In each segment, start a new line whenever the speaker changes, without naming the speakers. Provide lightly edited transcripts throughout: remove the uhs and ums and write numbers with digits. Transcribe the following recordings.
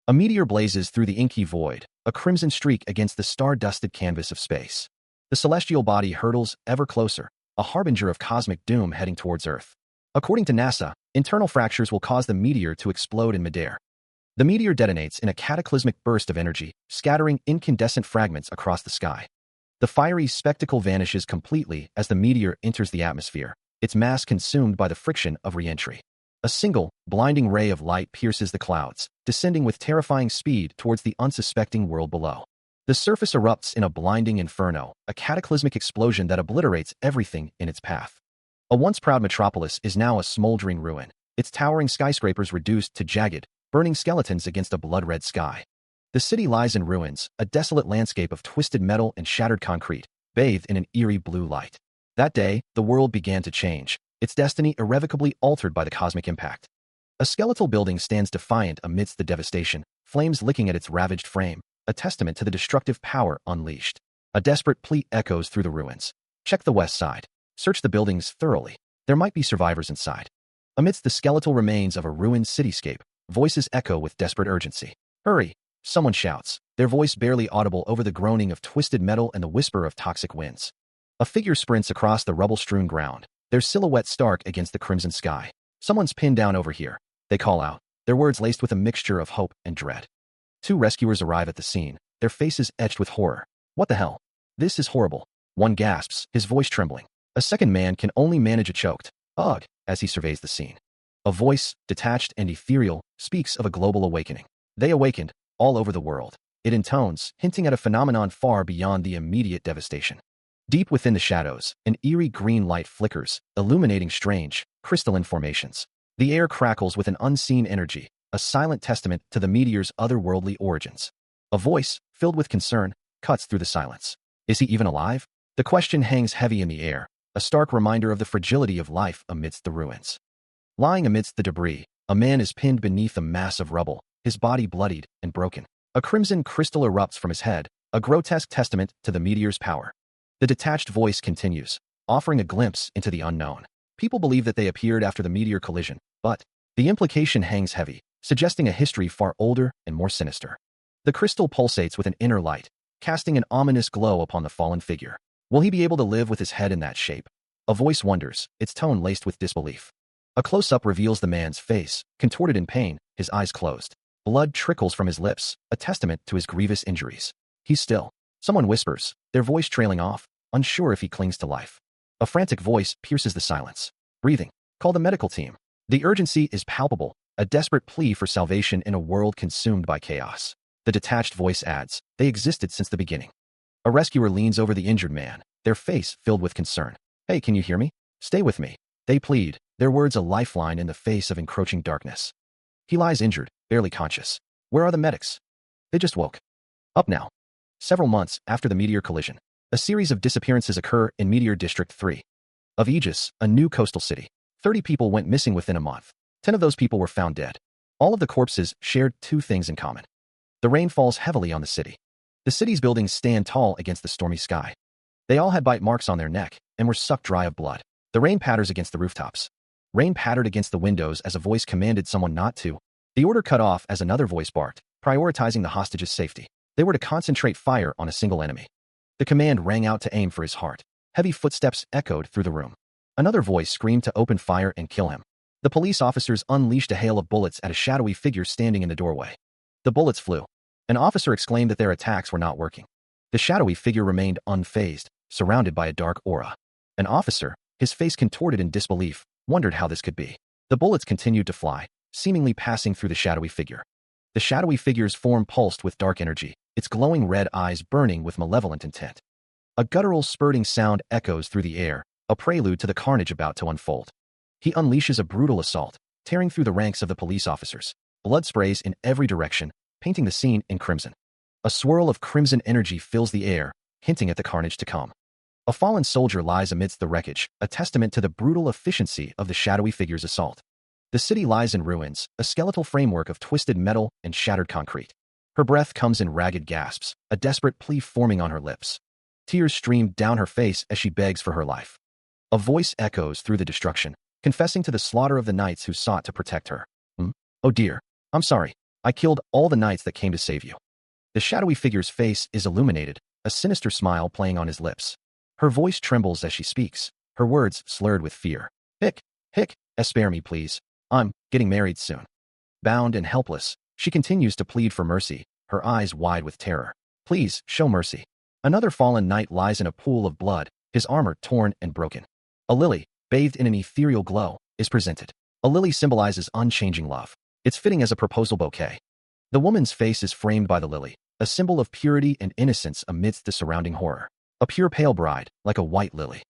A meteor blazes through the inky void, a crimson streak against the star-dusted canvas of space. The celestial body hurtles ever closer, a harbinger of cosmic doom heading towards Earth. According to NASA, internal fractures will cause the meteor to explode in midair. The meteor detonates in a cataclysmic burst of energy, scattering incandescent fragments across the sky. The fiery spectacle vanishes completely as the meteor enters the atmosphere, its mass consumed by the friction of re-entry. A single, blinding ray of light pierces the clouds, descending with terrifying speed towards the unsuspecting world below. The surface erupts in a blinding inferno, a cataclysmic explosion that obliterates everything in its path. A once proud metropolis is now a smoldering ruin, its towering skyscrapers reduced to jagged, burning skeletons against a blood-red sky. The city lies in ruins, a desolate landscape of twisted metal and shattered concrete, bathed in an eerie blue light. That day, the world began to change, its destiny irrevocably altered by the cosmic impact. A skeletal building stands defiant amidst the devastation, flames licking at its ravaged frame, a testament to the destructive power unleashed. A desperate plea echoes through the ruins. Check the west side. Search the buildings thoroughly. There might be survivors inside. Amidst the skeletal remains of a ruined cityscape, voices echo with desperate urgency. Hurry! Someone shouts, their voice barely audible over the groaning of twisted metal and the whisper of toxic winds. A figure sprints across the rubble-strewn ground, their silhouette stark against the crimson sky. Someone's pinned down over here, they call out, their words laced with a mixture of hope and dread. Two rescuers arrive at the scene, their faces etched with horror. What the hell? This is horrible. One gasps, his voice trembling. A second man can only manage a choked ugh as he surveys the scene. A voice, detached and ethereal, speaks of a global awakening. They awakened, all over the world. It intones, hinting at a phenomenon far beyond the immediate devastation. Deep within the shadows, an eerie green light flickers, illuminating strange, crystalline formations. The air crackles with an unseen energy, a silent testament to the meteor's otherworldly origins. A voice, filled with concern, cuts through the silence. Is he even alive? The question hangs heavy in the air, a stark reminder of the fragility of life amidst the ruins. Lying amidst the debris, a man is pinned beneath a mass of rubble, his body bloodied and broken. A crimson crystal erupts from his head, a grotesque testament to the meteor's power. The detached voice continues, offering a glimpse into the unknown. People believe that they appeared after the meteor collision, but the implication hangs heavy, suggesting a history far older and more sinister. The crystal pulsates with an inner light, casting an ominous glow upon the fallen figure. Will he be able to live with his head in that shape? A voice wonders, its tone laced with disbelief. A close-up reveals the man's face, contorted in pain, his eyes closed. Blood trickles from his lips, a testament to his grievous injuries. He's still. Someone whispers, their voice trailing off, unsure if he clings to life. A frantic voice pierces the silence. Breathing. Call the medical team. The urgency is palpable, a desperate plea for salvation in a world consumed by chaos. The detached voice adds, they existed since the beginning. A rescuer leans over the injured man, their face filled with concern. Hey, can you hear me? Stay with me. They plead, their words a lifeline in the face of encroaching darkness. He lies injured, barely conscious. Where are the medics? They just woke up now. Several months after the meteor collision, a series of disappearances occur in Meteor District 3 of Aegis, a new coastal city. 30 people went missing within a month. 10 of those people were found dead. All of the corpses shared two things in common. The rain falls heavily on the city. The city's buildings stand tall against the stormy sky. They all had bite marks on their neck and were sucked dry of blood. The rain patters against the rooftops. Rain pattered against the windows as a voice commanded someone not to. The order cut off as another voice barked, prioritizing the hostage's safety. They were to concentrate fire on a single enemy. The command rang out to aim for his heart. Heavy footsteps echoed through the room. Another voice screamed to open fire and kill him. The police officers unleashed a hail of bullets at a shadowy figure standing in the doorway. The bullets flew. An officer exclaimed that their attacks were not working. The shadowy figure remained unfazed, surrounded by a dark aura. An officer, his face contorted in disbelief, wondered how this could be. The bullets continued to fly, seemingly passing through the shadowy figure. The shadowy figure's form pulsed with dark energy, its glowing red eyes burning with malevolent intent. A guttural spurting sound echoes through the air, a prelude to the carnage about to unfold. He unleashes a brutal assault, tearing through the ranks of the police officers. Blood sprays in every direction, painting the scene in crimson. A swirl of crimson energy fills the air, hinting at the carnage to come. A fallen soldier lies amidst the wreckage, a testament to the brutal efficiency of the shadowy figure's assault. The city lies in ruins, a skeletal framework of twisted metal and shattered concrete. Her breath comes in ragged gasps, a desperate plea forming on her lips. Tears stream down her face as she begs for her life. A voice echoes through the destruction, confessing to the slaughter of the knights who sought to protect her. Oh dear, I'm sorry. I killed all the knights that came to save you. The shadowy figure's face is illuminated, a sinister smile playing on his lips. Her voice trembles as she speaks, her words slurred with fear. Hick, spare me please. I'm getting married soon. Bound and helpless, she continues to plead for mercy, her eyes wide with terror. Please, show mercy. Another fallen knight lies in a pool of blood, his armor torn and broken. A lily, bathed in an ethereal glow, is presented. A lily symbolizes unchanging love. It's fitting as a proposal bouquet. The woman's face is framed by the lily, a symbol of purity and innocence amidst the surrounding horror. A pure pale bride, like a white lily.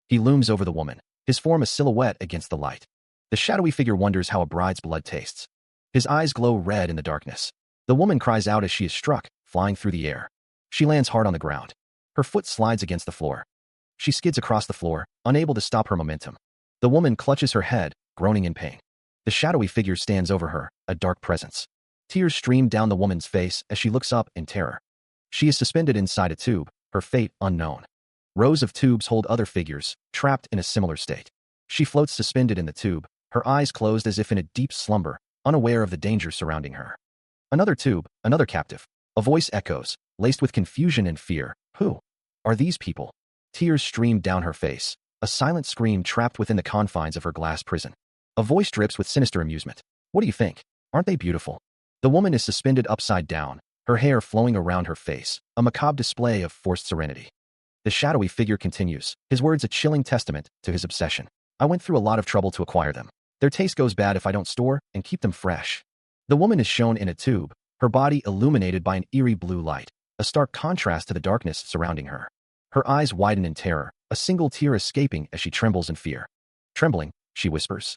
He looms over the woman, his form a silhouette against the light. The shadowy figure wonders how a bride's blood tastes. His eyes glow red in the darkness. The woman cries out as she is struck, flying through the air. She lands hard on the ground. Her foot slides against the floor. She skids across the floor, unable to stop her momentum. The woman clutches her head, groaning in pain. The shadowy figure stands over her, a dark presence. Tears stream down the woman's face as she looks up in terror. She is suspended inside a tube, her fate unknown. Rows of tubes hold other figures, trapped in a similar state. She floats suspended in the tube, her eyes closed as if in a deep slumber, unaware of the danger surrounding her. Another tube, another captive. A voice echoes, laced with confusion and fear. Who are these people? Tears stream down her face, a silent scream trapped within the confines of her glass prison. A voice drips with sinister amusement. What do you think? Aren't they beautiful? The woman is suspended upside down, her hair flowing around her face, a macabre display of forced serenity. The shadowy figure continues, his words a chilling testament to his obsession. I went through a lot of trouble to acquire them. Their taste goes bad if I don't store and keep them fresh. The woman is shown in a tube, her body illuminated by an eerie blue light, a stark contrast to the darkness surrounding her. Her eyes widen in terror, a single tear escaping as she trembles in fear. Trembling, she whispers,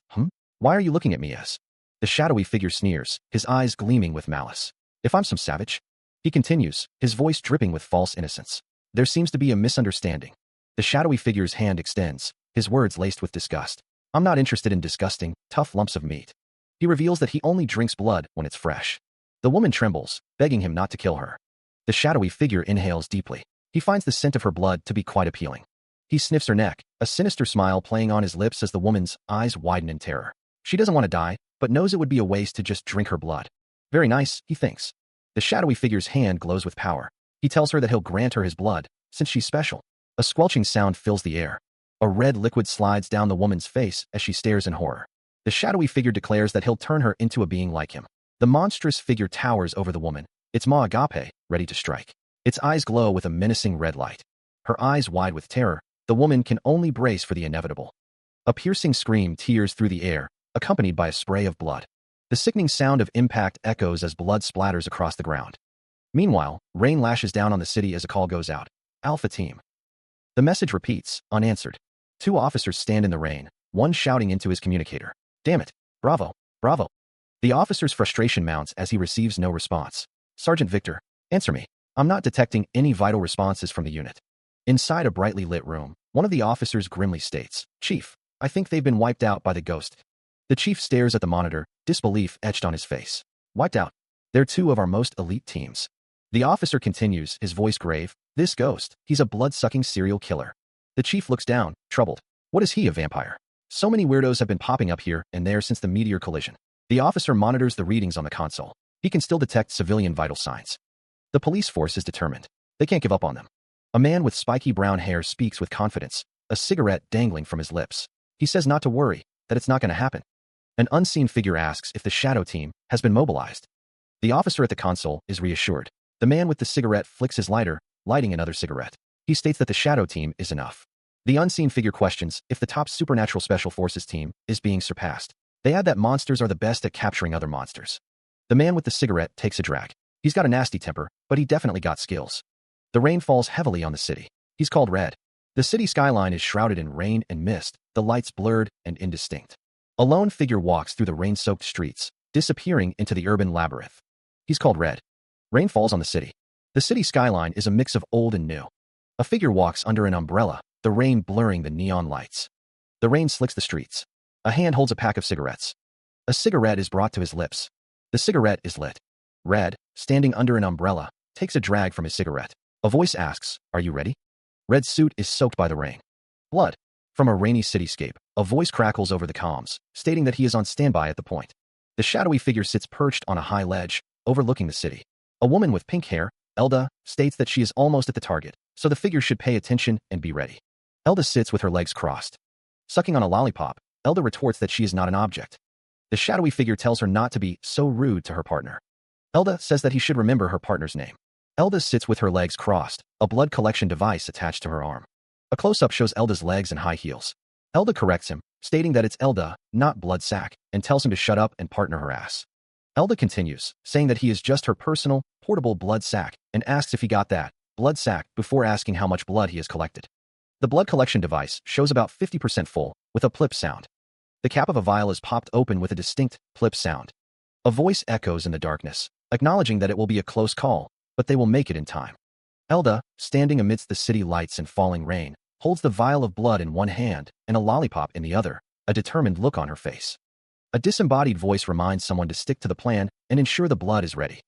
Why are you looking at me as? The shadowy figure sneers, his eyes gleaming with malice. If I'm some savage? He continues, his voice dripping with false innocence. There seems to be a misunderstanding. The shadowy figure's hand extends, his words laced with disgust. I'm not interested in disgusting, tough lumps of meat. He reveals that he only drinks blood when it's fresh. The woman trembles, begging him not to kill her. The shadowy figure inhales deeply. He finds the scent of her blood to be quite appealing. He sniffs her neck, a sinister smile playing on his lips as the woman's eyes widen in terror. She doesn't want to die, but knows it would be a waste to just drink her blood. Very nice, he thinks. The shadowy figure's hand glows with power. He tells her that he'll grant her his blood, since she's special. A squelching sound fills the air. A red liquid slides down the woman's face as she stares in horror. The shadowy figure declares that he'll turn her into a being like him. The monstrous figure towers over the woman, its maw agape, ready to strike. Its eyes glow with a menacing red light. Her eyes wide with terror, the woman can only brace for the inevitable. A piercing scream tears through the air, accompanied by a spray of blood. The sickening sound of impact echoes as blood splatters across the ground. Meanwhile, rain lashes down on the city as a call goes out. Alpha Team. The message repeats, unanswered. Two officers stand in the rain, one shouting into his communicator. Damn it. Bravo. Bravo. The officer's frustration mounts as he receives no response. Sergeant Victor, answer me. I'm not detecting any vital responses from the unit. Inside a brightly lit room, one of the officers grimly states, Chief, I think they've been wiped out by the ghost. The chief stares at the monitor, disbelief etched on his face. Wiped out. They're two of our most elite teams. The officer continues, his voice grave. This ghost, he's a blood-sucking serial killer. The chief looks down, troubled. What is he, a vampire? So many weirdos have been popping up here and there since the meteor collision. The officer monitors the readings on the console. He can still detect civilian vital signs. The police force is determined. They can't give up on them. A man with spiky brown hair speaks with confidence, a cigarette dangling from his lips. He says not to worry, that it's not going to happen. An unseen figure asks if the shadow team has been mobilized. The officer at the console is reassured. The man with the cigarette flicks his lighter, lighting another cigarette. He states that the shadow team is enough. The unseen figure questions if the top supernatural special forces team is being surpassed. They add that monsters are the best at capturing other monsters. The man with the cigarette takes a drag. He's got a nasty temper, but he definitely got skills. The rain falls heavily on the city. He's called Red. The city skyline is shrouded in rain and mist, the lights blurred and indistinct. A lone figure walks through the rain-soaked streets, disappearing into the urban labyrinth. He's called Red. Rain falls on the city. The city skyline is a mix of old and new. A figure walks under an umbrella, the rain blurring the neon lights. The rain slicks the streets. A hand holds a pack of cigarettes. A cigarette is brought to his lips. The cigarette is lit. Red, standing under an umbrella, takes a drag from his cigarette. A voice asks, "Are you ready?" Red's suit is soaked by the rain. Blood. From a rainy cityscape, a voice crackles over the comms, stating that he is on standby at the point. The shadowy figure sits perched on a high ledge, overlooking the city. A woman with pink hair, Elda, states that she is almost at the target, so the figure should pay attention and be ready. Elda sits with her legs crossed. Sucking on a lollipop, Elda retorts that she is not an object. The shadowy figure tells her not to be so rude to her partner. Elda says that he should remember her partner's name. Elda sits with her legs crossed, a blood collection device attached to her arm. A close-up shows Elda's legs and high heels. Elda corrects him, stating that it's Elda, not blood sack, and tells him to shut up and partner her ass. Elda continues, saying that he is just her personal, portable blood sack, and asks if he got that blood sack before asking how much blood he has collected. The blood collection device shows about 50% full, with a plip sound. The cap of a vial is popped open with a distinct plip sound. A voice echoes in the darkness, acknowledging that it will be a close call, but they will make it in time. Elda, standing amidst the city lights and falling rain, holds the vial of blood in one hand and a lollipop in the other, a determined look on her face. A disembodied voice reminds someone to stick to the plan and ensure the blood is ready.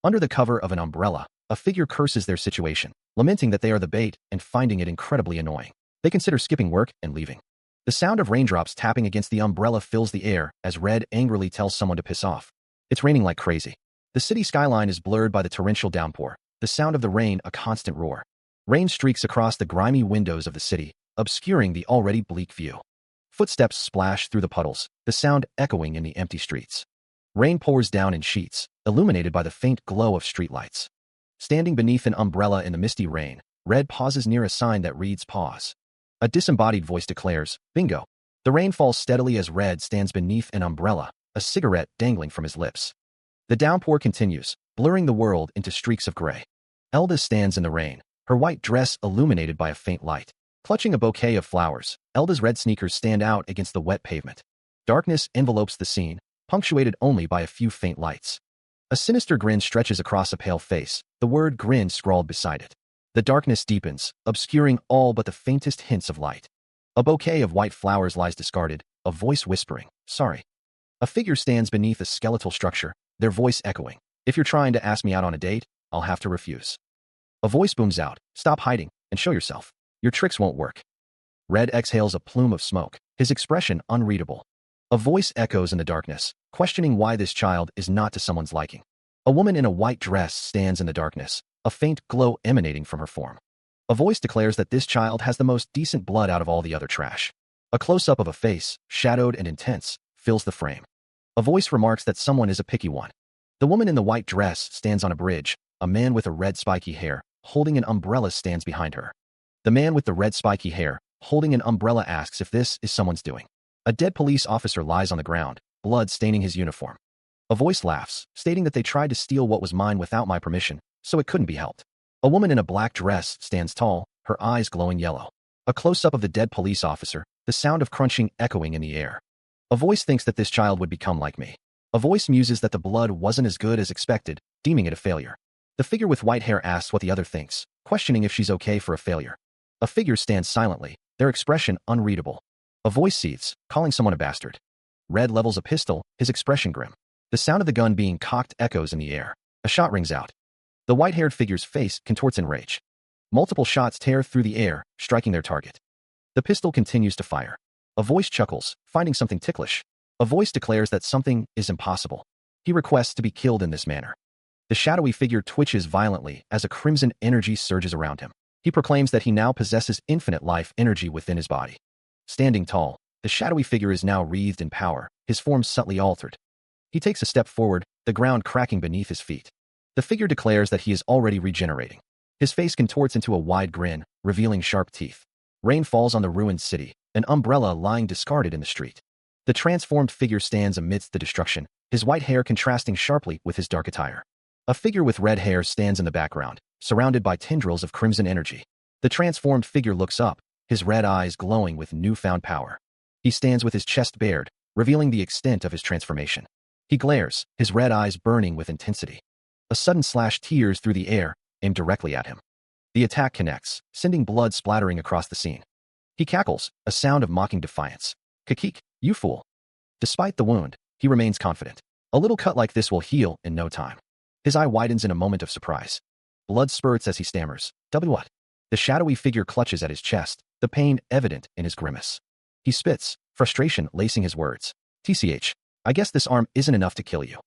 Under the cover of an umbrella, a figure curses their situation, lamenting that they are the bait and finding it incredibly annoying. They consider skipping work and leaving. The sound of raindrops tapping against the umbrella fills the air as Red angrily tells someone to piss off. It's raining like crazy. The city skyline is blurred by the torrential downpour, the sound of the rain a constant roar. Rain streaks across the grimy windows of the city, obscuring the already bleak view. Footsteps splash through the puddles, the sound echoing in the empty streets. Rain pours down in sheets, illuminated by the faint glow of streetlights. Standing beneath an umbrella in the misty rain, Red pauses near a sign that reads pause. A disembodied voice declares, bingo. The rain falls steadily as Red stands beneath an umbrella, a cigarette dangling from his lips. The downpour continues, blurring the world into streaks of gray. Elda stands in the rain, her white dress illuminated by a faint light. Clutching a bouquet of flowers, Elda's red sneakers stand out against the wet pavement. Darkness envelopes the scene, punctuated only by a few faint lights. A sinister grin stretches across a pale face, the word grin scrawled beside it. The darkness deepens, obscuring all but the faintest hints of light. A bouquet of white flowers lies discarded, a voice whispering, sorry. A figure stands beneath a skeletal structure, their voice echoing, if you're trying to ask me out on a date, I'll have to refuse. A voice booms out, stop hiding, and show yourself. Your tricks won't work. Red exhales a plume of smoke, his expression unreadable. A voice echoes in the darkness, questioning why this child is not to someone's liking. A woman in a white dress stands in the darkness, a faint glow emanating from her form. A voice declares that this child has the most decent blood out of all the other trash. A close-up of a face, shadowed and intense, fills the frame. A voice remarks that someone is a picky one. The woman in the white dress stands on a bridge, a man with a red spiky hair, holding an umbrella stands behind her. The man with the red spiky hair, holding an umbrella asks if this is someone's doing. A dead police officer lies on the ground, blood staining his uniform. A voice laughs, stating that they tried to steal what was mine without my permission, so it couldn't be helped. A woman in a black dress stands tall, her eyes glowing yellow. A close-up of the dead police officer, the sound of crunching echoing in the air. A voice thinks that this child would become like me. A voice muses that the blood wasn't as good as expected, deeming it a failure. The figure with white hair asks what the other thinks, questioning if she's okay for a failure. A figure stands silently, their expression unreadable. A voice seethes, calling someone a bastard. Red levels a pistol, his expression grim. The sound of the gun being cocked echoes in the air. A shot rings out. The white-haired figure's face contorts in rage. Multiple shots tear through the air, striking their target. The pistol continues to fire. A voice chuckles, finding something ticklish. A voice declares that something is impossible. He requests to be killed in this manner. The shadowy figure twitches violently as a crimson energy surges around him. He proclaims that he now possesses infinite life energy within his body. Standing tall, the shadowy figure is now wreathed in power, his form subtly altered. He takes a step forward, the ground cracking beneath his feet. The figure declares that he is already regenerating. His face contorts into a wide grin, revealing sharp teeth. Rain falls on the ruined city, an umbrella lying discarded in the street. The transformed figure stands amidst the destruction, his white hair contrasting sharply with his dark attire. A figure with red hair stands in the background, surrounded by tendrils of crimson energy. The transformed figure looks up, his red eyes glowing with newfound power. He stands with his chest bared, revealing the extent of his transformation. He glares, his red eyes burning with intensity. A sudden slash tears through the air, aimed directly at him. The attack connects, sending blood splattering across the scene. He cackles, a sound of mocking defiance. Kakik, you fool. Despite the wound, he remains confident. A little cut like this will heal in no time. His eye widens in a moment of surprise. Blood spurts as he stammers. What? The shadowy figure clutches at his chest, the pain evident in his grimace. He spits, frustration lacing his words. TCH, I guess this arm isn't enough to kill you.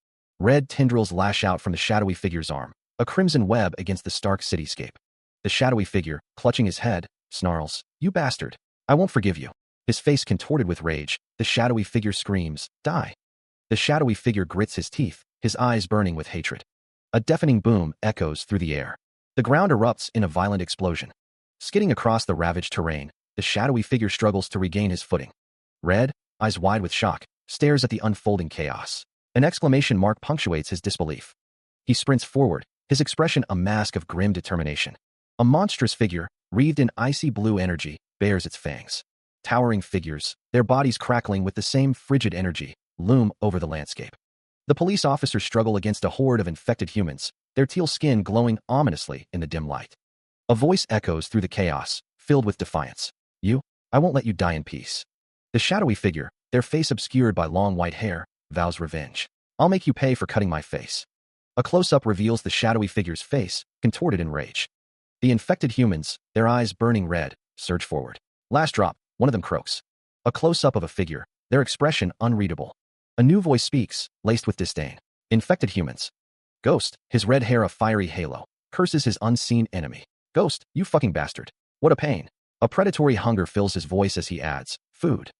Red tendrils lash out from the shadowy figure's arm, a crimson web against the stark cityscape. The shadowy figure, clutching his head, snarls, "You bastard! I won't forgive you." His face contorted with rage, the shadowy figure screams, "Die!" The shadowy figure grits his teeth, his eyes burning with hatred. A deafening boom echoes through the air. The ground erupts in a violent explosion. Skidding across the ravaged terrain, the shadowy figure struggles to regain his footing. Red, eyes wide with shock, stares at the unfolding chaos. An exclamation mark punctuates his disbelief. He sprints forward, his expression a mask of grim determination. A monstrous figure, wreathed in icy blue energy, bares its fangs. Towering figures, their bodies crackling with the same frigid energy, loom over the landscape. The police officers struggle against a horde of infected humans, their teal skin glowing ominously in the dim light. A voice echoes through the chaos, filled with defiance. "You? I won't let you die in peace." The shadowy figure, their face obscured by long white hair, vows revenge. "I'll make you pay for cutting my face." A close-up reveals the shadowy figure's face, contorted in rage. The infected humans, their eyes burning red, surge forward. Last drop, one of them croaks. A close-up of a figure, their expression unreadable. A new voice speaks, laced with disdain. Infected humans. Ghost, his red hair a fiery halo, curses his unseen enemy. "Ghost, you fucking bastard. What a pain." A predatory hunger fills his voice as he adds, "Food."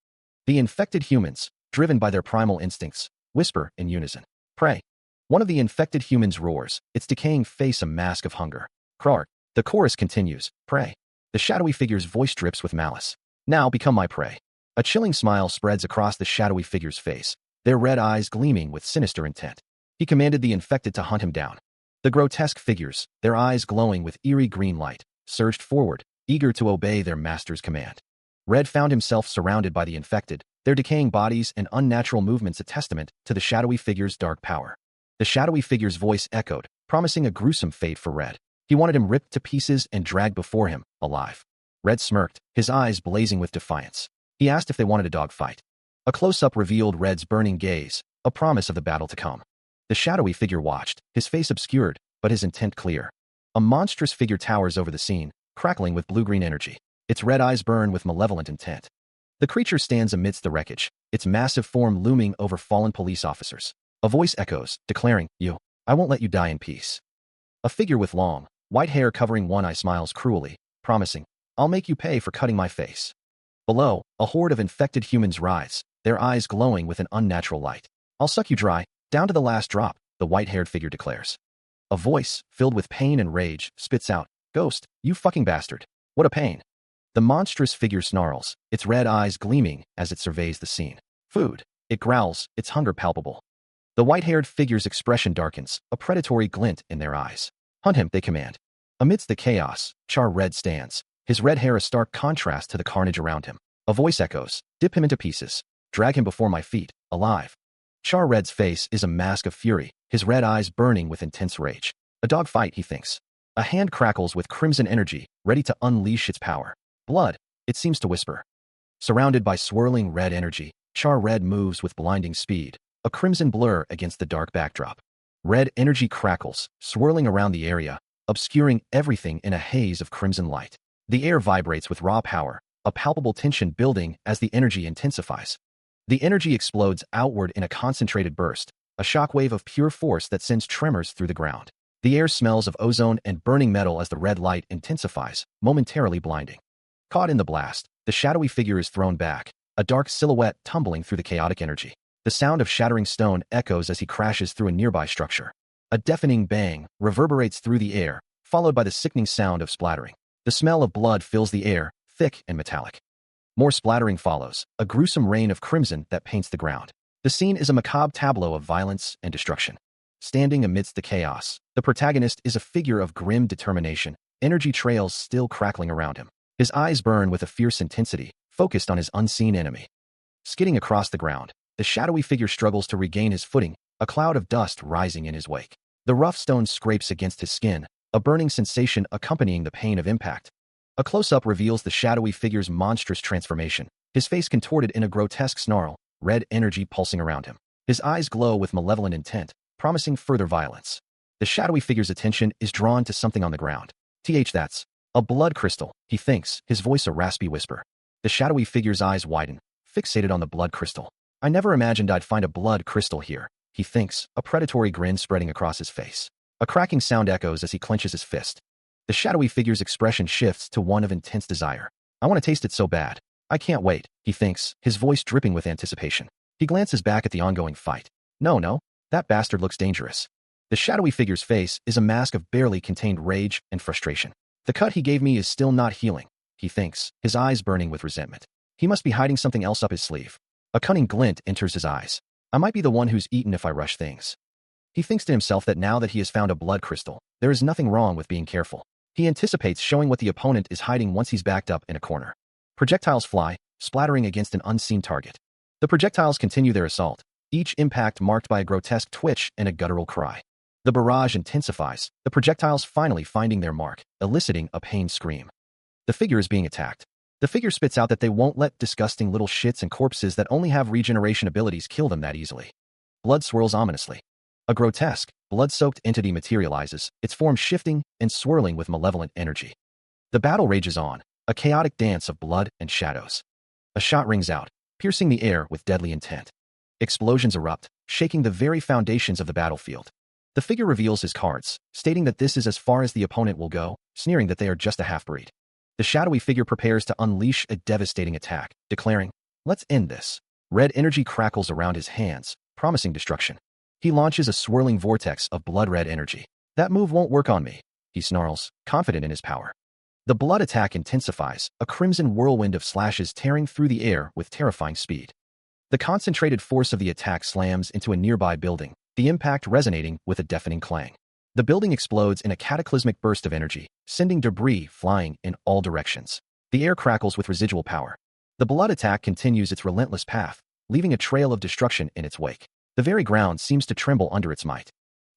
The infected humans, driven by their primal instincts, whisper in unison. "Prey." One of the infected humans roars, its decaying face a mask of hunger. "Krark." The chorus continues, "Prey." The shadowy figure's voice drips with malice. "Now become my prey." A chilling smile spreads across the shadowy figure's face, their red eyes gleaming with sinister intent. He commanded the infected to hunt him down. The grotesque figures, their eyes glowing with eerie green light, surged forward, eager to obey their master's command. Red found himself surrounded by the infected, their decaying bodies and unnatural movements a testament to the shadowy figure's dark power. The shadowy figure's voice echoed, promising a gruesome fate for Red. He wanted him ripped to pieces and dragged before him, alive. Red smirked, his eyes blazing with defiance. He asked if they wanted a dogfight. A close-up revealed Red's burning gaze, a promise of the battle to come. The shadowy figure watched, his face obscured, but his intent clear. A monstrous figure towers over the scene, crackling with blue-green energy. Its red eyes burn with malevolent intent. The creature stands amidst the wreckage, its massive form looming over fallen police officers. A voice echoes, declaring, "You. I won't let you die in peace." A figure with long, white hair covering one eye smiles cruelly, promising, "I'll make you pay for cutting my face." Below, a horde of infected humans rise, their eyes glowing with an unnatural light. "I'll suck you dry, down to the last drop," the white-haired figure declares. A voice, filled with pain and rage, spits out, "Ghost, you fucking bastard. What a pain." The monstrous figure snarls, its red eyes gleaming as it surveys the scene. "Food." It growls, its hunger palpable. The white-haired figure's expression darkens, a predatory glint in their eyes. "Hunt him," they command. Amidst the chaos, Char Red stands, his red hair a stark contrast to the carnage around him. A voice echoes, "Dip him into pieces. Drag him before my feet, alive." Char Red's face is a mask of fury, his red eyes burning with intense rage. A dog fight, he thinks. A hand crackles with crimson energy, ready to unleash its power. "Blood," it seems to whisper. Surrounded by swirling red energy, Char Red moves with blinding speed, a crimson blur against the dark backdrop. Red energy crackles, swirling around the area, obscuring everything in a haze of crimson light. The air vibrates with raw power, a palpable tension building as the energy intensifies. The energy explodes outward in a concentrated burst, a shockwave of pure force that sends tremors through the ground. The air smells of ozone and burning metal as the red light intensifies, momentarily blinding. Caught in the blast, the shadowy figure is thrown back, a dark silhouette tumbling through the chaotic energy. The sound of shattering stone echoes as he crashes through a nearby structure. A deafening bang reverberates through the air, followed by the sickening sound of splattering. The smell of blood fills the air, thick and metallic. More splattering follows, a gruesome rain of crimson that paints the ground. The scene is a macabre tableau of violence and destruction. Standing amidst the chaos, the protagonist is a figure of grim determination, energy trails still crackling around him. His eyes burn with a fierce intensity, focused on his unseen enemy. Skidding across the ground, the shadowy figure struggles to regain his footing, a cloud of dust rising in his wake. The rough stone scrapes against his skin, a burning sensation accompanying the pain of impact. A close-up reveals the shadowy figure's monstrous transformation, his face contorted in a grotesque snarl, red energy pulsing around him. His eyes glow with malevolent intent, promising further violence. The shadowy figure's attention is drawn to something on the ground. That's a blood crystal, he thinks, his voice a raspy whisper. The shadowy figure's eyes widen, fixated on the blood crystal. "I never imagined I'd find a blood crystal here," he thinks, a predatory grin spreading across his face. A cracking sound echoes as he clenches his fist. The shadowy figure's expression shifts to one of intense desire. I want to taste it so bad. I can't wait, he thinks, his voice dripping with anticipation. He glances back at the ongoing fight. No, that bastard looks dangerous. The shadowy figure's face is a mask of barely contained rage and frustration. The cut he gave me is still not healing, he thinks, his eyes burning with resentment. He must be hiding something else up his sleeve. A cunning glint enters his eyes. I might be the one who's eaten if I rush things. He thinks to himself that now that he has found a blood crystal, there is nothing wrong with being careful. He anticipates showing what the opponent is hiding once he's backed up in a corner. Projectiles fly, splattering against an unseen target. The projectiles continue their assault, each impact marked by a grotesque twitch and a guttural cry. The barrage intensifies, the projectiles finally finding their mark, eliciting a pained scream. The figure is being attacked. The figure spits out that they won't let disgusting little shits and corpses that only have regeneration abilities kill them that easily. Blood swirls ominously. A grotesque, blood-soaked entity materializes, its form shifting and swirling with malevolent energy. The battle rages on, a chaotic dance of blood and shadows. A shot rings out, piercing the air with deadly intent. Explosions erupt, shaking the very foundations of the battlefield. The figure reveals his cards, stating that this is as far as the opponent will go, sneering that they are just a half-breed. The shadowy figure prepares to unleash a devastating attack, declaring, "Let's end this." Red energy crackles around his hands, promising destruction. He launches a swirling vortex of blood-red energy. "That move won't work on me," he snarls, confident in his power. The blood attack intensifies, a crimson whirlwind of slashes tearing through the air with terrifying speed. The concentrated force of the attack slams into a nearby building, the impact resonating with a deafening clang. The building explodes in a cataclysmic burst of energy, sending debris flying in all directions. The air crackles with residual power. The blood attack continues its relentless path, leaving a trail of destruction in its wake. The very ground seems to tremble under its might.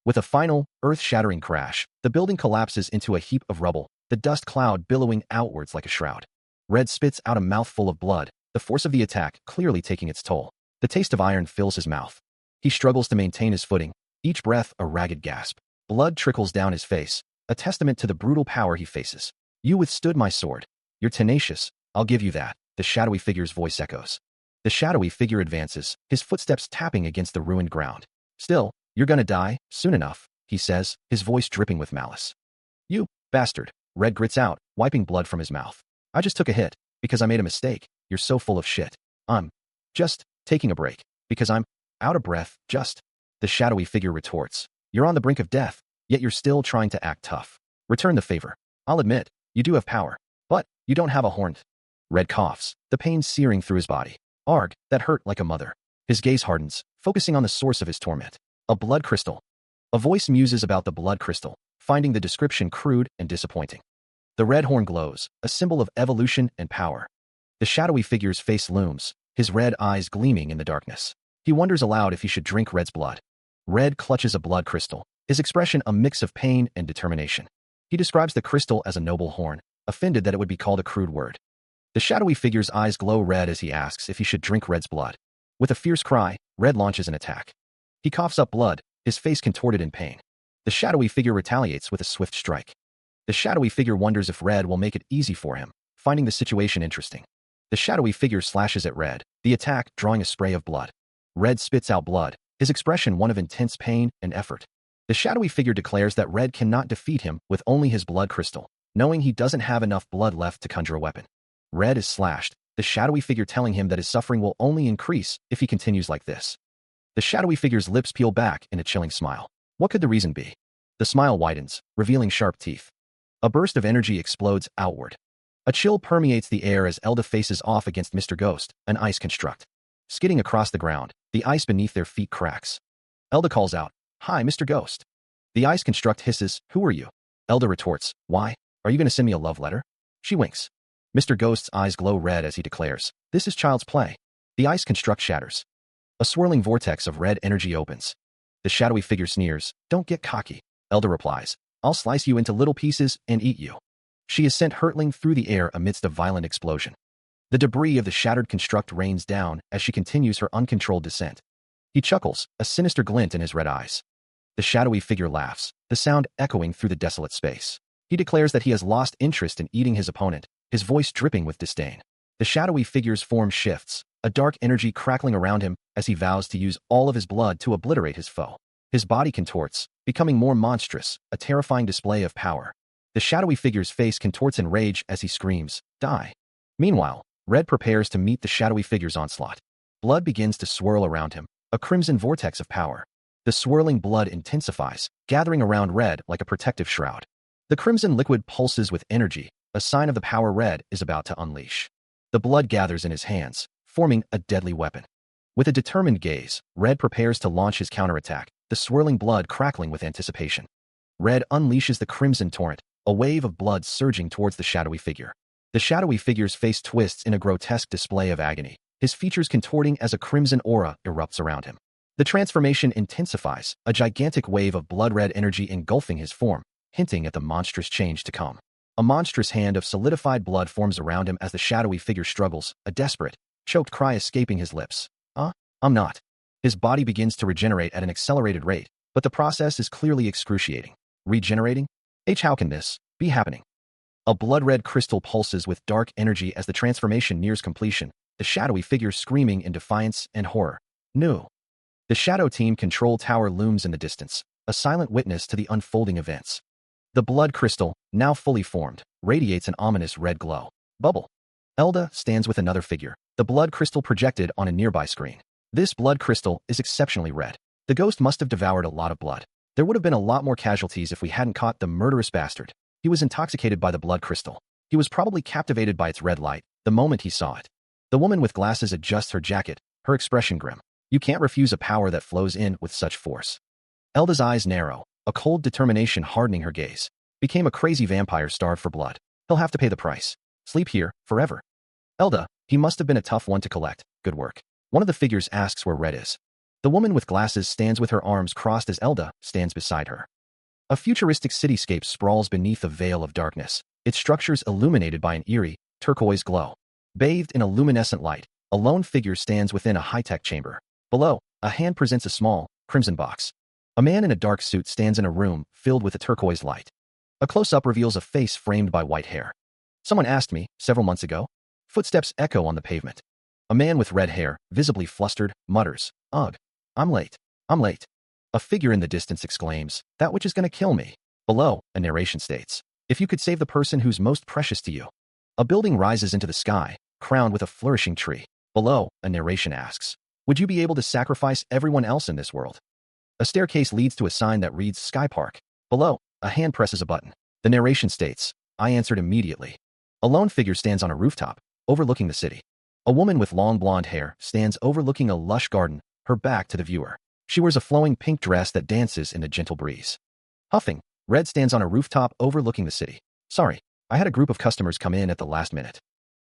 With a final, earth-shattering crash, the building collapses into a heap of rubble, the dust cloud billowing outwards like a shroud. Red spits out a mouthful of blood, the force of the attack clearly taking its toll. The taste of iron fills his mouth. He struggles to maintain his footing, each breath a ragged gasp. Blood trickles down his face, a testament to the brutal power he faces. "You withstood my sword. You're tenacious, I'll give you that," the shadowy figure's voice echoes. The shadowy figure advances, his footsteps tapping against the ruined ground. "Still, you're gonna die, soon enough," he says, his voice dripping with malice. "You bastard," Red grits out, wiping blood from his mouth. "I just took a hit, because I made a mistake. You're so full of shit. I'm just taking a break, because I'm out of breath, just." The shadowy figure retorts. "You're on the brink of death, yet you're still trying to act tough. Return the favor. I'll admit, you do have power, but you don't have a horn." Red coughs, the pain searing through his body. "Arg, that hurt like a mother." His gaze hardens, focusing on the source of his torment. "A blood crystal." A voice muses about the blood crystal, finding the description crude and disappointing. The red horn glows, a symbol of evolution and power. The shadowy figure's face looms, his red eyes gleaming in the darkness. He wonders aloud if he should drink Red's blood. Red clutches a blood crystal, his expression a mix of pain and determination. He describes the crystal as a noble horn, offended that it would be called a crude word. The shadowy figure's eyes glow red as he asks if he should drink Red's blood. With a fierce cry, Red launches an attack. He coughs up blood, his face contorted in pain. The shadowy figure retaliates with a swift strike. The shadowy figure wonders if Red will make it easy for him, finding the situation interesting. The shadowy figure slashes at Red, the attack drawing a spray of blood. Red spits out blood, his expression one of intense pain and effort. The shadowy figure declares that Red cannot defeat him with only his blood crystal, knowing he doesn't have enough blood left to conjure a weapon. Red is slashed, the shadowy figure telling him that his suffering will only increase if he continues like this. The shadowy figure's lips peel back in a chilling smile. What could the reason be? The smile widens, revealing sharp teeth. A burst of energy explodes outward. A chill permeates the air as Elda faces off against Mr. Ghost, an ice construct. Skidding across the ground, the ice beneath their feet cracks. Elda calls out, "Hi, Mr. Ghost." The ice construct hisses, "Who are you?" Elda retorts, "Why? Are you going to send me a love letter?" She winks. Mr. Ghost's eyes glow red as he declares, "This is child's play." The ice construct shatters. A swirling vortex of red energy opens. The shadowy figure sneers, "Don't get cocky." Elda replies, "I'll slice you into little pieces and eat you." She is sent hurtling through the air amidst a violent explosion. The debris of the shattered construct rains down as she continues her uncontrolled descent. He chuckles, a sinister glint in his red eyes. The shadowy figure laughs, the sound echoing through the desolate space. He declares that he has lost interest in eating his opponent, his voice dripping with disdain. The shadowy figure's form shifts, a dark energy crackling around him as he vows to use all of his blood to obliterate his foe. His body contorts, becoming more monstrous, a terrifying display of power. The shadowy figure's face contorts in rage as he screams, "Die!" Meanwhile, Red prepares to meet the shadowy figure's onslaught. Blood begins to swirl around him, a crimson vortex of power. The swirling blood intensifies, gathering around Red like a protective shroud. The crimson liquid pulses with energy, a sign of the power Red is about to unleash. The blood gathers in his hands, forming a deadly weapon. With a determined gaze, Red prepares to launch his counterattack, the swirling blood crackling with anticipation. Red unleashes the crimson torrent, a wave of blood surging towards the shadowy figure. The shadowy figure's face twists in a grotesque display of agony, his features contorting as a crimson aura erupts around him. The transformation intensifies, a gigantic wave of blood-red energy engulfing his form, hinting at the monstrous change to come. A monstrous hand of solidified blood forms around him as the shadowy figure struggles, a desperate, choked cry escaping his lips. I'm not." His body begins to regenerate at an accelerated rate, but the process is clearly excruciating. Regenerating? How can this be happening? A blood-red crystal pulses with dark energy as the transformation nears completion, the shadowy figure screaming in defiance and horror. No. The Shadow Team control tower looms in the distance, a silent witness to the unfolding events. The blood crystal, now fully formed, radiates an ominous red glow. Bubble. Elda stands with another figure, the blood crystal projected on a nearby screen. This blood crystal is exceptionally red. The ghost must have devoured a lot of blood. There would have been a lot more casualties if we hadn't caught the murderous bastard. He was intoxicated by the blood crystal. He was probably captivated by its red light the moment he saw it. The woman with glasses adjusts her jacket, her expression grim. You can't refuse a power that flows in with such force. Elda's eyes narrow, a cold determination hardening her gaze. Became a crazy vampire starved for blood. He'll have to pay the price. Sleep here, forever. Elda, he must have been a tough one to collect. Good work. One of the figures asks where Red is. The woman with glasses stands with her arms crossed as Elda stands beside her. A futuristic cityscape sprawls beneath a veil of darkness, its structures illuminated by an eerie, turquoise glow. Bathed in a luminescent light, a lone figure stands within a high-tech chamber. Below, a hand presents a small, crimson box. A man in a dark suit stands in a room filled with a turquoise light. A close-up reveals a face framed by white hair. Someone asked me, several months ago. Footsteps echo on the pavement. A man with red hair, visibly flustered, mutters, "Ugh, I'm late. I'm late." A figure in the distance exclaims, "That which is going to kill me." Below, a narration states, "If you could save the person who's most precious to you." A building rises into the sky, crowned with a flourishing tree. Below, a narration asks, "Would you be able to sacrifice everyone else in this world?" A staircase leads to a sign that reads Sky Park. Below, a hand presses a button. The narration states, "I answered immediately." A lone figure stands on a rooftop, overlooking the city. A woman with long blonde hair stands overlooking a lush garden, her back to the viewer. She wears a flowing pink dress that dances in a gentle breeze. Huffing, Red stands on a rooftop overlooking the city. "Sorry, I had a group of customers come in at the last minute."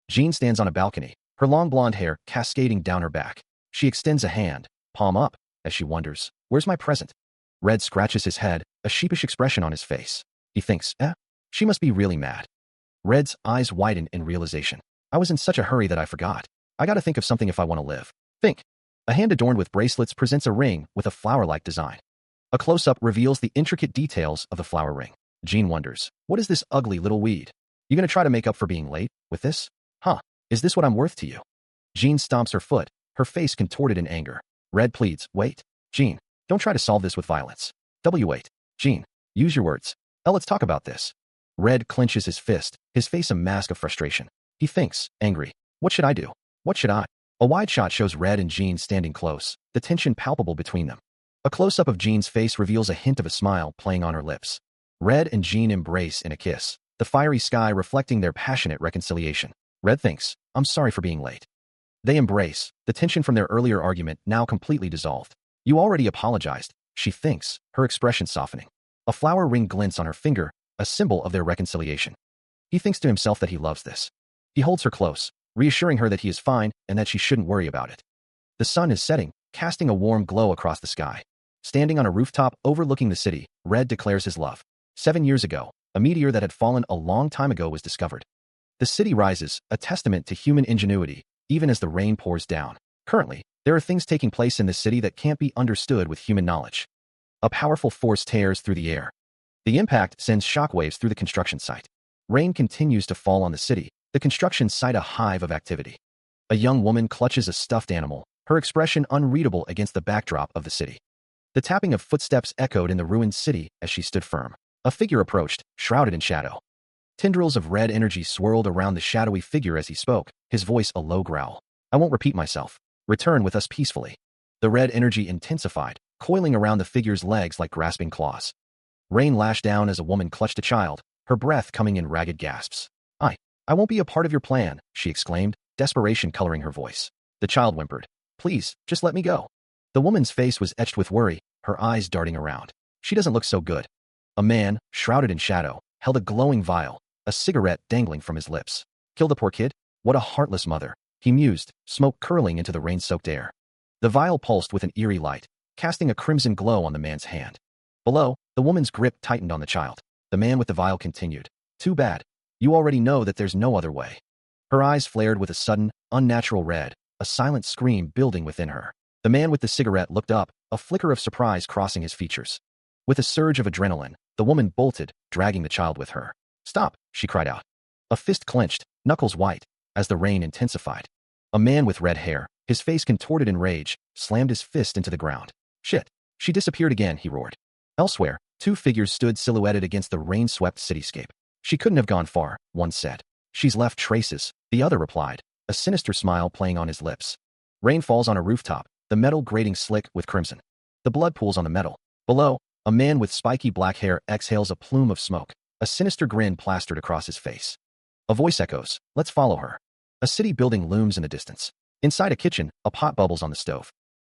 Jean stands on a balcony, her long blonde hair cascading down her back. She extends a hand, palm up, as she wonders, "Where's my present?" Red scratches his head, a sheepish expression on his face. He thinks, she must be really mad. Red's eyes widen in realization. "I was in such a hurry that I forgot. I gotta think of something if I want to live." Think. A hand adorned with bracelets presents a ring with a flower-like design. A close-up reveals the intricate details of the flower ring. Jean wonders, "What is this ugly little weed? You gonna try to make up for being late with this? Is this what I'm worth to you?" Jean stomps her foot, her face contorted in anger. Red pleads, "Wait, Jean, don't try to solve this with violence. Wait, Jean, use your words. Let's talk about this." Red clenches his fist, his face a mask of frustration. He thinks, angry, "What should I do? What should I?" A wide shot shows Red and Jean standing close, the tension palpable between them. A close-up of Jean's face reveals a hint of a smile playing on her lips. Red and Jean embrace in a kiss, the fiery sky reflecting their passionate reconciliation. Red thinks, "I'm sorry for being late." They embrace, the tension from their earlier argument now completely dissolved. "You already apologized," she thinks, her expression softening. A flower ring glints on her finger, a symbol of their reconciliation. He thinks to himself that he loves this. He holds her close, reassuring her that he is fine and that she shouldn't worry about it. The sun is setting, casting a warm glow across the sky. Standing on a rooftop overlooking the city, Red declares his love. 7 years ago, a meteor that had fallen a long time ago was discovered. The city rises, a testament to human ingenuity, even as the rain pours down. Currently, there are things taking place in the city that can't be understood with human knowledge. A powerful force tears through the air. The impact sends shockwaves through the construction site. Rain continues to fall on the city, the construction site a hive of activity. A young woman clutches a stuffed animal, her expression unreadable against the backdrop of the city. The tapping of footsteps echoed in the ruined city as she stood firm. A figure approached, shrouded in shadow. Tendrils of red energy swirled around the shadowy figure as he spoke, his voice a low growl. I won't repeat myself. Return with us peacefully. The red energy intensified, coiling around the figure's legs like grasping claws. Rain lashed down as a woman clutched a child, her breath coming in ragged gasps. I won't be a part of your plan, she exclaimed, desperation coloring her voice. The child whimpered. Please, just let me go. The woman's face was etched with worry, her eyes darting around. She doesn't look so good. A man, shrouded in shadow, held a glowing vial, a cigarette dangling from his lips. Kill the poor kid? What a heartless mother, he mused, smoke curling into the rain-soaked air. The vial pulsed with an eerie light, casting a crimson glow on the man's hand. Below, the woman's grip tightened on the child. The man with the vial continued. Too bad. You already know that there's no other way. Her eyes flared with a sudden, unnatural red, a silent scream building within her. The man with the cigarette looked up, a flicker of surprise crossing his features. With a surge of adrenaline, the woman bolted, dragging the child with her. Stop, she cried out. A fist clenched, knuckles white, as the rain intensified. A man with red hair, his face contorted in rage, slammed his fist into the ground. Shit. She disappeared again, he roared. Elsewhere, two figures stood silhouetted against the rain-swept cityscape. She couldn't have gone far, one said. She's left traces, the other replied, a sinister smile playing on his lips. Rain falls on a rooftop, the metal grating slick with crimson. The blood pools on the metal. Below, a man with spiky black hair exhales a plume of smoke, a sinister grin plastered across his face. A voice echoes, let's follow her. A city building looms in the distance. Inside a kitchen, a pot bubbles on the stove.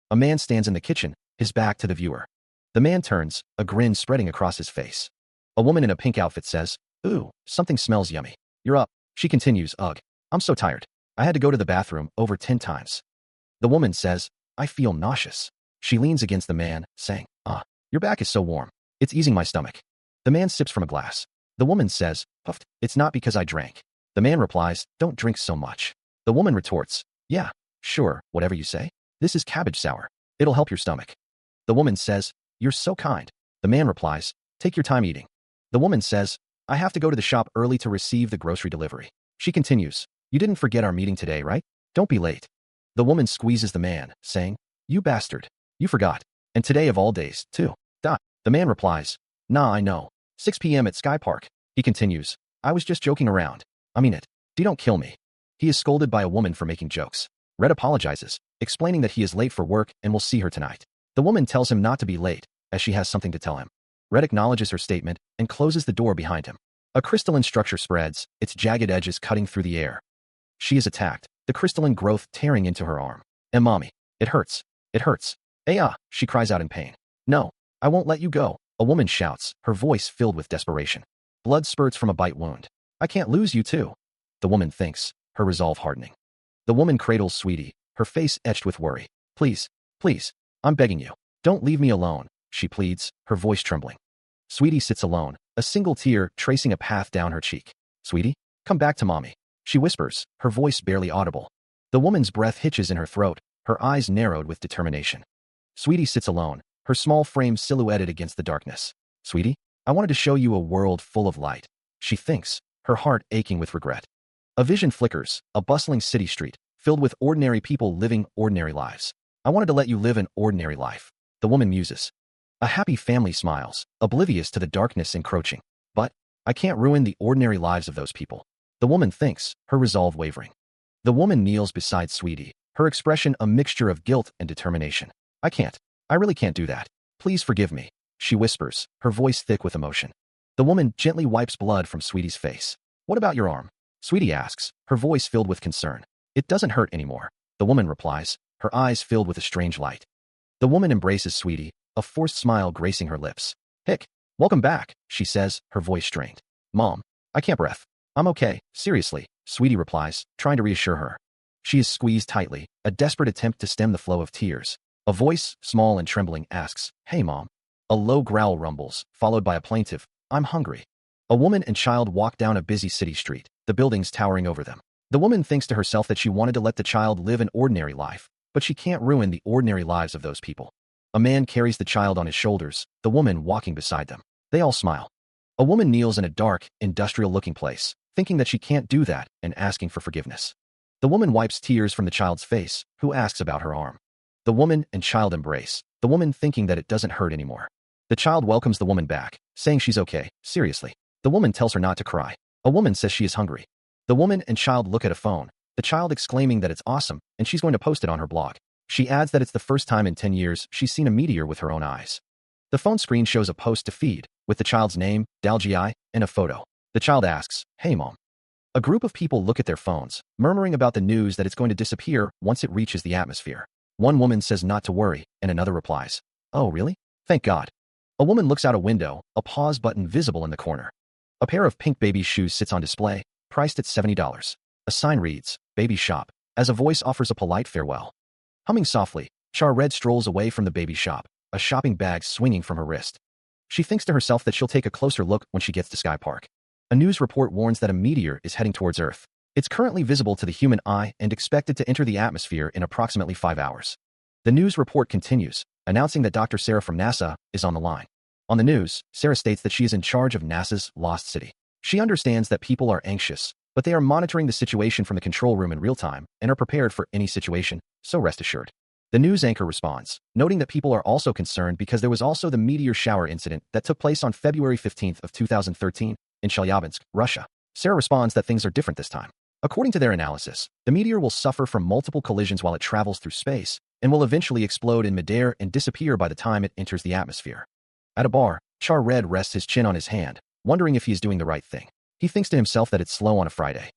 A man stands in the kitchen, his back to the viewer. The man turns, a grin spreading across his face. A woman in a pink outfit says, Ooh, something smells yummy. You're up. She continues, Ugh. I'm so tired. I had to go to the bathroom over 10 times. The woman says, I feel nauseous. She leans against the man, saying, your back is so warm. It's easing my stomach. The man sips from a glass. The woman says, Puffed, it's not because I drank. The man replies, Don't drink so much. The woman retorts, Yeah, sure, whatever you say. This is cabbage sour. It'll help your stomach. The woman says, You're so kind. The man replies, Take your time eating. The woman says, I have to go to the shop early to receive the grocery delivery. She continues, You didn't forget our meeting today, right? Don't be late. The woman squeezes the man, saying, You bastard. You forgot. And today of all days, too. The man replies, Nah, I know. 6 p.m. at Sky Park. He continues, I was just joking around. I mean it. Don't kill me. He is scolded by a woman for making jokes. Red apologizes, explaining that he is late for work and will see her tonight. The woman tells him not to be late, as she has something to tell him. Red acknowledges her statement and closes the door behind him. A crystalline structure spreads, its jagged edges cutting through the air. She is attacked, the crystalline growth tearing into her arm. Mommy, it hurts. It hurts. She cries out in pain. No, I won't let you go, a woman shouts, her voice filled with desperation. Blood spurts from a bite wound. I can't lose you too. The woman thinks, her resolve hardening. The woman cradles Sweetie, her face etched with worry. Please, I'm begging you. Don't leave me alone, she pleads, her voice trembling. Sweetie sits alone, a single tear tracing a path down her cheek. Sweetie, come back to mommy, she whispers, her voice barely audible. The woman's breath hitches in her throat, her eyes narrowed with determination. Sweetie sits alone, her small frame silhouetted against the darkness. Sweetie, I wanted to show you a world full of light, she thinks, her heart aching with regret. A vision flickers, a bustling city street, filled with ordinary people living ordinary lives. I wanted to let you live an ordinary life, the woman muses. A happy family smiles, oblivious to the darkness encroaching. But I can't ruin the ordinary lives of those people, the woman thinks, her resolve wavering. The woman kneels beside Sweetie, her expression a mixture of guilt and determination. I really can't do that. Please forgive me, she whispers, her voice thick with emotion. The woman gently wipes blood from Sweetie's face. What about your arm? Sweetie asks, her voice filled with concern. It doesn't hurt anymore, the woman replies, her eyes filled with a strange light. The woman embraces Sweetie, a forced smile gracing her lips. Hick, welcome back, she says, her voice strained. Mom, I can't breath. I'm okay, seriously, Sweetie replies, trying to reassure her. She is squeezed tightly, a desperate attempt to stem the flow of tears. A voice, small and trembling, asks, Hey mom. A low growl rumbles, followed by a plaintive, I'm hungry. A woman and child walk down a busy city street, the buildings towering over them. The woman thinks to herself that she wanted to let the child live an ordinary life, but she can't ruin the ordinary lives of those people. A man carries the child on his shoulders, the woman walking beside them. They all smile. A woman kneels in a dark, industrial-looking place, thinking that she can't do that and asking for forgiveness. The woman wipes tears from the child's face, who asks about her arm. The woman and child embrace, the woman thinking that it doesn't hurt anymore. The child welcomes the woman back, saying she's okay, seriously. The woman tells her not to cry. A woman says she is hungry. The woman and child look at a phone, the child exclaiming that it's awesome, and she's going to post it on her blog. She adds that it's the first time in 10 years she's seen a meteor with her own eyes. The phone screen shows a post to feed, with the child's name, Dalgi, and a photo. The child asks, "Hey mom." A group of people look at their phones, murmuring about the news that it's going to disappear once it reaches the atmosphere. One woman says not to worry, and another replies, "Oh really? Thank God." A woman looks out a window, a pause button visible in the corner. A pair of pink baby shoes sits on display, priced at $70. A sign reads, "Baby Shop," as a voice offers a polite farewell. Humming softly, Char Red strolls away from the baby shop, a shopping bag swinging from her wrist. She thinks to herself that she'll take a closer look when she gets to Sky Park. A news report warns that a meteor is heading towards Earth. It's currently visible to the human eye and expected to enter the atmosphere in approximately 5 hours. The news report continues, announcing that Dr. Sarah from NASA is on the line. On the news, Sarah states that she is in charge of NASA's Lost City. She understands that people are anxious, but they are monitoring the situation from the control room in real time and are prepared for any situation, so rest assured. The news anchor responds, noting that people are also concerned because there was also the meteor shower incident that took place on February 15th of 2013 in Chelyabinsk, Russia. Sarah responds that things are different this time. According to their analysis, the meteor will suffer from multiple collisions while it travels through space and will eventually explode in midair and disappear by the time it enters the atmosphere. At a bar, Char Red rests his chin on his hand, wondering if he is doing the right thing. He thinks to himself that it's slow on a Friday.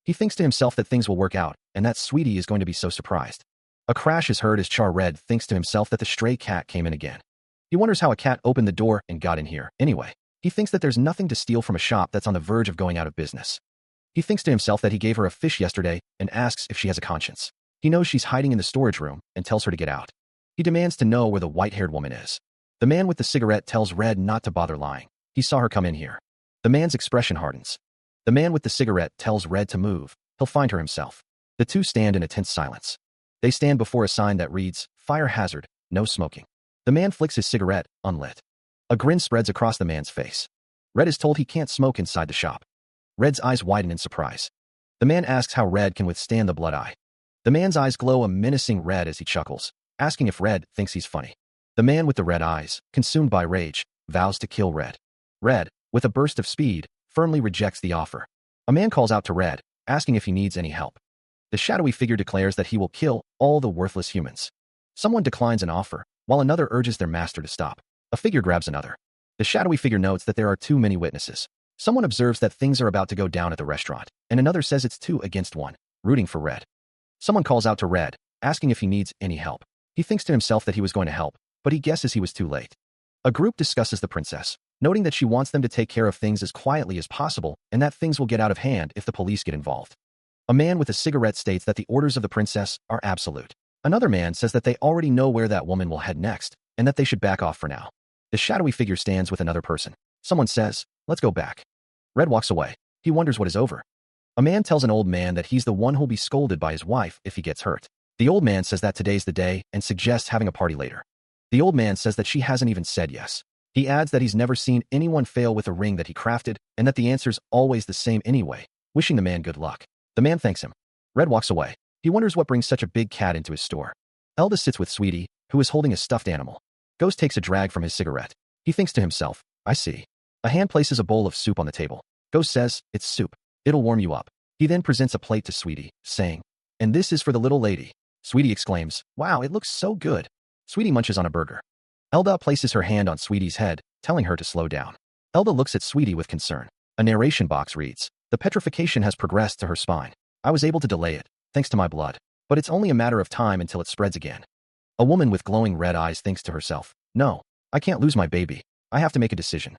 He thinks to himself that things will work out and that Sweetie is going to be so surprised. A crash is heard as Char Red thinks to himself that the stray cat came in again. He wonders how a cat opened the door and got in here. Anyway, he thinks that there's nothing to steal from a shop that's on the verge of going out of business. He thinks to himself that he gave her a fish yesterday and asks if she has a conscience. He knows she's hiding in the storage room and tells her to get out. He demands to know where the white-haired woman is. The man with the cigarette tells Red not to bother lying. He saw her come in here. The man's expression hardens. The man with the cigarette tells Red to move. He'll find her himself. The two stand in a tense silence. They stand before a sign that reads, "Fire hazard, no smoking." The man flicks his cigarette, unlit. A grin spreads across the man's face. Red is told he can't smoke inside the shop. Red's eyes widen in surprise. The man asks how Red can withstand the blood eye. The man's eyes glow a menacing red as he chuckles, asking if Red thinks he's funny. The man with the red eyes, consumed by rage, vows to kill Red. Red, with a burst of speed, firmly rejects the offer. A man calls out to Red, asking if he needs any help. The shadowy figure declares that he will kill all the worthless humans. Someone declines an offer, while another urges their master to stop. A figure grabs another. The shadowy figure notes that there are too many witnesses. Someone observes that things are about to go down at the restaurant, and another says it's 2 against 1, rooting for Red. Someone calls out to Red, asking if he needs any help. He thinks to himself that he was going to help, but he guesses he was too late. A group discusses the princess, noting that she wants them to take care of things as quietly as possible and that things will get out of hand if the police get involved. A man with a cigarette states that the orders of the princess are absolute. Another man says that they already know where that woman will head next and that they should back off for now. The shadowy figure stands with another person. Someone says, "Let's go back." Red walks away. He wonders what is over. A man tells an old man that he's the one who'll be scolded by his wife if he gets hurt. The old man says that today's the day and suggests having a party later. The old man says that she hasn't even said yes. He adds that he's never seen anyone fail with a ring that he crafted and that the answer's always the same anyway, wishing the man good luck. The man thanks him. Red walks away. He wonders what brings such a big cat into his store. Elda sits with Sweetie, who is holding a stuffed animal. Ghost takes a drag from his cigarette. He thinks to himself, "I see." A hand places a bowl of soup on the table. Ghost says, "It's soup. It'll warm you up." He then presents a plate to Sweetie, saying, "And this is for the little lady." Sweetie exclaims, "Wow, it looks so good." Sweetie munches on a burger. Elda places her hand on Sweetie's head, telling her to slow down. Elda looks at Sweetie with concern. A narration box reads, "The petrification has progressed to her spine. I was able to delay it, thanks to my blood. But it's only a matter of time until it spreads again." A woman with glowing red eyes thinks to herself, "No, I can't lose my baby. I have to make a decision."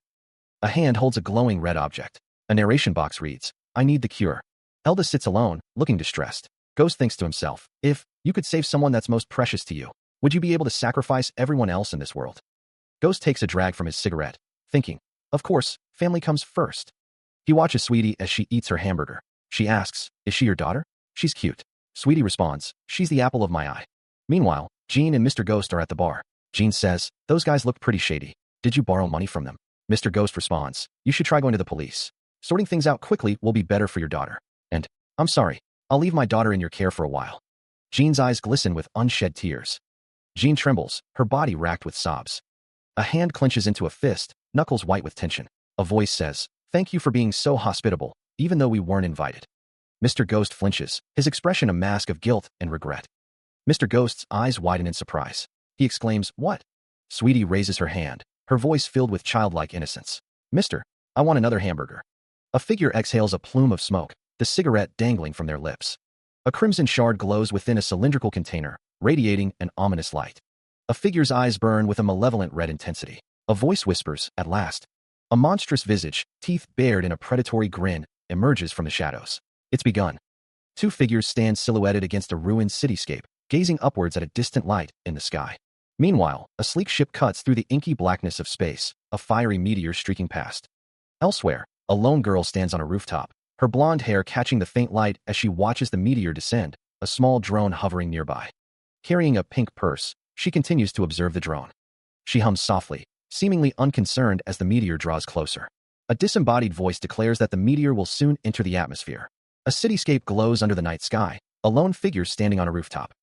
A hand holds a glowing red object. A narration box reads, "I need the cure." Elda sits alone, looking distressed. Ghost thinks to himself, "If you could save someone that's most precious to you, would you be able to sacrifice everyone else in this world?" Ghost takes a drag from his cigarette, thinking, "Of course, family comes first." He watches Sweetie as she eats her hamburger. She asks, "Is she your daughter?" "She's cute." Sweetie responds, "She's the apple of my eye." Meanwhile, Jean and Mr. Ghost are at the bar. Jean says, "Those guys look pretty shady. Did you borrow money from them?" Mr. Ghost responds, "You should try going to the police. Sorting things out quickly will be better for your daughter. And, I'm sorry, I'll leave my daughter in your care for a while. Jean's eyes glisten with unshed tears. Jean trembles, her body racked with sobs. A hand clenches into a fist, knuckles white with tension. A voice says, "Thank you for being so hospitable, even though we weren't invited." Mr. Ghost flinches, his expression a mask of guilt and regret. Mr. Ghost's eyes widen in surprise. He exclaims, "What?" Sweetie raises her hand, her voice filled with childlike innocence. "Mister, I want another hamburger." A figure exhales a plume of smoke, the cigarette dangling from their lips. A crimson shard glows within a cylindrical container, radiating an ominous light. A figure's eyes burn with a malevolent red intensity. A voice whispers, "At last." A monstrous visage, teeth bared in a predatory grin, emerges from the shadows. It's begun. Two figures stand silhouetted against a ruined cityscape, gazing upwards at a distant light in the sky. Meanwhile, a sleek ship cuts through the inky blackness of space, a fiery meteor streaking past. Elsewhere, a lone girl stands on a rooftop, her blonde hair catching the faint light as she watches the meteor descend, a small drone hovering nearby. Carrying a pink purse, she continues to observe the drone. She hums softly, seemingly unconcerned as the meteor draws closer. A disembodied voice declares that the meteor will soon enter the atmosphere. A cityscape glows under the night sky, a lone figure standing on a rooftop.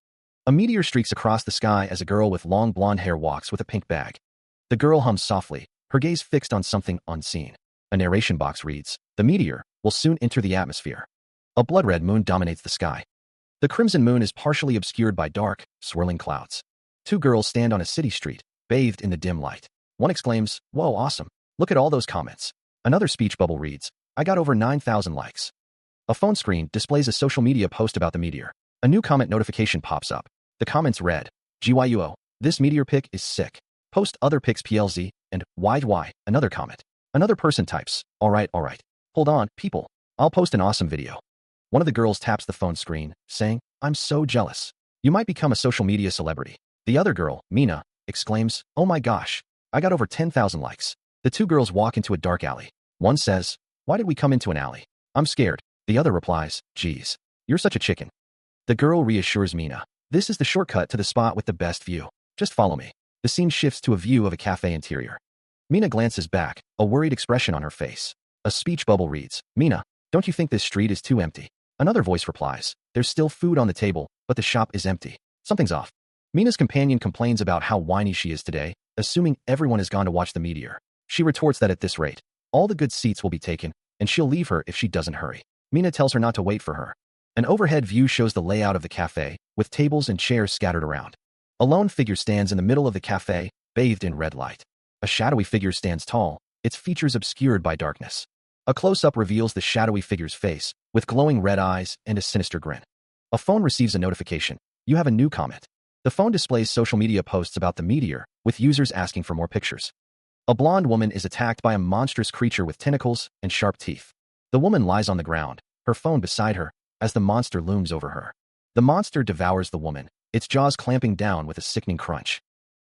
A meteor streaks across the sky as a girl with long blonde hair walks with a pink bag. The girl hums softly, her gaze fixed on something unseen. A narration box reads, "The meteor will soon enter the atmosphere." A blood-red moon dominates the sky. The crimson moon is partially obscured by dark, swirling clouds. Two girls stand on a city street, bathed in the dim light. One exclaims, "Whoa, awesome. Look at all those comments." Another speech bubble reads, "I got over 9,000 likes." A phone screen displays a social media post about the meteor. A new comment notification pops up. The comments read, "GYUO, this meteor pic is sick. Post other pics PLZ," and "YY," another comment. Another person types, all right. Hold on, people. I'll post an awesome video." One of the girls taps the phone screen, saying, "I'm so jealous. You might become a social media celebrity." The other girl, Mina, exclaims, "Oh my gosh, I got over 10,000 likes." The two girls walk into a dark alley. One says, "Why did we come into an alley? I'm scared." The other replies, "Geez, you're such a chicken." The girl reassures Mina, "This is the shortcut to the spot with the best view. Just follow me." The scene shifts to a view of a cafe interior. Mina glances back, a worried expression on her face. A speech bubble reads, "Mina, don't you think this street is too empty?" Another voice replies, "There's still food on the table, but the shop is empty. Something's off." Mina's companion complains about how whiny she is today, assuming everyone has gone to watch the meteor. She retorts that at this rate, all the good seats will be taken, and she'll leave her if she doesn't hurry. Mina tells her not to wait for her. An overhead view shows the layout of the cafe, with tables and chairs scattered around. A lone figure stands in the middle of the cafe, bathed in red light. A shadowy figure stands tall, its features obscured by darkness. A close-up reveals the shadowy figure's face, with glowing red eyes and a sinister grin. A phone receives a notification. "You have a new comment." The phone displays social media posts about the meteor, with users asking for more pictures. A blonde woman is attacked by a monstrous creature with tentacles and sharp teeth. The woman lies on the ground, her phone beside her, as the monster looms over her. The monster devours the woman, its jaws clamping down with a sickening crunch.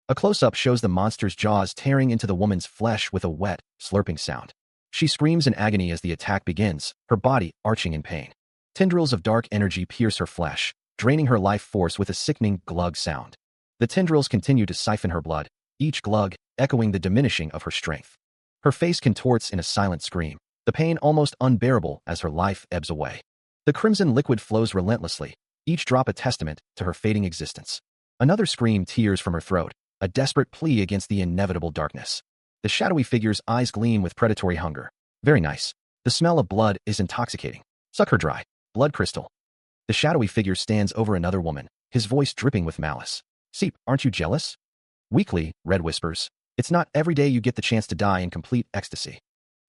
A close-up shows the monster's jaws tearing into the woman's flesh with a wet, slurping sound. She screams in agony as the attack begins, her body arching in pain. Tendrils of dark energy pierce her flesh, draining her life force with a sickening glug sound. The tendrils continue to siphon her blood, each glug echoing the diminishing of her strength. Her face contorts in a silent scream, the pain almost unbearable as her life ebbs away. The crimson liquid flows relentlessly, each drop a testament to her fading existence. Another scream tears from her throat, a desperate plea against the inevitable darkness. The shadowy figure's eyes gleam with predatory hunger. "Very nice. The smell of blood is intoxicating. Suck her dry. Blood crystal." The shadowy figure stands over another woman, his voice dripping with malice. "Seep, aren't you jealous?" Weakly, Red whispers, "It's not every day you get the chance to die in complete ecstasy."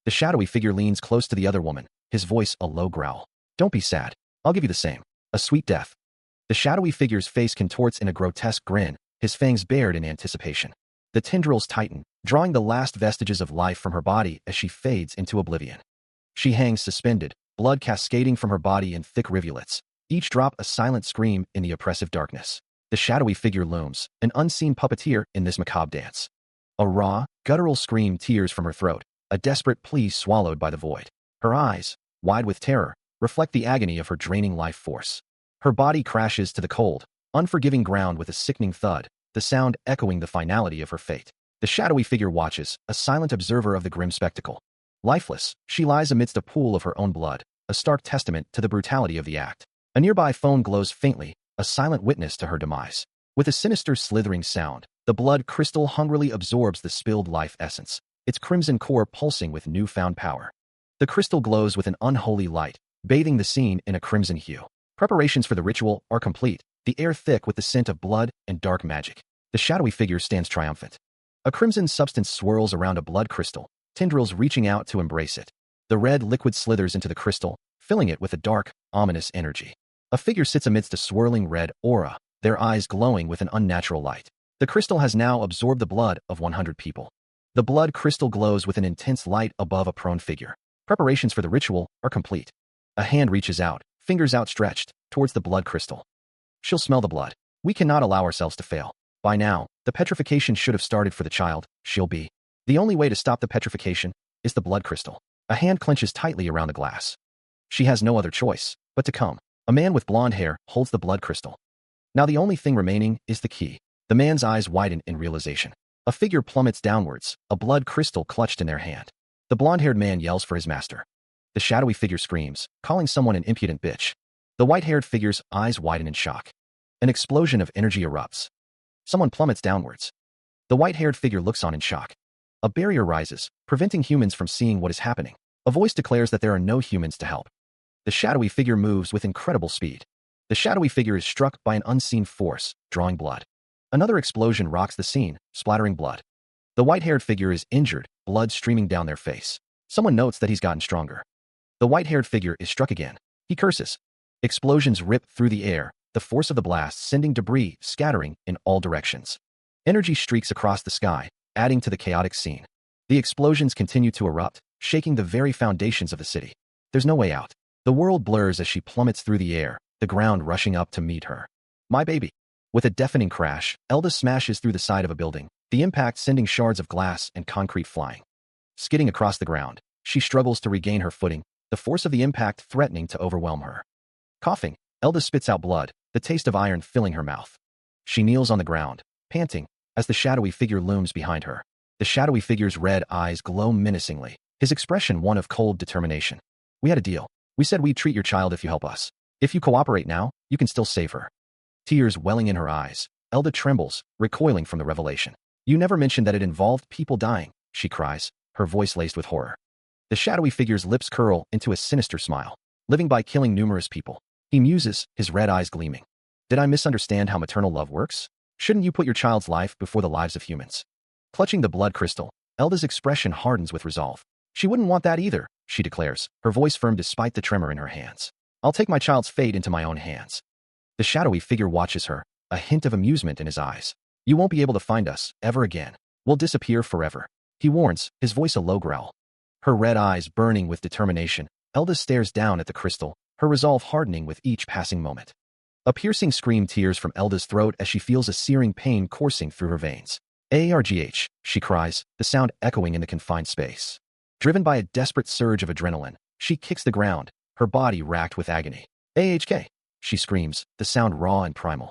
The shadowy figure leans close to the other woman, his voice a low growl. "Don't be sad. I'll give you the same. A sweet death." The shadowy figure's face contorts in a grotesque grin, his fangs bared in anticipation. The tendrils tighten, drawing the last vestiges of life from her body as she fades into oblivion. She hangs suspended, blood cascading from her body in thick rivulets, each drop a silent scream in the oppressive darkness. The shadowy figure looms, an unseen puppeteer in this macabre dance. A raw, guttural scream tears from her throat, a desperate plea swallowed by the void. Her eyes, wide with terror, reflect the agony of her draining life force. Her body crashes to the cold, unforgiving ground with a sickening thud, the sound echoing the finality of her fate. The shadowy figure watches, a silent observer of the grim spectacle. Lifeless, she lies amidst a pool of her own blood, a stark testament to the brutality of the act. A nearby phone glows faintly, a silent witness to her demise. With a sinister slithering sound, the blood crystal hungrily absorbs the spilled life essence, its crimson core pulsing with newfound power. The crystal glows with an unholy light, bathing the scene in a crimson hue. Preparations for the ritual are complete, the air thick with the scent of blood and dark magic. The shadowy figure stands triumphant. A crimson substance swirls around a blood crystal, tendrils reaching out to embrace it. The red liquid slithers into the crystal, filling it with a dark, ominous energy. A figure sits amidst a swirling red aura, their eyes glowing with an unnatural light. The crystal has now absorbed the blood of 100 people. The blood crystal glows with an intense light above a prone figure. Preparations for the ritual are complete. A hand reaches out, fingers outstretched, towards the blood crystal. She'll smell the blood. We cannot allow ourselves to fail. By now, the petrification should have started for the child. She'll be. The only way to stop the petrification is the blood crystal. A hand clenches tightly around the glass. She has no other choice but to come. A man with blonde hair holds the blood crystal. Now the only thing remaining is the key. The man's eyes widen in realization. A figure plummets downwards, a blood crystal clutched in their hand. The blonde-haired man yells for his master. The shadowy figure screams, calling someone an impudent bitch. The white-haired figure's eyes widen in shock. An explosion of energy erupts. Someone plummets downwards. The white-haired figure looks on in shock. A barrier rises, preventing humans from seeing what is happening. A voice declares that there are no humans to help. The shadowy figure moves with incredible speed. The shadowy figure is struck by an unseen force, drawing blood. Another explosion rocks the scene, splattering blood. The white-haired figure is injured, blood streaming down their face. Someone notes that he's gotten stronger. The white-haired figure is struck again. He curses. Explosions rip through the air, the force of the blast sending debris scattering in all directions. Energy streaks across the sky, adding to the chaotic scene. The explosions continue to erupt, shaking the very foundations of the city. There's no way out. The world blurs as she plummets through the air, the ground rushing up to meet her. My baby. With a deafening crash, Elda smashes through the side of a building, the impact sending shards of glass and concrete flying. Skidding across the ground, she struggles to regain her footing, the force of the impact threatening to overwhelm her. Coughing, Elda spits out blood, the taste of iron filling her mouth. She kneels on the ground, panting, as the shadowy figure looms behind her. The shadowy figure's red eyes glow menacingly, his expression one of cold determination. We had a deal. We said we'd treat your child if you help us. If you cooperate now, you can still save her. Tears welling in her eyes, Elda trembles, recoiling from the revelation. You never mentioned that it involved people dying, she cries, her voice laced with horror. The shadowy figure's lips curl into a sinister smile. Living by killing numerous people. He muses, his red eyes gleaming. Did I misunderstand how maternal love works? Shouldn't you put your child's life before the lives of humans? Clutching the blood crystal, Elda's expression hardens with resolve. She wouldn't want that either, she declares, her voice firm despite the tremor in her hands. I'll take my child's fate into my own hands. The shadowy figure watches her, a hint of amusement in his eyes. You won't be able to find us, ever again. We'll disappear forever. He warns, his voice a low growl. Her red eyes burning with determination, Elda stares down at the crystal, her resolve hardening with each passing moment. A piercing scream tears from Elda's throat as she feels a searing pain coursing through her veins. ARGH, she cries, the sound echoing in the confined space. Driven by a desperate surge of adrenaline, she kicks the ground, her body racked with agony. AHK, she screams, the sound raw and primal.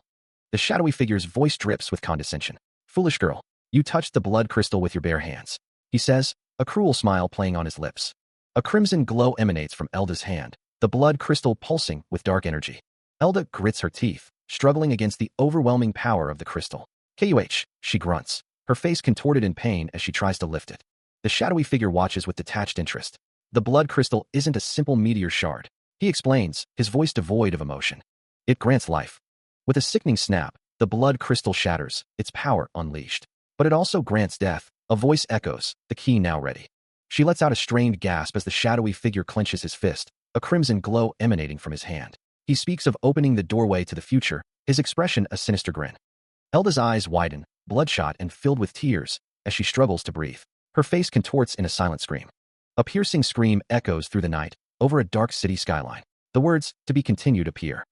The shadowy figure's voice drips with condescension. Foolish girl, you touched the blood crystal with your bare hands. He says, a cruel smile playing on his lips. A crimson glow emanates from Elda's hand, the blood crystal pulsing with dark energy. Elda grits her teeth, struggling against the overwhelming power of the crystal. KUH, she grunts, her face contorted in pain as she tries to lift it. The shadowy figure watches with detached interest. The blood crystal isn't a simple meteor shard. He explains, his voice devoid of emotion. It grants life. With a sickening snap, the blood crystal shatters, its power unleashed. But it also grants death. A voice echoes, the key now ready. She lets out a strained gasp as the shadowy figure clenches his fist, a crimson glow emanating from his hand. He speaks of opening the doorway to the future, his expression a sinister grin. Elda's eyes widen, bloodshot and filled with tears, as she struggles to breathe. Her face contorts in a silent scream. A piercing scream echoes through the night, over a dark city skyline. The words, to be continued, appear.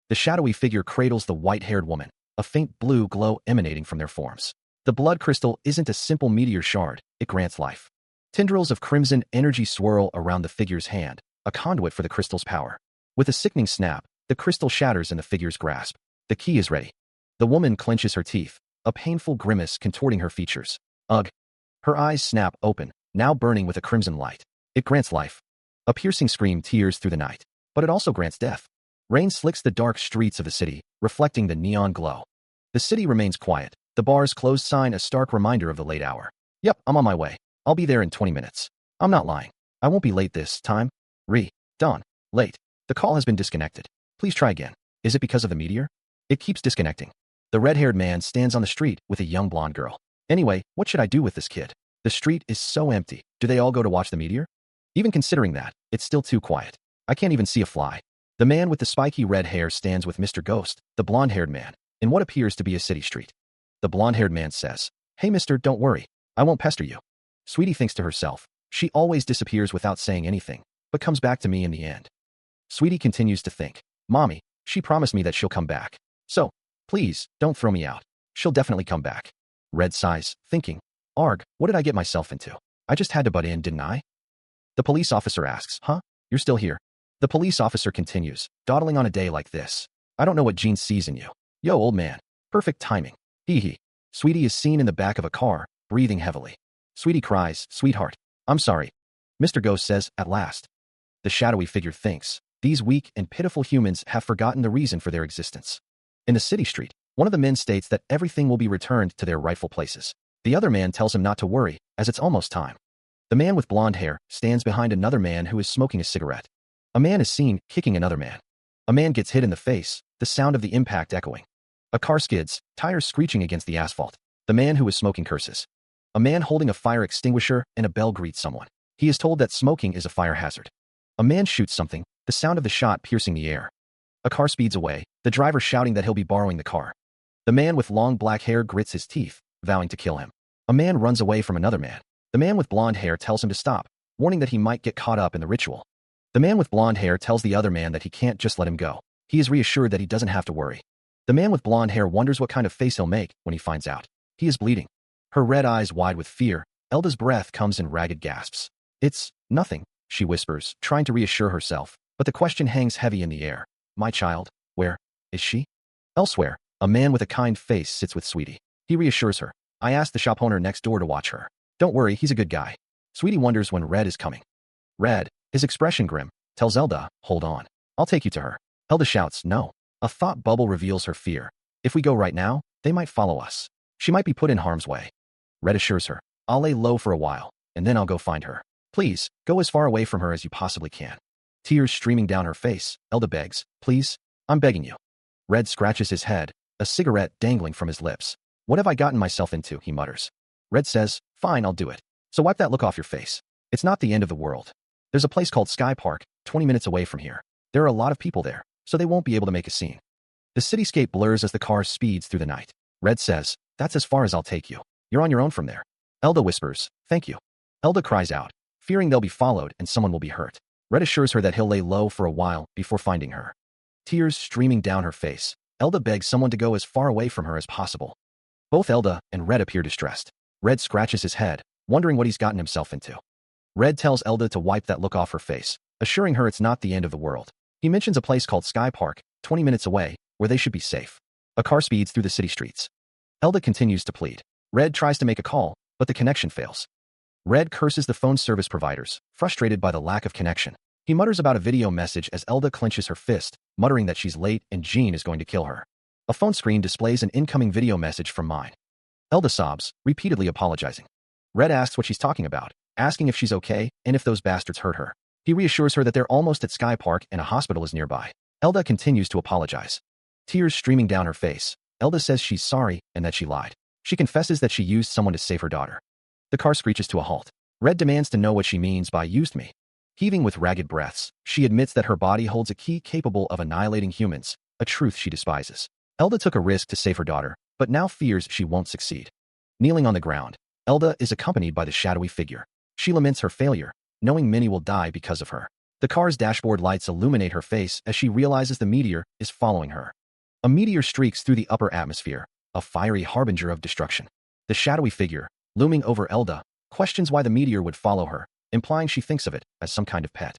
The shadowy figure cradles the white-haired woman, a faint blue glow emanating from their forms. The blood crystal isn't a simple meteor shard, it grants life. Tendrils of crimson energy swirl around the figure's hand, a conduit for the crystal's power. With a sickening snap, the crystal shatters in the figure's grasp. The key is ready. The woman clenches her teeth, a painful grimace contorting her features. Ugh. Her eyes snap open, now burning with a crimson light. It grants life. A piercing scream tears through the night. But it also grants death. Rain slicks the dark streets of the city, reflecting the neon glow. The city remains quiet, the bar's closed sign a stark reminder of the late hour. Yep, I'm on my way. I'll be there in 20 minutes. I'm not lying. I won't be late this time. Dawn. Late. The call has been disconnected. Please try again. Is it because of the meteor? It keeps disconnecting. The red-haired man stands on the street with a young blonde girl. Anyway, what should I do with this kid? The street is so empty. Do they all go to watch the meteor? Even considering that, it's still too quiet. I can't even see a fly. The man with the spiky red hair stands with Mr. Ghost, the blonde-haired man, in what appears to be a city street. The blonde-haired man says, "Hey mister, don't worry. I won't pester you." Sweetie thinks to herself, she always disappears without saying anything, but comes back to me in the end. Sweetie continues to think, Mommy, she promised me that she'll come back. So, please, don't throw me out. She'll definitely come back. Red sighs, thinking, Arg, what did I get myself into? I just had to butt in, didn't I? The police officer asks, Huh? You're still here? The police officer continues, dawdling on a day like this. I don't know what Jean sees in you. Yo, old man. Perfect timing. Hee hee. Sweetie is seen in the back of a car, breathing heavily. Sweetie cries, Sweetheart. I'm sorry. Mr. Ghost says, at last. The shadowy figure thinks, these weak and pitiful humans have forgotten the reason for their existence. In the city street, one of the men states that everything will be returned to their rightful places. The other man tells him not to worry, as it's almost time. The man with blonde hair stands behind another man who is smoking a cigarette. A man is seen kicking another man. A man gets hit in the face, the sound of the impact echoing. A car skids, tires screeching against the asphalt. The man who is smoking curses. A man holding a fire extinguisher and a bell greets someone. He is told that smoking is a fire hazard. A man shoots something, the sound of the shot piercing the air. A car speeds away, the driver shouting that he'll be borrowing the car. The man with long black hair grits his teeth, vowing to kill him. A man runs away from another man. The man with blonde hair tells him to stop, warning that he might get caught up in the ritual. The man with blonde hair tells the other man that he can't just let him go. He is reassured that he doesn't have to worry. The man with blonde hair wonders what kind of face he'll make when he finds out. He is bleeding. Her red eyes wide with fear, Elda's breath comes in ragged gasps. It's nothing, she whispers, trying to reassure herself, but the question hangs heavy in the air. My child, where is she? Elsewhere, a man with a kind face sits with Sweetie. He reassures her. I asked the shop owner next door to watch her. Don't worry, he's a good guy. Sweetie wonders when Red is coming. Red, his expression grim, tells Elda, hold on. I'll take you to her. Elda shouts, no. A thought bubble reveals her fear. If we go right now, they might follow us. She might be put in harm's way. Red assures her, I'll lay low for a while, and then I'll go find her. Please, go as far away from her as you possibly can. Tears streaming down her face, Elda begs, please, I'm begging you. Red scratches his head, a cigarette dangling from his lips. What have I gotten myself into, he mutters. Red says, fine, I'll do it. So wipe that look off your face. It's not the end of the world. There's a place called Sky Park, 20 minutes away from here. There are a lot of people there, so they won't be able to make a scene. The cityscape blurs as the car speeds through the night. Red says, that's as far as I'll take you. You're on your own from there. Elda whispers, thank you. Elda cries out, fearing they'll be followed and someone will be hurt. Red assures her that he'll lay low for a while before finding her. Tears streaming down her face, Elda begs someone to go as far away from her as possible. Both Elda and Red appear distressed. Red scratches his head, wondering what he's gotten himself into. Red tells Elda to wipe that look off her face, assuring her it's not the end of the world. He mentions a place called Sky Park, 20 minutes away, where they should be safe. A car speeds through the city streets. Elda continues to plead. Red tries to make a call, but the connection fails. Red curses the phone service providers, frustrated by the lack of connection. He mutters about a video message as Elda clenches her fist, muttering that she's late and Jean is going to kill her. A phone screen displays an incoming video message from Mine. Elda sobs, repeatedly apologizing. Red asks what she's talking about, asking if she's okay and if those bastards hurt her. He reassures her that they're almost at Sky Park and a hospital is nearby. Elda continues to apologize. Tears streaming down her face, Elda says she's sorry and that she lied. She confesses that she used someone to save her daughter. The car screeches to a halt. Red demands to know what she means by used me. Heaving with ragged breaths, she admits that her body holds a key capable of annihilating humans, a truth she despises. Elda took a risk to save her daughter, but now fears she won't succeed. Kneeling on the ground, Elda is accompanied by the shadowy figure. She laments her failure, knowing many will die because of her. The car's dashboard lights illuminate her face as she realizes the meteor is following her. A meteor streaks through the upper atmosphere, a fiery harbinger of destruction. The shadowy figure, looming over Elda, questions why the meteor would follow her, implying she thinks of it as some kind of pet.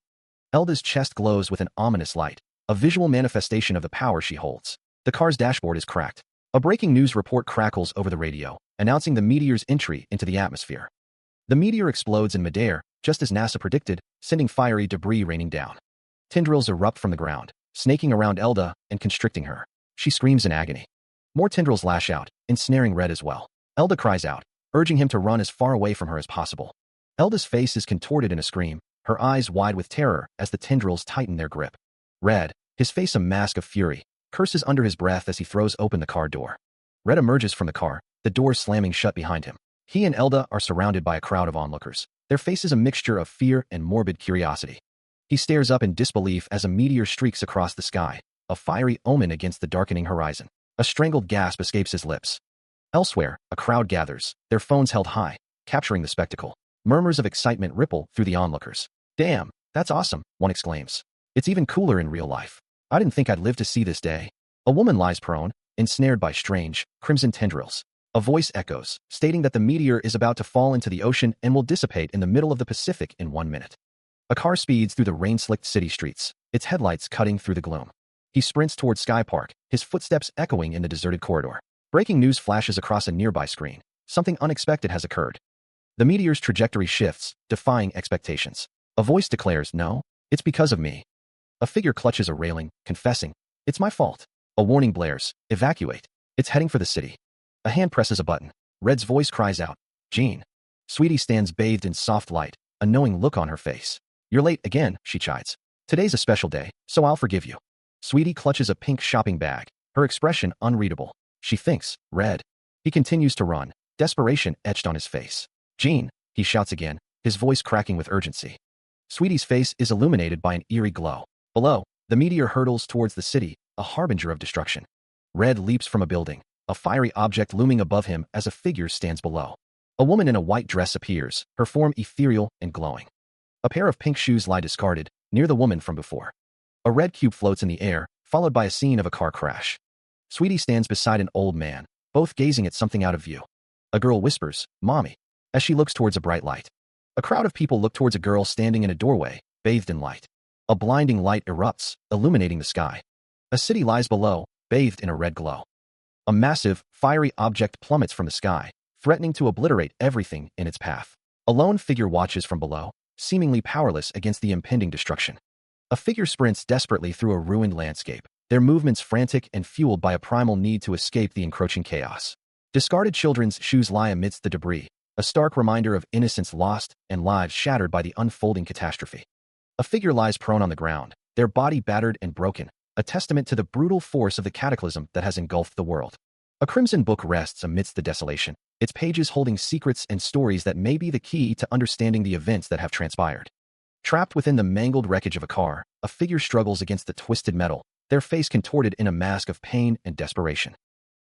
Elda's chest glows with an ominous light, a visual manifestation of the power she holds. The car's dashboard is cracked. A breaking news report crackles over the radio, announcing the meteor's entry into the atmosphere. The meteor explodes in midair, just as NASA predicted, sending fiery debris raining down. Tendrils erupt from the ground, snaking around Elda and constricting her. She screams in agony. More tendrils lash out, ensnaring Red as well. Elda cries out, urging him to run as far away from her as possible. Elda's face is contorted in a scream, her eyes wide with terror as the tendrils tighten their grip. Red, his face a mask of fury, curses under his breath as he throws open the car door. Red emerges from the car, the door slamming shut behind him. He and Elda are surrounded by a crowd of onlookers, their faces a mixture of fear and morbid curiosity. He stares up in disbelief as a meteor streaks across the sky, a fiery omen against the darkening horizon. A strangled gasp escapes his lips. Elsewhere, a crowd gathers, their phones held high, capturing the spectacle. Murmurs of excitement ripple through the onlookers. Damn, that's awesome, one exclaims. It's even cooler in real life. I didn't think I'd live to see this day. A woman lies prone, ensnared by strange, crimson tendrils. A voice echoes, stating that the meteor is about to fall into the ocean and will dissipate in the middle of the Pacific in 1 minute. A car speeds through the rain-slicked city streets, its headlights cutting through the gloom. He sprints toward Sky Park, his footsteps echoing in the deserted corridor. Breaking news flashes across a nearby screen. Something unexpected has occurred. The meteor's trajectory shifts, defying expectations. A voice declares, "No, it's because of me." A figure clutches a railing, confessing, "It's my fault." A warning blares, "Evacuate. It's heading for the city." A hand presses a button. Red's voice cries out, "Jean." Sweetie stands bathed in soft light, a knowing look on her face. "You're late again," she chides. "Today's a special day, so I'll forgive you." Sweetie clutches a pink shopping bag, her expression unreadable. She thinks, Red. He continues to run, desperation etched on his face. "Jean," he shouts again, his voice cracking with urgency. Sweetie's face is illuminated by an eerie glow. Below, the meteor hurtles towards the city, a harbinger of destruction. Red leaps from a building, a fiery object looming above him as a figure stands below. A woman in a white dress appears, her form ethereal and glowing. A pair of pink shoes lie discarded, near the woman from before. A red cube floats in the air, followed by a scene of a car crash. Sweetie stands beside an old man, both gazing at something out of view. A girl whispers, "Mommy," as she looks towards a bright light. A crowd of people look towards a girl standing in a doorway, bathed in light. A blinding light erupts, illuminating the sky. A city lies below, bathed in a red glow. A massive, fiery object plummets from the sky, threatening to obliterate everything in its path. A lone figure watches from below, seemingly powerless against the impending destruction. A figure sprints desperately through a ruined landscape, their movements frantic and fueled by a primal need to escape the encroaching chaos. Discarded children's shoes lie amidst the debris, a stark reminder of innocence lost and lives shattered by the unfolding catastrophe. A figure lies prone on the ground, their body battered and broken, a testament to the brutal force of the cataclysm that has engulfed the world. A crimson book rests amidst the desolation, its pages holding secrets and stories that may be the key to understanding the events that have transpired. Trapped within the mangled wreckage of a car, a figure struggles against the twisted metal, their face contorted in a mask of pain and desperation.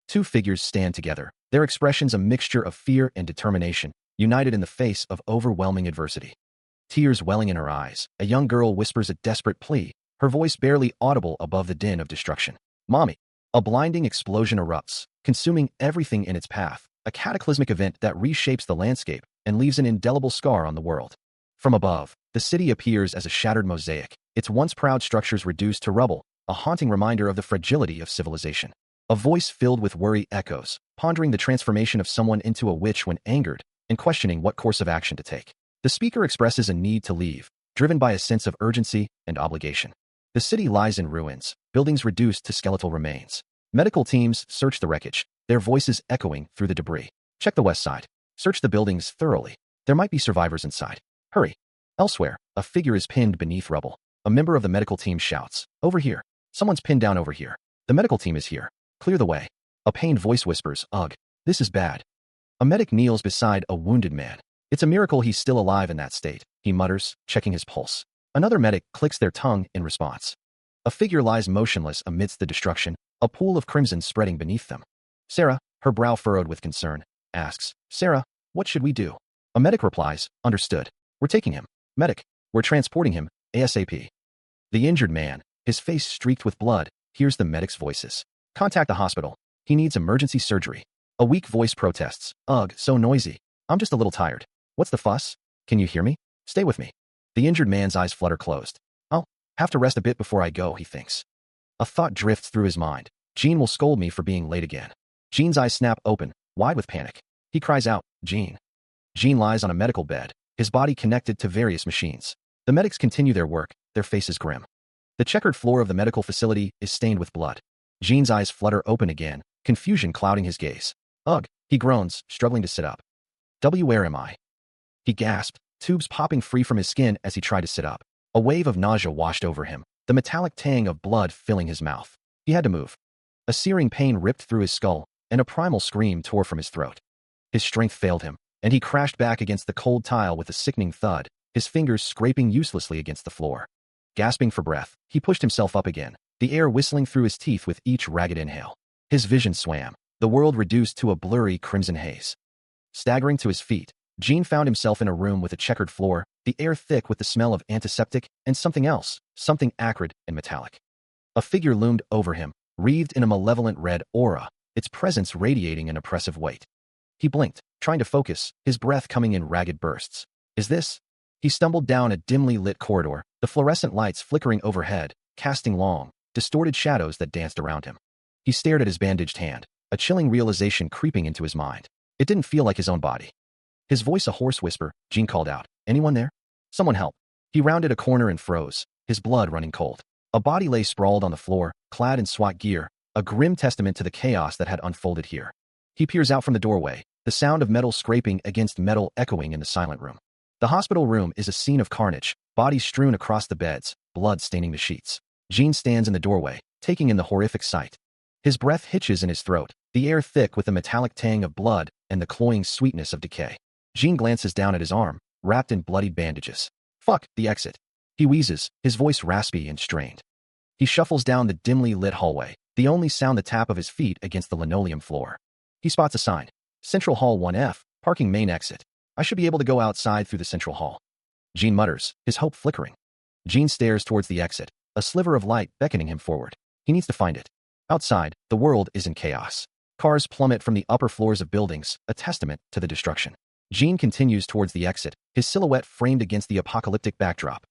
Two figures stand together, their expressions a mixture of fear and determination, united in the face of overwhelming adversity. Tears welling in her eyes, a young girl whispers a desperate plea, her voice barely audible above the din of destruction. "Mommy." A blinding explosion erupts, consuming everything in its path, a cataclysmic event that reshapes the landscape and leaves an indelible scar on the world. From above, the city appears as a shattered mosaic, its once proud structures reduced to rubble, a haunting reminder of the fragility of civilization. A voice filled with worry echoes, pondering the transformation of someone into a witch when angered, and questioning what course of action to take. The speaker expresses a need to leave, driven by a sense of urgency and obligation. The city lies in ruins, buildings reduced to skeletal remains. Medical teams search the wreckage, their voices echoing through the debris. "Check the west side. Search the buildings thoroughly. There might be survivors inside. Hurry." Elsewhere, a figure is pinned beneath rubble. A member of the medical team shouts, "Over here. Someone's pinned down over here. The medical team is here. Clear the way." A pained voice whispers, "Ugh, this is bad." A medic kneels beside a wounded man. "It's a miracle he's still alive in that state," he mutters, checking his pulse. Another medic clicks their tongue in response. A figure lies motionless amidst the destruction, a pool of crimson spreading beneath them. Sarah, her brow furrowed with concern, asks, "Sarah, what should we do?" A medic replies, "Understood. We're taking him." "Medic, we're transporting him, ASAP." The injured man, his face streaked with blood, hears the medic's voices. "Contact the hospital. He needs emergency surgery." A weak voice protests, "Ugh, so noisy. I'm just a little tired. What's the fuss? Can you hear me? Stay with me." The injured man's eyes flutter closed. "I'll have to rest a bit before I go," he thinks. A thought drifts through his mind. Jean will scold me for being late again. Jean's eyes snap open, wide with panic. He cries out, "Jean." Jean lies on a medical bed, his body connected to various machines. The medics continue their work, their faces grim. The checkered floor of the medical facility is stained with blood. Jean's eyes flutter open again, confusion clouding his gaze. Ugh, he groans, struggling to sit up. Where am I? He gasped, tubes popping free from his skin as he tried to sit up. A wave of nausea washed over him, the metallic tang of blood filling his mouth. He had to move. A searing pain ripped through his skull, and a primal scream tore from his throat. His strength failed him, and he crashed back against the cold tile with a sickening thud, his fingers scraping uselessly against the floor. Gasping for breath, he pushed himself up again, the air whistling through his teeth with each ragged inhale. His vision swam, the world reduced to a blurry crimson haze. Staggering to his feet, Jean found himself in a room with a checkered floor, the air thick with the smell of antiseptic and something else, something acrid and metallic. A figure loomed over him, wreathed in a malevolent red aura, its presence radiating an oppressive weight. He blinked, trying to focus, his breath coming in ragged bursts. Is this? He stumbled down a dimly lit corridor, the fluorescent lights flickering overhead, casting long, distorted shadows that danced around him. He stared at his bandaged hand, a chilling realization creeping into his mind. It didn't feel like his own body. His voice a hoarse whisper, Jean called out. Anyone there? Someone help. He rounded a corner and froze, his blood running cold. A body lay sprawled on the floor, clad in SWAT gear, a grim testament to the chaos that had unfolded here. He peers out from the doorway, the sound of metal scraping against metal echoing in the silent room. The hospital room is a scene of carnage, bodies strewn across the beds, blood staining the sheets. Jean stands in the doorway, taking in the horrific sight. His breath hitches in his throat, the air thick with the metallic tang of blood and the cloying sweetness of decay. Jean glances down at his arm, wrapped in bloodied bandages. Fuck, the exit. He wheezes, his voice raspy and strained. He shuffles down the dimly lit hallway, the only sound the tap of his feet against the linoleum floor. He spots a sign. Central Hall 1F, parking main exit. I should be able to go outside through the central hall. Jean mutters, his hope flickering. Jean stares towards the exit, a sliver of light beckoning him forward. He needs to find it. Outside, the world is in chaos. Cars plummet from the upper floors of buildings, a testament to the destruction. Jean continues towards the exit, his silhouette framed against the apocalyptic backdrop.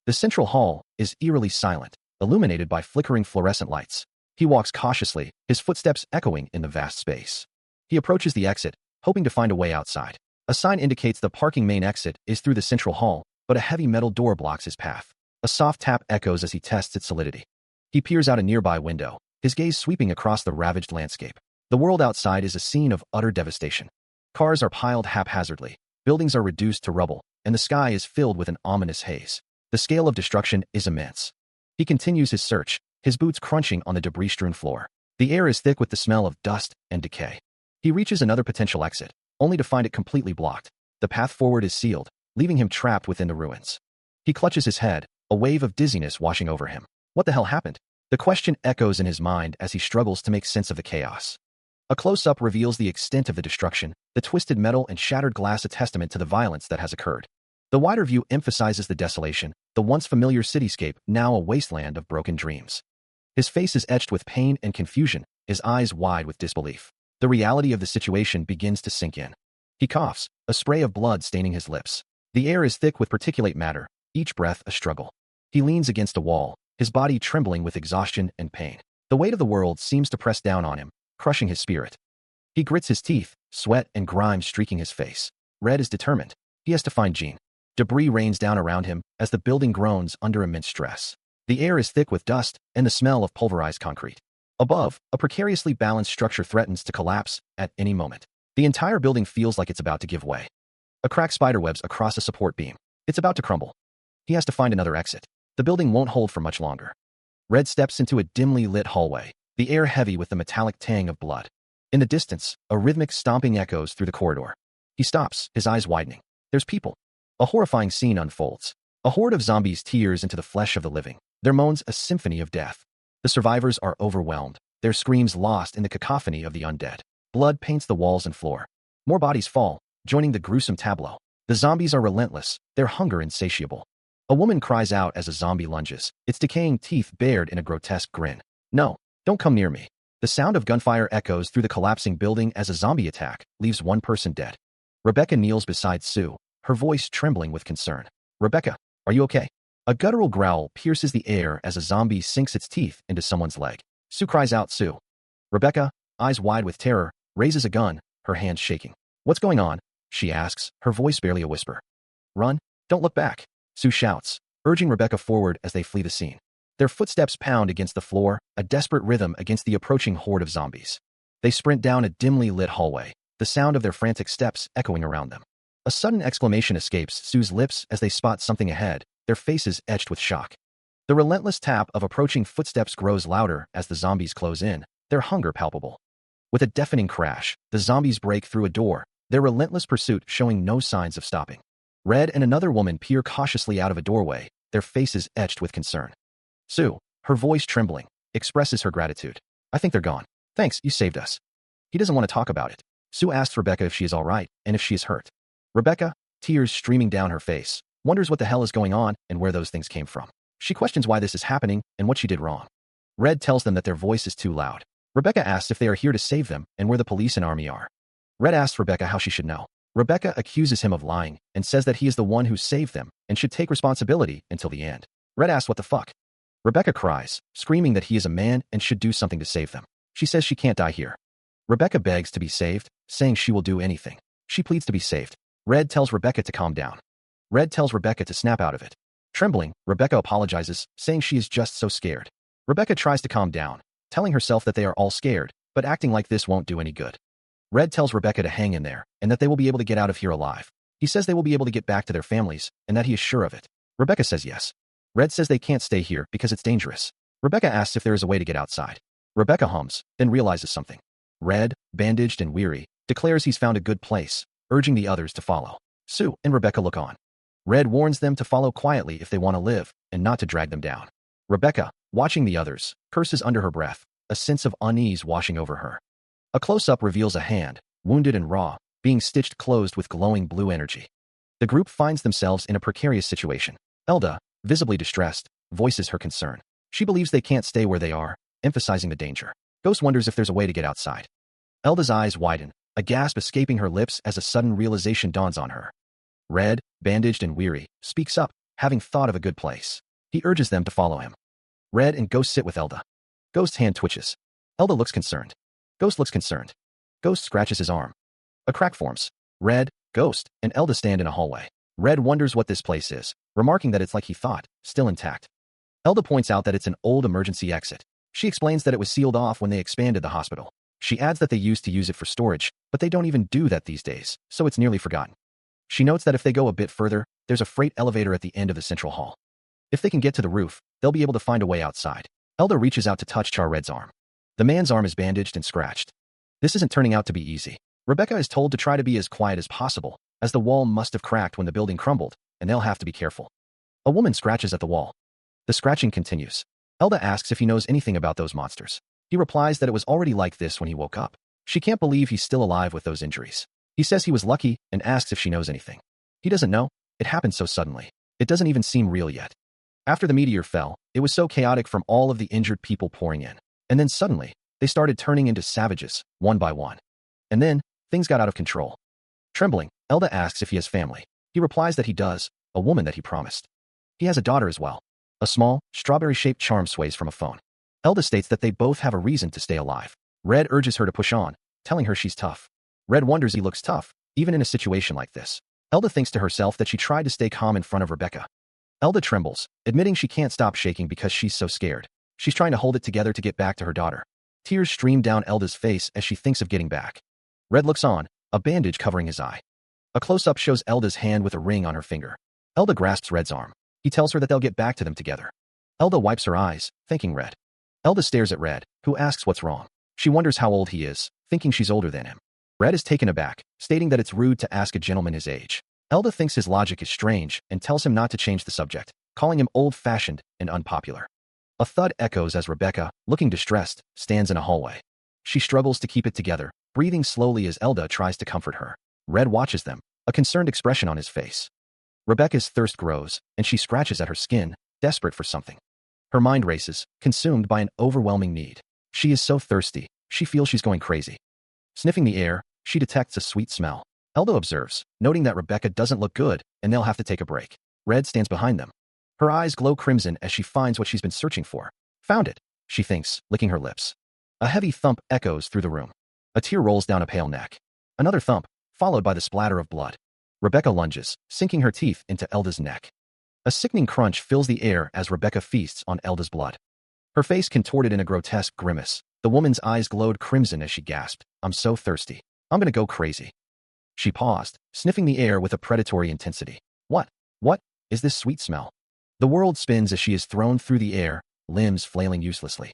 The central hall is eerily silent, illuminated by flickering fluorescent lights. He walks cautiously, his footsteps echoing in the vast space. He approaches the exit, hoping to find a way outside. A sign indicates the parking main exit is through the central hall, but a heavy metal door blocks his path. A soft tap echoes as he tests its solidity. He peers out a nearby window, his gaze sweeping across the ravaged landscape. The world outside is a scene of utter devastation. Cars are piled haphazardly, buildings are reduced to rubble, and the sky is filled with an ominous haze. The scale of destruction is immense. He continues his search, his boots crunching on the debris-strewn floor. The air is thick with the smell of dust and decay. He reaches another potential exit, only to find it completely blocked. The path forward is sealed, leaving him trapped within the ruins. He clutches his head, a wave of dizziness washing over him. What the hell happened? The question echoes in his mind as he struggles to make sense of the chaos. A close-up reveals the extent of the destruction, the twisted metal and shattered glass a testament to the violence that has occurred. The wider view emphasizes the desolation, the once familiar cityscape now a wasteland of broken dreams. His face is etched with pain and confusion, his eyes wide with disbelief. The reality of the situation begins to sink in. He coughs, a spray of blood staining his lips. The air is thick with particulate matter, each breath a struggle. He leans against a wall, his body trembling with exhaustion and pain. The weight of the world seems to press down on him, crushing his spirit. He grits his teeth, sweat and grime streaking his face. Red is determined. He has to find Jean. Debris rains down around him as the building groans under immense stress. The air is thick with dust and the smell of pulverized concrete. Above, a precariously balanced structure threatens to collapse at any moment. The entire building feels like it's about to give way. A crack spiderwebs across a support beam. It's about to crumble. He has to find another exit. The building won't hold for much longer. Red steps into a dimly lit hallway, the air heavy with the metallic tang of blood. In the distance, a rhythmic stomping echoes through the corridor. He stops, his eyes widening. There's people. A horrifying scene unfolds. A horde of zombies tears into the flesh of the living. Their moans a symphony of death. The survivors are overwhelmed, their screams lost in the cacophony of the undead. Blood paints the walls and floor. More bodies fall, joining the gruesome tableau. The zombies are relentless, their hunger insatiable. A woman cries out as a zombie lunges, its decaying teeth bared in a grotesque grin. No, don't come near me. The sound of gunfire echoes through the collapsing building as a zombie attack leaves one person dead. Rebecca kneels beside Sue, her voice trembling with concern. Rebecca, are you okay? A guttural growl pierces the air as a zombie sinks its teeth into someone's leg. Sue cries out, Sue. Rebecca, eyes wide with terror, raises a gun, her hands shaking. What's going on? She asks, her voice barely a whisper. Run, don't look back, Sue shouts, urging Rebecca forward as they flee the scene. Their footsteps pound against the floor, a desperate rhythm against the approaching horde of zombies. They sprint down a dimly lit hallway, the sound of their frantic steps echoing around them. A sudden exclamation escapes Sue's lips as they spot something ahead, their faces etched with shock. The relentless tap of approaching footsteps grows louder as the zombies close in, their hunger palpable. With a deafening crash, the zombies break through a door, their relentless pursuit showing no signs of stopping. Red and another woman peer cautiously out of a doorway, their faces etched with concern. Sue, her voice trembling, expresses her gratitude. I think they're gone. Thanks, you saved us. He doesn't want to talk about it. Sue asks Rebecca if she is all right and if she is hurt. Rebecca, tears streaming down her face, wonders what the hell is going on and where those things came from. She questions why this is happening and what she did wrong. Red tells them that their voice is too loud. Rebecca asks if they are here to save them and where the police and army are. Red asks Rebecca how she should know. Rebecca accuses him of lying and says that he is the one who saved them and should take responsibility until the end. Red asks what the fuck. Rebecca cries, screaming that he is a man and should do something to save them. She says she can't die here. Rebecca begs to be saved, saying she will do anything. She pleads to be saved. Red tells Rebecca to calm down. Red tells Rebecca to snap out of it. Trembling, Rebecca apologizes, saying she is just so scared. Rebecca tries to calm down, telling herself that they are all scared, but acting like this won't do any good. Red tells Rebecca to hang in there, and that they will be able to get out of here alive. He says they will be able to get back to their families, and that he is sure of it. Rebecca says yes. Red says they can't stay here because it's dangerous. Rebecca asks if there is a way to get outside. Rebecca hums, then realizes something. Red, bandaged and weary, declares he's found a good place, urging the others to follow. Sue and Rebecca look on. Red warns them to follow quietly if they want to live, and not to drag them down. Rebecca, watching the others, curses under her breath, a sense of unease washing over her. A close-up reveals a hand, wounded and raw, being stitched closed with glowing blue energy. The group finds themselves in a precarious situation. Elda, visibly distressed, voices her concern. She believes they can't stay where they are, emphasizing the danger. Ghost wonders if there's a way to get outside. Elda's eyes widen, a gasp escaping her lips as a sudden realization dawns on her. Red, bandaged and weary, speaks up, having thought of a good place. He urges them to follow him. Red and Ghost sit with Elda. Ghost's hand twitches. Elda looks concerned. Ghost looks concerned. Ghost scratches his arm. A crack forms. Red, Ghost, and Elda stand in a hallway. Red wonders what this place is, remarking that it's like he thought, still intact. Elda points out that it's an old emergency exit. She explains that it was sealed off when they expanded the hospital. She adds that they used to use it for storage, but they don't even do that these days, so it's nearly forgotten. She notes that if they go a bit further, there's a freight elevator at the end of the central hall. If they can get to the roof, they'll be able to find a way outside. Elda reaches out to touch Char Red's arm. The man's arm is bandaged and scratched. This isn't turning out to be easy. Rebecca is told to try to be as quiet as possible, as the wall must have cracked when the building crumbled, and they'll have to be careful. A woman scratches at the wall. The scratching continues. Elda asks if he knows anything about those monsters. He replies that it was already like this when he woke up. She can't believe he's still alive with those injuries. He says he was lucky and asks if she knows anything. He doesn't know. It happened so suddenly. It doesn't even seem real yet. After the meteor fell, it was so chaotic from all of the injured people pouring in. And then suddenly, they started turning into savages, one by one. And then, things got out of control. Trembling, Elda asks if he has family. He replies that he does, a woman that he promised. He has a daughter as well. A small, strawberry-shaped charm sways from a phone. Elda states that they both have a reason to stay alive. Red urges her to push on, telling her she's tough. Red wonders he looks tough, even in a situation like this. Elda thinks to herself that she tried to stay calm in front of Rebecca. Elda trembles, admitting she can't stop shaking because she's so scared. She's trying to hold it together to get back to her daughter. Tears stream down Elda's face as she thinks of getting back. Red looks on, a bandage covering his eye. A close-up shows Elda's hand with a ring on her finger. Elda grasps Red's arm. He tells her that they'll get back to them together. Elda wipes her eyes, thanking Red. Elda stares at Red, who asks what's wrong. She wonders how old he is, thinking she's older than him. Red is taken aback, stating that it's rude to ask a gentleman his age. Elda thinks his logic is strange and tells him not to change the subject, calling him old-fashioned and unpopular. A thud echoes as Rebecca, looking distressed, stands in a hallway. She struggles to keep it together, breathing slowly as Elda tries to comfort her. Red watches them, a concerned expression on his face. Rebecca's thirst grows, and she scratches at her skin, desperate for something. Her mind races, consumed by an overwhelming need. She is so thirsty, she feels she's going crazy. Sniffing the air, she detects a sweet smell. Elda observes, noting that Rebecca doesn't look good, and they'll have to take a break. Red stands behind them. Her eyes glow crimson as she finds what she's been searching for. Found it, she thinks, licking her lips. A heavy thump echoes through the room. A tear rolls down a pale neck. Another thump, followed by the splatter of blood. Rebecca lunges, sinking her teeth into Elda's neck. A sickening crunch fills the air as Rebecca feasts on Elda's blood. Her face contorted in a grotesque grimace. The woman's eyes glowed crimson as she gasped, "I'm so thirsty. I'm gonna go crazy." She paused, sniffing the air with a predatory intensity. What is this sweet smell? The world spins as she is thrown through the air, limbs flailing uselessly.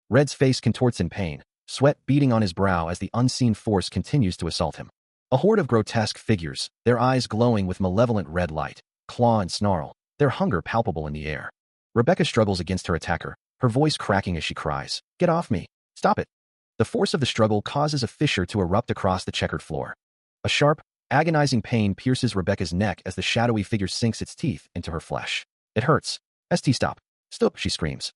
Red's face contorts in pain, sweat beading on his brow as the unseen force continues to assault him. A horde of grotesque figures, their eyes glowing with malevolent red light, claw and snarl, their hunger palpable in the air. Rebecca struggles against her attacker, her voice cracking as she cries, "Get off me! Stop it!" The force of the struggle causes a fissure to erupt across the checkered floor. A sharp, agonizing pain pierces Rebecca's neck as the shadowy figure sinks its teeth into her flesh. "It hurts. Stop. Stop," she screams.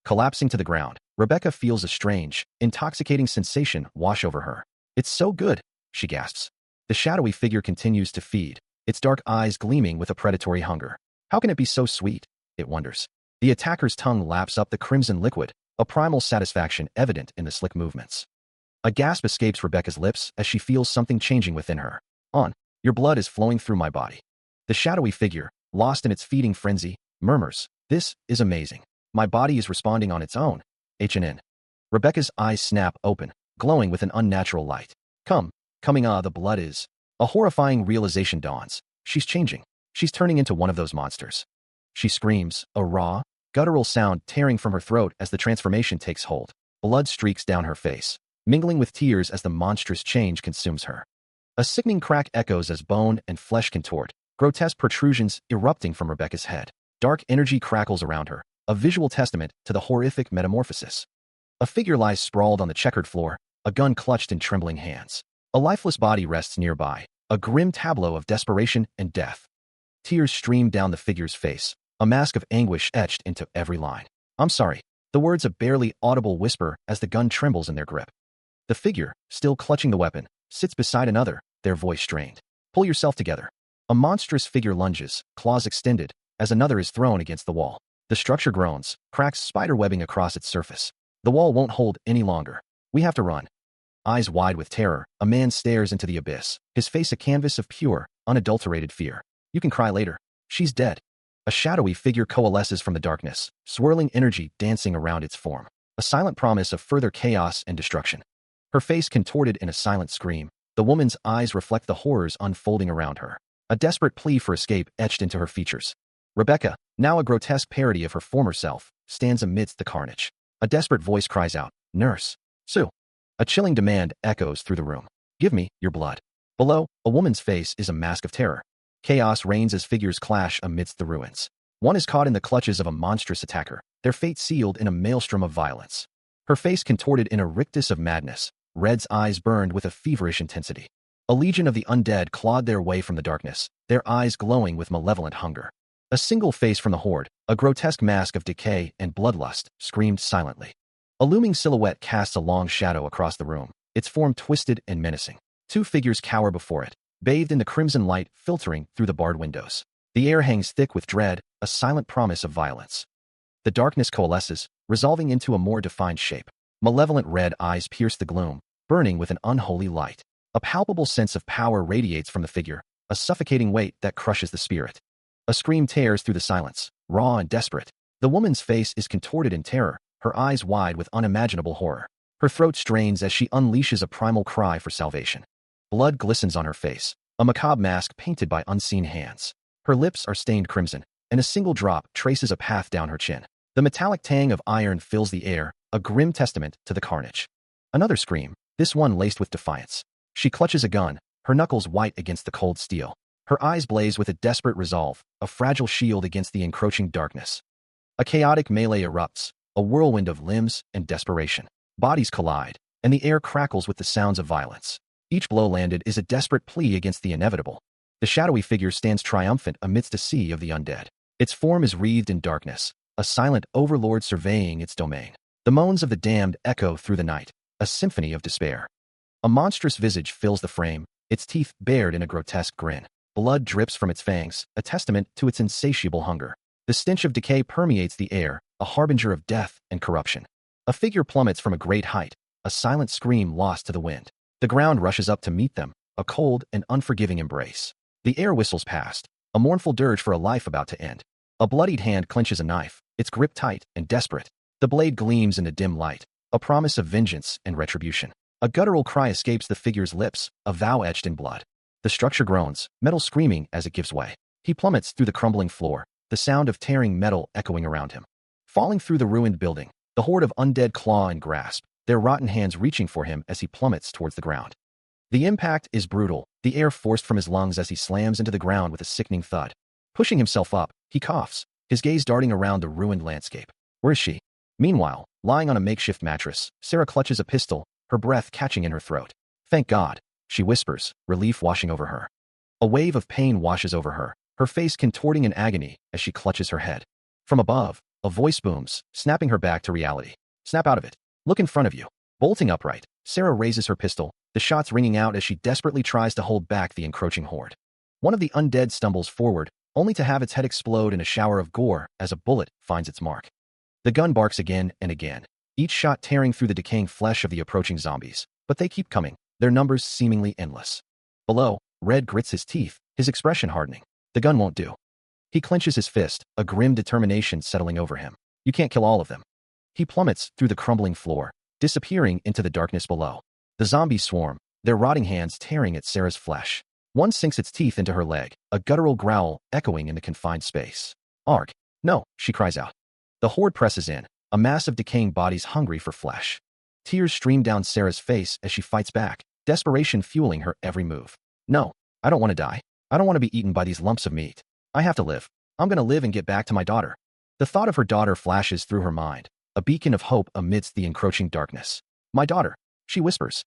Collapsing to the ground, Rebecca feels a strange, intoxicating sensation wash over her. "It's so good," she gasps. The shadowy figure continues to feed, its dark eyes gleaming with a predatory hunger. How can it be so sweet? It wonders. The attacker's tongue laps up the crimson liquid, a primal satisfaction evident in the slick movements. A gasp escapes Rebecca's lips as she feels something changing within her. Your blood is flowing through my body." The shadowy figure, lost in its feeding frenzy, murmurs, "This is amazing. My body is responding on its own." Rebecca's eyes snap open, glowing with an unnatural light. The blood is. A horrifying realization dawns. She's changing. She's turning into one of those monsters. She screams, a raw, guttural sound tearing from her throat as the transformation takes hold. Blood streaks down her face, mingling with tears as the monstrous change consumes her. A sickening crack echoes as bone and flesh contort, grotesque protrusions erupting from Rebecca's head. Dark energy crackles around her, a visual testament to the horrific metamorphosis. A figure lies sprawled on the checkered floor, a gun clutched in trembling hands. A lifeless body rests nearby, a grim tableau of desperation and death. Tears stream down the figure's face, a mask of anguish etched into every line. "I'm sorry." The words a barely audible whisper as the gun trembles in their grip. The figure, still clutching the weapon, sits beside another, their voice strained. "Pull yourself together." A monstrous figure lunges, claws extended, as another is thrown against the wall. The structure groans, cracks spiderwebbing across its surface. "The wall won't hold any longer. We have to run." Eyes wide with terror, a man stares into the abyss, his face a canvas of pure, unadulterated fear. "You can cry later. She's dead." A shadowy figure coalesces from the darkness, swirling energy dancing around its form. A silent promise of further chaos and destruction. Her face contorted in a silent scream, the woman's eyes reflect the horrors unfolding around her. A desperate plea for escape etched into her features. Rebecca, now a grotesque parody of her former self, stands amidst the carnage. A desperate voice cries out, "Nurse! Sue!" A chilling demand echoes through the room. "Give me your blood." Below, a woman's face is a mask of terror. Chaos reigns as figures clash amidst the ruins. One is caught in the clutches of a monstrous attacker, their fate sealed in a maelstrom of violence. Her face contorted in a rictus of madness, Red's eyes burned with a feverish intensity. A legion of the undead clawed their way from the darkness, their eyes glowing with malevolent hunger. A single face from the horde, a grotesque mask of decay and bloodlust, screamed silently. A looming silhouette casts a long shadow across the room, its form twisted and menacing. Two figures cower before it, bathed in the crimson light filtering through the barred windows. The air hangs thick with dread, a silent promise of violence. The darkness coalesces, resolving into a more defined shape. Malevolent red eyes pierce the gloom, burning with an unholy light. A palpable sense of power radiates from the figure, a suffocating weight that crushes the spirit. A scream tears through the silence, raw and desperate. The woman's face is contorted in terror, her eyes wide with unimaginable horror. Her throat strains as she unleashes a primal cry for salvation. Blood glistens on her face, a macabre mask painted by unseen hands. Her lips are stained crimson, and a single drop traces a path down her chin. The metallic tang of iron fills the air, a grim testament to the carnage. Another scream, this one laced with defiance. She clutches a gun, her knuckles white against the cold steel. Her eyes blaze with a desperate resolve, a fragile shield against the encroaching darkness. A chaotic melee erupts, a whirlwind of limbs and desperation. Bodies collide, and the air crackles with the sounds of violence. Each blow landed is a desperate plea against the inevitable. The shadowy figure stands triumphant amidst a sea of the undead. Its form is wreathed in darkness, a silent overlord surveying its domain. The moans of the damned echo through the night, a symphony of despair. A monstrous visage fills the frame, its teeth bared in a grotesque grin. Blood drips from its fangs, a testament to its insatiable hunger. The stench of decay permeates the air, a harbinger of death and corruption. A figure plummets from a great height, a silent scream lost to the wind. The ground rushes up to meet them, a cold and unforgiving embrace. The air whistles past, a mournful dirge for a life about to end. A bloodied hand clenches a knife, its grip tight and desperate. The blade gleams in the dim light, a promise of vengeance and retribution. A guttural cry escapes the figure's lips, a vow etched in blood. The structure groans, metal screaming as it gives way. He plummets through the crumbling floor, the sound of tearing metal echoing around him. Falling through the ruined building, the horde of undead claw and grasp, their rotten hands reaching for him as he plummets towards the ground. The impact is brutal, the air forced from his lungs as he slams into the ground with a sickening thud. Pushing himself up, he coughs, his gaze darting around the ruined landscape. Where is she? Meanwhile, lying on a makeshift mattress, Sarah clutches a pistol, her breath catching in her throat. Thank God, she whispers, relief washing over her. A wave of pain washes over her, her face contorting in agony as she clutches her head. From above, a voice booms, snapping her back to reality. Snap out of it. Look in front of you. Bolting upright, Sarah raises her pistol, the shots ringing out as she desperately tries to hold back the encroaching horde. One of the undead stumbles forward, only to have its head explode in a shower of gore as a bullet finds its mark. The gun barks again and again, each shot tearing through the decaying flesh of the approaching zombies. But they keep coming, their numbers seemingly endless. Below, Red grits his teeth, his expression hardening. The gun won't do. He clenches his fist, a grim determination settling over him. You can't kill all of them. He plummets through the crumbling floor, disappearing into the darkness below. The zombies swarm, their rotting hands tearing at Sarah's flesh. One sinks its teeth into her leg, a guttural growl echoing in the confined space. Arg! No, she cries out. The horde presses in, a mass of decaying bodies hungry for flesh. Tears stream down Sarah's face as she fights back, desperation fueling her every move. No, I don't want to die. I don't want to be eaten by these lumps of meat. I have to live. I'm going to live and get back to my daughter. The thought of her daughter flashes through her mind, a beacon of hope amidst the encroaching darkness. My daughter, she whispers.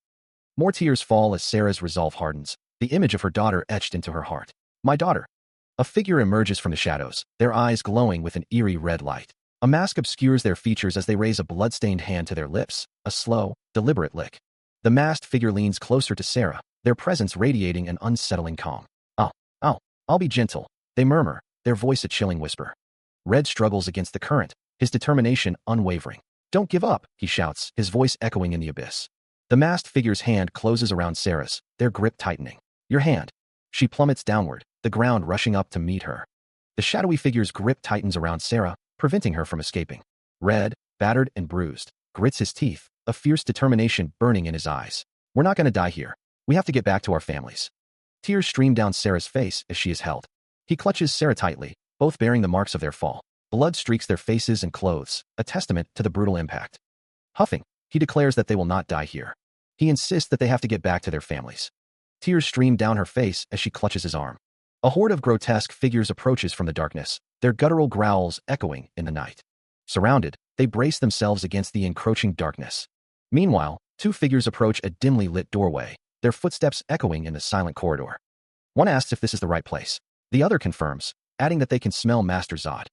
More tears fall as Sarah's resolve hardens, the image of her daughter etched into her heart. My daughter. A figure emerges from the shadows, their eyes glowing with an eerie red light. A mask obscures their features as they raise a blood-stained hand to their lips, a slow, deliberate lick. The masked figure leans closer to Sarah, their presence radiating an unsettling calm. I'll be gentle, they murmur, their voice a chilling whisper. Red struggles against the current, his determination unwavering. Don't give up, he shouts, his voice echoing in the abyss. The masked figure's hand closes around Sarah's, their grip tightening. Your hand. She plummets downward, the ground rushing up to meet her. The shadowy figure's grip tightens around Sarah, preventing her from escaping. Red, battered and bruised, grits his teeth, a fierce determination burning in his eyes. We're not going to die here. We have to get back to our families. Tears stream down Sarah's face as she is held. He clutches Sarah tightly, both bearing the marks of their fall. Blood streaks their faces and clothes, a testament to the brutal impact. Huffing, he declares that they will not die here. He insists that they have to get back to their families. Tears stream down her face as she clutches his arm. A horde of grotesque figures approaches from the darkness, their guttural growls echoing in the night. Surrounded, they brace themselves against the encroaching darkness. Meanwhile, two figures approach a dimly lit doorway, their footsteps echoing in the silent corridor. One asks if this is the right place. The other confirms, adding that they can smell Master Zod.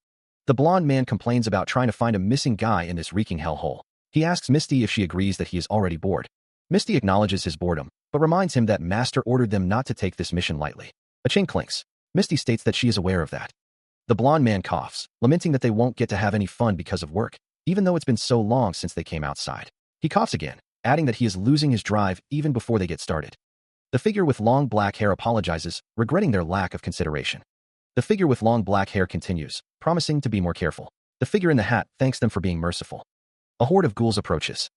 The blonde man complains about trying to find a missing guy in this reeking hellhole. He asks Misty if she agrees that he is already bored. Misty acknowledges his boredom, but reminds him that Master ordered them not to take this mission lightly. A chain clinks. Misty states that she is aware of that. The blonde man coughs, lamenting that they won't get to have any fun because of work, even though it's been so long since they came outside. He coughs again, adding that he is losing his drive even before they get started. The figure with long black hair apologizes, regretting their lack of consideration. The figure with long black hair continues, promising to be more careful. The figure in the hat thanks them for being merciful. A horde of ghouls approaches.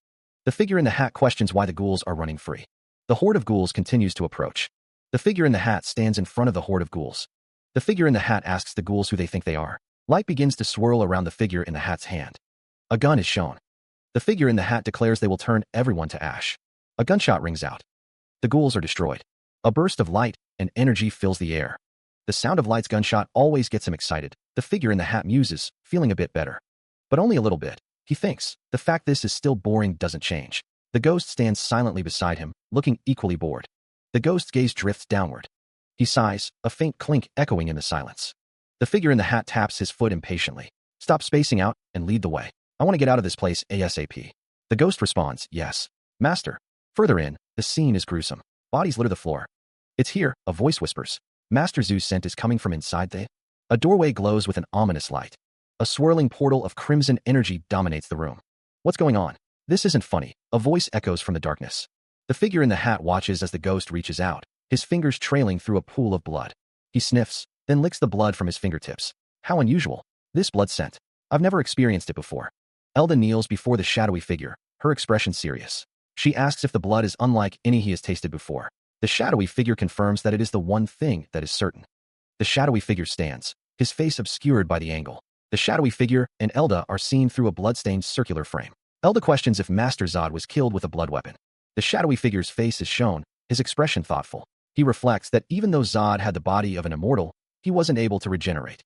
The figure in the hat questions why the ghouls are running free. The horde of ghouls continues to approach. The figure in the hat stands in front of the horde of ghouls. The figure in the hat asks the ghouls who they think they are. Light begins to swirl around the figure in the hat's hand. A gun is shown. The figure in the hat declares they will turn everyone to ash. A gunshot rings out. The ghouls are destroyed. A burst of light and energy fills the air. The sound of Light's gunshot always gets him excited. The figure in the hat muses, feeling a bit better. But only a little bit. He thinks, the fact this is still boring doesn't change. The ghost stands silently beside him, looking equally bored. The ghost's gaze drifts downward. He sighs, a faint clink echoing in the silence. The figure in the hat taps his foot impatiently. Stop spacing out and lead the way. I want to get out of this place ASAP. The ghost responds, yes. Master. Further in, the scene is gruesome. Bodies litter the floor. It's here, a voice whispers. Master Zoo's scent is coming from inside the... A doorway glows with an ominous light. A swirling portal of crimson energy dominates the room. What's going on? This isn't funny. A voice echoes from the darkness. The figure in the hat watches as the ghost reaches out, his fingers trailing through a pool of blood. He sniffs, then licks the blood from his fingertips. How unusual. This blood scent. I've never experienced it before. Elda kneels before the shadowy figure, her expression serious. She asks if the blood is unlike any he has tasted before. The shadowy figure confirms that it is the one thing that is certain. The shadowy figure stands, his face obscured by the angle. The shadowy figure and Elda are seen through a blood-stained circular frame. Elda questions if Master Zod was killed with a blood weapon. The shadowy figure's face is shown, his expression thoughtful. He reflects that even though Zod had the body of an immortal, he wasn't able to regenerate.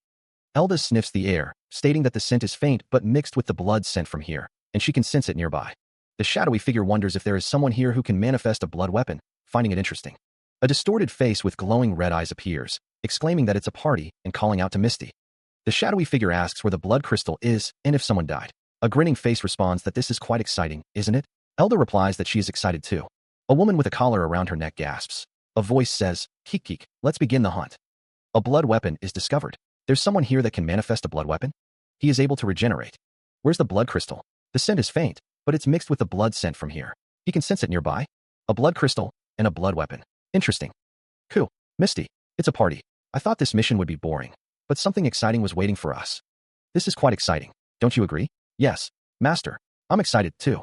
Elda sniffs the air, stating that the scent is faint but mixed with the blood sent from here, and she can sense it nearby. The shadowy figure wonders if there is someone here who can manifest a blood weapon, finding it interesting. A distorted face with glowing red eyes appears, exclaiming that it's a party and calling out to Misty. The shadowy figure asks where the blood crystal is and if someone died. A grinning face responds that this is quite exciting, isn't it? Elda replies that she is excited too. A woman with a collar around her neck gasps. A voice says, "Keek keek, let's begin the hunt." A blood weapon is discovered. There's someone here that can manifest a blood weapon? He is able to regenerate. Where's the blood crystal? The scent is faint, but it's mixed with the blood scent from here. He can sense it nearby. A blood crystal and a blood weapon. Interesting. Cool. Misty, it's a party. I thought this mission would be boring, but something exciting was waiting for us. This is quite exciting. Don't you agree? Yes, Master. I'm excited too.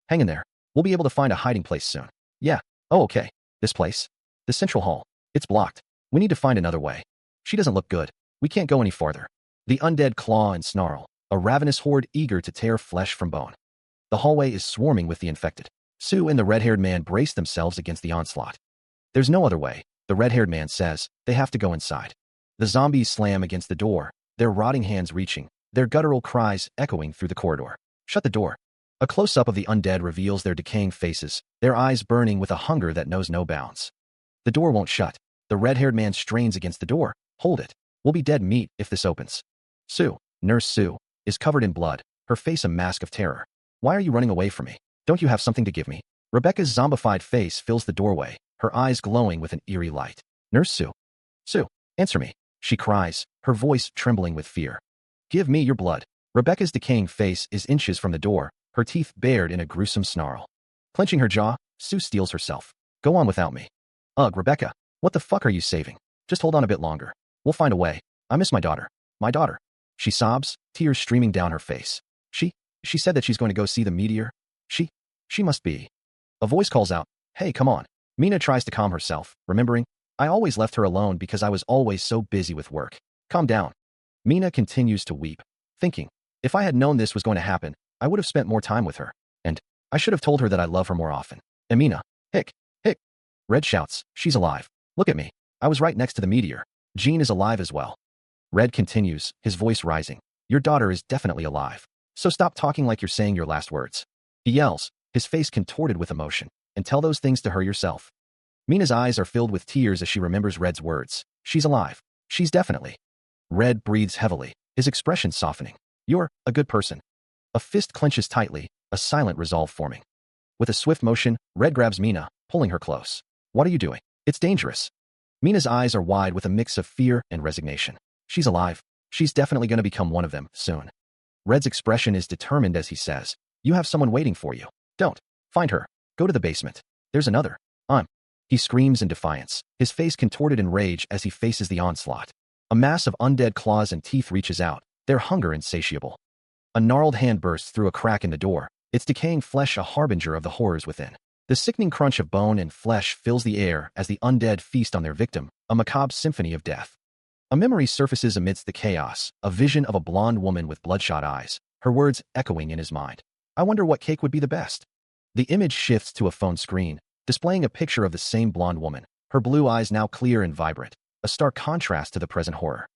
Hang in there. We'll be able to find a hiding place soon. Yeah. Oh, okay. This place? The central hall. It's blocked. We need to find another way. She doesn't look good. We can't go any farther. The undead claw and snarl, a ravenous horde eager to tear flesh from bone. The hallway is swarming with the infected. Sue and the red-haired man brace themselves against the onslaught. There's no other way, the red-haired man says. They have to go inside. The zombies slam against the door, their rotting hands reaching, their guttural cries echoing through the corridor. Shut the door. A close-up of the undead reveals their decaying faces, their eyes burning with a hunger that knows no bounds. The door won't shut. The red-haired man strains against the door. Hold it. We'll be dead meat if this opens. Sue, Nurse Sue, is covered in blood, her face a mask of terror. Why are you running away from me? Don't you have something to give me? Rebecca's zombified face fills the doorway, her eyes glowing with an eerie light. Nurse Sue. Sue, answer me, she cries, her voice trembling with fear. Give me your blood. Rebecca's decaying face is inches from the door, her teeth bared in a gruesome snarl. Clenching her jaw, Sue steels herself. Go on without me. Ugh, Rebecca, what the fuck are you saving? Just hold on a bit longer. We'll find a way. I miss my daughter. My daughter. She sobs, tears streaming down her face. She said that she's going to go see the meteor. She must be. A voice calls out, "Hey, come on." Mina tries to calm herself, remembering, I always left her alone because I was always so busy with work. Calm down. Mina continues to weep, thinking, if I had known this was going to happen, I would have spent more time with her. And I should have told her that I love her more often. Amina. Hick. Hick. Red shouts, she's alive. Look at me. I was right next to the meteor. Jean is alive as well. Red continues, his voice rising. Your daughter is definitely alive. So stop talking like you're saying your last words. He yells, his face contorted with emotion, and tell those things to her yourself. Mina's eyes are filled with tears as she remembers Red's words. She's alive. She's definitely. Red breathes heavily, his expression softening. You're a good person. A fist clenches tightly, a silent resolve forming. With a swift motion, Red grabs Mina, pulling her close. What are you doing? It's dangerous. Mina's eyes are wide with a mix of fear and resignation. She's alive. She's definitely going to become one of them soon. Red's expression is determined as he says, you have someone waiting for you. Don't. Find her. Go to the basement. There's another. He screams in defiance, his face contorted in rage as he faces the onslaught. A mass of undead claws and teeth reaches out, their hunger insatiable. A gnarled hand bursts through a crack in the door, its decaying flesh a harbinger of the horrors within. The sickening crunch of bone and flesh fills the air as the undead feast on their victim, a macabre symphony of death. A memory surfaces amidst the chaos, a vision of a blonde woman with bloodshot eyes, her words echoing in his mind. I wonder what cake would be the best. The image shifts to a phone screen, displaying a picture of the same blonde woman, her blue eyes now clear and vibrant, a stark contrast to the present horror.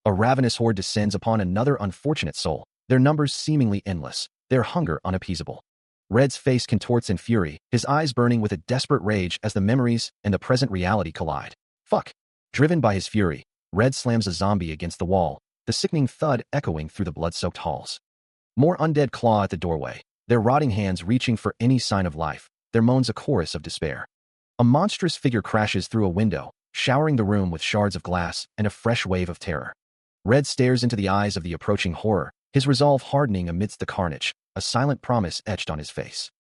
A ravenous horde descends upon another unfortunate soul, their numbers seemingly endless, their hunger unappeasable. Red's face contorts in fury, his eyes burning with a desperate rage as the memories and the present reality collide. Fuck. Driven by his fury, Red slams a zombie against the wall, the sickening thud echoing through the blood-soaked halls. More undead claw at the doorway, their rotting hands reaching for any sign of life, there moans a chorus of despair. A monstrous figure crashes through a window, showering the room with shards of glass and a fresh wave of terror. Red stares into the eyes of the approaching horror, his resolve hardening amidst the carnage, a silent promise etched on his face.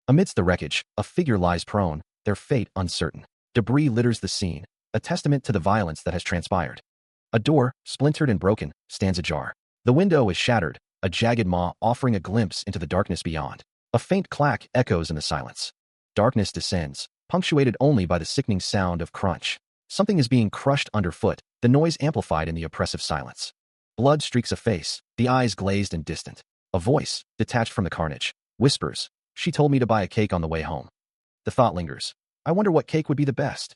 Amidst the wreckage, a figure lies prone, their fate uncertain. Debris litters the scene, a testament to the violence that has transpired. A door, splintered and broken, stands ajar. The window is shattered, a jagged maw offering a glimpse into the darkness beyond. A faint clack echoes in the silence. Darkness descends, punctuated only by the sickening sound of crunch. Something is being crushed underfoot, the noise amplified in the oppressive silence. Blood streaks a face, the eyes glazed and distant. A voice, detached from the carnage, whispers, "She told me to buy a cake on the way home." The thought lingers. I wonder what cake would be the best.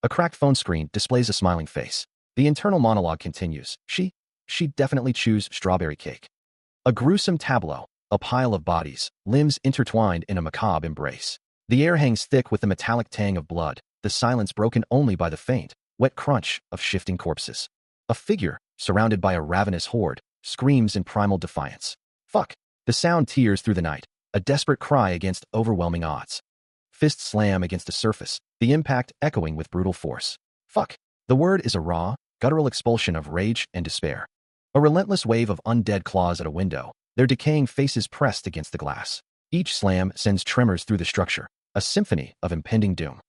A cracked phone screen displays a smiling face. The internal monologue continues. She'd definitely choose strawberry cake. A gruesome tableau, a pile of bodies, limbs intertwined in a macabre embrace. The air hangs thick with the metallic tang of blood, the silence broken only by the faint, wet crunch of shifting corpses. A figure, surrounded by a ravenous horde, screams in primal defiance. Fuck! The sound tears through the night, a desperate cry against overwhelming odds. Fists slam against the surface, the impact echoing with brutal force. Fuck! The word is a raw, guttural expulsion of rage and despair. A relentless wave of undead claws at a window, their decaying faces pressed against the glass. Each slam sends tremors through the structure, a symphony of impending doom.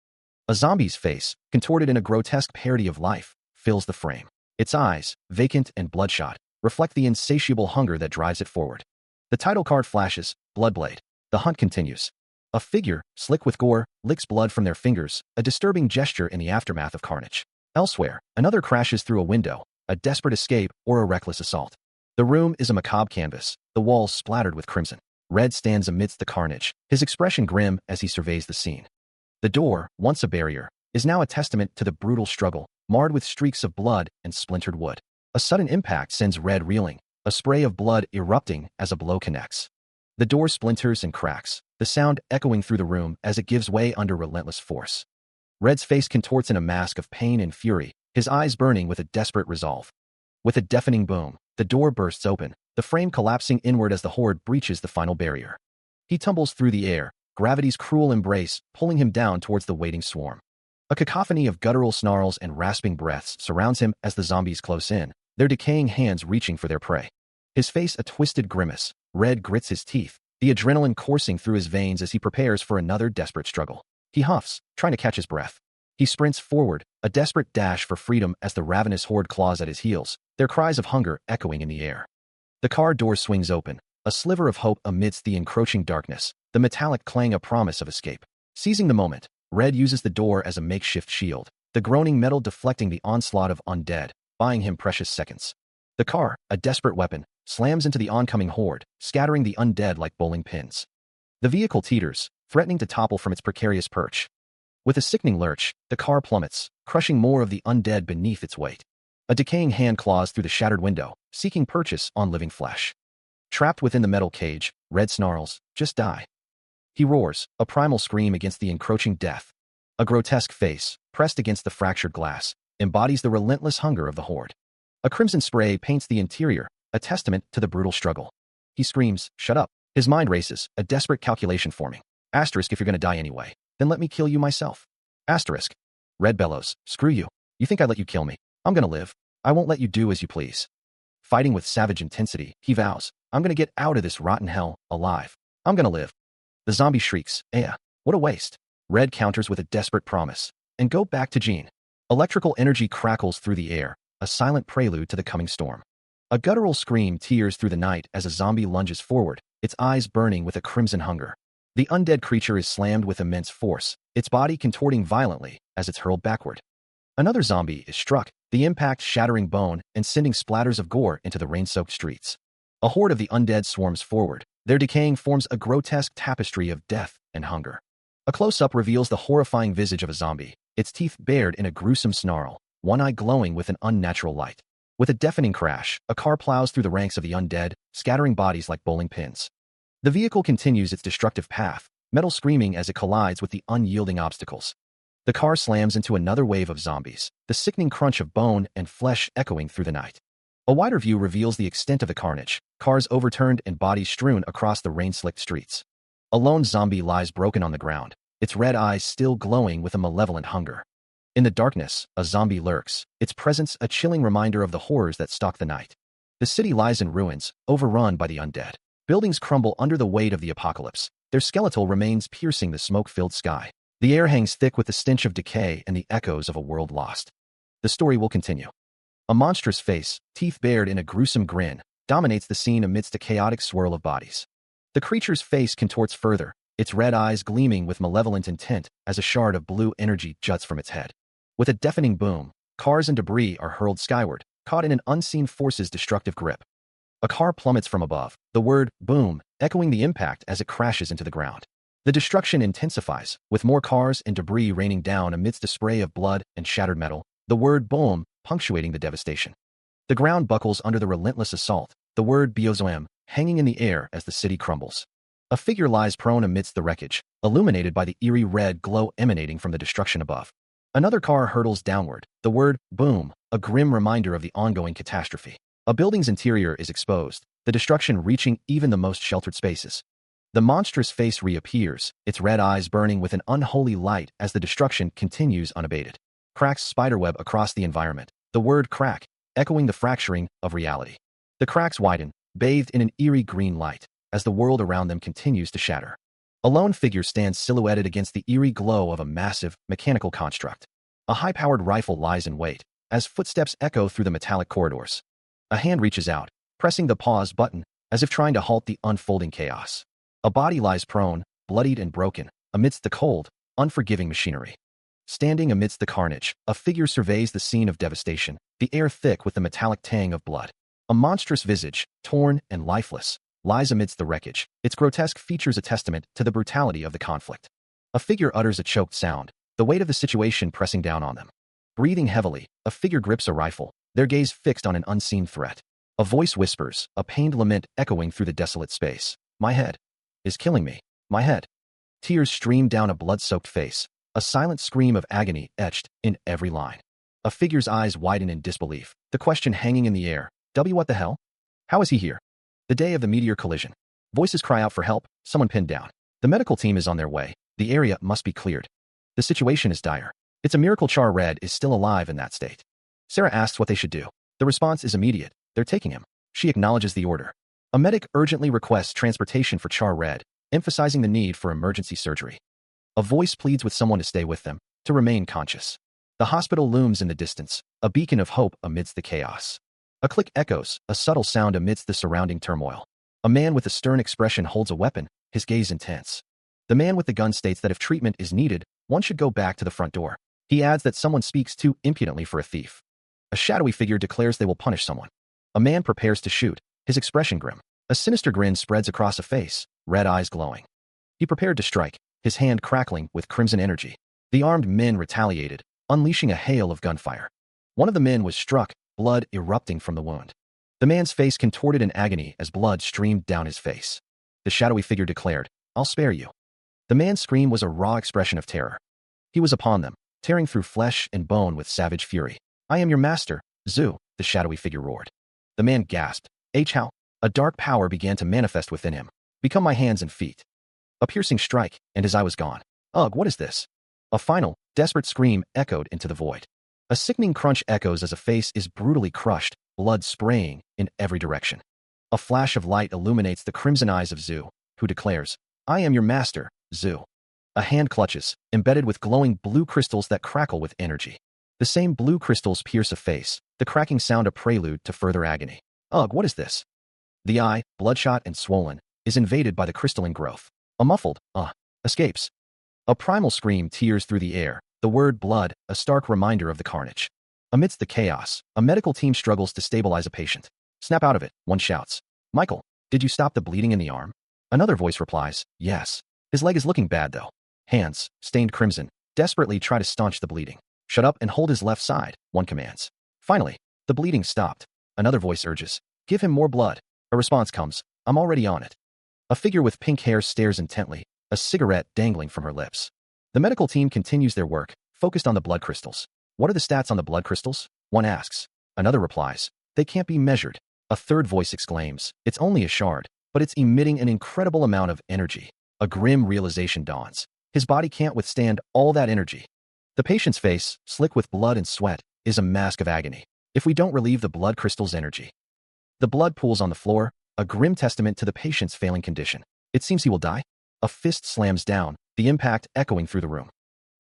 A zombie's face, contorted in a grotesque parody of life, fills the frame. Its eyes, vacant and bloodshot, reflect the insatiable hunger that drives it forward. The title card flashes, Bloodblade. The hunt continues. A figure, slick with gore, licks blood from their fingers, a disturbing gesture in the aftermath of carnage. Elsewhere, another crashes through a window, a desperate escape or a reckless assault. The room is a macabre canvas, the walls splattered with crimson. Red stands amidst the carnage, his expression grim as he surveys the scene. The door, once a barrier, is now a testament to the brutal struggle, marred with streaks of blood and splintered wood. A sudden impact sends Red reeling, a spray of blood erupting as a blow connects. The door splinters and cracks, the sound echoing through the room as it gives way under relentless force. Red's face contorts in a mask of pain and fury, his eyes burning with a desperate resolve. With a deafening boom, the door bursts open, the frame collapsing inward as the horde breaches the final barrier. He tumbles through the air, gravity's cruel embrace pulling him down towards the waiting swarm. A cacophony of guttural snarls and rasping breaths surrounds him as the zombies close in, their decaying hands reaching for their prey. His face a twisted grimace, Red grits his teeth, the adrenaline coursing through his veins as he prepares for another desperate struggle. He huffs, trying to catch his breath. He sprints forward, a desperate dash for freedom as the ravenous horde claws at his heels, their cries of hunger echoing in the air. The car door swings open, a sliver of hope amidst the encroaching darkness, the metallic clang a promise of escape. Seizing the moment, Red uses the door as a makeshift shield, the groaning metal deflecting the onslaught of undead, buying him precious seconds. The car, a desperate weapon, slams into the oncoming horde, scattering the undead like bowling pins. The vehicle teeters, threatening to topple from its precarious perch. With a sickening lurch, the car plummets, crushing more of the undead beneath its weight. A decaying hand claws through the shattered window, seeking purchase on living flesh. Trapped within the metal cage, Red snarls, "Just die." He roars, a primal scream against the encroaching death. A grotesque face, pressed against the fractured glass, embodies the relentless hunger of the horde. A crimson spray paints the interior, a testament to the brutal struggle. He screams, "Shut up." His mind races, a desperate calculation forming. Asterisk if you're gonna die anyway, then let me kill you myself. Asterisk. Red bellows, "Screw you. You think I'd let you kill me? I'm gonna live. I won't let you do as you please." Fighting with savage intensity, he vows, "I'm gonna get out of this rotten hell, alive. I'm gonna live." The zombie shrieks, what a waste." Red counters with a desperate promise, "And go back to Jean." Electrical energy crackles through the air, a silent prelude to the coming storm. A guttural scream tears through the night as a zombie lunges forward, its eyes burning with a crimson hunger. The undead creature is slammed with immense force, its body contorting violently as it's hurled backward. Another zombie is struck, the impact shattering bone and sending splatters of gore into the rain-soaked streets. A horde of the undead swarms forward, their decaying forms a grotesque tapestry of death and hunger. A close-up reveals the horrifying visage of a zombie, its teeth bared in a gruesome snarl, one eye glowing with an unnatural light. With a deafening crash, a car plows through the ranks of the undead, scattering bodies like bowling pins. The vehicle continues its destructive path, metal screaming as it collides with the unyielding obstacles. The car slams into another wave of zombies, the sickening crunch of bone and flesh echoing through the night. A wider view reveals the extent of the carnage, cars overturned and bodies strewn across the rain-slicked streets. A lone zombie lies broken on the ground, its red eyes still glowing with a malevolent hunger. In the darkness, a zombie lurks, its presence a chilling reminder of the horrors that stalk the night. The city lies in ruins, overrun by the undead. Buildings crumble under the weight of the apocalypse, their skeletal remains piercing the smoke-filled sky. The air hangs thick with the stench of decay and the echoes of a world lost. The story will continue. A monstrous face, teeth bared in a gruesome grin, dominates the scene amidst a chaotic swirl of bodies. The creature's face contorts further, its red eyes gleaming with malevolent intent as a shard of blue energy juts from its head. With a deafening boom, cars and debris are hurled skyward, caught in an unseen force's destructive grip. A car plummets from above, the word boom echoing the impact as it crashes into the ground. The destruction intensifies, with more cars and debris raining down amidst a spray of blood and shattered metal, the word boom punctuating the devastation. The ground buckles under the relentless assault, the word biozoem hanging in the air as the city crumbles. A figure lies prone amidst the wreckage, illuminated by the eerie red glow emanating from the destruction above. Another car hurtles downward, the word boom, a grim reminder of the ongoing catastrophe. A building's interior is exposed, the destruction reaching even the most sheltered spaces. The monstrous face reappears, its red eyes burning with an unholy light as the destruction continues unabated. Cracks spiderweb across the environment, the word crack echoing the fracturing of reality. The cracks widen, bathed in an eerie green light, as the world around them continues to shatter. A lone figure stands silhouetted against the eerie glow of a massive, mechanical construct. A high-powered rifle lies in wait, as footsteps echo through the metallic corridors. A hand reaches out, pressing the pause button, as if trying to halt the unfolding chaos. A body lies prone, bloodied and broken, amidst the cold, unforgiving machinery. Standing amidst the carnage, a figure surveys the scene of devastation, the air thick with the metallic tang of blood. A monstrous visage, torn and lifeless, lies amidst the wreckage, its grotesque features a testament to the brutality of the conflict. A figure utters a choked sound, the weight of the situation pressing down on them. Breathing heavily, a figure grips a rifle, their gaze fixed on an unseen threat. A voice whispers, a pained lament echoing through the desolate space. My head is killing me. My head. Tears stream down a blood-soaked face, a silent scream of agony etched in every line. A figure's eyes widen in disbelief, the question hanging in the air. What the hell? How is he here? The day of the meteor collision. Voices cry out for help, someone pinned down. The medical team is on their way. The area must be cleared. The situation is dire. It's a miracle Char Red is still alive in that state. Sarah asks what they should do. The response is immediate. They're taking him. She acknowledges the order. A medic urgently requests transportation for Char Red, emphasizing the need for emergency surgery. A voice pleads with someone to stay with them, to remain conscious. The hospital looms in the distance, a beacon of hope amidst the chaos. A click echoes, a subtle sound amidst the surrounding turmoil. A man with a stern expression holds a weapon, his gaze intense. The man with the gun states that if treatment is needed, one should go back to the front door. He adds that someone speaks too impudently for a thief. A shadowy figure declares they will punish someone. A man prepares to shoot, his expression grim. A sinister grin spreads across a face, red eyes glowing. He prepared to strike, his hand crackling with crimson energy. The armed men retaliated, unleashing a hail of gunfire. One of the men was struck, blood erupting from the wound. The man's face contorted in agony as blood streamed down his face. The shadowy figure declared, I'll spare you. The man's scream was a raw expression of terror. He was upon them, tearing through flesh and bone with savage fury. I am your master, Zhu, the shadowy figure roared. The man gasped. How? A dark power began to manifest within him. Become my hands and feet. A piercing strike, and his eye was gone. Ugh, what is this? A final, desperate scream echoed into the void. A sickening crunch echoes as a face is brutally crushed, blood spraying in every direction. A flash of light illuminates the crimson eyes of Zhu, who declares, I am your master, Zhu. A hand clutches, embedded with glowing blue crystals that crackle with energy. The same blue crystals pierce a face, the cracking sound a prelude to further agony. Ugh, what is this? The eye, bloodshot and swollen, is invaded by the crystalline growth. A muffled, escapes. A primal scream tears through the air, the word blood, a stark reminder of the carnage. Amidst the chaos, a medical team struggles to stabilize a patient. Snap out of it, one shouts. Michael, did you stop the bleeding in the arm? Another voice replies, yes. His leg is looking bad though. Hands, stained crimson, desperately try to staunch the bleeding. Shut up and hold his left side, one commands. Finally, the bleeding stopped. Another voice urges, give him more blood. A response comes, I'm already on it. A figure with pink hair stares intently, a cigarette dangling from her lips. The medical team continues their work, focused on the blood crystals. What are the stats on the blood crystals? One asks. Another replies, they can't be measured. A third voice exclaims, it's only a shard, but it's emitting an incredible amount of energy. A grim realization dawns. His body can't withstand all that energy. The patient's face, slick with blood and sweat, is a mask of agony. If we don't relieve the blood crystal's energy. The blood pools on the floor, a grim testament to the patient's failing condition. It seems he will die. A fist slams down, the impact echoing through the room.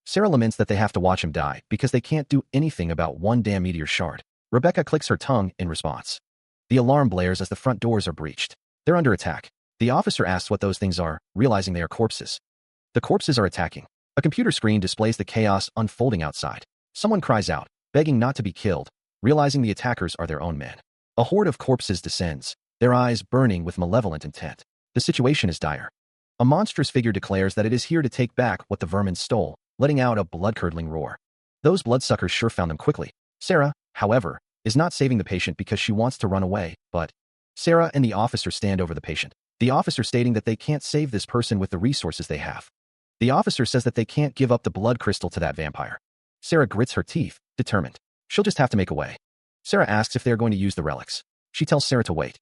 Sarah laments that they have to watch him die because they can't do anything about one damn meteor shard. Rebecca clicks her tongue in response. The alarm blares as the front doors are breached. They're under attack. The officer asks what those things are, realizing they are corpses. The corpses are attacking. A computer screen displays the chaos unfolding outside. Someone cries out, begging not to be killed, realizing the attackers are their own men. A horde of corpses descends, their eyes burning with malevolent intent. The situation is dire. A monstrous figure declares that it is here to take back what the vermin stole, letting out a blood-curdling roar. Those bloodsuckers sure found them quickly. Sarah, however, is not saving the patient because she wants to run away, but Sarah and the officer stand over the patient. The officer stating that they can't save this person with the resources they have. The officer says that they can't give up the blood crystal to that vampire. Sarah grits her teeth, determined. She'll just have to make a way. Sarah asks if they are going to use the relics. She tells Sarah to wait.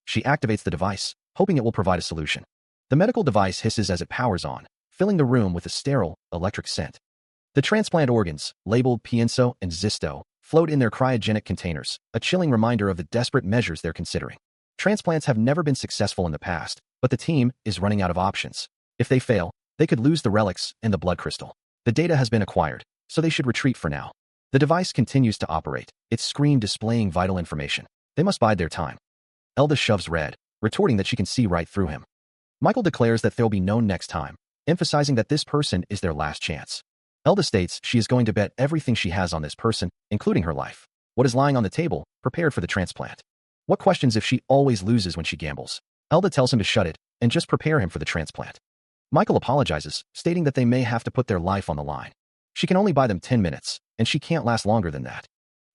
She activates the device, hoping it will provide a solution. The medical device hisses as it powers on, filling the room with a sterile, electric scent. The transplant organs, labeled pienso and zysto, float in their cryogenic containers, a chilling reminder of the desperate measures they're considering. Transplants have never been successful in the past, but the team is running out of options. If they fail, they could lose the relics and the blood crystal. The data has been acquired, so they should retreat for now. The device continues to operate, its screen displaying vital information. They must bide their time. Elda shoves Red, retorting that she can see right through him. Michael declares that they'll be known next time, emphasizing that this person is their last chance. Elda states she is going to bet everything she has on this person, including her life. What is lying on the table, prepared for the transplant? What questions if she always loses when she gambles? Elda tells him to shut it, and just prepare him for the transplant. Michael apologizes, stating that they may have to put their life on the line. She can only buy them 10 minutes, and she can't last longer than that.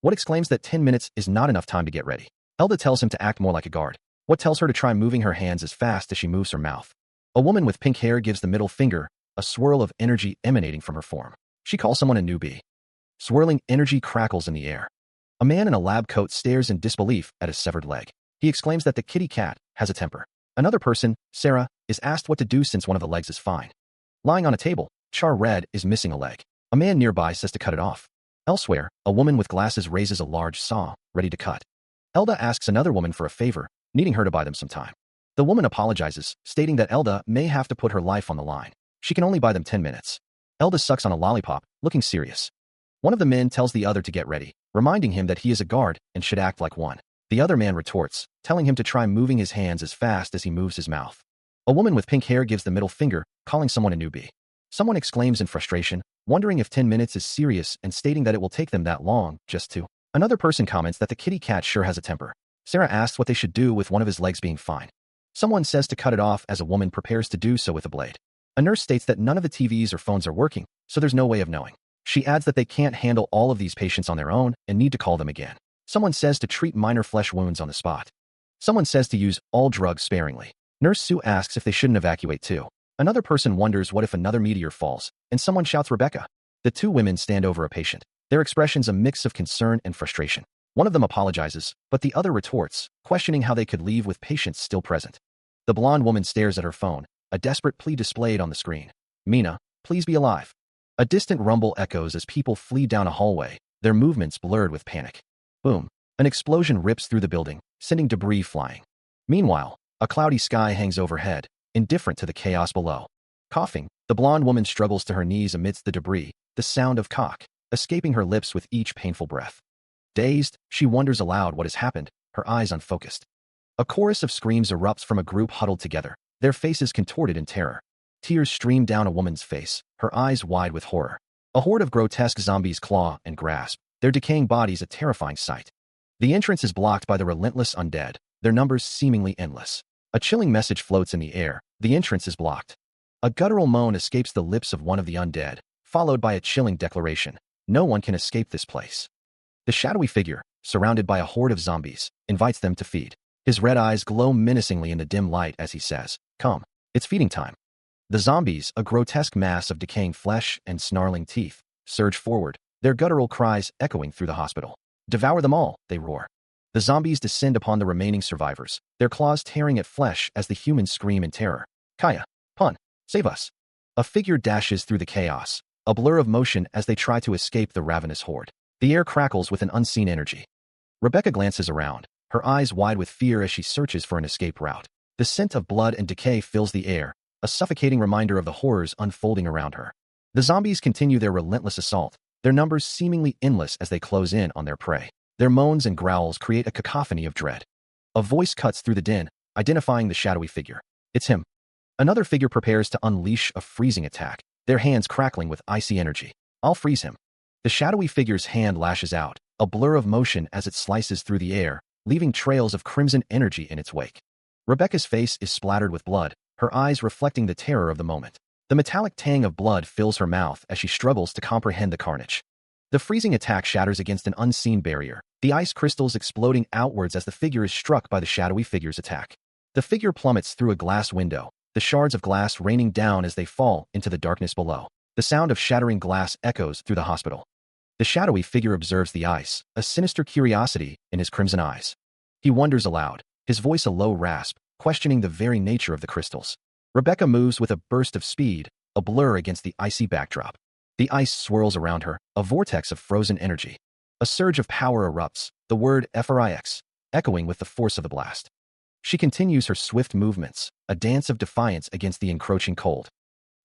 What exclaims that 10 minutes is not enough time to get ready. Elda tells him to act more like a guard. What tells her to try moving her hands as fast as she moves her mouth. A woman with pink hair gives the middle finger, a swirl of energy emanating from her form. She calls someone a newbie. Swirling energy crackles in the air. A man in a lab coat stares in disbelief at his severed leg. He exclaims that the kitty cat has a temper. Another person, Sarah, is asked what to do since one of the legs is fine. Lying on a table, Char Red is missing a leg. A man nearby says to cut it off. Elsewhere, a woman with glasses raises a large saw, ready to cut. Elda asks another woman for a favor, needing her to buy them some time. The woman apologizes, stating that Elda may have to put her life on the line. She can only buy them 10 minutes. Elda sucks on a lollipop, looking serious. One of the men tells the other to get ready, reminding him that he is a guard and should act like one. The other man retorts, telling him to try moving his hands as fast as he moves his mouth. A woman with pink hair gives the middle finger, calling someone a newbie. Someone exclaims in frustration, wondering if 10 minutes is serious and stating that it will take them that long, just to. Another person comments that the kitty cat sure has a temper. Sarah asks what they should do with one of his legs being fine. Someone says to cut it off as a woman prepares to do so with a blade. A nurse states that none of the TVs or phones are working, so there's no way of knowing. She adds that they can't handle all of these patients on their own and need to call them again. Someone says to treat minor flesh wounds on the spot. Someone says to use all drugs sparingly. Nurse Sue asks if they shouldn't evacuate too. Another person wonders what if another meteor falls, and someone shouts Rebecca. The two women stand over a patient, their expressions a mix of concern and frustration. One of them apologizes, but the other retorts, questioning how they could leave with patients still present. The blonde woman stares at her phone, a desperate plea displayed on the screen. Mina, please be alive. A distant rumble echoes as people flee down a hallway, their movements blurred with panic. Boom. An explosion rips through the building, sending debris flying. Meanwhile, a cloudy sky hangs overhead, indifferent to the chaos below. Coughing, the blonde woman struggles to her knees amidst the debris, the sound of cock escaping her lips with each painful breath. Dazed, she wonders aloud what has happened, her eyes unfocused. A chorus of screams erupts from a group huddled together, their faces contorted in terror. Tears stream down a woman's face, her eyes wide with horror. A horde of grotesque zombies claw and grasp, their decaying bodies a terrifying sight. The entrance is blocked by the relentless undead, their numbers seemingly endless. A chilling message floats in the air, the entrance is blocked. A guttural moan escapes the lips of one of the undead, followed by a chilling declaration. No one can escape this place. The shadowy figure, surrounded by a horde of zombies, invites them to feed. His red eyes glow menacingly in the dim light as he says, "Come, it's feeding time." The zombies, a grotesque mass of decaying flesh and snarling teeth, surge forward, their guttural cries echoing through the hospital. "Devour them all," they roar. The zombies descend upon the remaining survivors, their claws tearing at flesh as the humans scream in terror. "Kaya, Pun, save us." A figure dashes through the chaos, a blur of motion as they try to escape the ravenous horde. The air crackles with an unseen energy. Rebecca glances around, her eyes wide with fear as she searches for an escape route. The scent of blood and decay fills the air, a suffocating reminder of the horrors unfolding around her. The zombies continue their relentless assault, their numbers seemingly endless as they close in on their prey. Their moans and growls create a cacophony of dread. A voice cuts through the din, identifying the shadowy figure. It's him. Another figure prepares to unleash a freezing attack, their hands crackling with icy energy. I'll freeze him. The shadowy figure's hand lashes out, a blur of motion as it slices through the air, leaving trails of crimson energy in its wake. Rebecca's face is splattered with blood, her eyes reflecting the terror of the moment. The metallic tang of blood fills her mouth as she struggles to comprehend the carnage. The freezing attack shatters against an unseen barrier, the ice crystals exploding outwards as the figure is struck by the shadowy figure's attack. The figure plummets through a glass window, the shards of glass raining down as they fall into the darkness below. The sound of shattering glass echoes through the hospital. The shadowy figure observes the ice, a sinister curiosity in his crimson eyes. He wonders aloud, his voice a low rasp, questioning the very nature of the crystals. Rebecca moves with a burst of speed, a blur against the icy backdrop. The ice swirls around her, a vortex of frozen energy. A surge of power erupts, the word FRIX, echoing with the force of the blast. She continues her swift movements, a dance of defiance against the encroaching cold.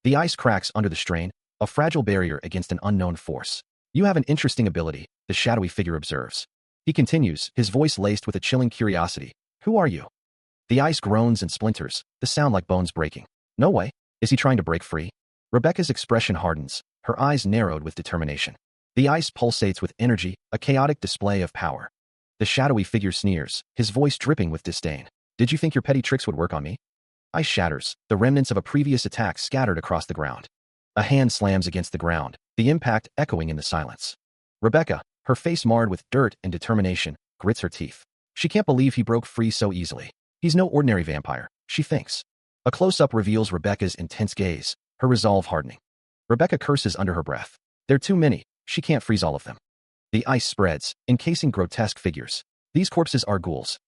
The ice cracks under the strain, a fragile barrier against an unknown force. You have an interesting ability, the shadowy figure observes. He continues, his voice laced with a chilling curiosity. Who are you? The ice groans and splinters, the sound like bones breaking. No way. Is he trying to break free? Rebecca's expression hardens, her eyes narrowed with determination. The ice pulsates with energy, a chaotic display of power. The shadowy figure sneers, his voice dripping with disdain. Did you think your petty tricks would work on me? Ice shatters, the remnants of a previous attack scattered across the ground. A hand slams against the ground, the impact echoing in the silence. Rebecca, her face marred with dirt and determination, grits her teeth. She can't believe he broke free so easily. He's no ordinary vampire, she thinks. A close-up reveals Rebecca's intense gaze, her resolve hardening. Rebecca curses under her breath. They're too many, she can't freeze all of them. The ice spreads, encasing grotesque figures. These corpses are ghouls.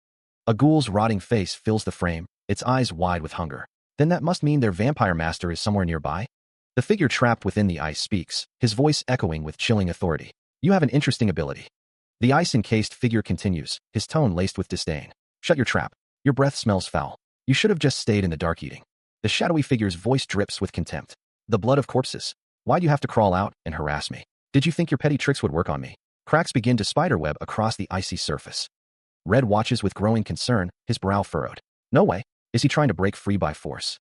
A ghoul's rotting face fills the frame, its eyes wide with hunger. Then that must mean their vampire master is somewhere nearby? The figure trapped within the ice speaks, his voice echoing with chilling authority. You have an interesting ability. The ice-encased figure continues, his tone laced with disdain. Shut your trap. Your breath smells foul. You should have just stayed in the dark eating. The shadowy figure's voice drips with contempt. The blood of corpses. Why'd you have to crawl out and harass me? Did you think your petty tricks would work on me? Cracks begin to spiderweb across the icy surface. Red watches with growing concern, his brow furrowed. No way. Is he trying to break free by force?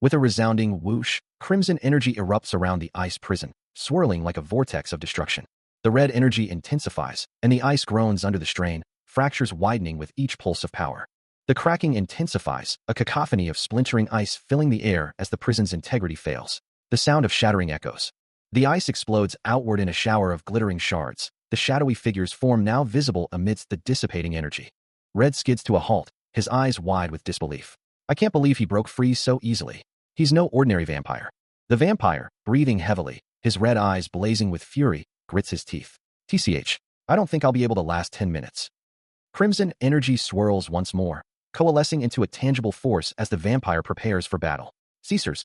With a resounding whoosh, crimson energy erupts around the ice prison, swirling like a vortex of destruction. The red energy intensifies, and the ice groans under the strain, fractures widening with each pulse of power. The cracking intensifies, a cacophony of splintering ice filling the air as the prison's integrity fails. The sound of shattering echoes. The ice explodes outward in a shower of glittering shards, the shadowy figure's form now visible amidst the dissipating energy. Red skids to a halt, his eyes wide with disbelief. I can't believe he broke free so easily. He's no ordinary vampire. The vampire, breathing heavily, his red eyes blazing with fury, grits his teeth. TCH, I don't think I'll be able to last 10 minutes. Crimson energy swirls once more, coalescing into a tangible force as the vampire prepares for battle. Caesars.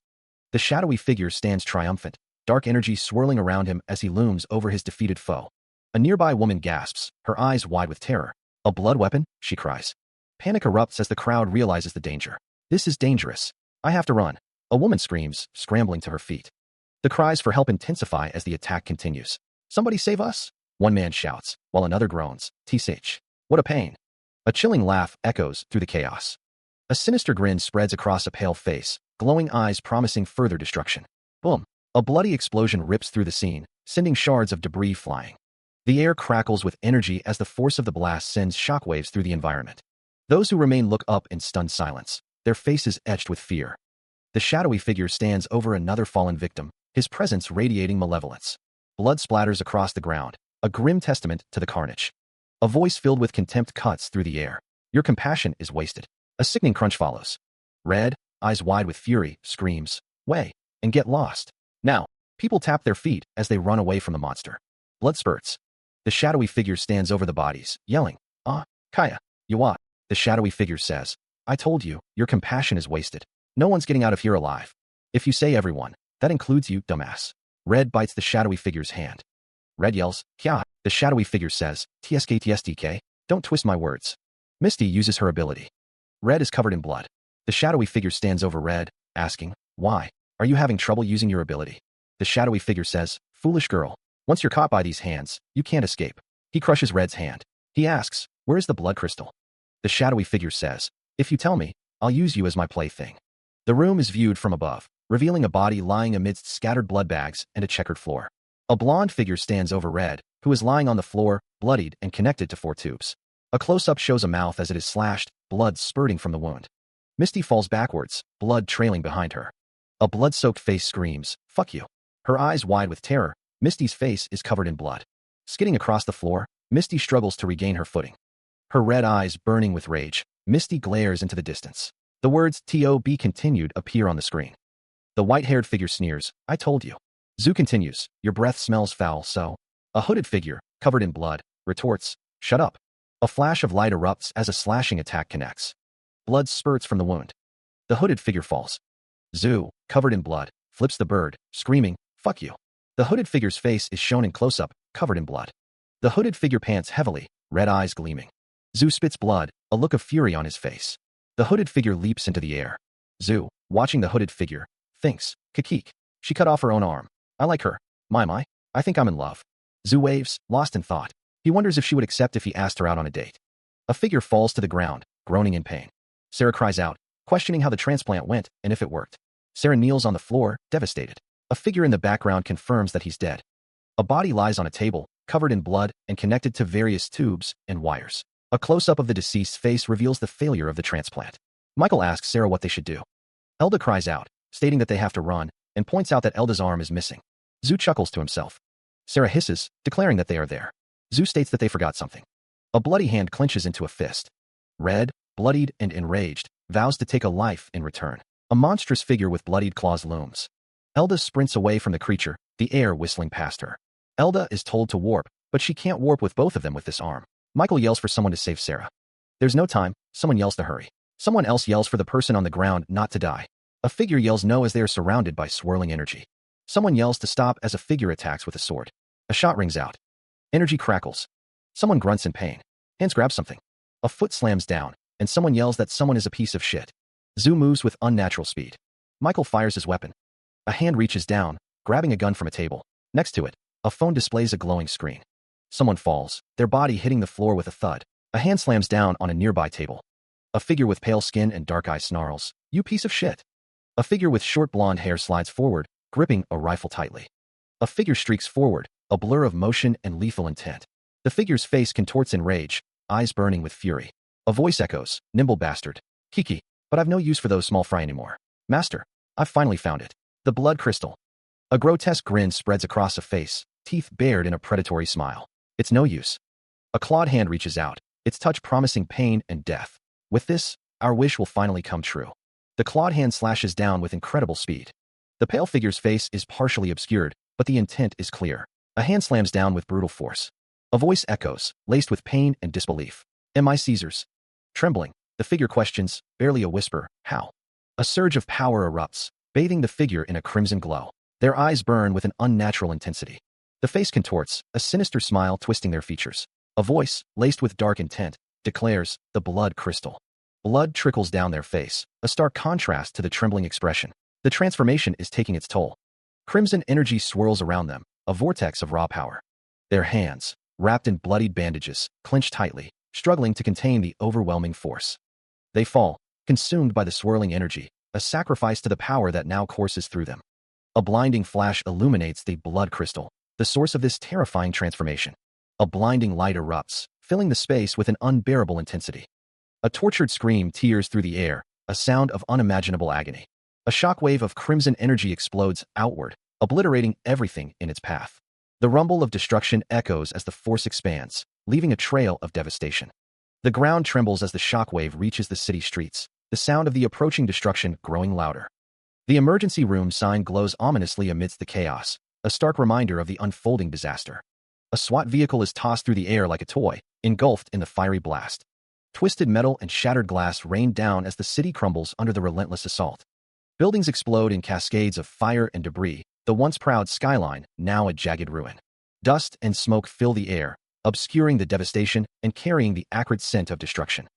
The shadowy figure stands triumphant, dark energy swirling around him as he looms over his defeated foe. A nearby woman gasps, her eyes wide with terror. A blood weapon? She cries. Panic erupts as the crowd realizes the danger. This is dangerous. I have to run. A woman screams, scrambling to her feet. The cries for help intensify as the attack continues. Somebody save us! One man shouts, while another groans. TCH. What a pain. A chilling laugh echoes through the chaos. A sinister grin spreads across a pale face, glowing eyes promising further destruction. Boom. A bloody explosion rips through the scene, sending shards of debris flying. The air crackles with energy as the force of the blast sends shockwaves through the environment. Those who remain look up in stunned silence, their faces etched with fear. The shadowy figure stands over another fallen victim, his presence radiating malevolence. Blood splatters across the ground, a grim testament to the carnage. A voice filled with contempt cuts through the air. Your compassion is wasted. A sickening crunch follows. Red, eyes wide with fury, screams, "Way!" and get lost. Now, people tap their feet as they run away from the monster. Blood spurts. The shadowy figure stands over the bodies, yelling, Kaya, you what? The shadowy figure says, I told you, your compassion is wasted. No one's getting out of here alive. If you say everyone, that includes you, dumbass. Red bites the shadowy figure's hand. Red yells, Kya. The shadowy figure says, TSK, don't twist my words. Misty uses her ability. Red is covered in blood. The shadowy figure stands over Red, asking, why? Are you having trouble using your ability? The shadowy figure says, foolish girl. Once you're caught by these hands, you can't escape. He crushes Red's hand. He asks, where is the blood crystal? The shadowy figure says, "If you tell me, I'll use you as my plaything." The room is viewed from above, revealing a body lying amidst scattered blood bags and a checkered floor. A blonde figure stands over Red, who is lying on the floor, bloodied and connected to 4 tubes. A close-up shows a mouth as it is slashed, blood spurting from the wound. Misty falls backwards, blood trailing behind her. A blood-soaked face screams, "Fuck you." Her eyes wide with terror, Misty's face is covered in blood. Skidding across the floor, Misty struggles to regain her footing. Her red eyes burning with rage, Misty glares into the distance. The words "to be continued" appear on the screen. The white-haired figure sneers, "I told you." Zhu continues, "Your breath smells foul, so." A hooded figure, covered in blood, retorts, "Shut up." A flash of light erupts as a slashing attack connects. Blood spurts from the wound. The hooded figure falls. Zhu, covered in blood, flips the bird, screaming, "Fuck you." The hooded figure's face is shown in close-up, covered in blood. The hooded figure pants heavily, red eyes gleaming. Zhu spits blood, a look of fury on his face. The hooded figure leaps into the air. Zhu, watching the hooded figure, thinks, "Kikik. She cut off her own arm. I like her. My. I think I'm in love." Zhu waves, lost in thought. He wonders if she would accept if he asked her out on a date. A figure falls to the ground, groaning in pain. Sarah cries out, questioning how the transplant went and if it worked. Sarah kneels on the floor, devastated. A figure in the background confirms that he's dead. A body lies on a table, covered in blood and connected to various tubes and wires. A close-up of the deceased's face reveals the failure of the transplant. Michael asks Sarah what they should do. Elda cries out, stating that they have to run, and points out that Elda's arm is missing. Zhu chuckles to himself. Sarah hisses, declaring that they are there. Zhu states that they forgot something. A bloody hand clenches into a fist. Red, bloodied and enraged, vows to take a life in return. A monstrous figure with bloodied claws looms. Elda sprints away from the creature, the air whistling past her. Elda is told to warp, but she can't warp with both of them with this arm. Michael yells for someone to save Sarah. There's no time, someone yells to hurry. Someone else yells for the person on the ground not to die. A figure yells no as they are surrounded by swirling energy. Someone yells to stop as a figure attacks with a sword. A shot rings out. Energy crackles. Someone grunts in pain. Hands grab something. A foot slams down, and someone yells that someone is a piece of shit. Zhu moves with unnatural speed. Michael fires his weapon. A hand reaches down, grabbing a gun from a table. Next to it, a phone displays a glowing screen. Someone falls, their body hitting the floor with a thud. A hand slams down on a nearby table. A figure with pale skin and dark eyes snarls, "You piece of shit." A figure with short blonde hair slides forward, gripping a rifle tightly. A figure streaks forward, a blur of motion and lethal intent. The figure's face contorts in rage, eyes burning with fury. A voice echoes, "Nimble bastard. Kiki, but I've no use for those small fry anymore. Master, I've finally found it. The blood crystal." A grotesque grin spreads across a face, teeth bared in a predatory smile. "It's no use." A clawed hand reaches out, its touch promising pain and death. "With this, our wish will finally come true." The clawed hand slashes down with incredible speed. The pale figure's face is partially obscured, but the intent is clear. A hand slams down with brutal force. A voice echoes, laced with pain and disbelief. "Am I Caesar's?" Trembling, the figure questions, barely a whisper, "How?" A surge of power erupts, bathing the figure in a crimson glow. Their eyes burn with an unnatural intensity. The face contorts, a sinister smile twisting their features. A voice, laced with dark intent, declares, "The blood crystal." Blood trickles down their face, a stark contrast to the trembling expression. The transformation is taking its toll. Crimson energy swirls around them, a vortex of raw power. Their hands, wrapped in bloodied bandages, clench tightly, struggling to contain the overwhelming force. They fall, consumed by the swirling energy, a sacrifice to the power that now courses through them. A blinding flash illuminates the blood crystal, the source of this terrifying transformation. A blinding light erupts, filling the space with an unbearable intensity. A tortured scream tears through the air, a sound of unimaginable agony. A shockwave of crimson energy explodes outward, obliterating everything in its path. The rumble of destruction echoes as the force expands, leaving a trail of devastation. The ground trembles as the shockwave reaches the city streets, the sound of the approaching destruction growing louder. The emergency room sign glows ominously amidst the chaos, a stark reminder of the unfolding disaster. A SWAT vehicle is tossed through the air like a toy, engulfed in the fiery blast. Twisted metal and shattered glass rain down as the city crumbles under the relentless assault. Buildings explode in cascades of fire and debris, the once proud skyline now a jagged ruin. Dust and smoke fill the air, obscuring the devastation and carrying the acrid scent of destruction.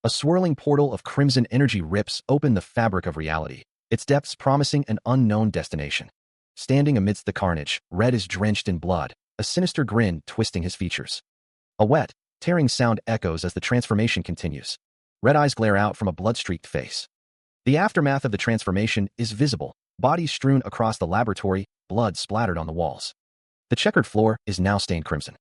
A swirling portal of crimson energy rips open the fabric of reality, its depths promising an unknown destination. Standing amidst the carnage, Red is drenched in blood, a sinister grin twisting his features. A wet, tearing sound echoes as the transformation continues. Red eyes glare out from a blood-streaked face. The aftermath of the transformation is visible, bodies strewn across the laboratory, blood splattered on the walls. The checkered floor is now stained crimson.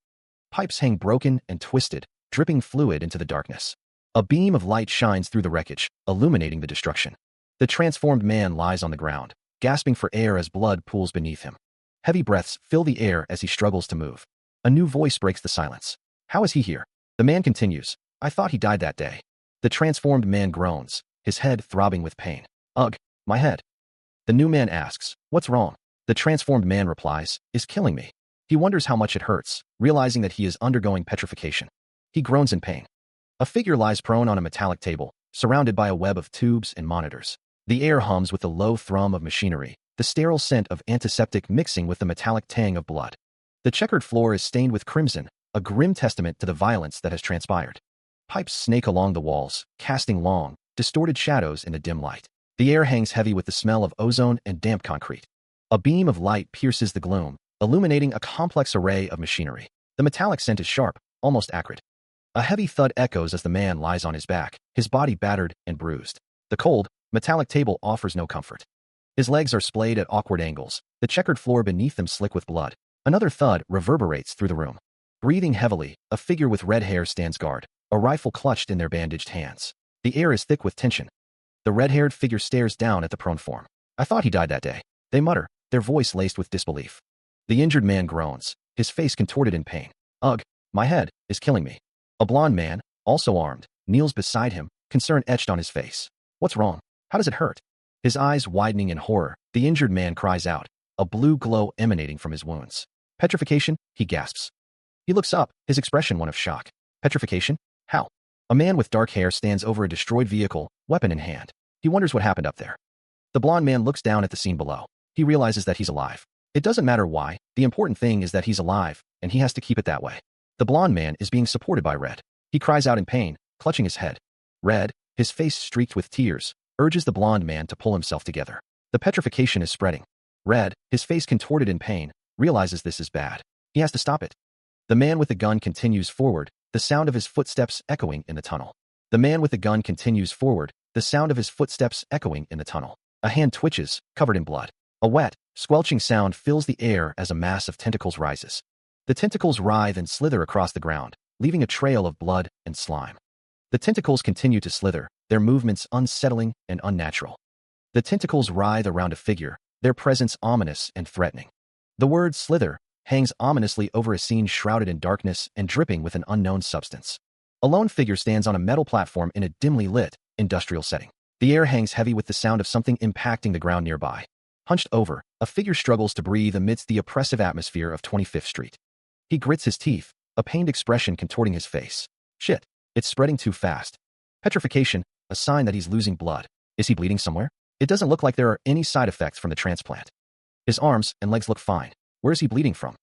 Pipes hang broken and twisted, dripping fluid into the darkness. A beam of light shines through the wreckage, illuminating the destruction. The transformed man lies on the ground, gasping for air as blood pools beneath him. Heavy breaths fill the air as he struggles to move. A new voice breaks the silence. How is he here? The man continues. I thought he died that day. The transformed man groans, his head throbbing with pain. Ugh, my head. The new man asks, what's wrong? The transformed man replies, is killing me. He wonders how much it hurts, realizing that he is undergoing petrification. He groans in pain. A figure lies prone on a metallic table, surrounded by a web of tubes and monitors. The air hums with the low thrum of machinery, the sterile scent of antiseptic mixing with the metallic tang of blood. The checkered floor is stained with crimson, a grim testament to the violence that has transpired. Pipes snake along the walls, casting long, distorted shadows in the dim light. The air hangs heavy with the smell of ozone and damp concrete. A beam of light pierces the gloom, illuminating a complex array of machinery. The metallic scent is sharp, almost acrid. A heavy thud echoes as the man lies on his back, his body battered and bruised. The cold, metallic table offers no comfort. His legs are splayed at awkward angles, the checkered floor beneath them slick with blood. Another thud reverberates through the room. Breathing heavily, a figure with red hair stands guard, a rifle clutched in their bandaged hands. The air is thick with tension. The red-haired figure stares down at the prone form. I thought he died that day. They mutter, their voice laced with disbelief. The injured man groans, his face contorted in pain. Ugh, my head is killing me. A blond man, also armed, kneels beside him, concern etched on his face. What's wrong? How does it hurt? His eyes widening in horror, the injured man cries out, a blue glow emanating from his wounds. Petrification, he gasps. He looks up, his expression one of shock. Petrification? How? A man with dark hair stands over a destroyed vehicle, weapon in hand. He wonders what happened up there. The blond man looks down at the scene below. He realizes that he's alive. It doesn't matter why, the important thing is that he's alive, and he has to keep it that way. The blond man is being supported by Red. He cries out in pain, clutching his head. Red, his face streaked with tears, urges the blond man to pull himself together. The petrification is spreading. Red, his face contorted in pain, realizes this is bad. He has to stop it. The man with the gun continues forward, the sound of his footsteps echoing in the tunnel. The man with the gun continues forward, the sound of his footsteps echoing in the tunnel. A hand twitches, covered in blood. A wet, squelching sound fills the air as a mass of tentacles rises. The tentacles writhe and slither across the ground, leaving a trail of blood and slime. The tentacles continue to slither, their movements unsettling and unnatural. The tentacles writhe around a figure, their presence ominous and threatening. The word slither hangs ominously over a scene shrouded in darkness and dripping with an unknown substance. A lone figure stands on a metal platform in a dimly lit, industrial setting. The air hangs heavy with the sound of something impacting the ground nearby. Hunched over, a figure struggles to breathe amidst the oppressive atmosphere of 25th Street. He grits his teeth, a pained expression contorting his face. Shit, it's spreading too fast. Petrification, a sign that he's losing blood. Is he bleeding somewhere? It doesn't look like there are any side effects from the transplant. His arms and legs look fine. Where is he bleeding from?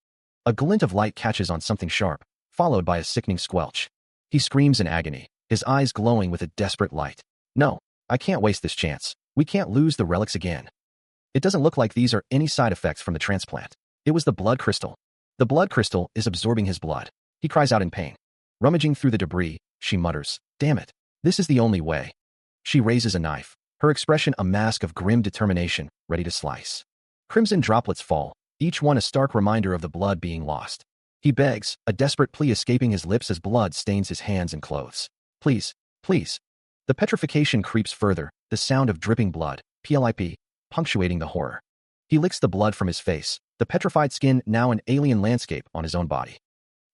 A glint of light catches on something sharp, followed by a sickening squelch. He screams in agony, his eyes glowing with a desperate light. No, I can't waste this chance. We can't lose the relics again. It doesn't look like these are any side effects from the transplant. It was the blood crystal. The blood crystal is absorbing his blood. He cries out in pain. Rummaging through the debris, she mutters, damn it, this is the only way. She raises a knife, her expression a mask of grim determination, ready to slice. Crimson droplets fall, each one a stark reminder of the blood being lost. He begs, a desperate plea escaping his lips as blood stains his hands and clothes. Please, please. The petrification creeps further, the sound of dripping blood, PLIP, punctuating the horror. He licks the blood from his face, the petrified skin now an alien landscape on his own body.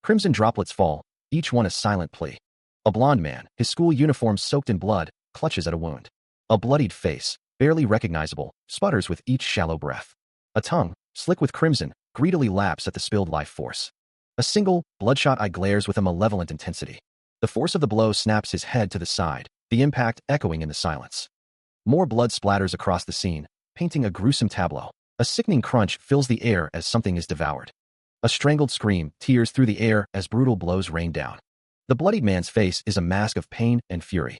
Crimson droplets fall, each one a silent plea. A blond man, his school uniform soaked in blood, clutches at a wound. A bloodied face, barely recognizable, sputters with each shallow breath. A tongue, slick with crimson, greedily laps at the spilled life force. A single, bloodshot eye glares with a malevolent intensity. The force of the blow snaps his head to the side, the impact echoing in the silence. More blood splatters across the scene, painting a gruesome tableau. A sickening crunch fills the air as something is devoured. A strangled scream tears through the air as brutal blows rain down. The bloodied man's face is a mask of pain and fury.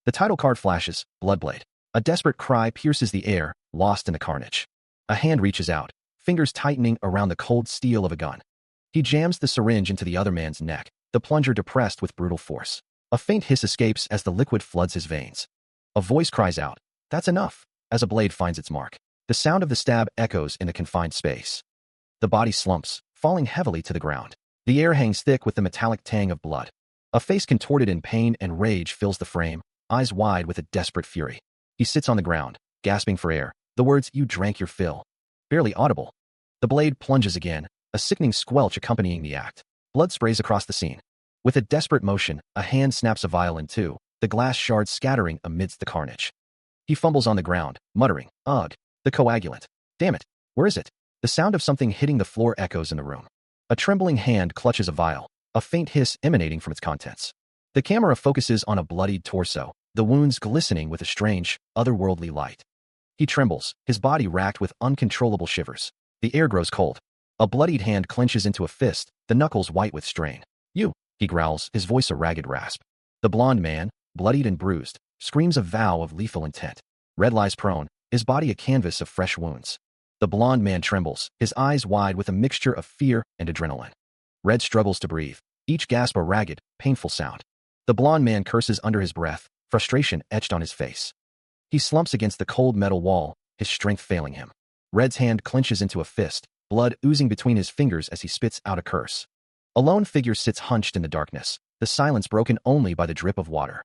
The title card flashes, Bloodblade. A desperate cry pierces the air, lost in the carnage. A hand reaches out, fingers tightening around the cold steel of a gun. He jams the syringe into the other man's neck, the plunger depressed with brutal force. A faint hiss escapes as the liquid floods his veins. A voice cries out, "That's enough," as a blade finds its mark. The sound of the stab echoes in the confined space. The body slumps, falling heavily to the ground. The air hangs thick with the metallic tang of blood. A face contorted in pain and rage fills the frame, eyes wide with a desperate fury. He sits on the ground, gasping for air, the words, "You drank your fill," barely audible. The blade plunges again, a sickening squelch accompanying the act. Blood sprays across the scene. With a desperate motion, a hand snaps a vial in two, the glass shards scattering amidst the carnage. He fumbles on the ground, muttering, "Ugh, the coagulant. Damn it, where is it?" The sound of something hitting the floor echoes in the room. A trembling hand clutches a vial, a faint hiss emanating from its contents. The camera focuses on a bloodied torso, the wounds glistening with a strange, otherworldly light. He trembles, his body racked with uncontrollable shivers. The air grows cold. A bloodied hand clenches into a fist, the knuckles white with strain. "You," he growls, his voice a ragged rasp. The blond man, bloodied and bruised, screams a vow of lethal intent. Red lies prone, his body a canvas of fresh wounds. The blond man trembles, his eyes wide with a mixture of fear and adrenaline. Red struggles to breathe, each gasp a ragged, painful sound. The blond man curses under his breath, frustration etched on his face. He slumps against the cold metal wall, his strength failing him. Red's hand clenches into a fist, blood oozing between his fingers as he spits out a curse. A lone figure sits hunched in the darkness, the silence broken only by the drip of water.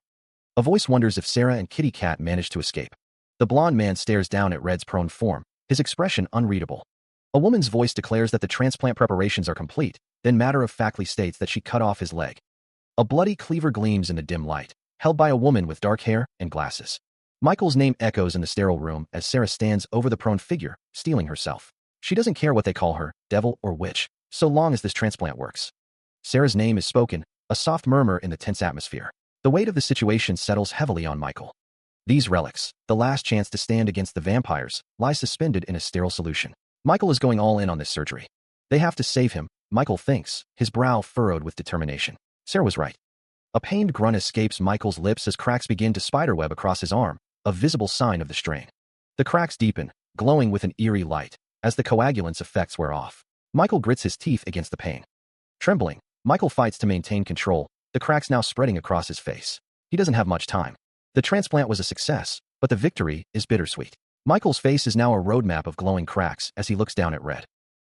A voice wonders if Sarah and Kitty Cat managed to escape. The blond man stares down at Red's prone form, his expression unreadable. A woman's voice declares that the transplant preparations are complete, then matter-of-factly states that she cut off his leg. A bloody cleaver gleams in the dim light, held by a woman with dark hair and glasses. Michael's name echoes in the sterile room as Sarah stands over the prone figure, steeling herself. She doesn't care what they call her, devil or witch, so long as this transplant works. Sarah's name is spoken, a soft murmur in the tense atmosphere. The weight of the situation settles heavily on Michael. These relics, the last chance to stand against the vampires, lie suspended in a sterile solution. Michael is going all in on this surgery. They have to save him, Michael thinks, his brow furrowed with determination. Sarah was right. A pained grunt escapes Michael's lips as cracks begin to spiderweb across his arm, a visible sign of the strain. The cracks deepen, glowing with an eerie light, as the coagulant's effects wear off. Michael grits his teeth against the pain. Trembling, Michael fights to maintain control, the cracks now spreading across his face. He doesn't have much time. The transplant was a success, but the victory is bittersweet. Michael's face is now a roadmap of glowing cracks as he looks down at Red.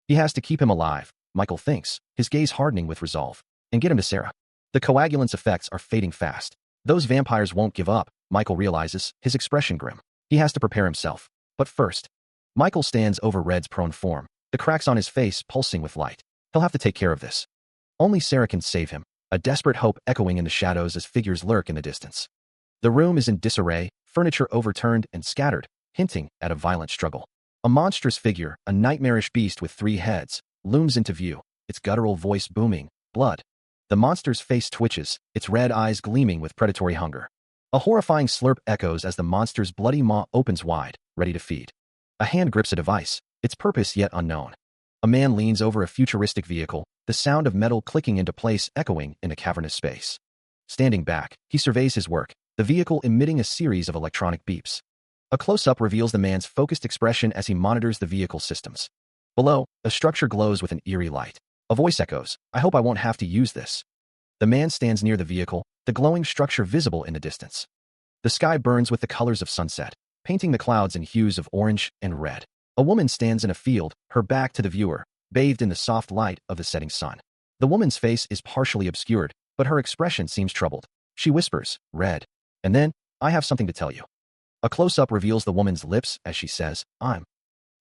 He has to keep him alive, Michael thinks, his gaze hardening with resolve, and get him to Sarah. The coagulant's effects are fading fast. Those vampires won't give up, Michael realizes, his expression grim. He has to prepare himself. But first, Michael stands over Red's prone form, the cracks on his face pulsing with light. He'll have to take care of this. Only Sarah can save him, a desperate hope echoing in the shadows as figures lurk in the distance. The room is in disarray, furniture overturned and scattered, hinting at a violent struggle. A monstrous figure, a nightmarish beast with 3 heads, looms into view, its guttural voice booming, "Blood." The monster's face twitches, its red eyes gleaming with predatory hunger. A horrifying slurp echoes as the monster's bloody maw opens wide, ready to feed. A hand grips a device, its purpose yet unknown. A man leans over a futuristic vehicle, the sound of metal clicking into place echoing in a cavernous space. Standing back, he surveys his work, the vehicle emitting a series of electronic beeps. A close-up reveals the man's focused expression as he monitors the vehicle's systems. Below, a structure glows with an eerie light. A voice echoes, "I hope I won't have to use this." The man stands near the vehicle, the glowing structure visible in the distance. The sky burns with the colors of sunset, painting the clouds in hues of orange and red. A woman stands in a field, her back to the viewer, bathed in the soft light of the setting sun. The woman's face is partially obscured, but her expression seems troubled. She whispers, "Red. And then, I have something to tell you." A close-up reveals the woman's lips as she says, "I'm."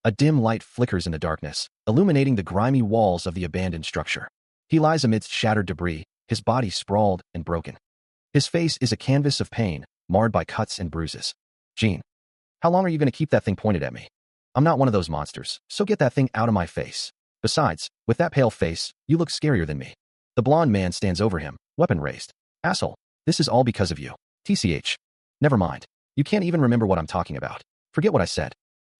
A dim light flickers in the darkness, illuminating the grimy walls of the abandoned structure. He lies amidst shattered debris, his body sprawled and broken. His face is a canvas of pain, marred by cuts and bruises. "Jean, how long are you going to keep that thing pointed at me? I'm not one of those monsters, so get that thing out of my face. Besides, with that pale face, you look scarier than me." The blond man stands over him, weapon raised. "Asshole, this is all because of you. TCH. Never mind. You can't even remember what I'm talking about. Forget what I said."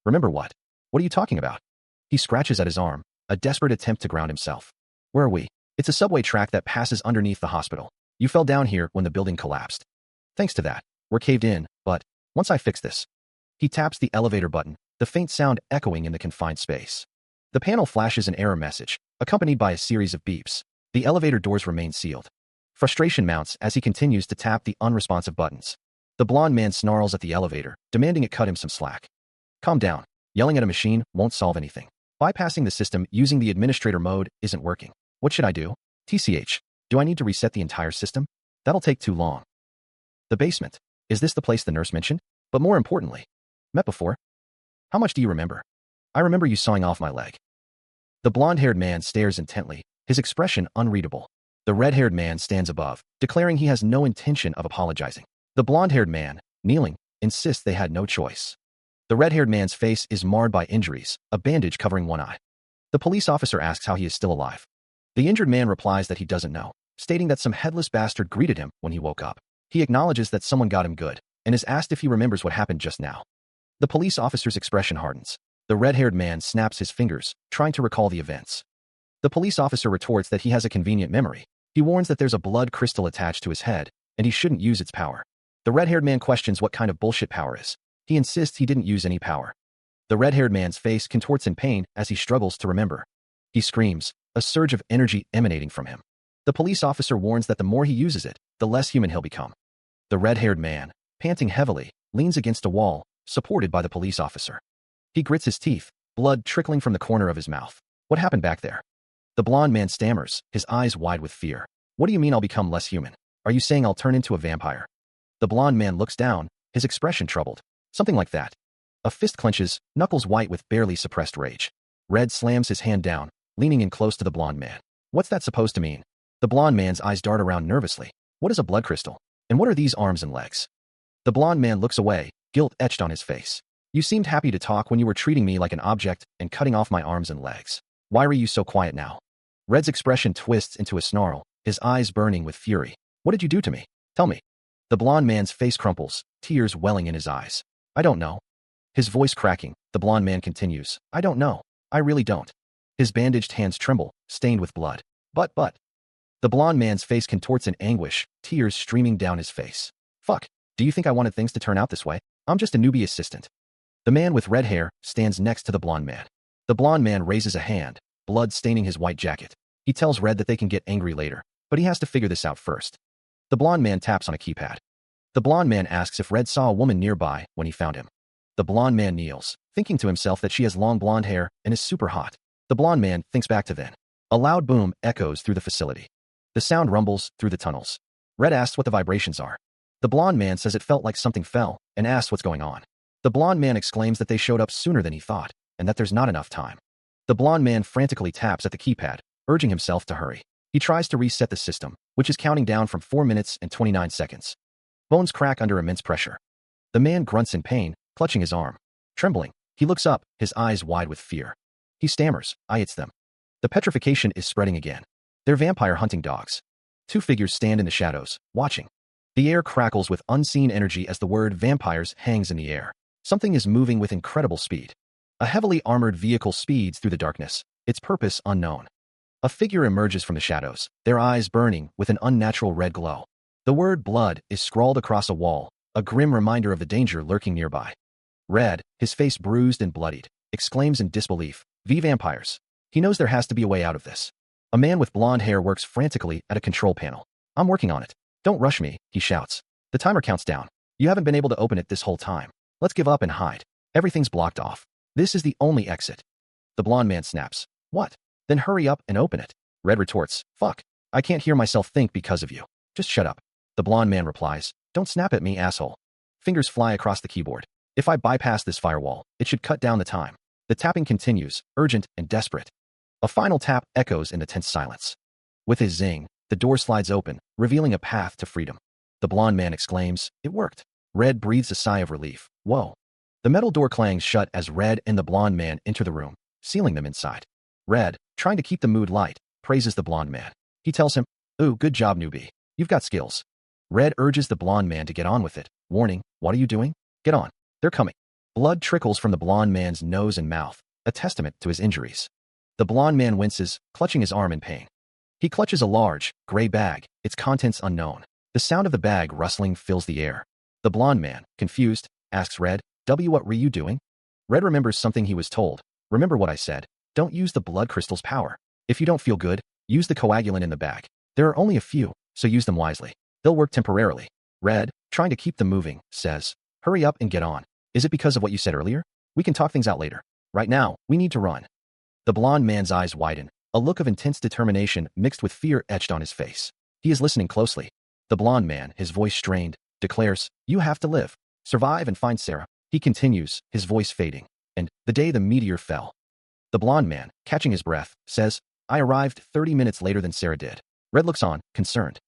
"Remember what? What are you talking about?" He scratches at his arm, a desperate attempt to ground himself. "Where are we?" "It's a subway track that passes underneath the hospital. You fell down here when the building collapsed. Thanks to that, we're caved in, but once I fix this." He taps the elevator button, the faint sound echoing in the confined space. The panel flashes an error message, accompanied by a series of beeps. The elevator doors remain sealed. Frustration mounts as he continues to tap the unresponsive buttons. The blonde man snarls at the elevator, demanding it cut him some slack. Calm down. Yelling at a machine won't solve anything. Bypassing the system using the administrator mode isn't working. What should I do? TCH. Do I need to reset the entire system? That'll take too long. The basement. Is this the place the nurse mentioned? But more importantly, met before? How much do you remember? I remember you sawing off my leg. The blonde-haired man stares intently, his expression unreadable. The red-haired man stands above, declaring he has no intention of apologizing. The blonde-haired man, kneeling, insists they had no choice. The red-haired man's face is marred by injuries, a bandage covering one eye. The police officer asks how he is still alive. The injured man replies that he doesn't know, stating that some headless bastard greeted him when he woke up. He acknowledges that someone got him good, and is asked if he remembers what happened just now. The police officer's expression hardens. The red-haired man snaps his fingers, trying to recall the events. The police officer retorts that he has a convenient memory. He warns that there's a blood crystal attached to his head, and he shouldn't use its power. The red-haired man questions what kind of bullshit power is. He insists he didn't use any power. The red-haired man's face contorts in pain as he struggles to remember. He screams, a surge of energy emanating from him. The police officer warns that the more he uses it, the less human he'll become. The red-haired man, panting heavily, leans against a wall, supported by the police officer. He grits his teeth, blood trickling from the corner of his mouth. What happened back there? The blonde man stammers, his eyes wide with fear. What do you mean I'll become less human? Are you saying I'll turn into a vampire? The blonde man looks down, his expression troubled. Something like that. A fist clenches, knuckles white with barely suppressed rage. Red slams his hand down, leaning in close to the blonde man. What's that supposed to mean? The blonde man's eyes dart around nervously. What is a blood crystal? And what are these arms and legs? The blonde man looks away, guilt etched on his face. You seemed happy to talk when you were treating me like an object and cutting off my arms and legs. Why are you so quiet now? Red's expression twists into a snarl, his eyes burning with fury. What did you do to me? Tell me. The blonde man's face crumples, tears welling in his eyes. I don't know. His voice cracking, the blonde man continues. I don't know. I really don't. His bandaged hands tremble, stained with blood. But. The blonde man's face contorts in anguish, tears streaming down his face. Fuck. Do you think I wanted things to turn out this way? I'm just a newbie assistant. The man with red hair stands next to the blonde man. The blonde man raises a hand, blood staining his white jacket. He tells Red that they can get angry later, but he has to figure this out first. The blonde man taps on a keypad. The blonde man asks if Red saw a woman nearby when he found him. The blonde man kneels, thinking to himself that she has long blonde hair and is super hot. The blonde man thinks back to then. A loud boom echoes through the facility. The sound rumbles through the tunnels. Red asks what the vibrations are. The blonde man says it felt like something fell, and asks what's going on. The blonde man exclaims that they showed up sooner than he thought, and that there's not enough time. The blonde man frantically taps at the keypad, urging himself to hurry. He tries to reset the system, which is counting down from 4 minutes and 29 seconds. Bones crack under immense pressure. The man grunts in pain, clutching his arm. Trembling, he looks up, his eyes wide with fear. He stammers, it's them. The petrification is spreading again. They're vampire hunting dogs. 2 figures stand in the shadows, watching. The air crackles with unseen energy as the word vampires hangs in the air. Something is moving with incredible speed. A heavily armored vehicle speeds through the darkness, its purpose unknown. A figure emerges from the shadows, their eyes burning with an unnatural red glow. The word blood is scrawled across a wall, a grim reminder of the danger lurking nearby. Red, his face bruised and bloodied, exclaims in disbelief, "V vampires." He knows there has to be a way out of this. A man with blonde hair works frantically at a control panel. I'm working on it. Don't rush me, he shouts. The timer counts down. You haven't been able to open it this whole time. Let's give up and hide. Everything's blocked off. This is the only exit. The blonde man snaps. What? Then hurry up and open it. Red retorts. Fuck. I can't hear myself think because of you. Just shut up. The blonde man replies. Don't snap at me, asshole. Fingers fly across the keyboard. If I bypass this firewall, it should cut down the time. The tapping continues, urgent and desperate. A final tap echoes in the tense silence. With his zing, the door slides open, revealing a path to freedom. The blonde man exclaims, it worked. Red breathes a sigh of relief. Whoa. The metal door clangs shut as Red and the blonde man enter the room, sealing them inside. Red, trying to keep the mood light, praises the blonde man. He tells him, ooh, good job, newbie. You've got skills. Red urges the blonde man to get on with it, warning, what are you doing? Get on. They're coming. Blood trickles from the blonde man's nose and mouth, a testament to his injuries. The blonde man winces, clutching his arm in pain. He clutches a large, gray bag, its contents unknown. The sound of the bag rustling fills the air. The blonde man, confused, asks Red, what were you doing? Red remembers something he was told. Remember what I said. Don't use the blood crystal's power. If you don't feel good, use the coagulant in the bag. There are only a few. so use them wisely. They'll work temporarily. Red, trying to keep them moving, says, hurry up and get on. Is it because of what you said earlier? We can talk things out later. Right now, we need to run. The blonde man's eyes widen, a look of intense determination mixed with fear etched on his face. He is listening closely. The blonde man, his voice strained, declares, you have to live, survive and find Sarah. He continues, his voice fading. And the day the meteor fell. The blonde man, catching his breath, says, I arrived 30 minutes later than Sarah did. Red looks on, concerned.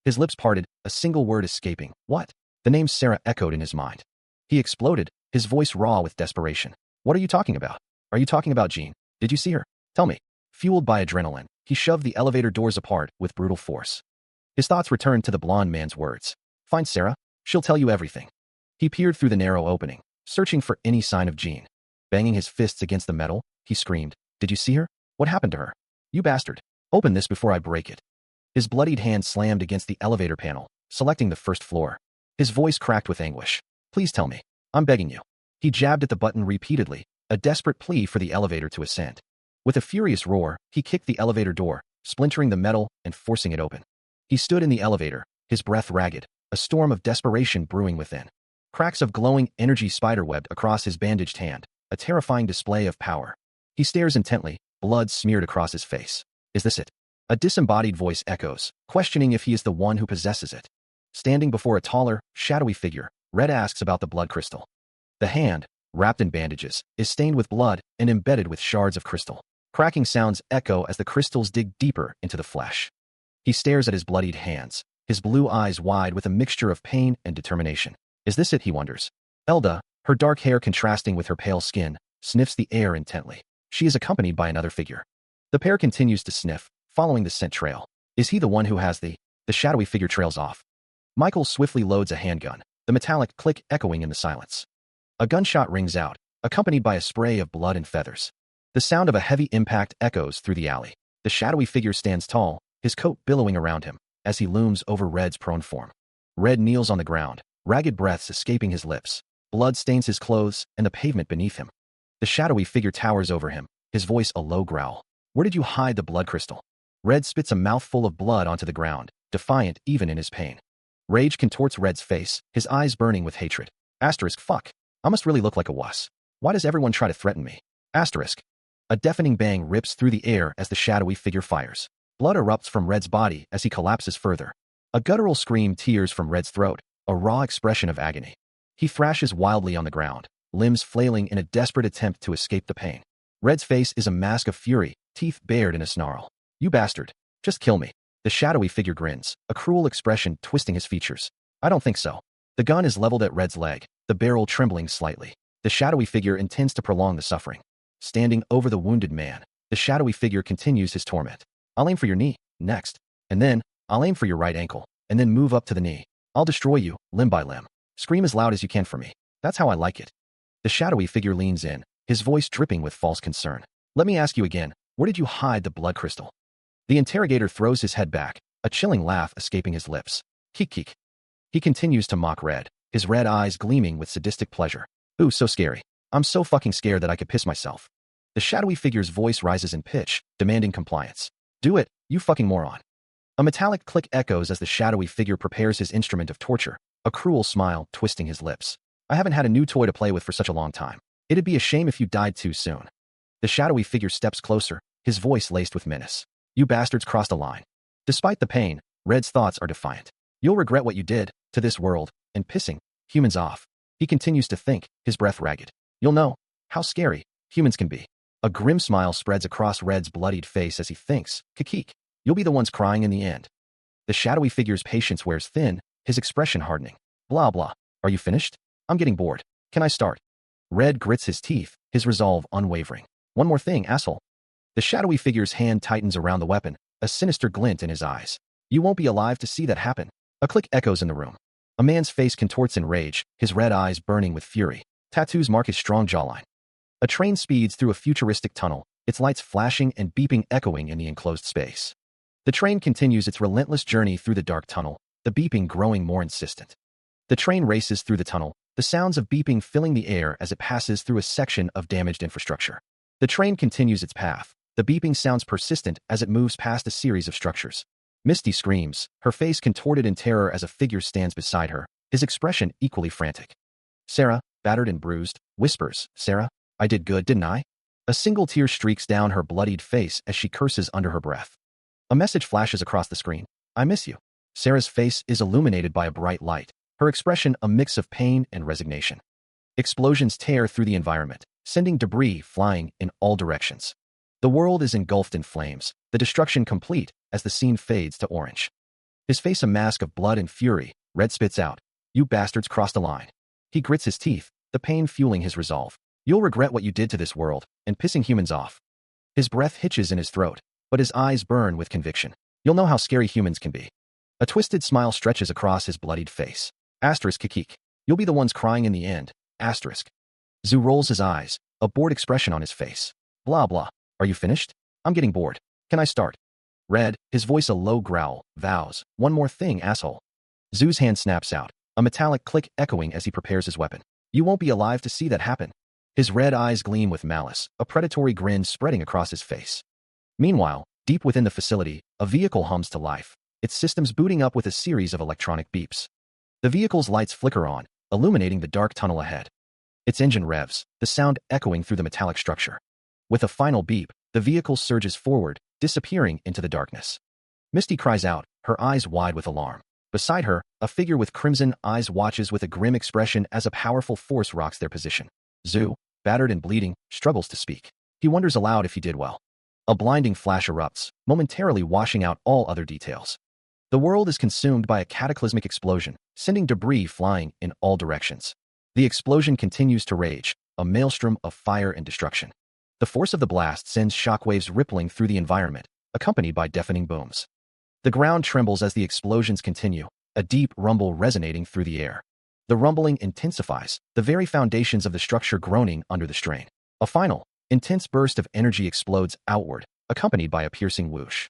His lips parted, a single word escaping. What? The name Sarah echoed in his mind. He exploded, his voice raw with desperation. What are you talking about? Are you talking about Jean? Did you see her? Tell me. Fueled by adrenaline, he shoved the elevator doors apart with brutal force. His thoughts returned to the blonde man's words. Find Sarah. She'll tell you everything. He peered through the narrow opening, searching for any sign of Jean. Banging his fists against the metal, he screamed, did you see her? What happened to her? You bastard. Open this before I break it. His bloodied hand slammed against the elevator panel, selecting the first floor. His voice cracked with anguish. Please tell me. I'm begging you. He jabbed at the button repeatedly, a desperate plea for the elevator to ascend. With a furious roar, he kicked the elevator door, splintering the metal and forcing it open. He stood in the elevator, his breath ragged, a storm of desperation brewing within. Cracks of glowing energy spiderwebbed across his bandaged hand, a terrifying display of power. He stares intently, blood smeared across his face. Is this it? A disembodied voice echoes, questioning if he is the one who possesses it. Standing before a taller, shadowy figure, Red asks about the blood crystal. The hand, wrapped in bandages, is stained with blood and embedded with shards of crystal. Cracking sounds echo as the crystals dig deeper into the flesh. He stares at his bloodied hands, his blue eyes wide with a mixture of pain and determination. Is this it, he wonders. Elda, her dark hair contrasting with her pale skin, sniffs the air intently. She is accompanied by another figure. The pair continues to sniff, following the scent trail. Is he the one who has the shadowy figure trails off? Michael swiftly loads a handgun, the metallic click echoing in the silence. A gunshot rings out, accompanied by a spray of blood and feathers. The sound of a heavy impact echoes through the alley. The shadowy figure stands tall, his coat billowing around him, as he looms over Red's prone form. Red kneels on the ground, ragged breaths escaping his lips. Blood stains his clothes and the pavement beneath him. The shadowy figure towers over him, his voice a low growl. Where did you hide the blood crystal? Red spits a mouthful of blood onto the ground, defiant even in his pain. Rage contorts Red's face, his eyes burning with hatred. Asterisk fuck. I must really look like a wuss. Why does everyone try to threaten me? Asterisk. A deafening bang rips through the air as the shadowy figure fires. Blood erupts from Red's body as he collapses further. A guttural scream tears from Red's throat, a raw expression of agony. He thrashes wildly on the ground, limbs flailing in a desperate attempt to escape the pain. Red's face is a mask of fury, teeth bared in a snarl. You bastard. Just kill me. The shadowy figure grins, a cruel expression twisting his features. I don't think so. The gun is leveled at Red's leg, the barrel trembling slightly. The shadowy figure intends to prolong the suffering. Standing over the wounded man, the shadowy figure continues his torment. I'll aim for your knee, next. And then, I'll aim for your right ankle, and then move up to the knee. I'll destroy you, limb by limb. Scream as loud as you can for me. That's how I like it. The shadowy figure leans in, his voice dripping with false concern. Let me ask you again, where did you hide the blood crystal? The interrogator throws his head back, a chilling laugh escaping his lips. Keek keek. He continues to mock Red, his red eyes gleaming with sadistic pleasure. Ooh, so scary. I'm so fucking scared that I could piss myself. The shadowy figure's voice rises in pitch, demanding compliance. Do it, you fucking moron. A metallic click echoes as the shadowy figure prepares his instrument of torture, a cruel smile twisting his lips. I haven't had a new toy to play with for such a long time. It'd be a shame if you died too soon. The shadowy figure steps closer, his voice laced with menace. You bastards crossed a line. Despite the pain, Red's thoughts are defiant. You'll regret what you did to this world, and pissing humans off. He continues to think, his breath ragged. You'll know how scary humans can be. A grim smile spreads across Red's bloodied face as he thinks, Kakik, you'll be the ones crying in the end. The shadowy figure's patience wears thin, his expression hardening. Blah blah. Are you finished? I'm getting bored. Can I start? Red grits his teeth, his resolve unwavering. One more thing, asshole. The shadowy figure's hand tightens around the weapon, a sinister glint in his eyes. You won't be alive to see that happen. A click echoes in the room. A man's face contorts in rage, his red eyes burning with fury. Tattoos mark his strong jawline. A train speeds through a futuristic tunnel, its lights flashing and beeping echoing in the enclosed space. The train continues its relentless journey through the dark tunnel, the beeping growing more insistent. The train races through the tunnel, the sounds of beeping filling the air as it passes through a section of damaged infrastructure. The train continues its path, the beeping sounds persistent as it moves past a series of structures. Misty screams, her face contorted in terror as a figure stands beside her, his expression equally frantic. Sarah, battered and bruised, whispers, Sarah, I did good, didn't I? A single tear streaks down her bloodied face as she curses under her breath. A message flashes across the screen. I miss you. Sarah's face is illuminated by a bright light, her expression a mix of pain and resignation. Explosions tear through the environment, sending debris flying in all directions. The world is engulfed in flames, the destruction complete as the scene fades to orange. His face a mask of blood and fury, Red spits out, You bastards crossed a line. He grits his teeth, the pain fueling his resolve. You'll regret what you did to this world, and pissing humans off. His breath hitches in his throat, but his eyes burn with conviction. You'll know how scary humans can be. A twisted smile stretches across his bloodied face. Asterisk kikik. You'll be the ones crying in the end. Asterisk. Zhu rolls his eyes, a bored expression on his face. Blah blah. Are you finished? I'm getting bored. Can I start? Red, his voice a low growl, vows, One more thing, asshole. Zhu's hand snaps out, a metallic click echoing as he prepares his weapon. You won't be alive to see that happen. His red eyes gleam with malice, a predatory grin spreading across his face. Meanwhile, deep within the facility, a vehicle hums to life, its systems booting up with a series of electronic beeps. The vehicle's lights flicker on, illuminating the dark tunnel ahead. Its engine revs, the sound echoing through the metallic structure. With a final beep, the vehicle surges forward, disappearing into the darkness. Misty cries out, her eyes wide with alarm. Beside her, a figure with crimson eyes watches with a grim expression as a powerful force rocks their position. Zhu, battered and bleeding, struggles to speak. He wonders aloud if he did well. A blinding flash erupts, momentarily washing out all other details. The world is consumed by a cataclysmic explosion, sending debris flying in all directions. The explosion continues to rage, a maelstrom of fire and destruction. The force of the blast sends shockwaves rippling through the environment, accompanied by deafening booms. The ground trembles as the explosions continue, a deep rumble resonating through the air. The rumbling intensifies, the very foundations of the structure groaning under the strain. A final, intense burst of energy explodes outward, accompanied by a piercing whoosh.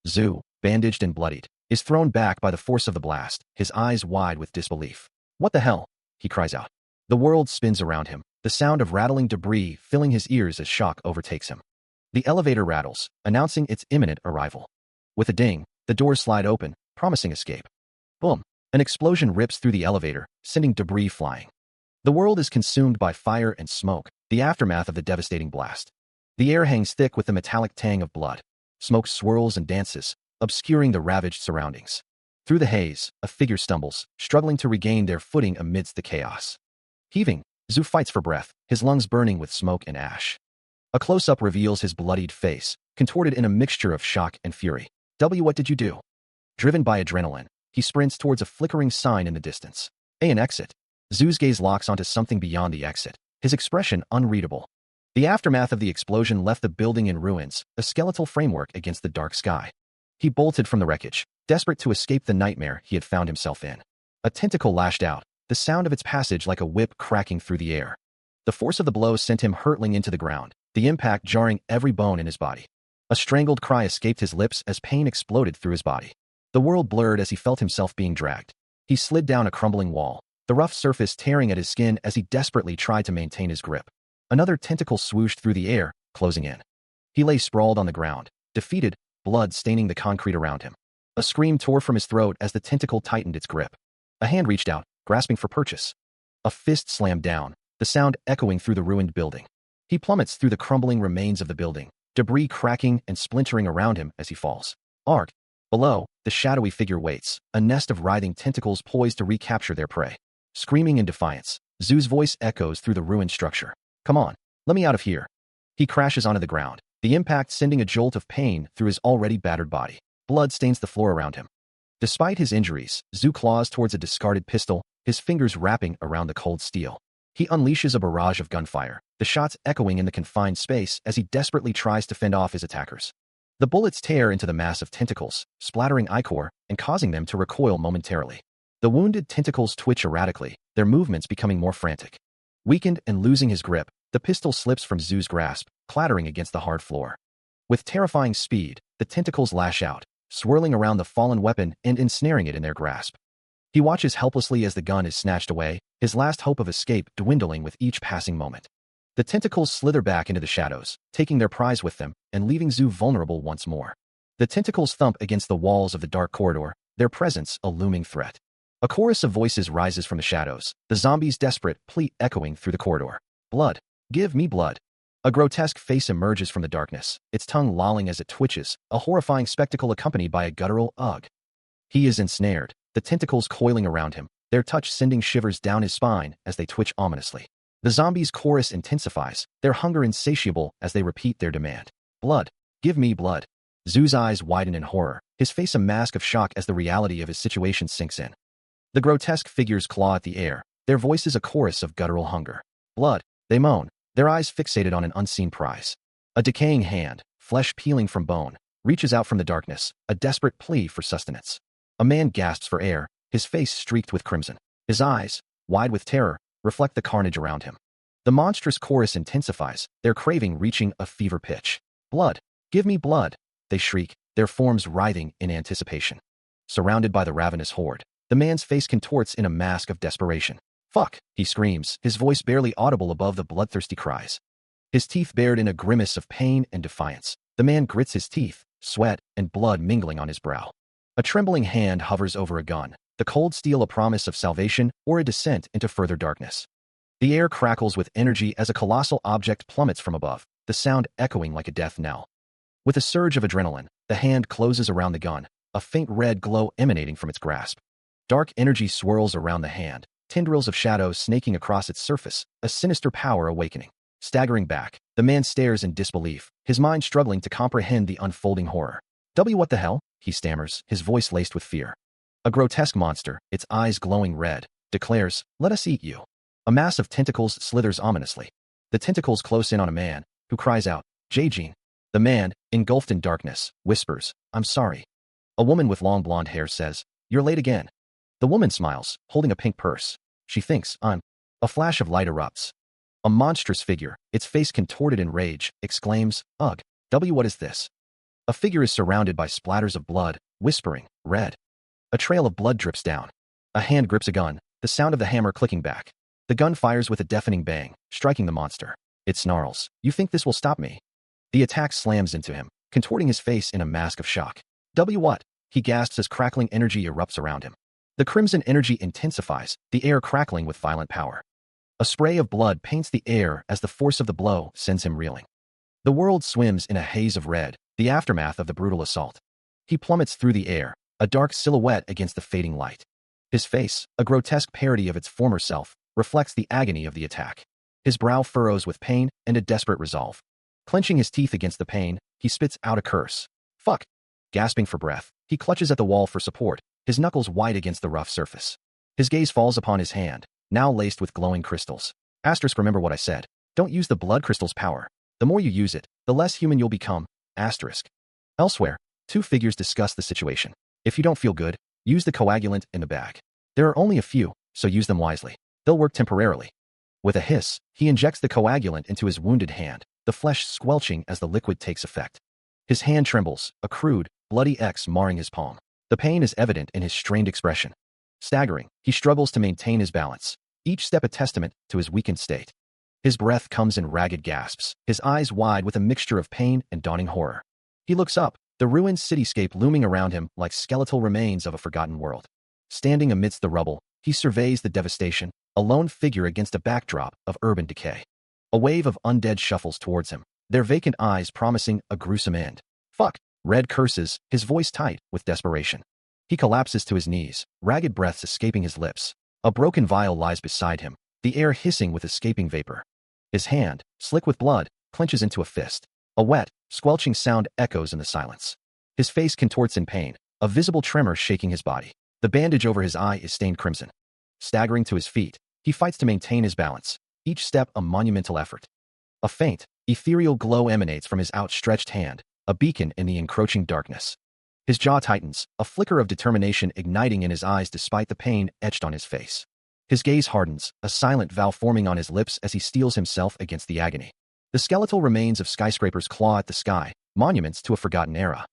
Zhu, bandaged and bloodied, is thrown back by the force of the blast, his eyes wide with disbelief. What the hell? He cries out. The world spins around him, the sound of rattling debris filling his ears as shock overtakes him. The elevator rattles, announcing its imminent arrival. With a ding, the doors slide open, promising escape. Boom! An explosion rips through the elevator, sending debris flying. The world is consumed by fire and smoke, the aftermath of the devastating blast. The air hangs thick with the metallic tang of blood. Smoke swirls and dances, obscuring the ravaged surroundings. Through the haze, a figure stumbles, struggling to regain their footing amidst the chaos. Heaving, Zhu fights for breath, his lungs burning with smoke and ash. A close-up reveals his bloodied face, contorted in a mixture of shock and fury. What did you do? Driven by adrenaline, he sprints towards a flickering sign in the distance. An exit. Zhu's gaze locks onto something beyond the exit, his expression unreadable. The aftermath of the explosion left the building in ruins, a skeletal framework against the dark sky. He bolted from the wreckage, desperate to escape the nightmare he had found himself in. A tentacle lashed out, the sound of its passage like a whip cracking through the air. The force of the blow sent him hurtling into the ground, the impact jarring every bone in his body. A strangled cry escaped his lips as pain exploded through his body. The world blurred as he felt himself being dragged. He slid down a crumbling wall, the rough surface tearing at his skin as he desperately tried to maintain his grip. Another tentacle swooshed through the air, closing in. He lay sprawled on the ground, defeated, blood staining the concrete around him. A scream tore from his throat as the tentacle tightened its grip. A hand reached out, grasping for purchase. A fist slammed down, the sound echoing through the ruined building. He plummets through the crumbling remains of the building, debris cracking and splintering around him as he falls. Arg! Below, the shadowy figure waits, a nest of writhing tentacles poised to recapture their prey. Screaming in defiance, Zhu's voice echoes through the ruined structure. Come on, let me out of here. He crashes onto the ground, the impact sending a jolt of pain through his already battered body. Blood stains the floor around him. Despite his injuries, Zhu claws towards a discarded pistol, his fingers wrapping around the cold steel. He unleashes a barrage of gunfire, the shots echoing in the confined space as he desperately tries to fend off his attackers. The bullets tear into the mass of tentacles, splattering ichor and causing them to recoil momentarily. The wounded tentacles twitch erratically, their movements becoming more frantic. Weakened and losing his grip, the pistol slips from Zhu's grasp, clattering against the hard floor. With terrifying speed, the tentacles lash out, swirling around the fallen weapon and ensnaring it in their grasp. He watches helplessly as the gun is snatched away, his last hope of escape dwindling with each passing moment. The tentacles slither back into the shadows, taking their prize with them and leaving Zhu vulnerable once more. The tentacles thump against the walls of the dark corridor, their presence a looming threat. A chorus of voices rises from the shadows, the zombies' desperate plea echoing through the corridor. Blood. Give me blood. A grotesque face emerges from the darkness, its tongue lolling as it twitches, a horrifying spectacle accompanied by a guttural ugh. He is ensnared, the tentacles coiling around him, their touch sending shivers down his spine as they twitch ominously. The zombies' chorus intensifies, their hunger insatiable as they repeat their demand. Blood. Give me blood. Zoo's eyes widen in horror, his face a mask of shock as the reality of his situation sinks in. The grotesque figures claw at the air, their voices a chorus of guttural hunger. Blood. They moan, their eyes fixated on an unseen prize. A decaying hand, flesh peeling from bone, reaches out from the darkness, a desperate plea for sustenance. A man gasps for air, his face streaked with crimson. His eyes, wide with terror, reflect the carnage around him. The monstrous chorus intensifies, their craving reaching a fever pitch. Blood. Give me blood. They shriek, their forms writhing in anticipation. Surrounded by the ravenous horde, the man's face contorts in a mask of desperation. Fuck, he screams, his voice barely audible above the bloodthirsty cries. His teeth bared in a grimace of pain and defiance. The man grits his teeth, sweat and blood mingling on his brow. A trembling hand hovers over a gun, the cold steel a promise of salvation or a descent into further darkness. The air crackles with energy as a colossal object plummets from above, the sound echoing like a death knell. With a surge of adrenaline, the hand closes around the gun, a faint red glow emanating from its grasp. Dark energy swirls around the hand, tendrils of shadows snaking across its surface, a sinister power awakening. Staggering back, the man stares in disbelief, his mind struggling to comprehend the unfolding horror. What the hell? He stammers, his voice laced with fear. A grotesque monster, its eyes glowing red, declares, "Let us eat you." A mass of tentacles slithers ominously. The tentacles close in on a man, who cries out, "Jae-jin." The man, engulfed in darkness, whispers, "I'm sorry." A woman with long blonde hair says, "You're late again." The woman smiles, holding a pink purse. She thinks, "I'm." A flash of light erupts. A monstrous figure, its face contorted in rage, exclaims, "Ugh. What is this?" A figure is surrounded by splatters of blood, whispering, "Red." A trail of blood drips down. A hand grips a gun, the sound of the hammer clicking back. The gun fires with a deafening bang, striking the monster. It snarls, "You think this will stop me?" The attack slams into him, contorting his face in a mask of shock. What? He gasps as crackling energy erupts around him. The crimson energy intensifies, the air crackling with violent power. A spray of blood paints the air as the force of the blow sends him reeling. The world swims in a haze of red, the aftermath of the brutal assault. He plummets through the air, a dark silhouette against the fading light. His face, a grotesque parody of its former self, reflects the agony of the attack. His brow furrows with pain and a desperate resolve. Clenching his teeth against the pain, he spits out a curse. Fuck! Gasping for breath, he clutches at the wall for support, his knuckles white against the rough surface. His gaze falls upon his hand, now laced with glowing crystals. Remember what I said. Don't use the blood crystal's power. The more you use it, the less human you'll become. Elsewhere, two figures discuss the situation. If you don't feel good, use the coagulant in the bag. There are only a few, so use them wisely. They'll work temporarily. With a hiss, he injects the coagulant into his wounded hand, the flesh squelching as the liquid takes effect. His hand trembles, a crude, bloody X marring his palm. The pain is evident in his strained expression. Staggering, he struggles to maintain his balance, each step a testament to his weakened state. His breath comes in ragged gasps, his eyes wide with a mixture of pain and dawning horror. He looks up, the ruined cityscape looming around him like skeletal remains of a forgotten world. Standing amidst the rubble, he surveys the devastation, a lone figure against a backdrop of urban decay. A wave of undead shuffles towards him, their vacant eyes promising a gruesome end. Fuck! Red curses, his voice tight with desperation. He collapses to his knees, ragged breaths escaping his lips. A broken vial lies beside him, the air hissing with escaping vapor. His hand, slick with blood, clenches into a fist. A wet, squelching sound echoes in the silence. His face contorts in pain, a visible tremor shaking his body. The bandage over his eye is stained crimson. Staggering to his feet, he fights to maintain his balance, each step a monumental effort. A faint, ethereal glow emanates from his outstretched hand, a beacon in the encroaching darkness. His jaw tightens, a flicker of determination igniting in his eyes despite the pain etched on his face. His gaze hardens, a silent vow forming on his lips as he steels himself against the agony. The skeletal remains of skyscrapers claw at the sky, monuments to a forgotten era.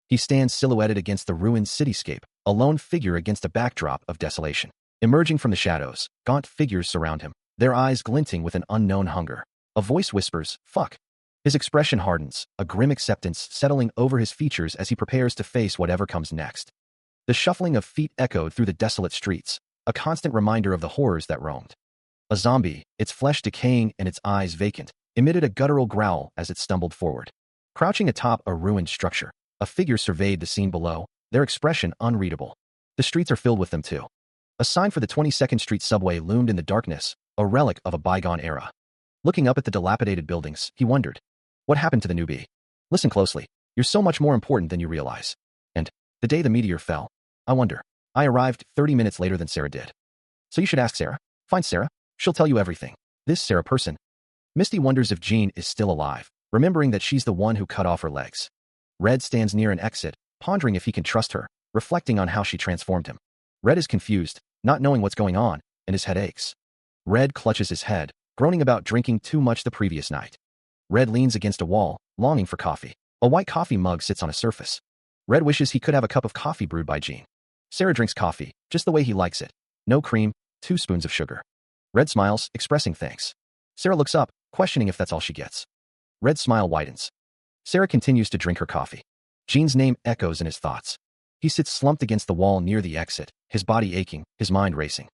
He stands silhouetted against the ruined cityscape, a lone figure against a backdrop of desolation. Emerging from the shadows, gaunt figures surround him, their eyes glinting with an unknown hunger. A voice whispers, "Fuck." His expression hardens, a grim acceptance settling over his features as he prepares to face whatever comes next. The shuffling of feet echoed through the desolate streets, a constant reminder of the horrors that roamed. A zombie, its flesh decaying and its eyes vacant, emitted a guttural growl as it stumbled forward. Crouching atop a ruined structure, a figure surveyed the scene below, their expression unreadable. The streets are filled with them too. A sign for the 22nd Street subway loomed in the darkness, a relic of a bygone era. Looking up at the dilapidated buildings, he wondered, what happened to the newbie? Listen closely. You're so much more important than you realize. And the day the meteor fell, I wonder. I arrived 30 minutes later than Sarah did. So you should ask Sarah. Find Sarah. She'll tell you everything. This Sarah person. Misty wonders if Jean is still alive, remembering that she's the one who cut off her legs. Red stands near an exit, pondering if he can trust her, reflecting on how she transformed him. Red is confused, not knowing what's going on, and his head aches. Red clutches his head, groaning about drinking too much the previous night. Red leans against a wall, longing for coffee. A white coffee mug sits on a surface. Red wishes he could have a cup of coffee brewed by Jean. Sarah drinks coffee, just the way he likes it. No cream, 2 spoons of sugar. Red smiles, expressing thanks. Sarah looks up, questioning if that's all she gets. Red's smile widens. Sarah continues to drink her coffee. Jean's name echoes in his thoughts. He sits slumped against the wall near the exit, his body aching, his mind racing.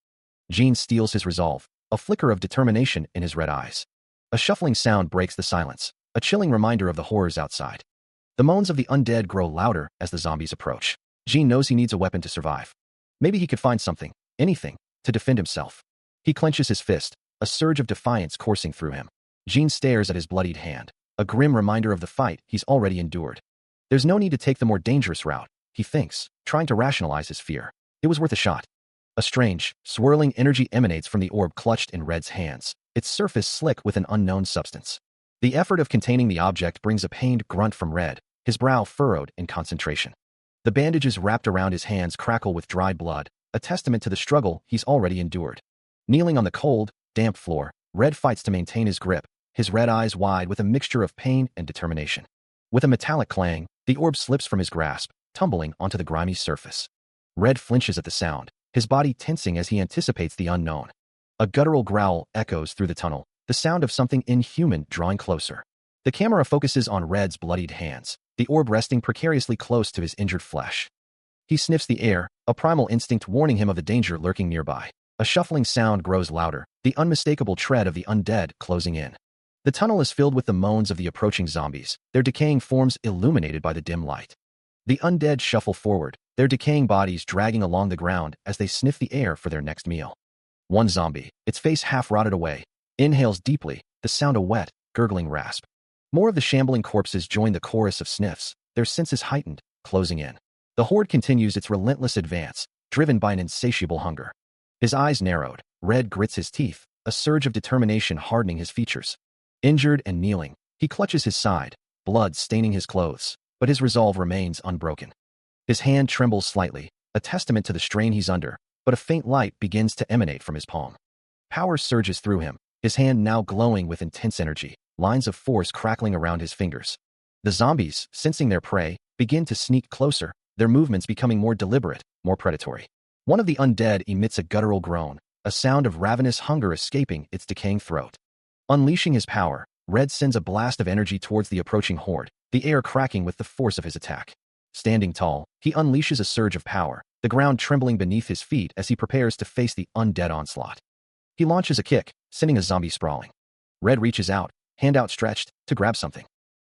Jean steals his resolve, a flicker of determination in his red eyes. A shuffling sound breaks the silence, a chilling reminder of the horrors outside. The moans of the undead grow louder as the zombies approach. Jean knows he needs a weapon to survive. Maybe he could find something, anything, to defend himself. He clenches his fist, a surge of defiance coursing through him. Jean stares at his bloodied hand, a grim reminder of the fight he's already endured. There's no need to take the more dangerous route, he thinks, trying to rationalize his fear. It was worth a shot. A strange, swirling energy emanates from the orb clutched in Red's hands, its surface slick with an unknown substance. The effort of containing the object brings a pained grunt from Red, his brow furrowed in concentration. The bandages wrapped around his hands crackle with dried blood, a testament to the struggle he's already endured. Kneeling on the cold, damp floor, Red fights to maintain his grip, his red eyes wide with a mixture of pain and determination. With a metallic clang, the orb slips from his grasp, tumbling onto the grimy surface. Red flinches at the sound, his body tensing as he anticipates the unknown. A guttural growl echoes through the tunnel, the sound of something inhuman drawing closer. The camera focuses on Red's bloodied hands, the orb resting precariously close to his injured flesh. He sniffs the air, a primal instinct warning him of the danger lurking nearby. A shuffling sound grows louder, the unmistakable tread of the undead closing in. The tunnel is filled with the moans of the approaching zombies, their decaying forms illuminated by the dim light. The undead shuffle forward, their decaying bodies dragging along the ground as they sniff the air for their next meal. One zombie, its face half rotted away, inhales deeply, the sound a wet, gurgling rasp. More of the shambling corpses join the chorus of sniffs, their senses heightened, closing in. The horde continues its relentless advance, driven by an insatiable hunger. His eyes narrowed, Red grits his teeth, a surge of determination hardening his features. Injured and kneeling, he clutches his side, blood staining his clothes, but his resolve remains unbroken. His hand trembles slightly, a testament to the strain he's under, but a faint light begins to emanate from his palm. Power surges through him, his hand now glowing with intense energy, lines of force crackling around his fingers. The zombies, sensing their prey, begin to sneak closer, their movements becoming more deliberate, more predatory. One of the undead emits a guttural groan, a sound of ravenous hunger escaping its decaying throat. Unleashing his power, Red sends a blast of energy towards the approaching horde, the air cracking with the force of his attack. Standing tall, he unleashes a surge of power, the ground trembling beneath his feet as he prepares to face the undead onslaught. He launches a kick, sending a zombie sprawling. Red reaches out, hand outstretched, to grab something.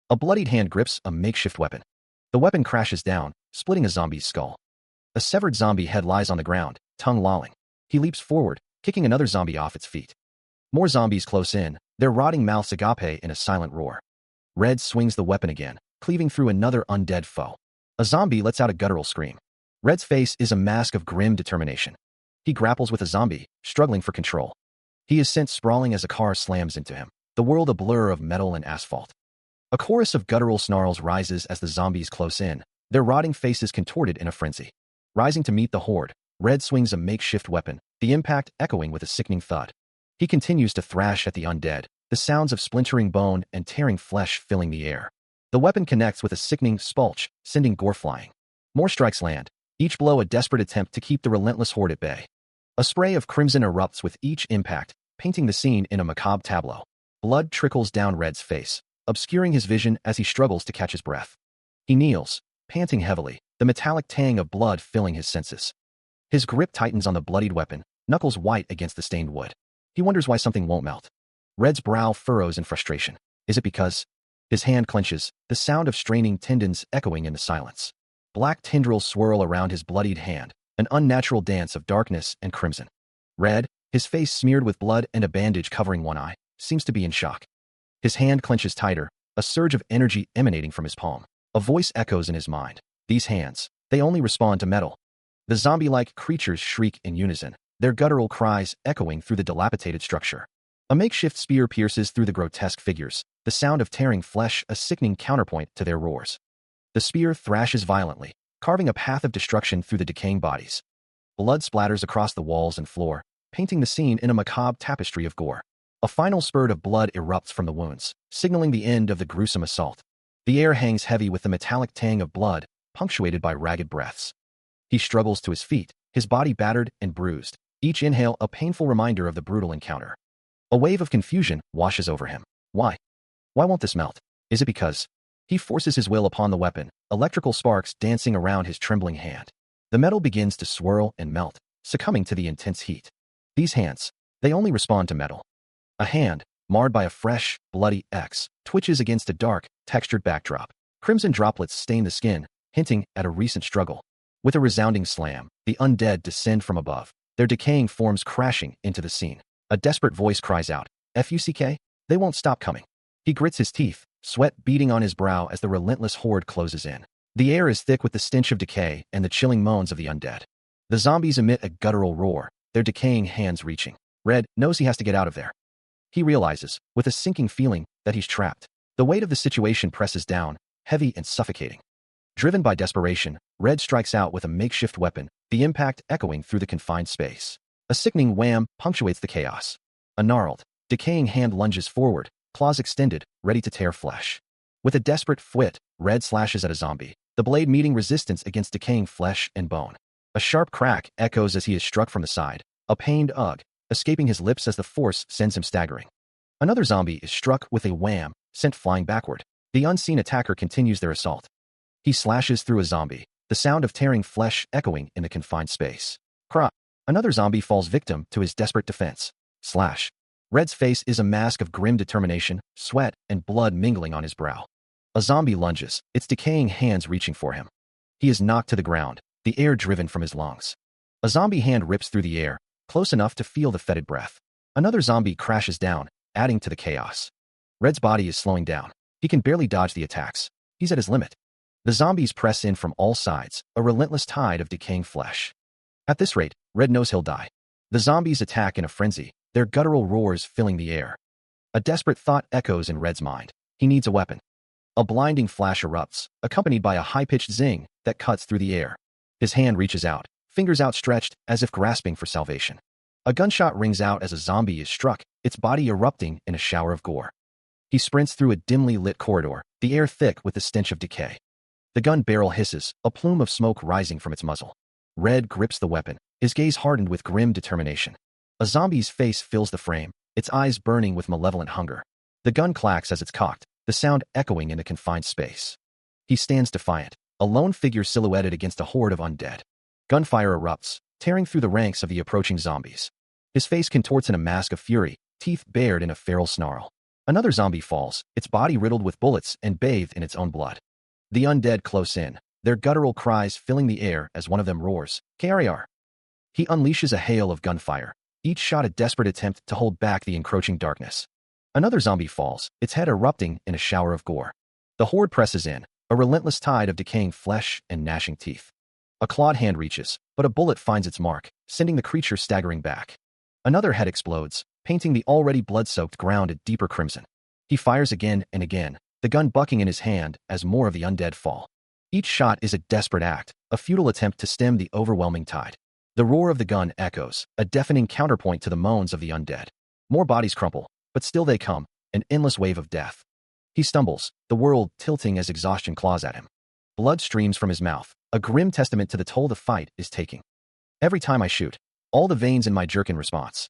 A bloodied hand grips a makeshift weapon. The weapon crashes down, splitting a zombie's skull. A severed zombie head lies on the ground, tongue lolling. He leaps forward, kicking another zombie off its feet. More zombies close in, their rotting mouths agape in a silent roar. Red swings the weapon again, cleaving through another undead foe. A zombie lets out a guttural scream. Red's face is a mask of grim determination. He grapples with a zombie, struggling for control. He is sent sprawling as a car slams into him, the world a blur of metal and asphalt. A chorus of guttural snarls rises as the zombies close in, their rotting faces contorted in a frenzy. Rising to meet the horde, Red swings a makeshift weapon, the impact echoing with a sickening thud. He continues to thrash at the undead, the sounds of splintering bone and tearing flesh filling the air. The weapon connects with a sickening spulch, sending gore flying. More strikes land, each blow a desperate attempt to keep the relentless horde at bay. A spray of crimson erupts with each impact, painting the scene in a macabre tableau. Blood trickles down Red's face, obscuring his vision as he struggles to catch his breath. He kneels, panting heavily, the metallic tang of blood filling his senses. His grip tightens on the bloodied weapon, knuckles white against the stained wood. He wonders why something won't melt. Red's brow furrows in frustration. Is it because? His hand clenches, the sound of straining tendons echoing in the silence. Black tendrils swirl around his bloodied hand, an unnatural dance of darkness and crimson. Red, his face smeared with blood and a bandage covering one eye, seems to be in shock. His hand clenches tighter, a surge of energy emanating from his palm. A voice echoes in his mind. These hands, they only respond to metal. The zombie-like creatures shriek in unison, their guttural cries echoing through the dilapidated structure. A makeshift spear pierces through the grotesque figures, the sound of tearing flesh a sickening counterpoint to their roars. The spear thrashes violently, carving a path of destruction through the decaying bodies. Blood splatters across the walls and floor, painting the scene in a macabre tapestry of gore. A final spurt of blood erupts from the wounds, signaling the end of the gruesome assault. The air hangs heavy with the metallic tang of blood, punctuated by ragged breaths. He struggles to his feet, his body battered and bruised, each inhale a painful reminder of the brutal encounter. A wave of confusion washes over him. Why? Why won't this melt? Is it because? He forces his will upon the weapon, electrical sparks dancing around his trembling hand. The metal begins to swirl and melt, succumbing to the intense heat. These hands, they only respond to metal. A hand, marred by a fresh, bloody X, twitches against a dark, textured backdrop. Crimson droplets stain the skin, hinting at a recent struggle. With a resounding slam, the undead descend from above, their decaying forms crashing into the scene. A desperate voice cries out, "Fuck? They won't stop coming." He grits his teeth, sweat beading on his brow as the relentless horde closes in. The air is thick with the stench of decay and the chilling moans of the undead. The zombies emit a guttural roar, their decaying hands reaching. Red knows he has to get out of there. He realizes, with a sinking feeling, that he's trapped. The weight of the situation presses down, heavy and suffocating. Driven by desperation, Red strikes out with a makeshift weapon, the impact echoing through the confined space. A sickening wham punctuates the chaos. A gnarled, decaying hand lunges forward, claws extended, ready to tear flesh. With a desperate fwit, Red slashes at a zombie, the blade meeting resistance against decaying flesh and bone. A sharp crack echoes as he is struck from the side, a pained ugh, escaping his lips as the force sends him staggering. Another zombie is struck with a wham, sent flying backward. The unseen attacker continues their assault. He slashes through a zombie, the sound of tearing flesh echoing in the confined space. Cry. Another zombie falls victim to his desperate defense. Slash. Red's face is a mask of grim determination, sweat and blood mingling on his brow. A zombie lunges, its decaying hands reaching for him. He is knocked to the ground, the air driven from his lungs. A zombie hand rips through the air, close enough to feel the fetid breath. Another zombie crashes down, adding to the chaos. Red's body is slowing down. He can barely dodge the attacks. He's at his limit. The zombies press in from all sides, a relentless tide of decaying flesh. At this rate, Red knows he'll die. The zombies attack in a frenzy, their guttural roars filling the air. A desperate thought echoes in Red's mind. He needs a weapon. A blinding flash erupts, accompanied by a high-pitched zing that cuts through the air. His hand reaches out, fingers outstretched as if grasping for salvation. A gunshot rings out as a zombie is struck, its body erupting in a shower of gore. He sprints through a dimly lit corridor, the air thick with the stench of decay. The gun barrel hisses, a plume of smoke rising from its muzzle. Red grips the weapon, his gaze hardened with grim determination. A zombie's face fills the frame, its eyes burning with malevolent hunger. The gun clacks as it's cocked, the sound echoing in the confined space. He stands defiant, a lone figure silhouetted against a horde of undead. Gunfire erupts, tearing through the ranks of the approaching zombies. His face contorts in a mask of fury, teeth bared in a feral snarl. Another zombie falls, its body riddled with bullets and bathed in its own blood. The undead close in, their guttural cries filling the air as one of them roars, "KRAR!" He unleashes a hail of gunfire, each shot a desperate attempt to hold back the encroaching darkness. Another zombie falls, its head erupting in a shower of gore. The horde presses in, a relentless tide of decaying flesh and gnashing teeth. A clawed hand reaches, but a bullet finds its mark, sending the creature staggering back. Another head explodes, painting the already blood-soaked ground a deeper crimson. He fires again and again, the gun bucking in his hand as more of the undead fall. Each shot is a desperate act, a futile attempt to stem the overwhelming tide. The roar of the gun echoes, a deafening counterpoint to the moans of the undead. More bodies crumple, but still they come, an endless wave of death. He stumbles, the world tilting as exhaustion claws at him. Blood streams from his mouth, a grim testament to the toll the fight is taking. Every time I shoot, all the veins in my jerk in response.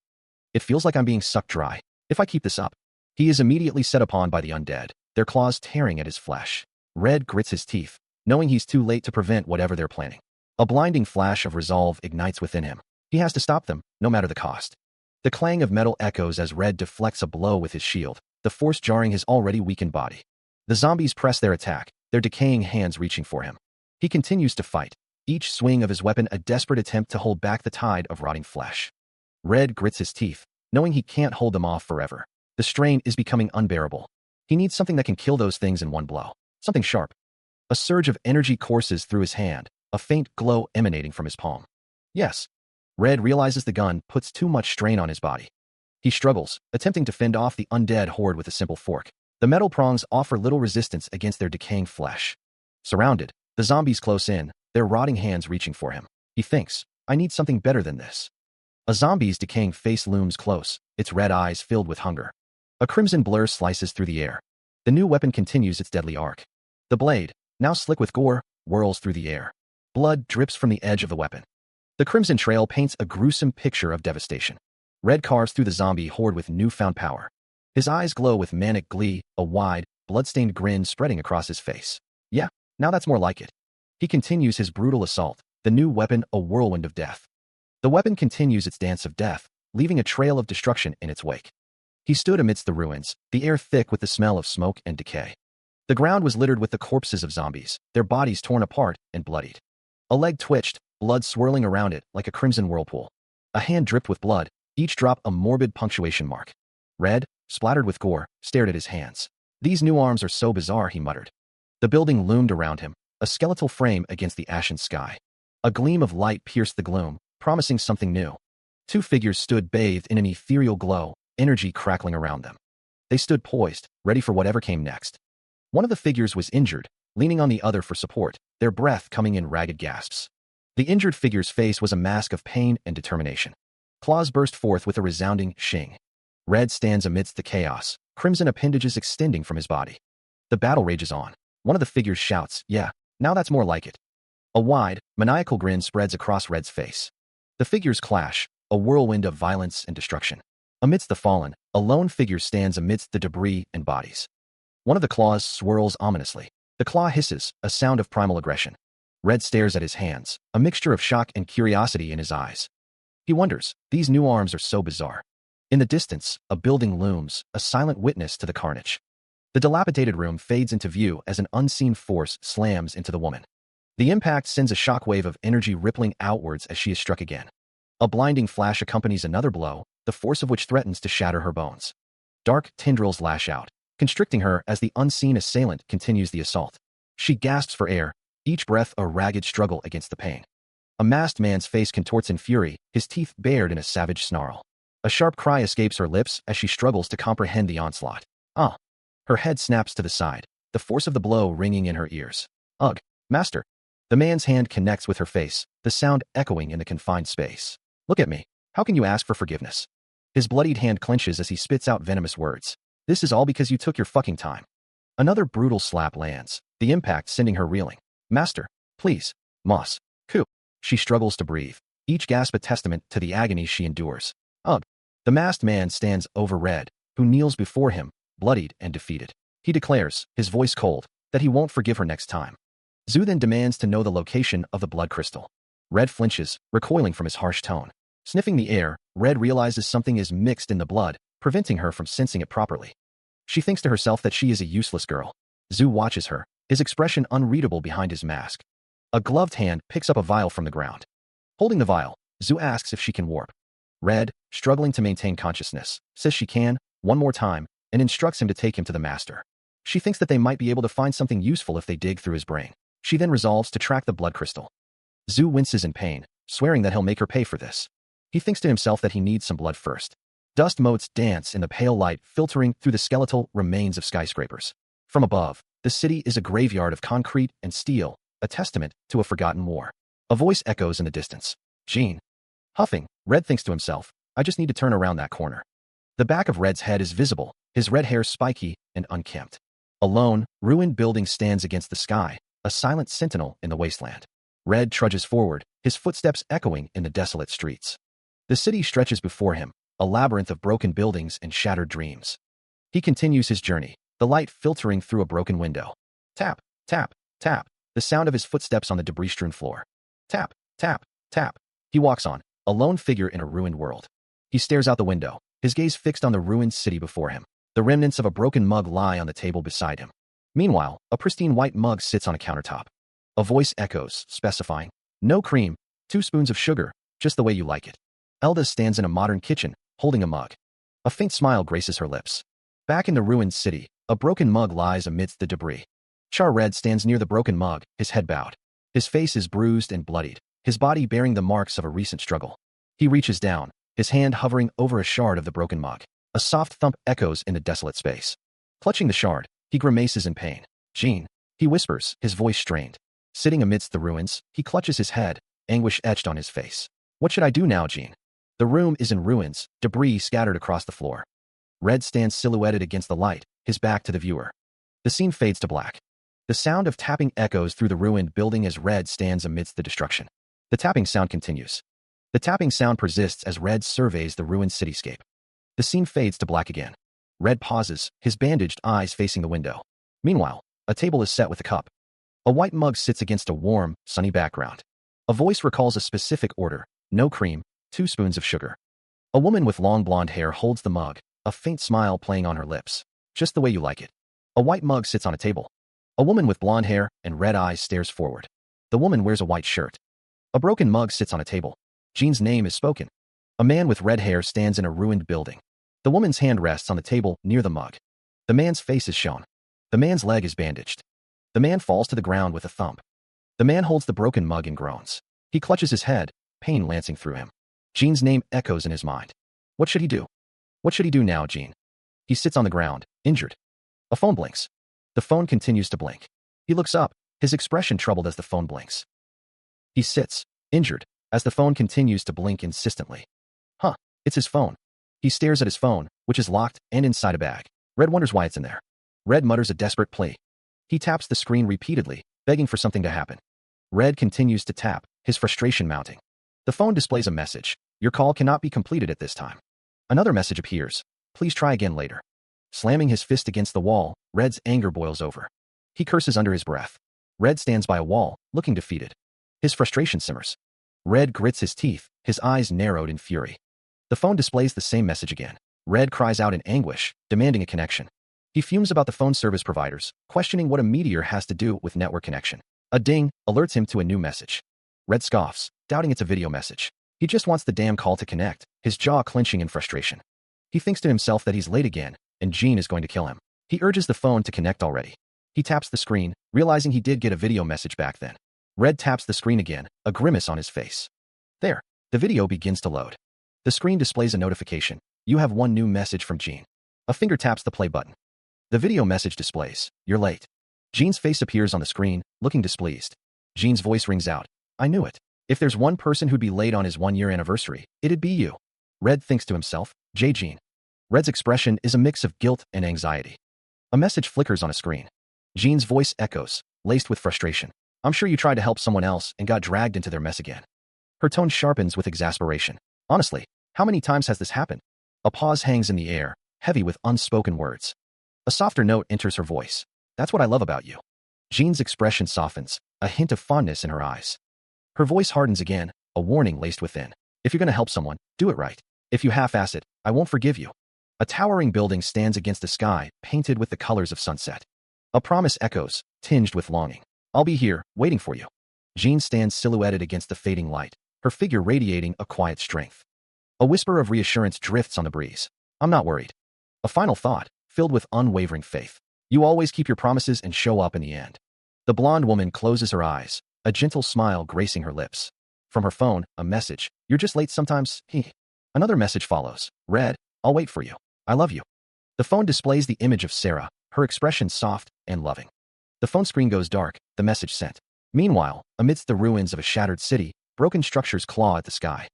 It feels like I'm being sucked dry. If I keep this up, he is immediately set upon by the undead, their claws tearing at his flesh. Red grits his teeth, knowing he's too late to prevent whatever they're planning. A blinding flash of resolve ignites within him. He has to stop them, no matter the cost. The clang of metal echoes as Red deflects a blow with his shield, the force jarring his already weakened body. The zombies press their attack, their decaying hands reaching for him. He continues to fight, each swing of his weapon a desperate attempt to hold back the tide of rotting flesh. Red grits his teeth, knowing he can't hold them off forever. The strain is becoming unbearable. He needs something that can kill those things in one blow. Something sharp. A surge of energy courses through his hand, a faint glow emanating from his palm. Yes. Red realizes the gun puts too much strain on his body. He struggles, attempting to fend off the undead horde with a simple fork. The metal prongs offer little resistance against their decaying flesh. Surrounded, the zombies close in, their rotting hands reaching for him. He thinks, I need something better than this. A zombie's decaying face looms close, its red eyes filled with hunger. A crimson blur slices through the air. The new weapon continues its deadly arc. The blade, now slick with gore, whirls through the air. Blood drips from the edge of the weapon. The crimson trail paints a gruesome picture of devastation. Red carves through the zombie horde with newfound power. His eyes glow with manic glee, a wide, blood-stained grin spreading across his face. Yeah, now that's more like it. He continues his brutal assault, the new weapon a whirlwind of death. The weapon continues its dance of death, leaving a trail of destruction in its wake. He stood amidst the ruins, the air thick with the smell of smoke and decay. The ground was littered with the corpses of zombies, their bodies torn apart and bloodied. A leg twitched, blood swirling around it like a crimson whirlpool. A hand dripped with blood, each drop a morbid punctuation mark. Red, splattered with gore, stared at his hands. These new arms are so bizarre, he muttered. The building loomed around him, a skeletal frame against the ashen sky. A gleam of light pierced the gloom, promising something new. Two figures stood bathed in an ethereal glow, energy crackling around them. They stood poised, ready for whatever came next. One of the figures was injured, leaning on the other for support, their breath coming in ragged gasps. The injured figure's face was a mask of pain and determination. Claws burst forth with a resounding shing. Red stands amidst the chaos, crimson appendages extending from his body. The battle rages on. One of the figures shouts, yeah, now that's more like it. A wide, maniacal grin spreads across Red's face. The figures clash, a whirlwind of violence and destruction. Amidst the fallen, a lone figure stands amidst the debris and bodies. One of the claws swirls ominously. The claw hisses, a sound of primal aggression. Red stares at his hands, a mixture of shock and curiosity in his eyes. He wonders, these new arms are so bizarre. In the distance, a building looms, a silent witness to the carnage. The dilapidated room fades into view as an unseen force slams into the woman. The impact sends a shockwave of energy rippling outwards as she is struck again. A blinding flash accompanies another blow, the force of which threatens to shatter her bones. Dark tendrils lash out, constricting her as the unseen assailant continues the assault. She gasps for air, each breath a ragged struggle against the pain. A masked man's face contorts in fury, his teeth bared in a savage snarl. A sharp cry escapes her lips as she struggles to comprehend the onslaught. Ah! Her head snaps to the side, the force of the blow ringing in her ears. Ugh, master! The man's hand connects with her face, the sound echoing in the confined space. Look at me. How can you ask for forgiveness? His bloodied hand clenches as he spits out venomous words. This is all because you took your fucking time. Another brutal slap lands, the impact sending her reeling. Master, please, Moss. Coup. She struggles to breathe, each gasp a testament to the agony she endures. Ugh. The masked man stands over Red, who kneels before him, bloodied and defeated. He declares, his voice cold, that he won't forgive her next time. Zhu then demands to know the location of the blood crystal. Red flinches, recoiling from his harsh tone. Sniffing the air, Red realizes something is mixed in the blood, preventing her from sensing it properly. She thinks to herself that she is a useless girl. Zhu watches her, his expression unreadable behind his mask. A gloved hand picks up a vial from the ground. Holding the vial, Zhu asks if she can warp. Red, struggling to maintain consciousness, says she can, one more time, and instructs him to take him to the master. She thinks that they might be able to find something useful if they dig through his brain. She then resolves to track the blood crystal. Zhu winces in pain, swearing that he'll make her pay for this. He thinks to himself that he needs some blood first. Dust motes dance in the pale light filtering through the skeletal remains of skyscrapers. From above, the city is a graveyard of concrete and steel, a testament to a forgotten war. A voice echoes in the distance. Jean. Huffing, Red thinks to himself, I just need to turn around that corner. The back of Red's head is visible, his red hair spiky and unkempt. A lone, ruined building stands against the sky, a silent sentinel in the wasteland. Red trudges forward, his footsteps echoing in the desolate streets. The city stretches before him, a labyrinth of broken buildings and shattered dreams. He continues his journey, the light filtering through a broken window. Tap, tap, tap, the sound of his footsteps on the debris-strewn floor. Tap, tap, tap. He walks on, a lone figure in a ruined world. He stares out the window, his gaze fixed on the ruined city before him. The remnants of a broken mug lie on the table beside him. Meanwhile, a pristine white mug sits on a countertop. A voice echoes, specifying, "No cream, 2 spoons of sugar, just the way you like it." Elda stands in a modern kitchen, holding a mug. A faint smile graces her lips. Back in the ruined city, a broken mug lies amidst the debris. Char Red stands near the broken mug, his head bowed. His face is bruised and bloodied, his body bearing the marks of a recent struggle. He reaches down, his hand hovering over a shard of the broken mug. A soft thump echoes in the desolate space. Clutching the shard, he grimaces in pain. "Jean," he whispers, his voice strained. Sitting amidst the ruins, he clutches his head, anguish etched on his face. "What should I do now, Jean?" The room is in ruins, debris scattered across the floor. Red stands silhouetted against the light, his back to the viewer. The scene fades to black. The sound of tapping echoes through the ruined building as Red stands amidst the destruction. The tapping sound continues. The tapping sound persists as Red surveys the ruined cityscape. The scene fades to black again. Red pauses, his bandaged eyes facing the window. Meanwhile, a table is set with a cup. A white mug sits against a warm, sunny background. A voice recalls a specific order: no cream, 2 spoons of sugar. A woman with long blonde hair holds the mug, a faint smile playing on her lips. "Just the way you like it." A white mug sits on a table. A woman with blonde hair and red eyes stares forward. The woman wears a white shirt. A broken mug sits on a table. Jean's name is spoken. A man with red hair stands in a ruined building. The woman's hand rests on the table near the mug. The man's face is shown. The man's leg is bandaged. The man falls to the ground with a thump. The man holds the broken mug and groans. He clutches his head, pain lancing through him. Jean's name echoes in his mind. What should he do? What should he do now, Jean? He sits on the ground, injured. A phone blinks. The phone continues to blink. He looks up, his expression troubled as the phone blinks. He sits, injured, as the phone continues to blink insistently. It's his phone. He stares at his phone, which is locked and inside a bag. Red wonders why it's in there. Red mutters a desperate plea. He taps the screen repeatedly, begging for something to happen. Red continues to tap, his frustration mounting. The phone displays a message. Your call cannot be completed at this time. Another message appears. Please try again later. Slamming his fist against the wall, Red's anger boils over. He curses under his breath. Red stands by a wall, looking defeated. His frustration simmers. Red grits his teeth, his eyes narrowed in fury. The phone displays the same message again. Red cries out in anguish, demanding a connection. He fumes about the phone service providers, questioning what a meteor has to do with network connection. A ding alerts him to a new message. Red scoffs, doubting it's a video message. He just wants the damn call to connect, his jaw clenching in frustration. He thinks to himself that he's late again, and Jean is going to kill him. He urges the phone to connect already. He taps the screen, realizing he did get a video message back then. Red taps the screen again, a grimace on his face. There, the video begins to load. The screen displays a notification. You have one new message from Jean. A finger taps the play button. The video message displays, you're late. Jean's face appears on the screen, looking displeased. Jean's voice rings out. I knew it. If there's one person who'd be late on his 1-year anniversary, it'd be you. Red thinks to himself, Jean. Red's expression is a mix of guilt and anxiety. A message flickers on a screen. Jean's voice echoes, laced with frustration. I'm sure you tried to help someone else and got dragged into their mess again. Her tone sharpens with exasperation. Honestly, how many times has this happened? A pause hangs in the air, heavy with unspoken words. A softer note enters her voice. That's what I love about you. Jean's expression softens, a hint of fondness in her eyes. Her voice hardens again, a warning laced within. If you're going to help someone, do it right. If you half-ass it, I won't forgive you. A towering building stands against the sky, painted with the colors of sunset. A promise echoes, tinged with longing. I'll be here, waiting for you. Jean stands silhouetted against the fading light, her figure radiating a quiet strength. A whisper of reassurance drifts on the breeze. I'm not worried. A final thought, filled with unwavering faith. You always keep your promises and show up in the end. The blonde woman closes her eyes, a gentle smile gracing her lips. From her phone, a message. You're just late sometimes, Another message follows. Red, I'll wait for you. I love you. The phone displays the image of Sarah, her expression soft and loving. The phone screen goes dark, the message sent. Meanwhile, amidst the ruins of a shattered city, broken structures claw at the sky.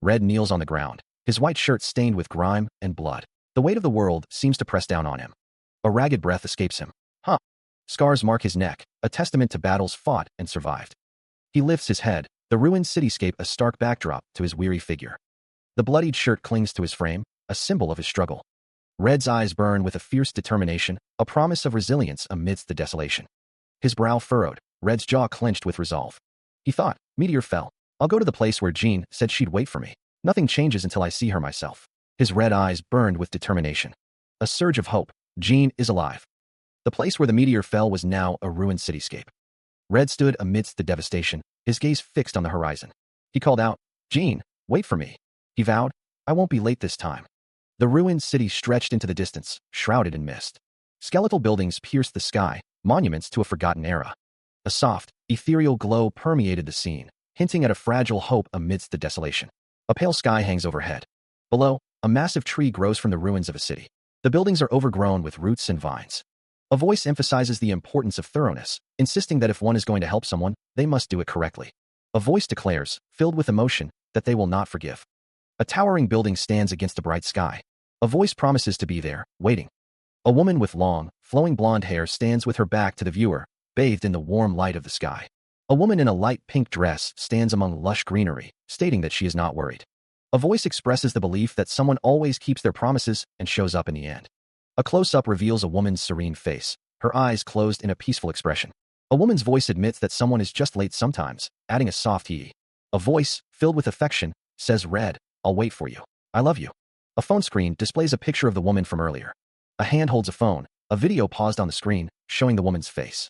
Red kneels on the ground, his white shirt stained with grime and blood. The weight of the world seems to press down on him. A ragged breath escapes him. Scars mark his neck, a testament to battles fought and survived. He lifts his head, the ruined cityscape a stark backdrop to his weary figure. The bloodied shirt clings to his frame, a symbol of his struggle. Red's eyes burn with a fierce determination, a promise of resilience amidst the desolation. His brow furrowed, Red's jaw clenched with resolve. He thought, meteor fell. I'll go to the place where Jean said she'd wait for me. Nothing changes until I see her myself. His red eyes burned with determination. A surge of hope. Jean is alive. The place where the meteor fell was now a ruined cityscape. Red stood amidst the devastation, his gaze fixed on the horizon. He called out, Jean, wait for me. He vowed, I won't be late this time. The ruined city stretched into the distance, shrouded in mist. Skeletal buildings pierced the sky, monuments to a forgotten era. A soft, ethereal glow permeated the scene, hinting at a fragile hope amidst the desolation. A pale sky hangs overhead. Below, a massive tree grows from the ruins of a city. The buildings are overgrown with roots and vines. A voice emphasizes the importance of thoroughness, insisting that if one is going to help someone, they must do it correctly. A voice declares, filled with emotion, that they will not forgive. A towering building stands against the bright sky. A voice promises to be there, waiting. A woman with long, flowing blonde hair stands with her back to the viewer, bathed in the warm light of the sky. A woman in a light pink dress stands among lush greenery, stating that she is not worried. A voice expresses the belief that someone always keeps their promises and shows up in the end. A close-up reveals a woman's serene face, her eyes closed in a peaceful expression. A woman's voice admits that someone is just late sometimes, adding a soft "ee." A voice, filled with affection, says, Red, I'll wait for you. I love you. A phone screen displays a picture of the woman from earlier. A hand holds a phone, a video paused on the screen, showing the woman's face.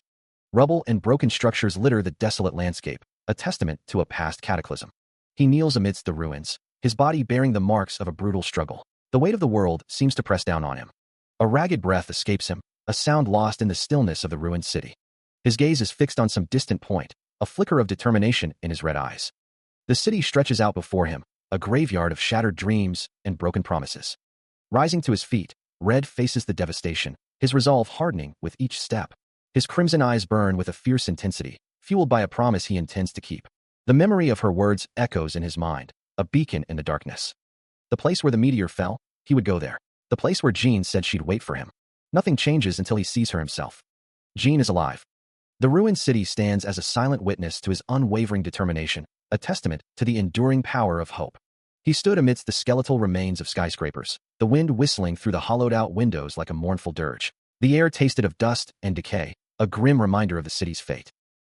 Rubble and broken structures litter the desolate landscape, a testament to a past cataclysm. He kneels amidst the ruins, his body bearing the marks of a brutal struggle. The weight of the world seems to press down on him. A ragged breath escapes him, a sound lost in the stillness of the ruined city. His gaze is fixed on some distant point, a flicker of determination in his red eyes. The city stretches out before him, a graveyard of shattered dreams and broken promises. Rising to his feet, Red faces the devastation, his resolve hardening with each step. His crimson eyes burn with a fierce intensity, fueled by a promise he intends to keep. The memory of her words echoes in his mind, a beacon in the darkness. The place where the meteor fell, he would go there. The place where Jean said she'd wait for him. Nothing changes until he sees her himself. Jean is alive. The ruined city stands as a silent witness to his unwavering determination, a testament to the enduring power of hope. He stood amidst the skeletal remains of skyscrapers, the wind whistling through the hollowed-out windows like a mournful dirge. The air tasted of dust and decay, a grim reminder of the city's fate.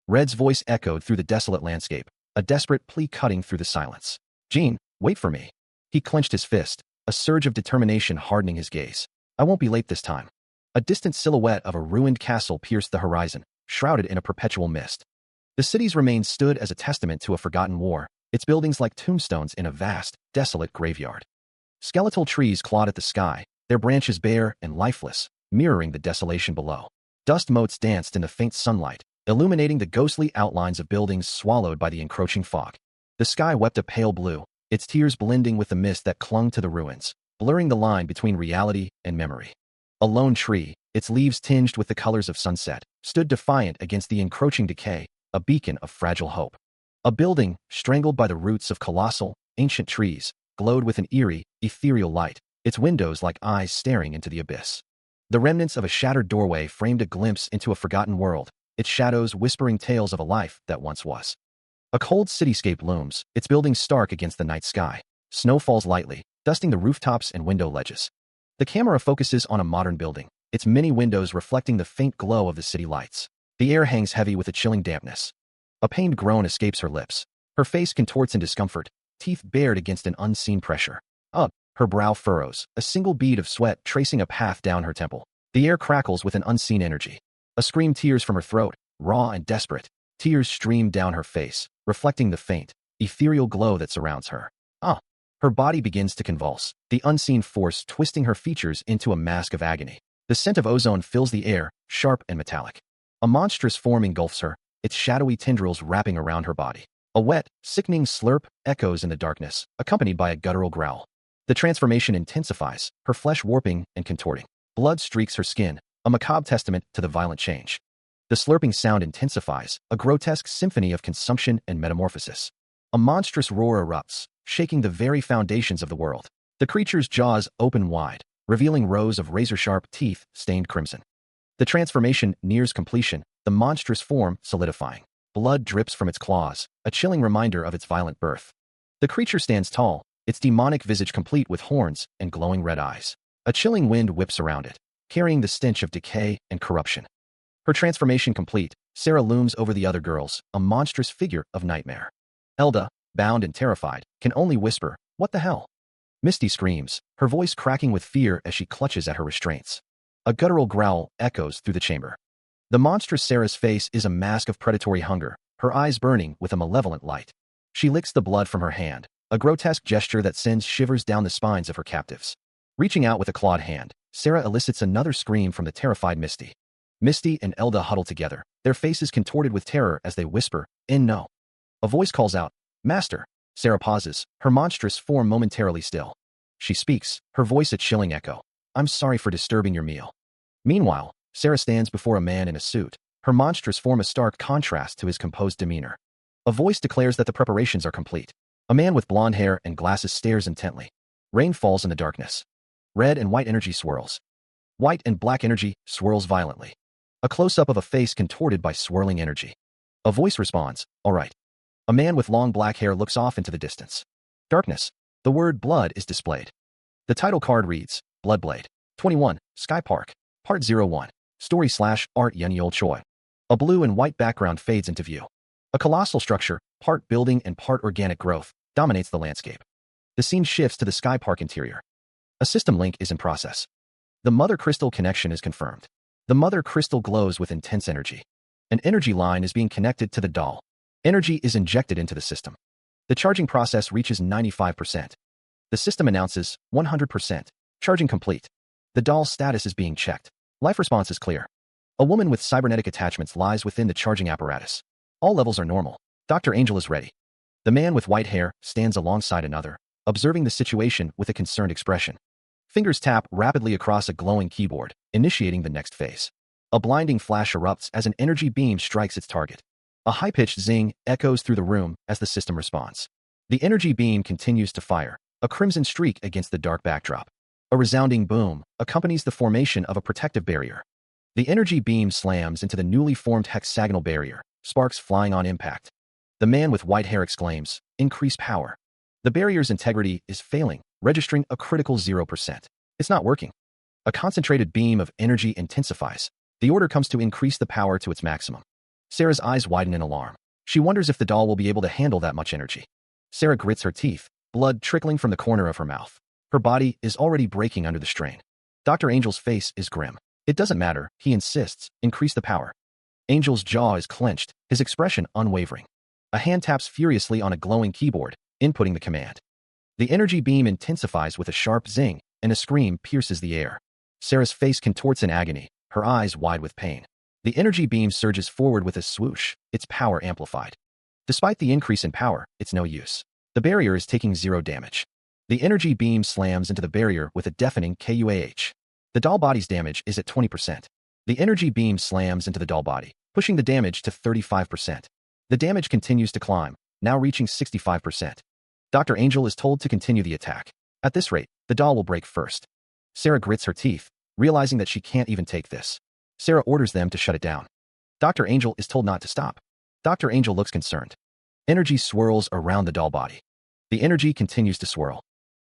Red's voice echoed through the desolate landscape, a desperate plea cutting through the silence. Jean, wait for me. He clenched his fist, a surge of determination hardening his gaze. I won't be late this time. A distant silhouette of a ruined castle pierced the horizon, shrouded in a perpetual mist. The city's remains stood as a testament to a forgotten war, its buildings like tombstones in a vast, desolate graveyard. Skeletal trees clawed at the sky, their branches bare and lifeless, mirroring the desolation below. Dust motes danced in the faint sunlight, illuminating the ghostly outlines of buildings swallowed by the encroaching fog. The sky wept a pale blue, its tears blending with the mist that clung to the ruins, blurring the line between reality and memory. A lone tree, its leaves tinged with the colors of sunset, stood defiant against the encroaching decay, a beacon of fragile hope. A building, strangled by the roots of colossal, ancient trees, glowed with an eerie, ethereal light, its windows like eyes staring into the abyss. The remnants of a shattered doorway framed a glimpse into a forgotten world, its shadows whispering tales of a life that once was. A cold cityscape looms, its buildings stark against the night sky. Snow falls lightly, dusting the rooftops and window ledges. The camera focuses on a modern building, its many windows reflecting the faint glow of the city lights. The air hangs heavy with a chilling dampness. A pained groan escapes her lips. Her face contorts in discomfort, teeth bared against an unseen pressure. Her brow furrows, a single bead of sweat tracing a path down her temple. The air crackles with an unseen energy. A scream tears from her throat, raw and desperate. Tears stream down her face, reflecting the faint, ethereal glow that surrounds her. Her body begins to convulse, the unseen force twisting her features into a mask of agony. The scent of ozone fills the air, sharp and metallic. A monstrous form engulfs her, its shadowy tendrils wrapping around her body. A wet, sickening slurp echoes in the darkness, accompanied by a guttural growl. The transformation intensifies, her flesh warping and contorting. Blood streaks her skin, a macabre testament to the violent change. The slurping sound intensifies, a grotesque symphony of consumption and metamorphosis. A monstrous roar erupts, shaking the very foundations of the world. The creature's jaws open wide, revealing rows of razor-sharp teeth stained crimson. The transformation nears completion, the monstrous form solidifying. Blood drips from its claws, a chilling reminder of its violent birth. The creature stands tall, its demonic visage complete with horns and glowing red eyes. A chilling wind whips around it, carrying the stench of decay and corruption. Her transformation complete, Sarah looms over the other girls, a monstrous figure of nightmare. Elda, bound and terrified, can only whisper, "What the hell?" Misty screams, her voice cracking with fear as she clutches at her restraints. A guttural growl echoes through the chamber. The monstrous Sarah's face is a mask of predatory hunger, her eyes burning with a malevolent light. She licks the blood from her hand, a grotesque gesture that sends shivers down the spines of her captives. Reaching out with a clawed hand, Sarah elicits another scream from the terrified Misty. Misty and Elda huddle together, their faces contorted with terror as they whisper, "In no." A voice calls out, "Master." Sarah pauses, her monstrous form momentarily still. She speaks, her voice a chilling echo. "I'm sorry for disturbing your meal." Meanwhile, Sarah stands before a man in a suit, her monstrous form a stark contrast to his composed demeanor. A voice declares that the preparations are complete. A man with blonde hair and glasses stares intently. Rain falls in the darkness. Red and white energy swirls. White and black energy swirls violently. A close-up of a face contorted by swirling energy. A voice responds, "All right." A man with long black hair looks off into the distance. Darkness. The word blood is displayed. The title card reads, Bloodblade. 21, Sky Park. Part 01. Story/Art Yenyol Choi. A blue and white background fades into view. A colossal structure, part building and part organic growth, dominates the landscape. The scene shifts to the Sky Park interior. A system link is in process. The Mother Crystal connection is confirmed. The Mother Crystal glows with intense energy. An energy line is being connected to the doll. Energy is injected into the system. The charging process reaches 95%. The system announces 100%. Charging complete. The doll's status is being checked. Life response is clear. A woman with cybernetic attachments lies within the charging apparatus. All levels are normal. Dr. Angel is ready. The man with white hair stands alongside another, observing the situation with a concerned expression. Fingers tap rapidly across a glowing keyboard, initiating the next phase. A blinding flash erupts as an energy beam strikes its target. A high-pitched zing echoes through the room as the system responds. The energy beam continues to fire, a crimson streak against the dark backdrop. A resounding boom accompanies the formation of a protective barrier. The energy beam slams into the newly formed hexagonal barrier, sparks flying on impact. The man with white hair exclaims, "Increase power." The barrier's integrity is failing, registering a critical 0%. It's not working. A concentrated beam of energy intensifies. The order comes to increase the power to its maximum. Sarah's eyes widen in alarm. She wonders if the doll will be able to handle that much energy. Sarah grits her teeth, blood trickling from the corner of her mouth. Her body is already breaking under the strain. Dr. Angel's face is grim. "It doesn't matter," he insists, "increase the power." Angel's jaw is clenched, his expression unwavering. A hand taps furiously on a glowing keyboard, inputting the command. The energy beam intensifies with a sharp zing, and a scream pierces the air. Sarah's face contorts in agony, her eyes wide with pain. The energy beam surges forward with a swoosh, its power amplified. Despite the increase in power, it's no use. The barrier is taking 0 damage. The energy beam slams into the barrier with a deafening KUAH. The doll body's damage is at 20%. The energy beam slams into the doll body, pushing the damage to 35%. The damage continues to climb, now reaching 65%. Dr. Angel is told to continue the attack. At this rate, the doll will break first. Sarah grits her teeth, realizing that she can't even take this. Sarah orders them to shut it down. Dr. Angel is told not to stop. Dr. Angel looks concerned. Energy swirls around the doll body. The energy continues to swirl.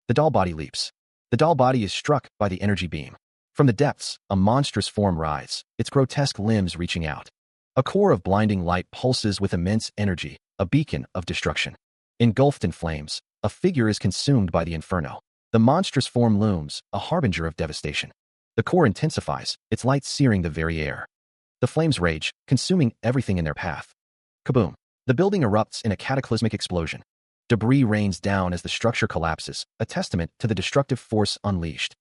The doll body leaps. The doll body is struck by the energy beam. From the depths, a monstrous form writhes, its grotesque limbs reaching out. A core of blinding light pulses with immense energy, a beacon of destruction. Engulfed in flames, a figure is consumed by the inferno. The monstrous form looms, a harbinger of devastation. The core intensifies, its light searing the very air. The flames rage, consuming everything in their path. Kaboom! The building erupts in a cataclysmic explosion. Debris rains down as the structure collapses, a testament to the destructive force unleashed.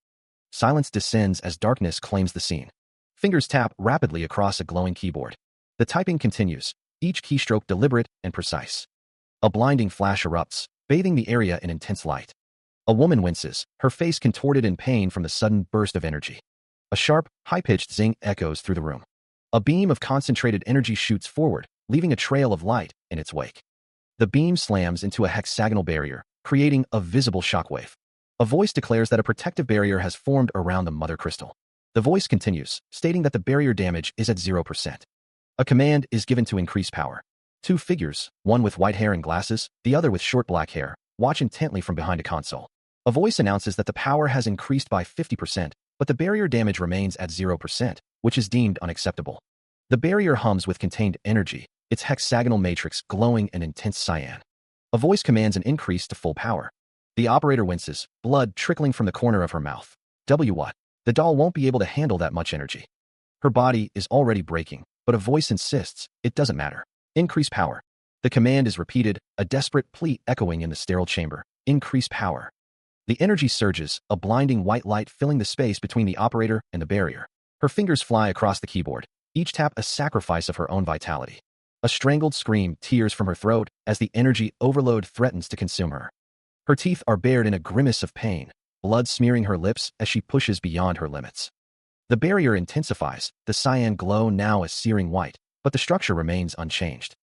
Silence descends as darkness claims the scene. Fingers tap rapidly across a glowing keyboard. The typing continues, each keystroke deliberate and precise. A blinding flash erupts, bathing the area in intense light. A woman winces, her face contorted in pain from the sudden burst of energy. A sharp, high-pitched zing echoes through the room. A beam of concentrated energy shoots forward, leaving a trail of light in its wake. The beam slams into a hexagonal barrier, creating a visible shockwave. A voice declares that a protective barrier has formed around the Mother Crystal. The voice continues, stating that the barrier damage is at 0%. A command is given to increase power. 2 figures, one with white hair and glasses, the other with short black hair, watch intently from behind a console. A voice announces that the power has increased by 50%, but the barrier damage remains at 0%, which is deemed unacceptable. The barrier hums with contained energy, its hexagonal matrix glowing an intense cyan. A voice commands an increase to full power. The operator winces, blood trickling from the corner of her mouth. What? The doll won't be able to handle that much energy. Her body is already breaking, but a voice insists, it doesn't matter. Increase power. The command is repeated, a desperate plea echoing in the sterile chamber. Increase power. The energy surges, a blinding white light filling the space between the operator and the barrier. Her fingers fly across the keyboard, each tap a sacrifice of her own vitality. A strangled scream tears from her throat as the energy overload threatens to consume her. Her teeth are bared in a grimace of pain, blood smearing her lips as she pushes beyond her limits. The barrier intensifies, the cyan glow now a searing white, but the structure remains unchanged.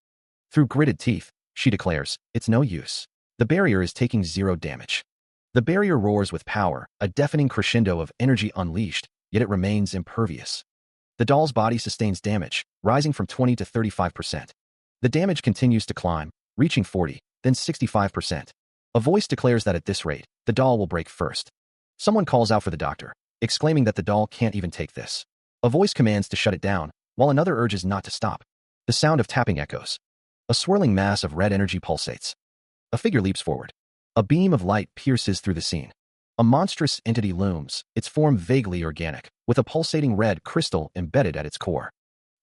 Through gritted teeth, she declares, it's no use. The barrier is taking 0 damage. The barrier roars with power, a deafening crescendo of energy unleashed, yet it remains impervious. The doll's body sustains damage, rising from 20 to 35%. The damage continues to climb, reaching 40, then 65%. A voice declares that at this rate, the doll will break first. Someone calls out for the doctor, exclaiming that the doll can't even take this. A voice commands to shut it down, while another urges not to stop. The sound of tapping echoes. A swirling mass of red energy pulsates. A figure leaps forward. A beam of light pierces through the scene. A monstrous entity looms, its form vaguely organic, with a pulsating red crystal embedded at its core.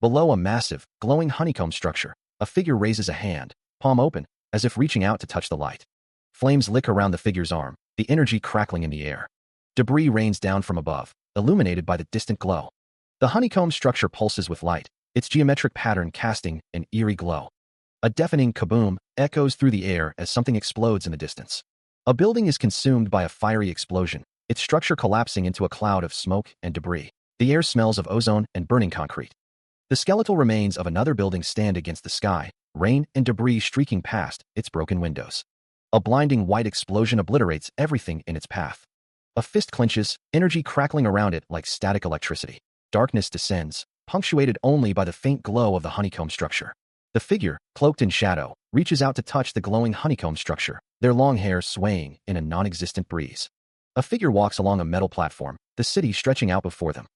Below a massive, glowing honeycomb structure, a figure raises a hand, palm open, as if reaching out to touch the light. Flames lick around the figure's arm, the energy crackling in the air. Debris rains down from above, illuminated by the distant glow. The honeycomb structure pulses with light, its geometric pattern casting an eerie glow. A deafening kaboom echoes through the air as something explodes in the distance. A building is consumed by a fiery explosion, its structure collapsing into a cloud of smoke and debris. The air smells of ozone and burning concrete. The skeletal remains of another building stand against the sky, rain and debris streaking past its broken windows. A blinding white explosion obliterates everything in its path. A fist clenches, energy crackling around it like static electricity. Darkness descends, punctuated only by the faint glow of the honeycomb structure. The figure, cloaked in shadow, reaches out to touch the glowing honeycomb structure, their long hair swaying in a non-existent breeze. A figure walks along a metal platform, the city stretching out before them.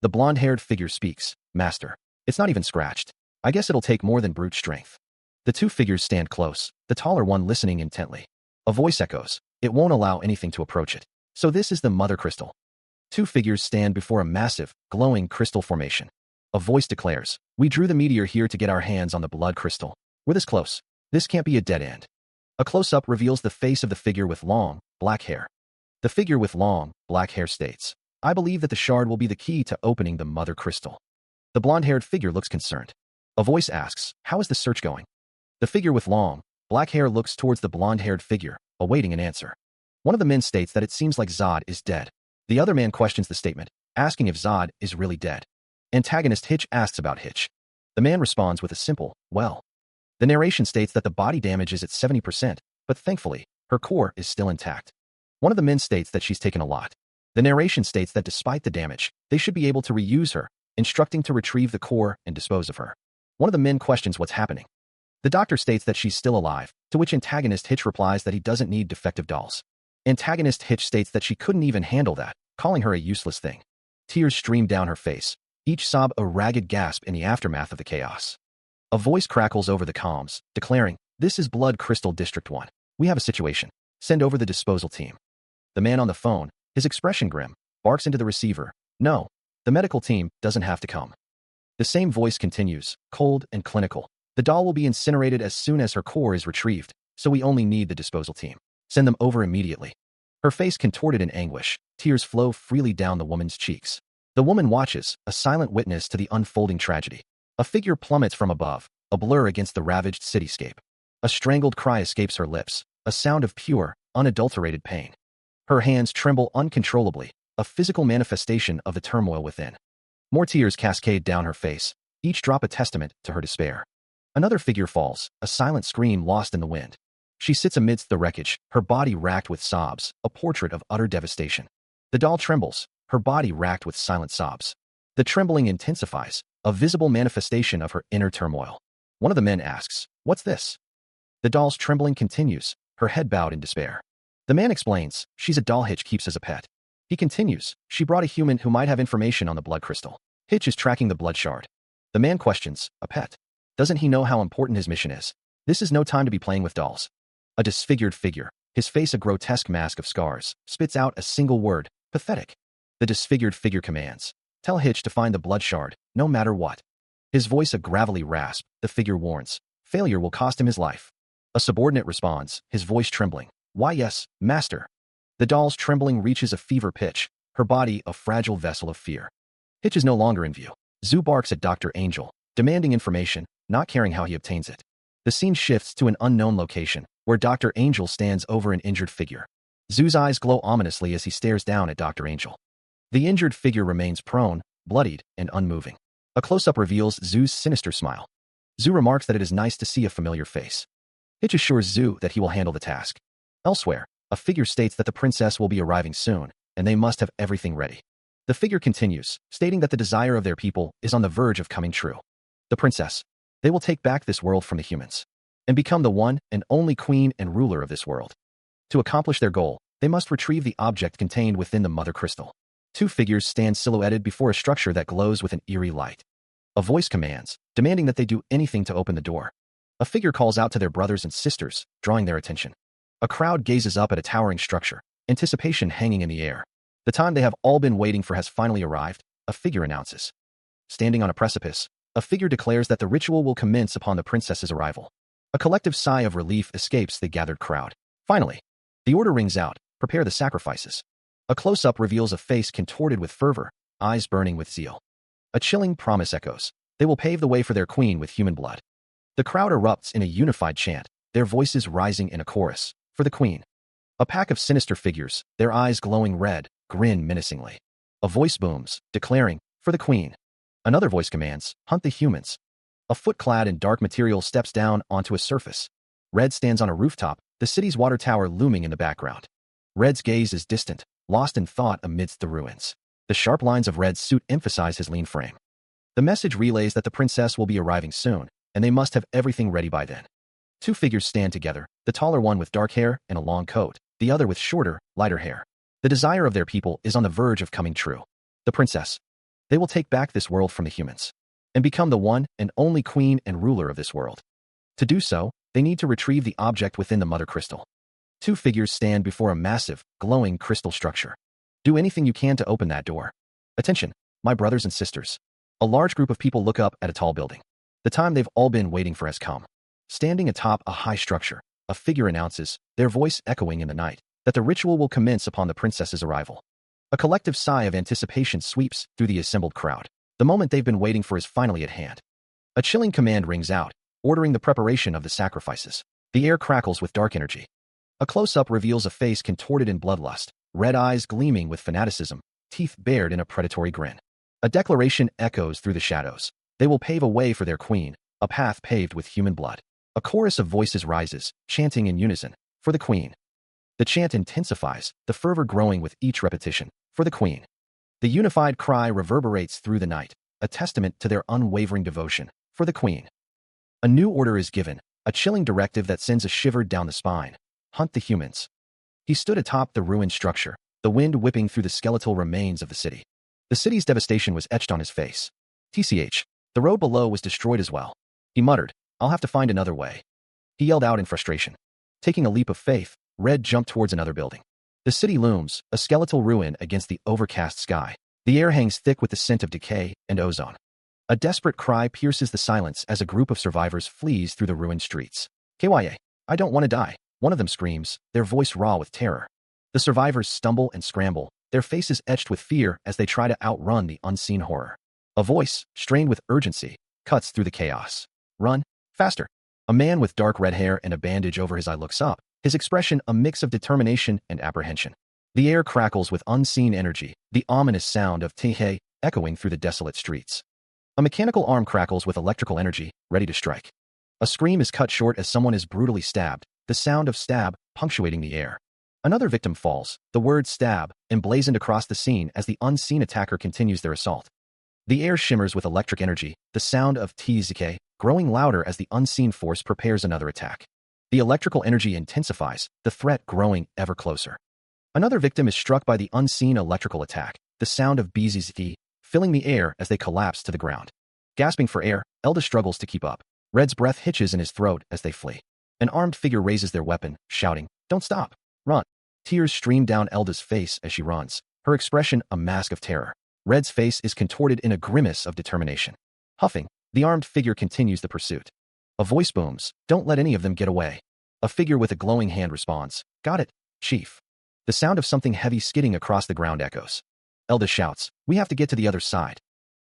The blonde-haired figure speaks, Master. It's not even scratched. I guess it'll take more than brute strength. The two figures stand close, the taller one listening intently. A voice echoes, it won't allow anything to approach it. So this is the mother crystal. Two figures stand before a massive, glowing crystal formation. A voice declares, we drew the meteor here to get our hands on the blood crystal. We're this close. This can't be a dead end. A close-up reveals the face of the figure with long, black hair. The figure with long, black hair states, I believe that the shard will be the key to opening the mother crystal. The blonde-haired figure looks concerned. A voice asks, how is the search going? The figure with long, black hair looks towards the blonde-haired figure, awaiting an answer. One of the men states that it seems like Zod is dead. The other man questions the statement, asking if Zod is really dead. Antagonist Hitch asks about Hitch. The man responds with a simple, well. The narration states that the body damage is at 70%, but thankfully, her core is still intact. One of the men states that she's taken a lot. The narration states that despite the damage, they should be able to reuse her, instructing to retrieve the core and dispose of her. One of the men questions what's happening. The doctor states that she's still alive, to which Antagonist Hitch replies that he doesn't need defective dolls. Antagonist Hitch states that she couldn't even handle that, calling her a useless thing. Tears stream down her face, each sob a ragged gasp in the aftermath of the chaos. A voice crackles over the comms, declaring, this is Blood Crystal District 1. We have a situation. Send over the disposal team. The man on the phone, his expression grim, barks into the receiver, no, the medical team doesn't have to come. The same voice continues, cold and clinical. The doll will be incinerated as soon as her core is retrieved, so we only need the disposal team. Send them over immediately. Her face contorted in anguish, tears flow freely down the woman's cheeks. The woman watches, a silent witness to the unfolding tragedy. A figure plummets from above, a blur against the ravaged cityscape. A strangled cry escapes her lips, a sound of pure, unadulterated pain. Her hands tremble uncontrollably, a physical manifestation of the turmoil within. More tears cascade down her face, each drop a testament to her despair. Another figure falls, a silent scream lost in the wind. She sits amidst the wreckage, her body racked with sobs, a portrait of utter devastation. The doll trembles, her body racked with silent sobs. The trembling intensifies, a visible manifestation of her inner turmoil. One of the men asks, what's this? The doll's trembling continues, her head bowed in despair. The man explains, she's a doll Hitch keeps as a pet. He continues, she brought a human who might have information on the blood crystal. Hitch is tracking the blood shard. The man questions, a pet. Doesn't he know how important his mission is? This is no time to be playing with dolls. A disfigured figure, his face a grotesque mask of scars, spits out a single word, pathetic. The disfigured figure commands, tell Hitch to find the blood shard, no matter what. His voice a gravelly rasp, the figure warns, failure will cost him his life. A subordinate responds, his voice trembling, why yes, master. The doll's trembling reaches a fever pitch, her body a fragile vessel of fear. Hitch is no longer in view. Zhu barks at Dr. Angel, demanding information, not caring how he obtains it. The scene shifts to an unknown location, where Dr. Angel stands over an injured figure. Zhu's eyes glow ominously as he stares down at Dr. Angel. The injured figure remains prone, bloodied, and unmoving. A close-up reveals Zhu's sinister smile. Zhu remarks that it is nice to see a familiar face. Hitch assures Zhu that he will handle the task. Elsewhere, a figure states that the princess will be arriving soon, and they must have everything ready. The figure continues, stating that the desire of their people is on the verge of coming true. The princess. They will take back this world from the humans, and become the one and only queen and ruler of this world. To accomplish their goal, they must retrieve the object contained within the mother crystal. Two figures stand silhouetted before a structure that glows with an eerie light. A voice commands, demanding that they do anything to open the door. A figure calls out to their brothers and sisters, drawing their attention. A crowd gazes up at a towering structure, anticipation hanging in the air. The time they have all been waiting for has finally arrived, a figure announces. Standing on a precipice, a figure declares that the ritual will commence upon the princess's arrival. A collective sigh of relief escapes the gathered crowd. Finally, the order rings out, prepare the sacrifices. A close-up reveals a face contorted with fervor, eyes burning with zeal. A chilling promise echoes, they will pave the way for their queen with human blood. The crowd erupts in a unified chant, their voices rising in a chorus, for the queen. A pack of sinister figures, their eyes glowing red, grin menacingly. A voice booms, declaring, for the queen. Another voice commands, hunt the humans. A foot clad in dark material steps down onto a surface. Red stands on a rooftop, the city's water tower looming in the background. Red's gaze is distant, lost in thought amidst the ruins. The sharp lines of Red's suit emphasize his lean frame. The message relays that the princess will be arriving soon, and they must have everything ready by then. Two figures stand together, the taller one with dark hair and a long coat, the other with shorter, lighter hair. The desire of their people is on the verge of coming true. The princess. They will take back this world from the humans, and become the one and only queen and ruler of this world. To do so, they need to retrieve the object within the mother crystal. Two figures stand before a massive, glowing crystal structure. Do anything you can to open that door. Attention, my brothers and sisters. A large group of people look up at a tall building. The time they've all been waiting for has come. Standing atop a high structure, a figure announces, their voice echoing in the night, that the ritual will commence upon the princess's arrival. A collective sigh of anticipation sweeps through the assembled crowd. The moment they've been waiting for is finally at hand. A chilling command rings out, ordering the preparation of the sacrifices. The air crackles with dark energy. A close-up reveals a face contorted in bloodlust, red eyes gleaming with fanaticism, teeth bared in a predatory grin. A declaration echoes through the shadows. They will pave a way for their queen, a path paved with human blood. A chorus of voices rises, chanting in unison, for the queen. The chant intensifies, the fervor growing with each repetition, for the queen. The unified cry reverberates through the night, a testament to their unwavering devotion, for the queen. A new order is given, a chilling directive that sends a shiver down the spine. Hunt the humans. He stood atop the ruined structure, the wind whipping through the skeletal remains of the city. The city's devastation was etched on his face. TCH. The road below was destroyed as well. He muttered, I'll have to find another way. He yelled out in frustration. Taking a leap of faith, Red jumped towards another building. The city looms, a skeletal ruin against the overcast sky. The air hangs thick with the scent of decay and ozone. A desperate cry pierces the silence as a group of survivors flees through the ruined streets. KYA, I don't want to die. One of them screams, their voice raw with terror. The survivors stumble and scramble, their faces etched with fear as they try to outrun the unseen horror. A voice, strained with urgency, cuts through the chaos. Run, faster. A man with dark red hair and a bandage over his eye looks up, his expression a mix of determination and apprehension. The air crackles with unseen energy, the ominous sound of Tehe echoing through the desolate streets. A mechanical arm crackles with electrical energy, ready to strike. A scream is cut short as someone is brutally stabbed, the sound of stab punctuating the air. Another victim falls, the word stab emblazoned across the scene as the unseen attacker continues their assault. The air shimmers with electric energy, the sound of Tzuke growing louder as the unseen force prepares another attack. The electrical energy intensifies, the threat growing ever closer. Another victim is struck by the unseen electrical attack, the sound of BZZ filling the air as they collapse to the ground. Gasping for air, Elda struggles to keep up. Red's breath hitches in his throat as they flee. An armed figure raises their weapon, shouting, "Don't stop! Run!" Tears stream down Elda's face as she runs, her expression a mask of terror. Red's face is contorted in a grimace of determination. Huffing, the armed figure continues the pursuit. A voice booms, "Don't let any of them get away." A figure with a glowing hand responds, "Got it, Chief." The sound of something heavy skidding across the ground echoes. Elda shouts, "We have to get to the other side."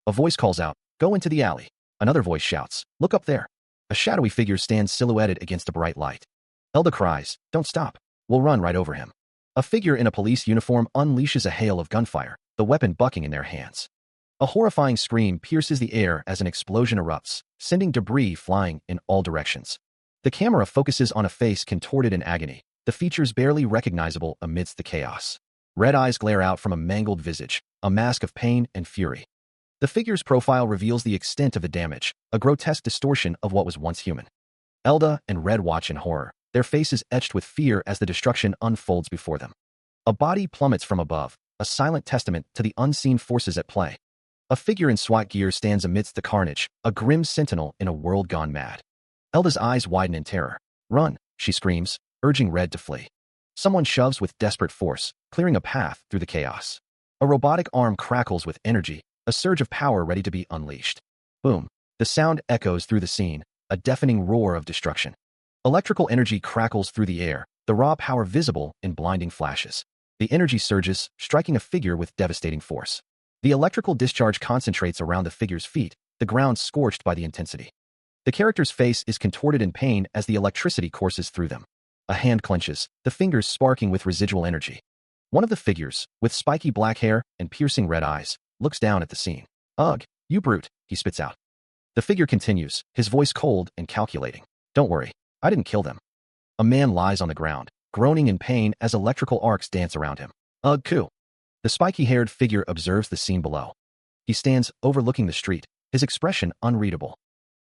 A voice calls out, "Go into the alley." Another voice shouts, "Look up there." A shadowy figure stands silhouetted against a bright light. Elda cries, "Don't stop. We'll run right over him." A figure in a police uniform unleashes a hail of gunfire, the weapon bucking in their hands. A horrifying scream pierces the air as an explosion erupts, sending debris flying in all directions. The camera focuses on a face contorted in agony, the features barely recognizable amidst the chaos. Red eyes glare out from a mangled visage, a mask of pain and fury. The figure's profile reveals the extent of the damage, a grotesque distortion of what was once human. Elda and Red watch in horror, their faces etched with fear as the destruction unfolds before them. A body plummets from above, a silent testament to the unseen forces at play. A figure in SWAT gear stands amidst the carnage, a grim sentinel in a world gone mad. Elda's eyes widen in terror. "Run," she screams, urging Red to flee. Someone shoves with desperate force, clearing a path through the chaos. A robotic arm crackles with energy, a surge of power ready to be unleashed. Boom. The sound echoes through the scene, a deafening roar of destruction. Electrical energy crackles through the air, the raw power visible in blinding flashes. The energy surges, striking a figure with devastating force. The electrical discharge concentrates around the figure's feet, the ground scorched by the intensity. The character's face is contorted in pain as the electricity courses through them. A hand clenches, the fingers sparking with residual energy. One of the figures, with spiky black hair and piercing red eyes, looks down at the scene. "Ugh, you brute," he spits out. The figure continues, his voice cold and calculating. "Don't worry, I didn't kill them." A man lies on the ground, groaning in pain as electrical arcs dance around him. "Ugh, coo." The spiky-haired figure observes the scene below. He stands overlooking the street, his expression unreadable.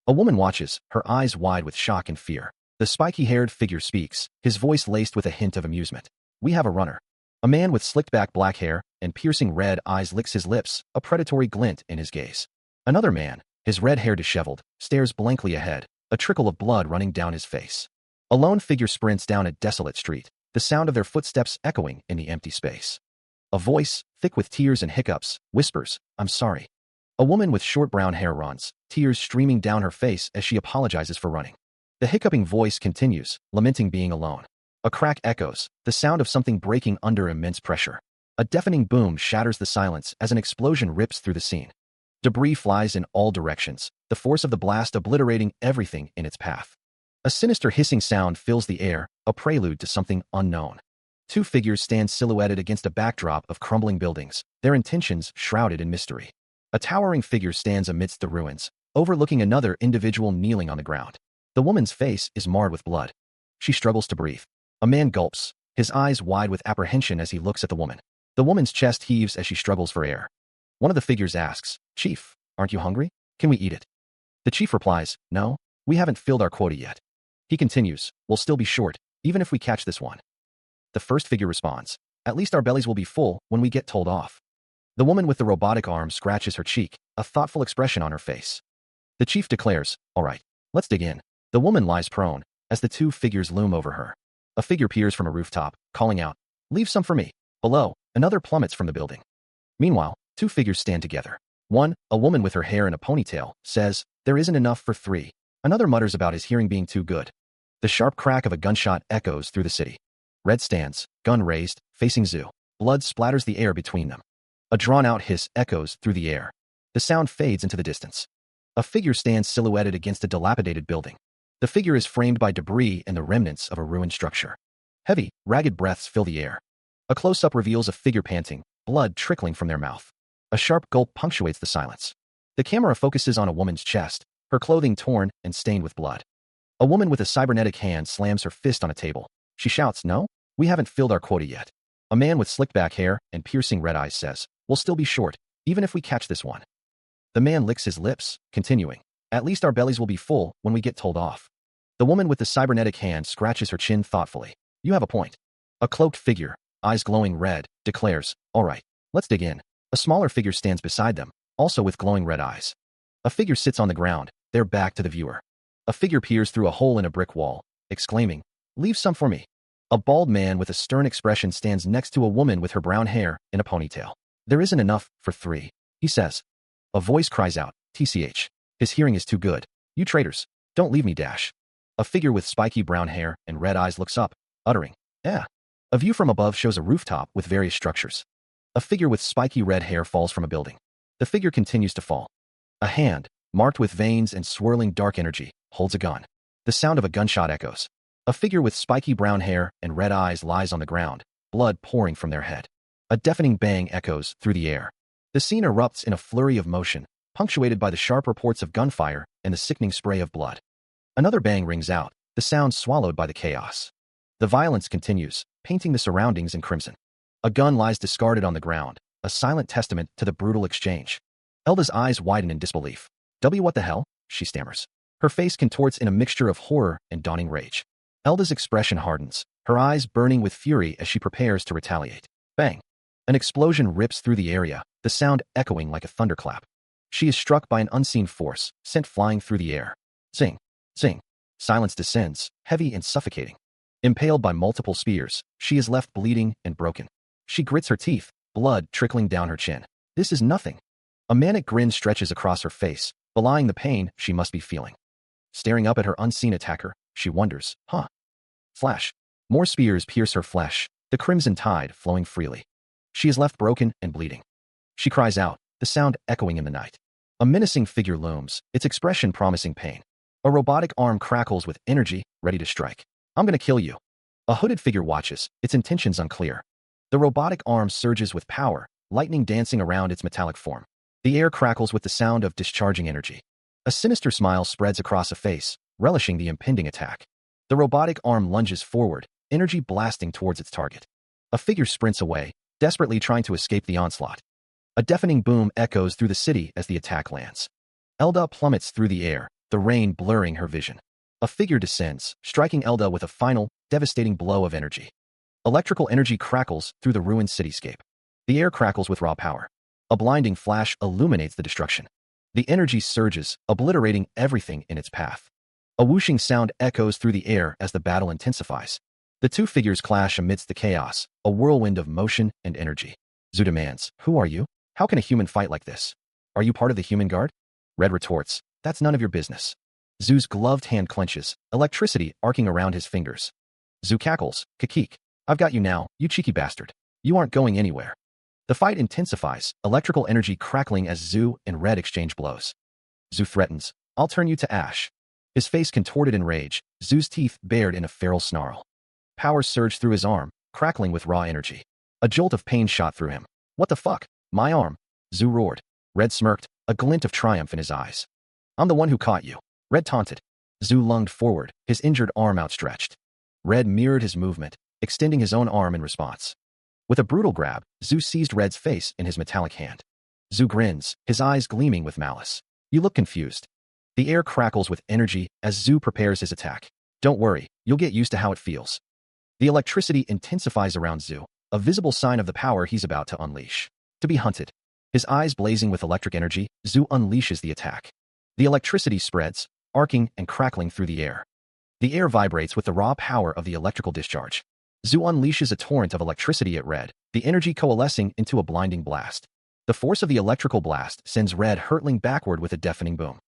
A woman watches, her eyes wide with shock and fear. The spiky-haired figure speaks, his voice laced with a hint of amusement. "We have a runner." A man with slicked-back black hair and piercing red eyes licks his lips, a predatory glint in his gaze. Another man, his red hair disheveled, stares blankly ahead, a trickle of blood running down his face. A lone figure sprints down a desolate street, the sound of their footsteps echoing in the empty space. A voice, thick with tears and hiccups, whispers, "I'm sorry." A woman with short brown hair runs, tears streaming down her face as she apologizes for running. The hiccuping voice continues, lamenting being alone. A crack echoes, the sound of something breaking under immense pressure. A deafening boom shatters the silence as an explosion rips through the scene. Debris flies in all directions, the force of the blast obliterating everything in its path. A sinister hissing sound fills the air, a prelude to something unknown. Two figures stand silhouetted against a backdrop of crumbling buildings, their intentions shrouded in mystery. A towering figure stands amidst the ruins, overlooking another individual kneeling on the ground. The woman's face is marred with blood. She struggles to breathe. A man gulps, his eyes wide with apprehension as he looks at the woman. The woman's chest heaves as she struggles for air. One of the figures asks, "Chief, aren't you hungry? Can we eat it?" The chief replies, "No, we haven't filled our quota yet." He continues, "We'll still be short, even if we catch this one." The first figure responds, "At least our bellies will be full when we get told off." The woman with the robotic arm scratches her cheek, a thoughtful expression on her face. The chief declares, "All right, let's dig in." The woman lies prone, as the two figures loom over her. A figure peers from a rooftop, calling out, "Leave some for me." Below, another plummets from the building. Meanwhile, two figures stand together. One, a woman with her hair in a ponytail, says, "There isn't enough for three." Another mutters about his hearing being too good. The sharp crack of a gunshot echoes through the city. Red stands, gun raised, facing Zoo. Blood splatters the air between them. A drawn-out hiss echoes through the air. The sound fades into the distance. A figure stands silhouetted against a dilapidated building. The figure is framed by debris and the remnants of a ruined structure. Heavy, ragged breaths fill the air. A close-up reveals a figure panting, blood trickling from their mouth. A sharp gulp punctuates the silence. The camera focuses on a woman's chest, her clothing torn and stained with blood. A woman with a cybernetic hand slams her fist on a table. She shouts, "No, we haven't filled our quota yet." A man with slicked back hair and piercing red eyes says, "We'll still be short, even if we catch this one." The man licks his lips, continuing, "At least our bellies will be full when we get told off." The woman with the cybernetic hand scratches her chin thoughtfully. You have a point. A cloaked figure, eyes glowing red, declares, all right, let's dig in. A smaller figure stands beside them, also with glowing red eyes. A figure sits on the ground, their back to the viewer. A figure peers through a hole in a brick wall, exclaiming, leave some for me. A bald man with a stern expression stands next to a woman with her brown hair in a ponytail. There isn't enough for 3, he says. A voice cries out, TCH. His hearing is too good. You traitors, don't leave me dash. A figure with spiky brown hair and red eyes looks up, uttering, eh. A view from above shows a rooftop with various structures. A figure with spiky red hair falls from a building. The figure continues to fall. A hand, marked with veins and swirling dark energy, holds a gun. The sound of a gunshot echoes. A figure with spiky brown hair and red eyes lies on the ground, blood pouring from their head. A deafening bang echoes through the air. The scene erupts in a flurry of motion, punctuated by the sharp reports of gunfire and the sickening spray of blood. Another bang rings out, the sound swallowed by the chaos. The violence continues, painting the surroundings in crimson. A gun lies discarded on the ground, a silent testament to the brutal exchange. Elda's eyes widen in disbelief. What the hell? She stammers. Her face contorts in a mixture of horror and dawning rage. Elda's expression hardens, her eyes burning with fury as she prepares to retaliate. Bang! An explosion rips through the area, the sound echoing like a thunderclap. She is struck by an unseen force, sent flying through the air. Zing! Zing! Silence descends, heavy and suffocating. Impaled by multiple spears, she is left bleeding and broken. She grits her teeth, blood trickling down her chin. This is nothing. A manic grin stretches across her face, belying the pain she must be feeling. Staring up at her unseen attacker, she wonders, Flash. More spears pierce her flesh, the crimson tide flowing freely. She is left broken and bleeding. She cries out, the sound echoing in the night. A menacing figure looms, its expression promising pain. A robotic arm crackles with energy, ready to strike. I'm gonna kill you. A hooded figure watches, its intentions unclear. The robotic arm surges with power, lightning dancing around its metallic form. The air crackles with the sound of discharging energy. A sinister smile spreads across a face, relishing the impending attack. The robotic arm lunges forward, energy blasting towards its target. A figure sprints away, desperately trying to escape the onslaught. A deafening boom echoes through the city as the attack lands. Elda plummets through the air, the rain blurring her vision. A figure descends, striking Elda with a final, devastating blow of energy. Electrical energy crackles through the ruined cityscape. The air crackles with raw power. A blinding flash illuminates the destruction. The energy surges, obliterating everything in its path. A whooshing sound echoes through the air as the battle intensifies. The two figures clash amidst the chaos, a whirlwind of motion and energy. Zhu demands, who are you? How can a human fight like this? Are you part of the human guard? Red retorts, that's none of your business. Zhu's gloved hand clenches, electricity arcing around his fingers. Zhu cackles, Kakik, I've got you now, you cheeky bastard. You aren't going anywhere. The fight intensifies, electrical energy crackling as Zhu and Red exchange blows. Zhu threatens, I'll turn you to ash. His face contorted in rage, Zhu's teeth bared in a feral snarl. Power surged through his arm, crackling with raw energy. A jolt of pain shot through him. What the fuck? My arm? Zhu roared. Red smirked, a glint of triumph in his eyes. I'm the one who caught you. Red taunted. Zhu lunged forward, his injured arm outstretched. Red mirrored his movement, extending his own arm in response. With a brutal grab, Zhu seized Red's face in his metallic hand. Zhu grins, his eyes gleaming with malice. You look confused. The air crackles with energy as Zhu prepares his attack. Don't worry, you'll get used to how it feels. The electricity intensifies around Zhu, a visible sign of the power he's about to unleash. To be hunted. His eyes blazing with electric energy, Zhu unleashes the attack. The electricity spreads, arcing and crackling through the air. The air vibrates with the raw power of the electrical discharge. Zhu unleashes a torrent of electricity at Red, the energy coalescing into a blinding blast. The force of the electrical blast sends Red hurtling backward with a deafening boom.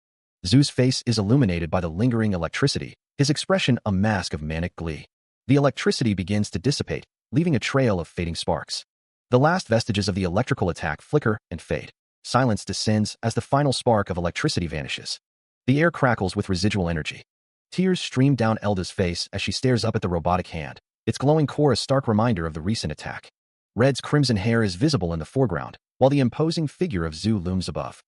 Zhu's face is illuminated by the lingering electricity, his expression a mask of manic glee. The electricity begins to dissipate, leaving a trail of fading sparks. The last vestiges of the electrical attack flicker and fade. Silence descends as the final spark of electricity vanishes. The air crackles with residual energy. Tears stream down Elda's face as she stares up at the robotic hand, its glowing core a stark reminder of the recent attack. Red's crimson hair is visible in the foreground, while the imposing figure of Zhu looms above.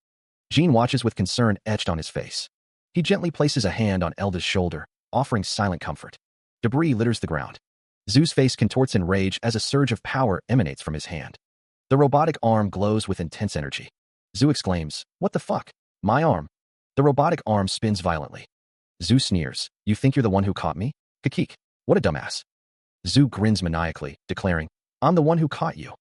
Jean watches with concern etched on his face. He gently places a hand on Elda's shoulder, offering silent comfort. Debris litters the ground. Zhu's face contorts in rage as a surge of power emanates from his hand. The robotic arm glows with intense energy. Zhu exclaims, what the fuck? My arm? The robotic arm spins violently. Zhu sneers. You think you're the one who caught me? Kakik. What a dumbass. Zhu grins maniacally, declaring, I'm the one who caught you.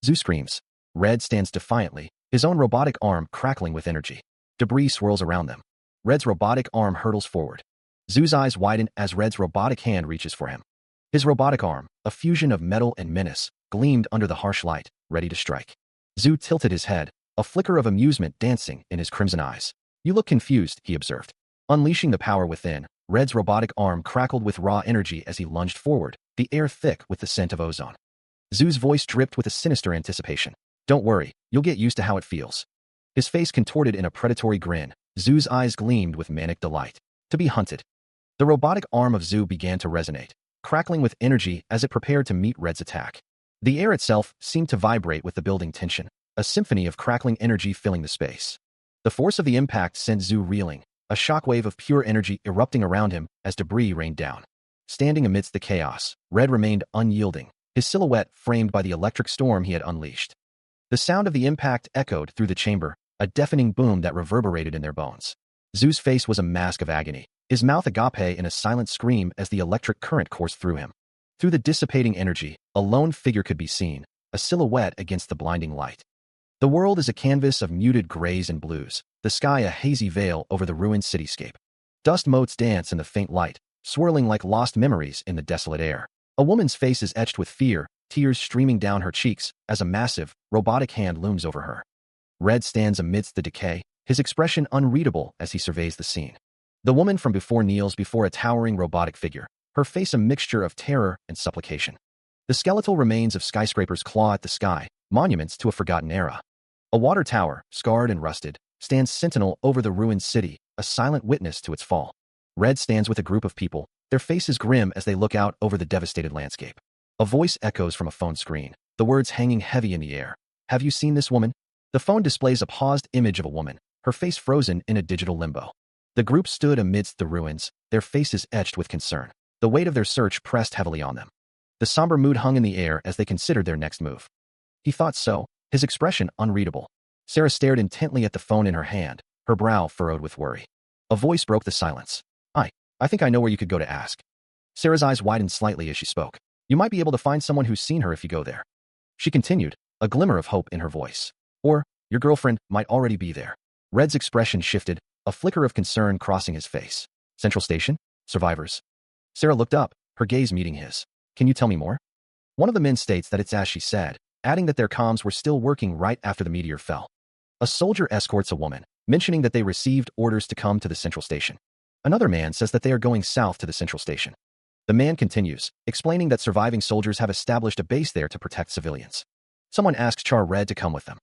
Zhu screams. Red stands defiantly, his own robotic arm crackling with energy. Debris swirls around them. Red's robotic arm hurtles forward. Zhu's eyes widen as Red's robotic hand reaches for him. His robotic arm, a fusion of metal and menace, gleamed under the harsh light, ready to strike. Zhu tilted his head, a flicker of amusement dancing in his crimson eyes. You look confused, he observed. Unleashing the power within, Red's robotic arm crackled with raw energy as he lunged forward, the air thick with the scent of ozone. Zhu's voice dripped with a sinister anticipation. Don't worry, you'll get used to how it feels. His face contorted in a predatory grin. Zhu's eyes gleamed with manic delight. To be hunted. The robotic arm of Zhu began to resonate, crackling with energy as it prepared to meet Red's attack. The air itself seemed to vibrate with the building tension, a symphony of crackling energy filling the space. The force of the impact sent Zhu reeling, a shockwave of pure energy erupting around him as debris rained down. Standing amidst the chaos, Red remained unyielding, his silhouette framed by the electric storm he had unleashed. The sound of the impact echoed through the chamber, a deafening boom that reverberated in their bones. Zhu's face was a mask of agony, his mouth agape in a silent scream as the electric current coursed through him. Through the dissipating energy, a lone figure could be seen, a silhouette against the blinding light. The world is a canvas of muted grays and blues, the sky a hazy veil over the ruined cityscape. Dust motes dance in the faint light, swirling like lost memories in the desolate air. A woman's face is etched with fear, tears streaming down her cheeks as a massive, robotic hand looms over her. Red stands amidst the decay, his expression unreadable as he surveys the scene. The woman from before kneels before a towering robotic figure, her face a mixture of terror and supplication. The skeletal remains of skyscrapers claw at the sky, monuments to a forgotten era. A water tower, scarred and rusted, stands sentinel over the ruined city, a silent witness to its fall. Red stands with a group of people, their faces grim as they look out over the devastated landscape. A voice echoes from a phone screen, the words hanging heavy in the air. Have you seen this woman? The phone displays a paused image of a woman, her face frozen in a digital limbo. The group stood amidst the ruins, their faces etched with concern. The weight of their search pressed heavily on them. The somber mood hung in the air as they considered their next move. He thought so, his expression unreadable. Sarah stared intently at the phone in her hand, her brow furrowed with worry. A voice broke the silence. I think I know where you could go to ask. Sarah's eyes widened slightly as she spoke. You might be able to find someone who's seen her if you go there. She continued, a glimmer of hope in her voice. Or, your girlfriend might already be there. Red's expression shifted, a flicker of concern crossing his face. Central Station? Survivors. Sarah looked up, her gaze meeting his. Can you tell me more? One of the men states that it's as she said, adding that their comms were still working right after the meteor fell. A soldier escorts a woman, mentioning that they received orders to come to the Central Station. Another man says that they are going south to the Central Station. The man continues, explaining that surviving soldiers have established a base there to protect civilians. Someone asks Char Red to come with them.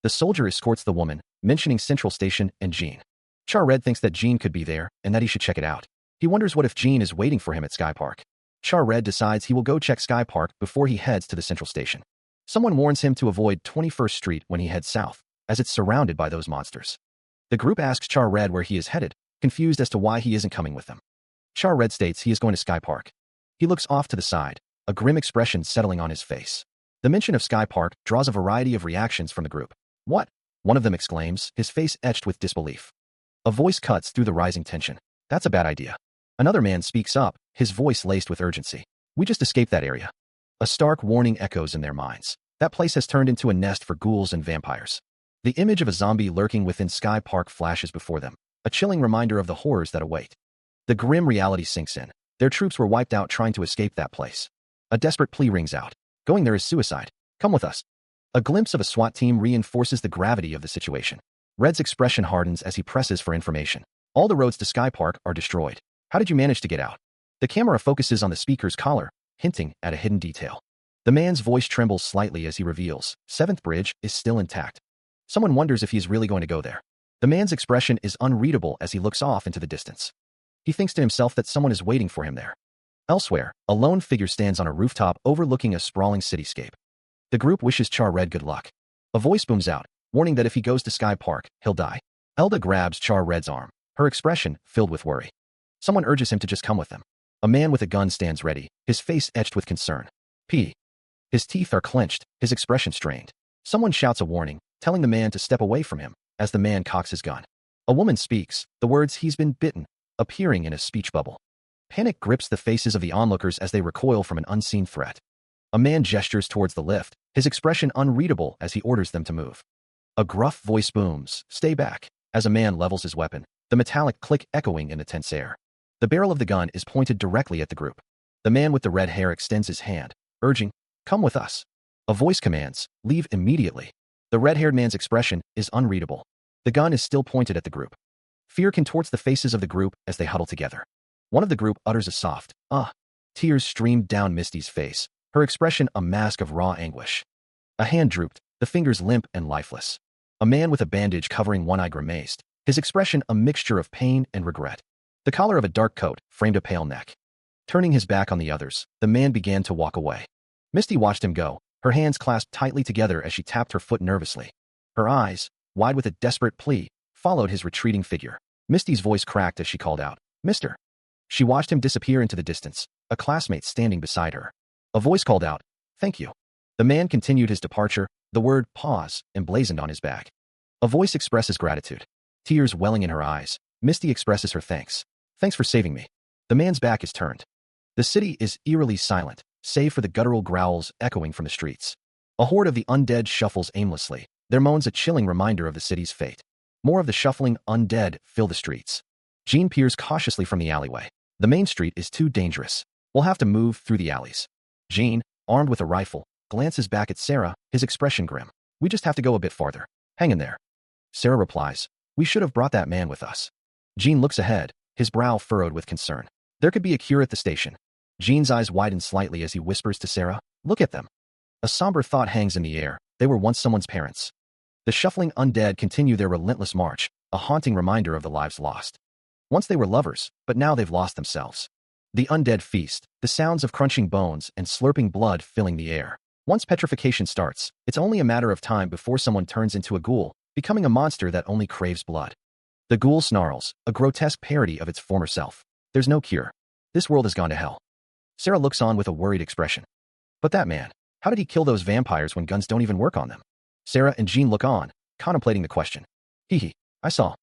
The soldier escorts the woman, mentioning Central Station and Jean. Char Red thinks that Jean could be there and that he should check it out. He wonders what if Jean is waiting for him at Sky Park. Char Red decides he will go check Sky Park before he heads to the Central Station. Someone warns him to avoid 21st Street when he heads south, as it's surrounded by those monsters. The group asks Char Red where he is headed, confused as to why he isn't coming with them. Char Red states he is going to Sky Park. He looks off to the side, a grim expression settling on his face. The mention of Sky Park draws a variety of reactions from the group. What? One of them exclaims, his face etched with disbelief. A voice cuts through the rising tension. That's a bad idea. Another man speaks up, his voice laced with urgency. We just escaped that area. A stark warning echoes in their minds. That place has turned into a nest for ghouls and vampires. The image of a zombie lurking within Sky Park flashes before them, a chilling reminder of the horrors that await. The grim reality sinks in. Their troops were wiped out trying to escape that place. A desperate plea rings out. Going there is suicide. Come with us. A glimpse of a SWAT team reinforces the gravity of the situation. Red's expression hardens as he presses for information. All the roads to Sky Park are destroyed. How did you manage to get out? The camera focuses on the speaker's collar, hinting at a hidden detail. The man's voice trembles slightly as he reveals, 7th Bridge is still intact. Someone wonders if he is really going to go there. The man's expression is unreadable as he looks off into the distance. He thinks to himself that someone is waiting for him there. Elsewhere, a lone figure stands on a rooftop overlooking a sprawling cityscape. The group wishes Char Red good luck. A voice booms out, warning that if he goes to Sky Park, he'll die. Elda grabs Char Red's arm, her expression filled with worry. Someone urges him to just come with them. A man with a gun stands ready, his face etched with concern. His teeth are clenched, his expression strained. Someone shouts a warning, telling the man to step away from him, as the man cocks his gun. A woman speaks, the words, he's been bitten, appearing in a speech bubble. Panic grips the faces of the onlookers as they recoil from an unseen threat. A man gestures towards the lift, his expression unreadable as he orders them to move. A gruff voice booms, "Stay back," as a man levels his weapon, the metallic click echoing in the tense air. The barrel of the gun is pointed directly at the group. The man with the red hair extends his hand, urging, "Come with us." A voice commands, "Leave immediately." The red-haired man's expression is unreadable. The gun is still pointed at the group. Fear contorts the faces of the group as they huddle together. One of the group utters a soft, "Ah." Tears streamed down Misty's face, her expression a mask of raw anguish. A hand drooped, the fingers limp and lifeless. A man with a bandage covering one eye grimaced, his expression a mixture of pain and regret. The collar of a dark coat framed a pale neck. Turning his back on the others, the man began to walk away. Misty watched him go, her hands clasped tightly together as she tapped her foot nervously. Her eyes, wide with a desperate plea, followed his retreating figure. Misty's voice cracked as she called out, "Mister." She watched him disappear into the distance, a classmate standing beside her. A voice called out, "Thank you." The man continued his departure, the word "pause" emblazoned on his back. A voice expresses gratitude. Tears welling in her eyes, Misty expresses her thanks. "Thanks for saving me." The man's back is turned. The city is eerily silent, save for the guttural growls echoing from the streets. A horde of the undead shuffles aimlessly, their moans a chilling reminder of the city's fate. More of the shuffling undead fill the streets. Jean peers cautiously from the alleyway. The main street is too dangerous. We'll have to move through the alleys. Jean, armed with a rifle, glances back at Sarah, his expression grim. "We just have to go a bit farther. Hang in there." Sarah replies, "We should have brought that man with us." Jean looks ahead, his brow furrowed with concern. There could be a cure at the station. Jean's eyes widen slightly as he whispers to Sarah, "Look at them." A somber thought hangs in the air. They were once someone's parents. The shuffling undead continue their relentless march, a haunting reminder of the lives lost. Once they were lovers, but now they've lost themselves. The undead feast, the sounds of crunching bones and slurping blood filling the air. Once petrification starts, it's only a matter of time before someone turns into a ghoul, becoming a monster that only craves blood. The ghoul snarls, a grotesque parody of its former self. There's no cure. This world has gone to hell. Sarah looks on with a worried expression. But that man, how did he kill those vampires when guns don't even work on them? Sarah and Jean look on, contemplating the question. Hee, I saw.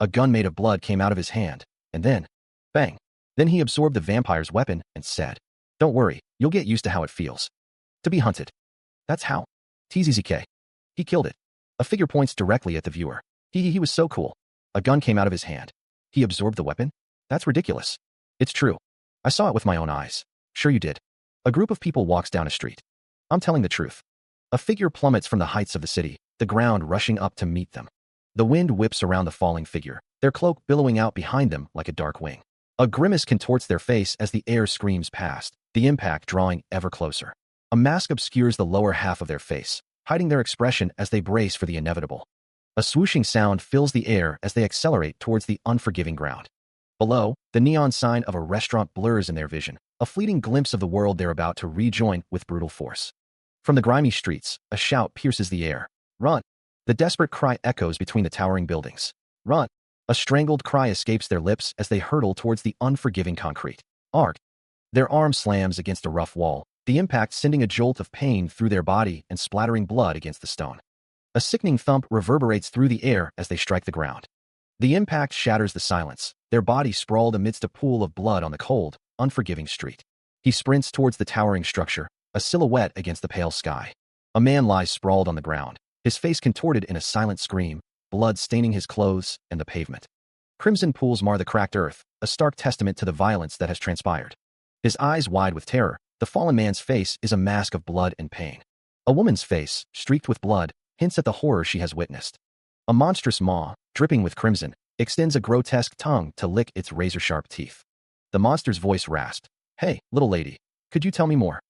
A gun made of blood came out of his hand, and then, bang. Then he absorbed the vampire's weapon and said, "Don't worry, you'll get used to how it feels to be hunted." That's how. TZZK. He killed it. A figure points directly at the viewer. He was so cool. A gun came out of his hand. He absorbed the weapon? That's ridiculous. It's true. I saw it with my own eyes. Sure you did. A group of people walks down a street. I'm telling the truth. A figure plummets from the heights of the city, the ground rushing up to meet them. The wind whips around the falling figure, their cloak billowing out behind them like a dark wing. A grimace contorts their face as the air screams past, the impact drawing ever closer. A mask obscures the lower half of their face, hiding their expression as they brace for the inevitable. A swooshing sound fills the air as they accelerate towards the unforgiving ground. Below, the neon sign of a restaurant blurs in their vision, a fleeting glimpse of the world they're about to rejoin with brutal force. From the grimy streets, a shout pierces the air. Run! The desperate cry echoes between the towering buildings. Run! A strangled cry escapes their lips as they hurtle towards the unforgiving concrete. Arc! Their arm slams against a rough wall, the impact sending a jolt of pain through their body and splattering blood against the stone. A sickening thump reverberates through the air as they strike the ground. The impact shatters the silence, their bodies sprawled amidst a pool of blood on the cold, unforgiving street. He sprints towards the towering structure, a silhouette against the pale sky. A man lies sprawled on the ground, his face contorted in a silent scream, blood staining his clothes and the pavement. Crimson pools mar the cracked earth, a stark testament to the violence that has transpired. His eyes wide with terror, the fallen man's face is a mask of blood and pain. A woman's face, streaked with blood, hints at the horror she has witnessed. A monstrous maw, dripping with crimson, extends a grotesque tongue to lick its razor-sharp teeth. The monster's voice rasped, "Hey, little lady, could you tell me more?"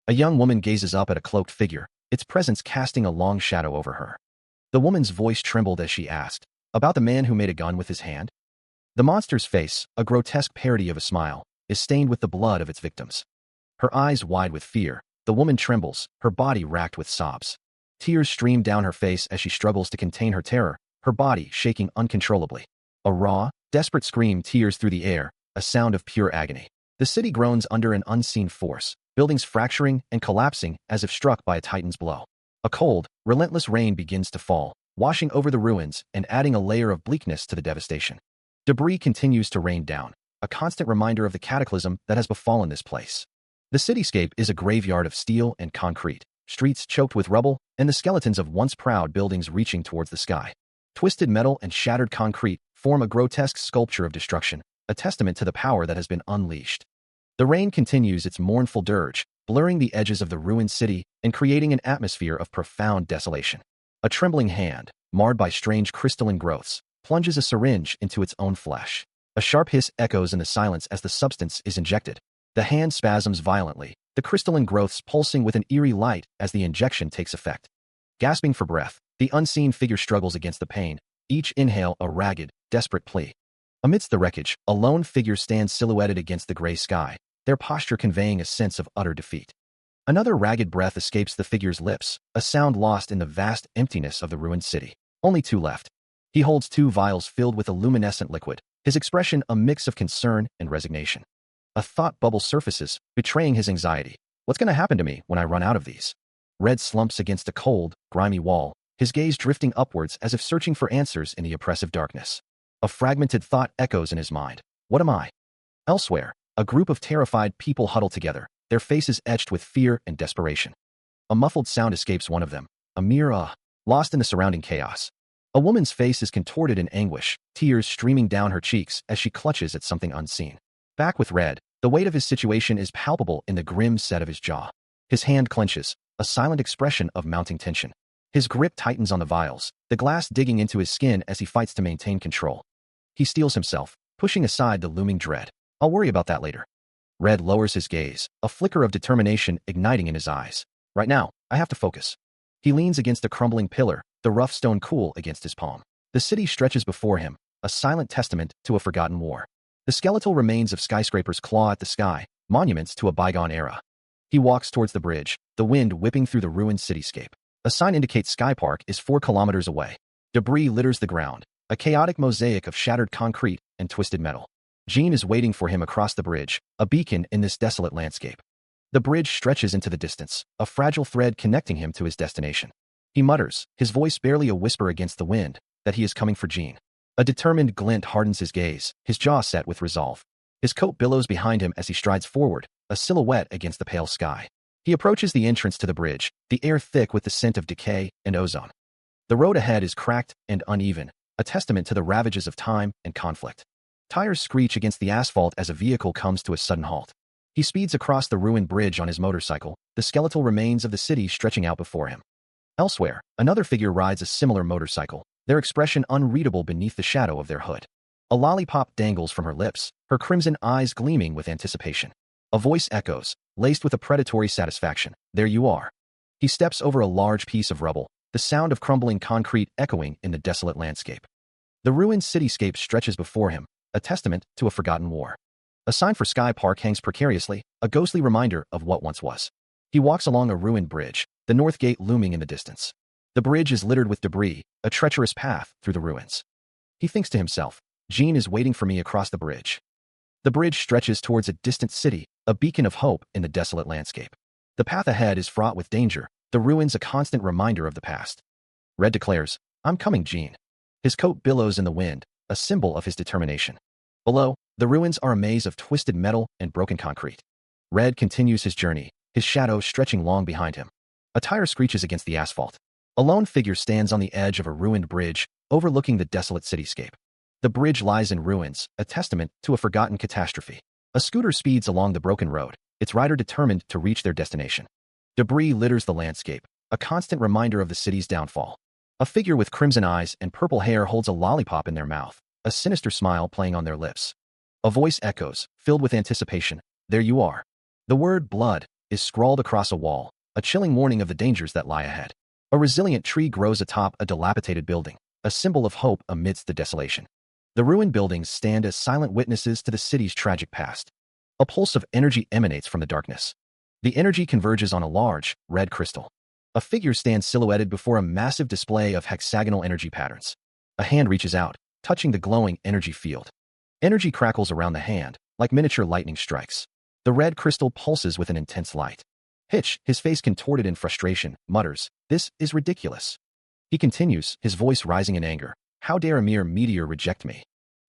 A young woman gazes up at a cloaked figure, its presence casting a long shadow over her. The woman's voice trembled as she asked, "About the man who made a gun with his hand?" The monster's face, a grotesque parody of a smile, is stained with the blood of its victims. Her eyes wide with fear, the woman trembles, her body racked with sobs. Tears stream down her face as she struggles to contain her terror, her body shaking uncontrollably. A raw, desperate scream tears through the air, a sound of pure agony. The city groans under an unseen force, buildings fracturing and collapsing as if struck by a titan's blow. A cold, relentless rain begins to fall, washing over the ruins and adding a layer of bleakness to the devastation. Debris continues to rain down, a constant reminder of the cataclysm that has befallen this place. The cityscape is a graveyard of steel and concrete, streets choked with rubble, and the skeletons of once proud buildings reaching towards the sky. Twisted metal and shattered concrete form a grotesque sculpture of destruction, a testament to the power that has been unleashed. The rain continues its mournful dirge, blurring the edges of the ruined city and creating an atmosphere of profound desolation. A trembling hand, marred by strange crystalline growths, plunges a syringe into its own flesh. A sharp hiss echoes in the silence as the substance is injected. The hand spasms violently, the crystalline growths pulsing with an eerie light as the injection takes effect. Gasping for breath, the unseen figure struggles against the pain, each inhale a ragged, desperate plea. Amidst the wreckage, a lone figure stands silhouetted against the gray sky, their posture conveying a sense of utter defeat. Another ragged breath escapes the figure's lips, a sound lost in the vast emptiness of the ruined city. Only two left. He holds two vials filled with a luminescent liquid, his expression a mix of concern and resignation. A thought bubble surfaces, betraying his anxiety. What's going to happen to me when I run out of these? Red slumps against a cold, grimy wall, his gaze drifting upwards as if searching for answers in the oppressive darkness. A fragmented thought echoes in his mind. What am I? Elsewhere, a group of terrified people huddle together, their faces etched with fear and desperation. A muffled sound escapes one of them, a mere lost in the surrounding chaos. A woman's face is contorted in anguish, tears streaming down her cheeks as she clutches at something unseen. Back with Red, the weight of his situation is palpable in the grim set of his jaw. His hand clenches, a silent expression of mounting tension. His grip tightens on the vials, the glass digging into his skin as he fights to maintain control. He steels himself, pushing aside the looming dread. I'll worry about that later. Red lowers his gaze, a flicker of determination igniting in his eyes. Right now, I have to focus. He leans against a crumbling pillar, the rough stone cool against his palm. The city stretches before him, a silent testament to a forgotten war. The skeletal remains of skyscrapers claw at the sky, monuments to a bygone era. He walks towards the bridge, the wind whipping through the ruined cityscape. A sign indicates Sky Park is 4 kilometers away. Debris litters the ground, a chaotic mosaic of shattered concrete and twisted metal. Jean is waiting for him across the bridge, a beacon in this desolate landscape. The bridge stretches into the distance, a fragile thread connecting him to his destination. He mutters, his voice barely a whisper against the wind, that he is coming for Jean. A determined glint hardens his gaze, his jaw set with resolve. His coat billows behind him as he strides forward, a silhouette against the pale sky. He approaches the entrance to the bridge, the air thick with the scent of decay and ozone. The road ahead is cracked and uneven, a testament to the ravages of time and conflict. Tires screech against the asphalt as a vehicle comes to a sudden halt. He speeds across the ruined bridge on his motorcycle, the skeletal remains of the city stretching out before him. Elsewhere, another figure rides a similar motorcycle, their expression unreadable beneath the shadow of their hood. A lollipop dangles from her lips, her crimson eyes gleaming with anticipation. A voice echoes, laced with a predatory satisfaction. There you are. He steps over a large piece of rubble, the sound of crumbling concrete echoing in the desolate landscape. The ruined cityscape stretches before him, a testament to a forgotten war. A sign for Sky Park hangs precariously, a ghostly reminder of what once was. He walks along a ruined bridge, the north gate looming in the distance. The bridge is littered with debris, a treacherous path through the ruins. He thinks to himself, Jean is waiting for me across the bridge. The bridge stretches towards a distant city, a beacon of hope in the desolate landscape. The path ahead is fraught with danger, the ruins a constant reminder of the past. Red declares, I'm coming, Jean. His coat billows in the wind, a symbol of his determination. Below, the ruins are a maze of twisted metal and broken concrete. Red continues his journey, his shadow stretching long behind him. A tire screeches against the asphalt. A lone figure stands on the edge of a ruined bridge, overlooking the desolate cityscape. The bridge lies in ruins, a testament to a forgotten catastrophe. A scooter speeds along the broken road, its rider determined to reach their destination. Debris litters the landscape, a constant reminder of the city's downfall. A figure with crimson eyes and purple hair holds a lollipop in their mouth, a sinister smile playing on their lips. A voice echoes, filled with anticipation. There you are. The word blood is scrawled across a wall, a chilling warning of the dangers that lie ahead. A resilient tree grows atop a dilapidated building, a symbol of hope amidst the desolation. The ruined buildings stand as silent witnesses to the city's tragic past. A pulse of energy emanates from the darkness. The energy converges on a large, red crystal. A figure stands silhouetted before a massive display of hexagonal energy patterns. A hand reaches out, touching the glowing energy field. Energy crackles around the hand, like miniature lightning strikes. The red crystal pulses with an intense light. Hitch, his face contorted in frustration, mutters, "This is ridiculous." He continues, his voice rising in anger. How dare a mere meteor reject me?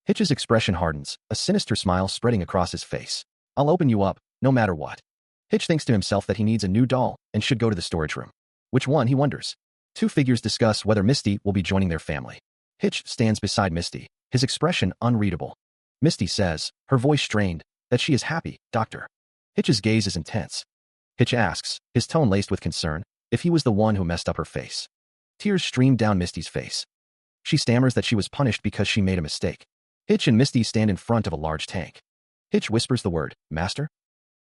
Hitch's expression hardens, a sinister smile spreading across his face. I'll open you up, no matter what. Hitch thinks to himself that he needs a new doll and should go to the storage room. Which one, he wonders. Two figures discuss whether Misty will be joining their family. Hitch stands beside Misty, his expression unreadable. Misty says, her voice strained, that she is happy, Doctor. Hitch's gaze is intense. Hitch asks, his tone laced with concern, if he was the one who messed up her face. Tears stream down Misty's face. She stammers that she was punished because she made a mistake. Hitch and Misty stand in front of a large tank. Hitch whispers the word, Master?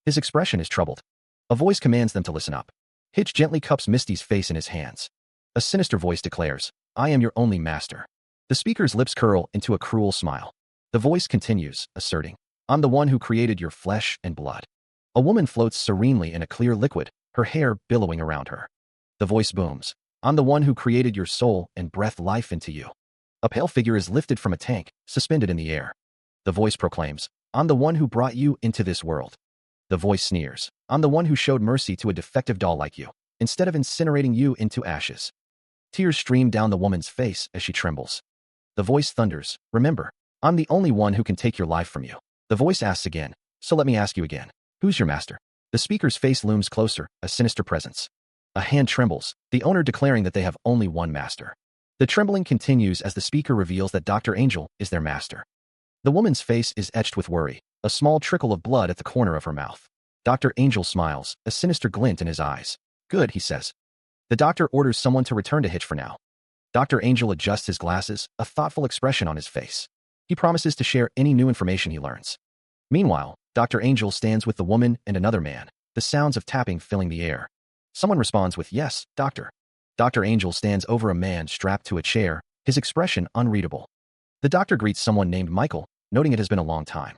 His expression is troubled. A voice commands them to listen up. Hitch gently cups Misty's face in his hands. A sinister voice declares, I am your only master. The speaker's lips curl into a cruel smile. The voice continues, asserting, I'm the one who created your flesh and blood. A woman floats serenely in a clear liquid, her hair billowing around her. The voice booms, I'm the one who created your soul and breathed life into you. A pale figure is lifted from a tank, suspended in the air. The voice proclaims, I'm the one who brought you into this world. The voice sneers, I'm the one who showed mercy to a defective doll like you, instead of incinerating you into ashes. Tears stream down the woman's face as she trembles. The voice thunders, remember, I'm the only one who can take your life from you. The voice asks again, so let me ask you again, who's your master? The speaker's face looms closer, a sinister presence. A hand trembles, the owner declaring that they have only one master. The trembling continues as the speaker reveals that Dr. Angel is their master. The woman's face is etched with worry, a small trickle of blood at the corner of her mouth. Dr. Angel smiles, a sinister glint in his eyes. Good, he says. The doctor orders someone to return to Hitch for now. Dr. Angel adjusts his glasses, a thoughtful expression on his face. He promises to share any new information he learns. Meanwhile, Dr. Angel stands with the woman and another man, the sounds of tapping filling the air. Someone responds with, yes, doctor. Dr. Angel stands over a man strapped to a chair, his expression unreadable. The doctor greets someone named Michael, noting it has been a long time.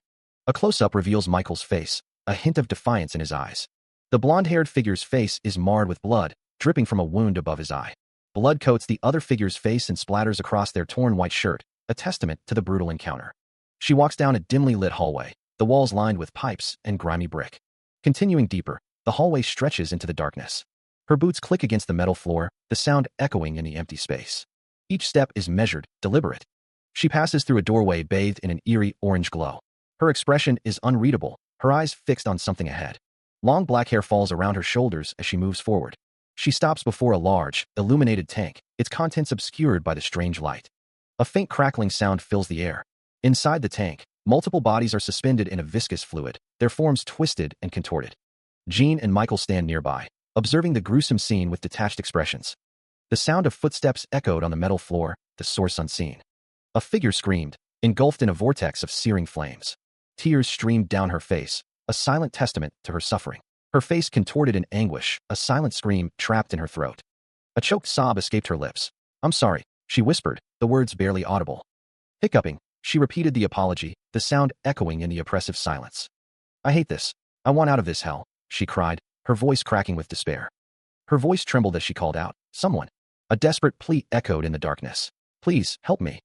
A close-up reveals Michael's face, a hint of defiance in his eyes. The blonde-haired figure's face is marred with blood, dripping from a wound above his eye. Blood coats the other figure's face and splatters across their torn white shirt, a testament to the brutal encounter. She walks down a dimly lit hallway, the walls lined with pipes and grimy brick. Continuing deeper, the hallway stretches into the darkness. Her boots click against the metal floor, the sound echoing in the empty space. Each step is measured, deliberate. She passes through a doorway bathed in an eerie orange glow. Her expression is unreadable, her eyes fixed on something ahead. Long black hair falls around her shoulders as she moves forward. She stops before a large, illuminated tank, its contents obscured by the strange light. A faint crackling sound fills the air. Inside the tank, multiple bodies are suspended in a viscous fluid, their forms twisted and contorted. Jean and Michael stand nearby, observing the gruesome scene with detached expressions. The sound of footsteps echoed on the metal floor, the source unseen. A figure screamed, engulfed in a vortex of searing flames. Tears streamed down her face, a silent testament to her suffering. Her face contorted in anguish, a silent scream trapped in her throat. A choked sob escaped her lips. I'm sorry, she whispered, the words barely audible. Hiccuping, she repeated the apology, the sound echoing in the oppressive silence. I hate this. I want out of this hell, she cried, her voice cracking with despair. Her voice trembled as she called out, someone. A desperate plea echoed in the darkness. Please, help me.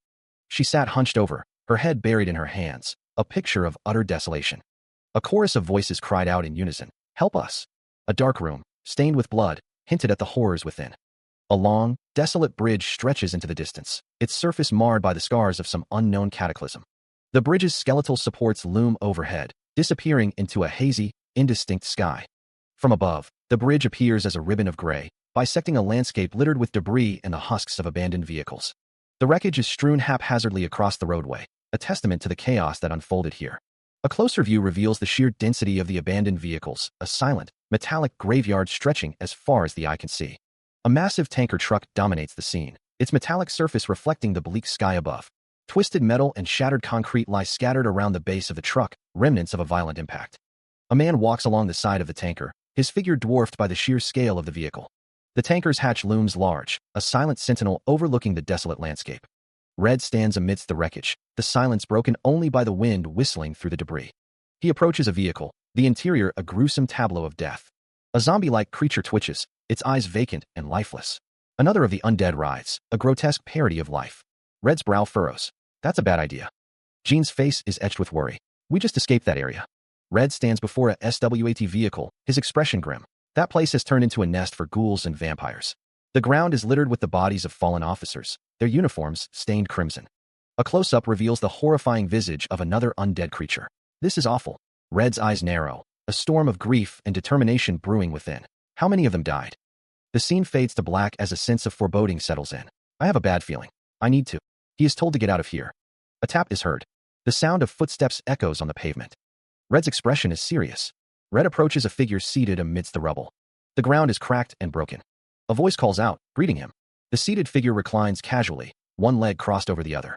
She sat hunched over, her head buried in her hands, a picture of utter desolation. A chorus of voices cried out in unison, help us. A dark room, stained with blood, hinted at the horrors within. A long, desolate bridge stretches into the distance, its surface marred by the scars of some unknown cataclysm. The bridge's skeletal supports loom overhead, disappearing into a hazy, indistinct sky. From above, the bridge appears as a ribbon of gray, bisecting a landscape littered with debris and the husks of abandoned vehicles. The wreckage is strewn haphazardly across the roadway, a testament to the chaos that unfolded here. A closer view reveals the sheer density of the abandoned vehicles, a silent, metallic graveyard stretching as far as the eye can see. A massive tanker truck dominates the scene, its metallic surface reflecting the bleak sky above. Twisted metal and shattered concrete lie scattered around the base of the truck, remnants of a violent impact. A man walks along the side of the tanker, his figure dwarfed by the sheer scale of the vehicle. The tanker's hatch looms large, a silent sentinel overlooking the desolate landscape. Red stands amidst the wreckage, the silence broken only by the wind whistling through the debris. He approaches a vehicle, the interior a gruesome tableau of death. A zombie-like creature twitches, its eyes vacant and lifeless. Another of the undead rides, a grotesque parody of life. Red's brow furrows. That's a bad idea. Jean's face is etched with worry. We just escaped that area. Red stands before a SWAT vehicle, his expression grim. That place has turned into a nest for ghouls and vampires. The ground is littered with the bodies of fallen officers, their uniforms stained crimson. A close-up reveals the horrifying visage of another undead creature. This is awful. Red's eyes narrow, a storm of grief and determination brewing within. How many of them died? The scene fades to black as a sense of foreboding settles in. I have a bad feeling. I need to. He is told to get out of here. A tap is heard. The sound of footsteps echoes on the pavement. Red's expression is serious. Red approaches a figure seated amidst the rubble. The ground is cracked and broken. A voice calls out, greeting him. The seated figure reclines casually, one leg crossed over the other.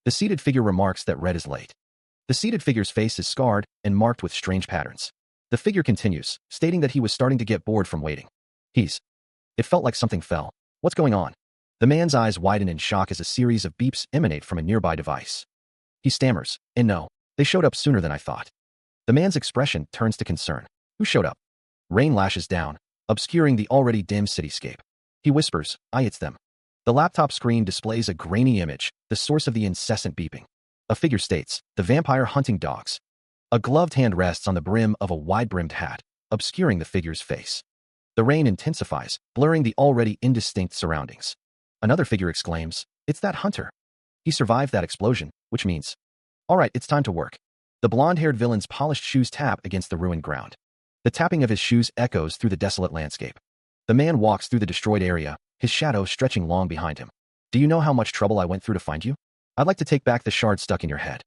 The seated figure remarks that Red is late. The seated figure's face is scarred and marked with strange patterns. The figure continues, stating that he was starting to get bored from waiting. It felt like something fell. What's going on? The man's eyes widen in shock as a series of beeps emanate from a nearby device. He stammers, and no, they showed up sooner than I thought. The man's expression turns to concern. Who showed up? Rain lashes down, obscuring the already dim cityscape. He whispers, it's them. The laptop screen displays a grainy image, the source of the incessant beeping. A figure states, the vampire hunting dogs. A gloved hand rests on the brim of a wide-brimmed hat, obscuring the figure's face. The rain intensifies, blurring the already indistinct surroundings. Another figure exclaims, it's that hunter. He survived that explosion, which means, all right, it's time to work. The blonde-haired villain's polished shoes tap against the ruined ground. The tapping of his shoes echoes through the desolate landscape. The man walks through the destroyed area, his shadow stretching long behind him. Do you know how much trouble I went through to find you? I'd like to take back the shard stuck in your head.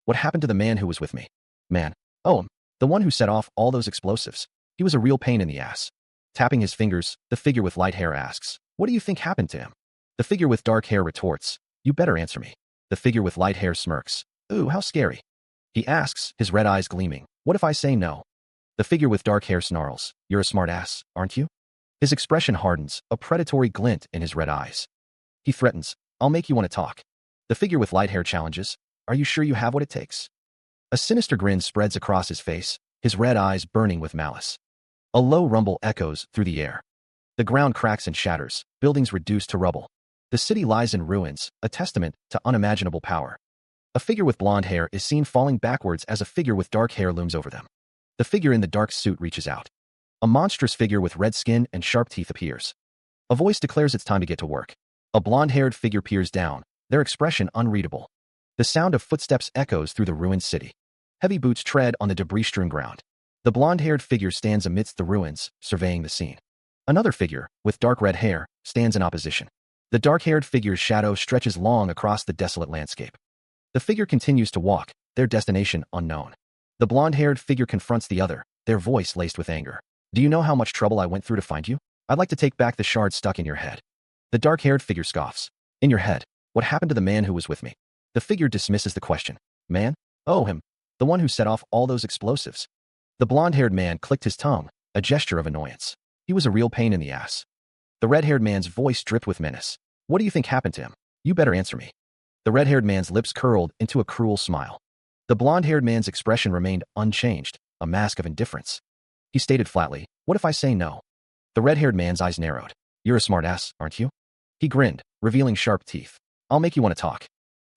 What happened to the man who was with me? Man. Oh, the one who set off all those explosives. He was a real pain in the ass. Tapping his fingers, the figure with light hair asks, what do you think happened to him? The figure with dark hair retorts, you better answer me. The figure with light hair smirks, ooh, how scary. He asks, his red eyes gleaming, what if I say no? The figure with dark hair snarls, you're a smart ass, aren't you? His expression hardens, a predatory glint in his red eyes. He threatens, I'll make you want to talk. The figure with light hair challenges, are you sure you have what it takes? A sinister grin spreads across his face, his red eyes burning with malice. A low rumble echoes through the air. The ground cracks and shatters, buildings reduced to rubble. The city lies in ruins, a testament to unimaginable power. A figure with blonde hair is seen falling backwards as a figure with dark hair looms over them. The figure in the dark suit reaches out. A monstrous figure with red skin and sharp teeth appears. A voice declares it's time to get to work. A blonde-haired figure peers down, their expression unreadable. The sound of footsteps echoes through the ruined city. Heavy boots tread on the debris-strewn ground. The blonde-haired figure stands amidst the ruins, surveying the scene. Another figure, with dark red hair, stands in opposition. The dark-haired figure's shadow stretches long across the desolate landscape. The figure continues to walk, their destination unknown. The blonde-haired figure confronts the other, their voice laced with anger. Do you know how much trouble I went through to find you? I'd like to take back the shard stuck in your head. The dark-haired figure scoffs. In your head, what happened to the man who was with me? The figure dismisses the question. Man? Oh, him. The one who set off all those explosives. The blonde-haired man clicked his tongue, a gesture of annoyance. He was a real pain in the ass. The red-haired man's voice dripped with menace. What do you think happened to him? You better answer me. The red-haired man's lips curled into a cruel smile. The blonde-haired man's expression remained unchanged, a mask of indifference. He stated flatly, what if I say no? The red-haired man's eyes narrowed. You're a smartass, aren't you? He grinned, revealing sharp teeth. I'll make you want to talk.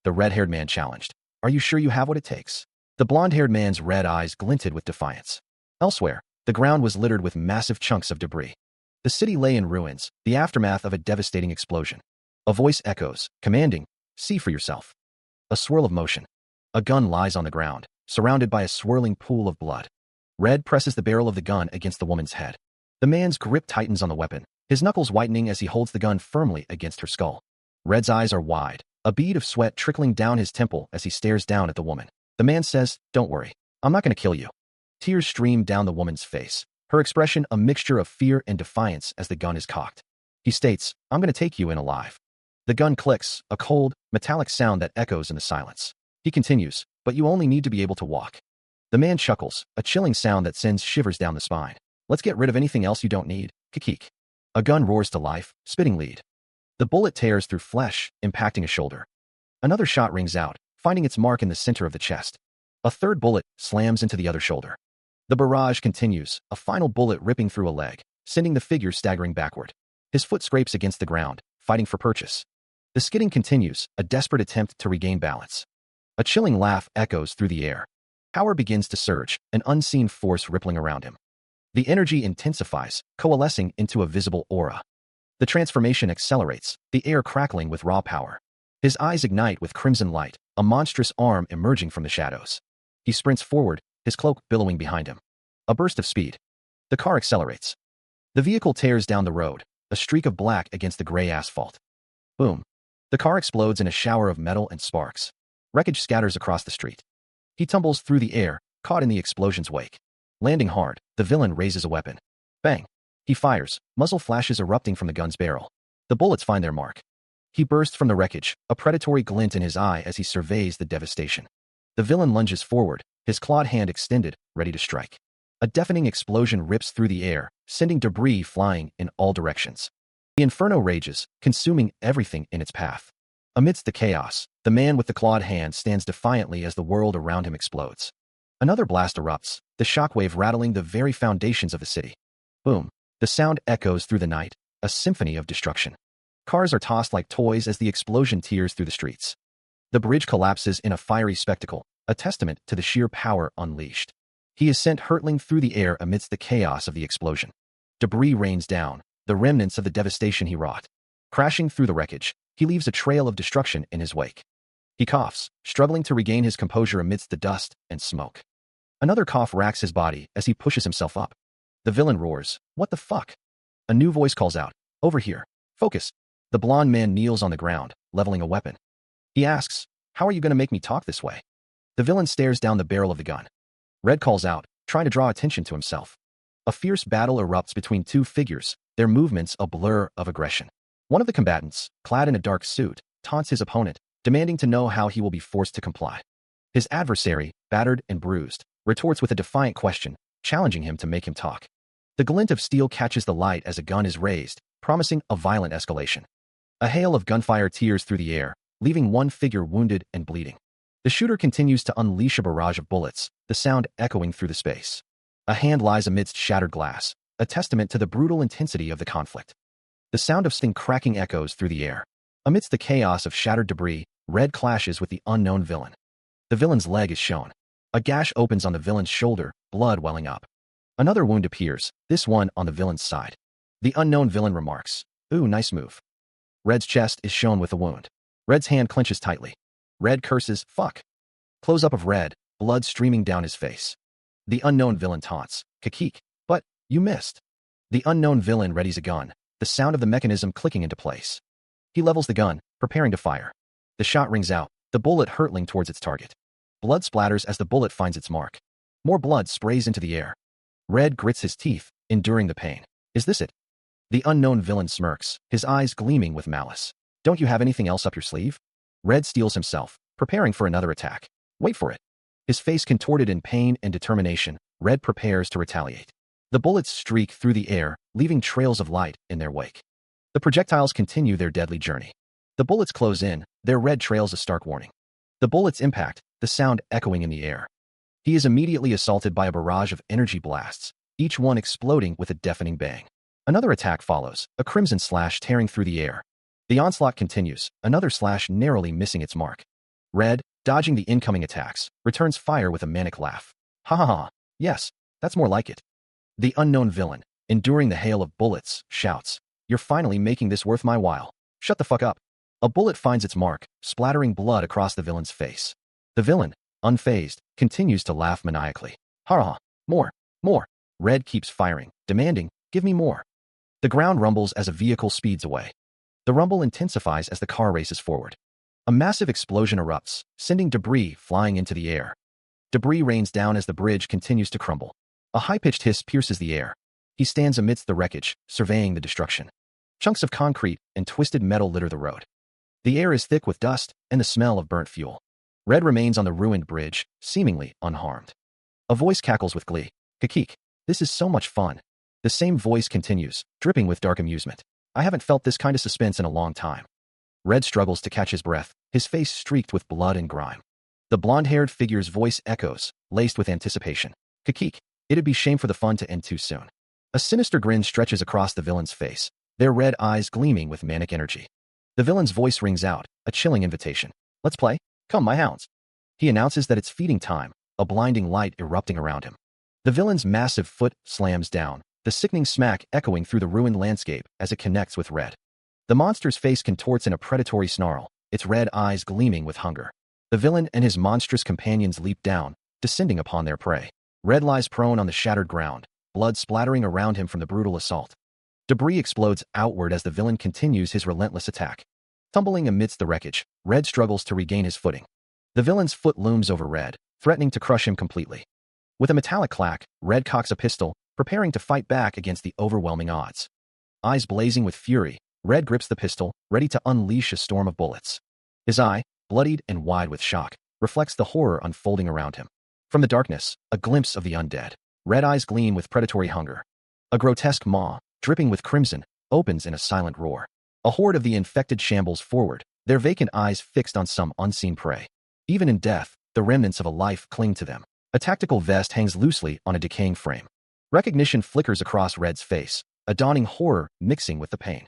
The red-haired man challenged. Are you sure you have what it takes? The blonde-haired man's red eyes glinted with defiance. Elsewhere, the ground was littered with massive chunks of debris. The city lay in ruins, the aftermath of a devastating explosion. A voice echoes, commanding, see for yourself. A swirl of motion. A gun lies on the ground, surrounded by a swirling pool of blood. Red presses the barrel of the gun against the woman's head. The man's grip tightens on the weapon, his knuckles whitening as he holds the gun firmly against her skull. Red's eyes are wide, a bead of sweat trickling down his temple as he stares down at the woman. The man says, don't worry, I'm not going to kill you. Tears stream down the woman's face, her expression a mixture of fear and defiance as the gun is cocked. He states, I'm going to take you in alive. The gun clicks, a cold, metallic sound that echoes in the silence. He continues, but you only need to be able to walk. The man chuckles, a chilling sound that sends shivers down the spine. Let's get rid of anything else you don't need. Kikik. A gun roars to life, spitting lead. The bullet tears through flesh, impacting a shoulder. Another shot rings out, finding its mark in the center of the chest. A third bullet slams into the other shoulder. The barrage continues, a final bullet ripping through a leg, sending the figure staggering backward. His foot scrapes against the ground, fighting for purchase. The skidding continues, a desperate attempt to regain balance. A chilling laugh echoes through the air. Power begins to surge, an unseen force rippling around him. The energy intensifies, coalescing into a visible aura. The transformation accelerates, the air crackling with raw power. His eyes ignite with crimson light, a monstrous arm emerging from the shadows. He sprints forward, his cloak billowing behind him. A burst of speed. The car accelerates. The vehicle tears down the road, a streak of black against the gray asphalt. Boom. The car explodes in a shower of metal and sparks. Wreckage scatters across the street. He tumbles through the air, caught in the explosion's wake. Landing hard, the villain raises a weapon. Bang. He fires, muzzle flashes erupting from the gun's barrel. The bullets find their mark. He bursts from the wreckage, a predatory glint in his eye as he surveys the devastation. The villain lunges forward, his clawed hand extended, ready to strike. A deafening explosion rips through the air, sending debris flying in all directions. The inferno rages, consuming everything in its path. Amidst the chaos, the man with the clawed hand stands defiantly as the world around him explodes. Another blast erupts, the shockwave rattling the very foundations of the city. Boom. The sound echoes through the night, a symphony of destruction. Cars are tossed like toys as the explosion tears through the streets. The bridge collapses in a fiery spectacle, a testament to the sheer power unleashed. He is sent hurtling through the air amidst the chaos of the explosion. Debris rains down, the remnants of the devastation he wrought. Crashing through the wreckage, he leaves a trail of destruction in his wake. He coughs, struggling to regain his composure amidst the dust and smoke. Another cough racks his body as he pushes himself up. The villain roars, "What the fuck?" A new voice calls out, "Over here. Focus." The blonde man kneels on the ground, leveling a weapon. He asks, "How are you going to make me talk this way?" The villain stares down the barrel of the gun. Red calls out, trying to draw attention to himself. A fierce battle erupts between two figures, their movements a blur of aggression. One of the combatants, clad in a dark suit, taunts his opponent, demanding to know how he will be forced to comply. His adversary, battered and bruised, retorts with a defiant question, challenging him to make him talk. The glint of steel catches the light as a gun is raised, promising a violent escalation. A hail of gunfire tears through the air, leaving one figure wounded and bleeding. The shooter continues to unleash a barrage of bullets, the sound echoing through the space. A hand lies amidst shattered glass, a testament to the brutal intensity of the conflict. The sound of sting cracking echoes through the air. Amidst the chaos of shattered debris, Red clashes with the unknown villain. The villain's leg is shown. A gash opens on the villain's shoulder, blood welling up. Another wound appears, this one on the villain's side. The unknown villain remarks, "Ooh, nice move." Red's chest is shown with a wound. Red's hand clenches tightly. Red curses, "Fuck." Close-up of Red, blood streaming down his face. The unknown villain taunts, "Kakik, but you missed." The unknown villain readies a gun, the sound of the mechanism clicking into place. He levels the gun, preparing to fire. The shot rings out, the bullet hurtling towards its target. Blood splatters as the bullet finds its mark. More blood sprays into the air. Red grits his teeth, enduring the pain. "Is this it?" The unknown villain smirks, his eyes gleaming with malice. "Don't you have anything else up your sleeve?" Red steels himself, preparing for another attack. "Wait for it." His face contorted in pain and determination, Red prepares to retaliate. The bullets streak through the air, leaving trails of light in their wake. The projectiles continue their deadly journey. The bullets close in, their red trails a stark warning. The bullets impact, the sound echoing in the air. He is immediately assaulted by a barrage of energy blasts, each one exploding with a deafening bang. Another attack follows, a crimson slash tearing through the air. The onslaught continues, another slash narrowly missing its mark. Red, dodging the incoming attacks, returns fire with a manic laugh. "Ha ha ha, yes, that's more like it." The unknown villain, enduring the hail of bullets, shouts, "You're finally making this worth my while. Shut the fuck up." A bullet finds its mark, splattering blood across the villain's face. The villain, unfazed, continues to laugh maniacally. "Ha ha, more, more." Red keeps firing, demanding, "Give me more." The ground rumbles as a vehicle speeds away. The rumble intensifies as the car races forward. A massive explosion erupts, sending debris flying into the air. Debris rains down as the bridge continues to crumble. A high-pitched hiss pierces the air. He stands amidst the wreckage, surveying the destruction. Chunks of concrete and twisted metal litter the road. The air is thick with dust and the smell of burnt fuel. Red remains on the ruined bridge, seemingly unharmed. A voice cackles with glee. "Kakik, this is so much fun." The same voice continues, dripping with dark amusement. "I haven't felt this kind of suspense in a long time." Red struggles to catch his breath, his face streaked with blood and grime. The blonde-haired figure's voice echoes, laced with anticipation. "Kakik, it'd be shame for the fun to end too soon." A sinister grin stretches across the villain's face, their red eyes gleaming with manic energy. The villain's voice rings out, a chilling invitation. "Let's play. Come, my hounds." He announces that it's feeding time, a blinding light erupting around him. The villain's massive foot slams down, the sickening smack echoing through the ruined landscape as it connects with Red. The monster's face contorts in a predatory snarl, its red eyes gleaming with hunger. The villain and his monstrous companions leap down, descending upon their prey. Red lies prone on the shattered ground, blood splattering around him from the brutal assault. Debris explodes outward as the villain continues his relentless attack. Tumbling amidst the wreckage, Red struggles to regain his footing. The villain's foot looms over Red, threatening to crush him completely. With a metallic clack, Red cocks a pistol, preparing to fight back against the overwhelming odds. Eyes blazing with fury, Red grips the pistol, ready to unleash a storm of bullets. His eye, bloodied and wide with shock, reflects the horror unfolding around him. From the darkness, a glimpse of the undead. Red eyes gleam with predatory hunger. A grotesque maw, dripping with crimson, opens in a silent roar. A horde of the infected shambles forward, their vacant eyes fixed on some unseen prey. Even in death, the remnants of a life cling to them. A tactical vest hangs loosely on a decaying frame. Recognition flickers across Red's face, a dawning horror mixing with the pain.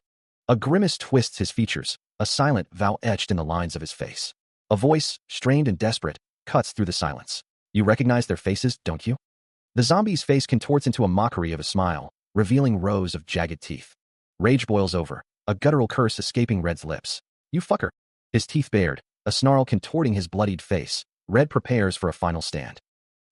A grimace twists his features, a silent vow etched in the lines of his face. A voice, strained and desperate, cuts through the silence. You recognize their faces, don't you? The zombie's face contorts into a mockery of a smile, revealing rows of jagged teeth. Rage boils over, a guttural curse escaping Red's lips. You fucker. His teeth bared, a snarl contorting his bloodied face. Red prepares for a final stand.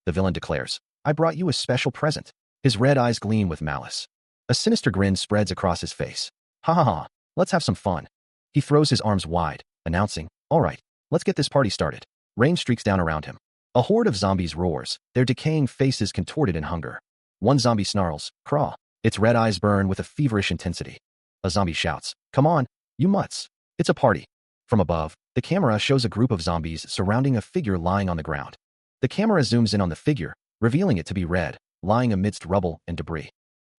The villain declares, I brought you a special present. His red eyes gleam with malice. A sinister grin spreads across his face. Ha ha ha, let's have some fun. He throws his arms wide, announcing, all right, let's get this party started. Rain streaks down around him. A horde of zombies roars, their decaying faces contorted in hunger. One zombie snarls, craw. Its red eyes burn with a feverish intensity. A zombie shouts, come on, you mutts. It's a party. From above, the camera shows a group of zombies surrounding a figure lying on the ground. The camera zooms in on the figure, revealing it to be Red, lying amidst rubble and debris.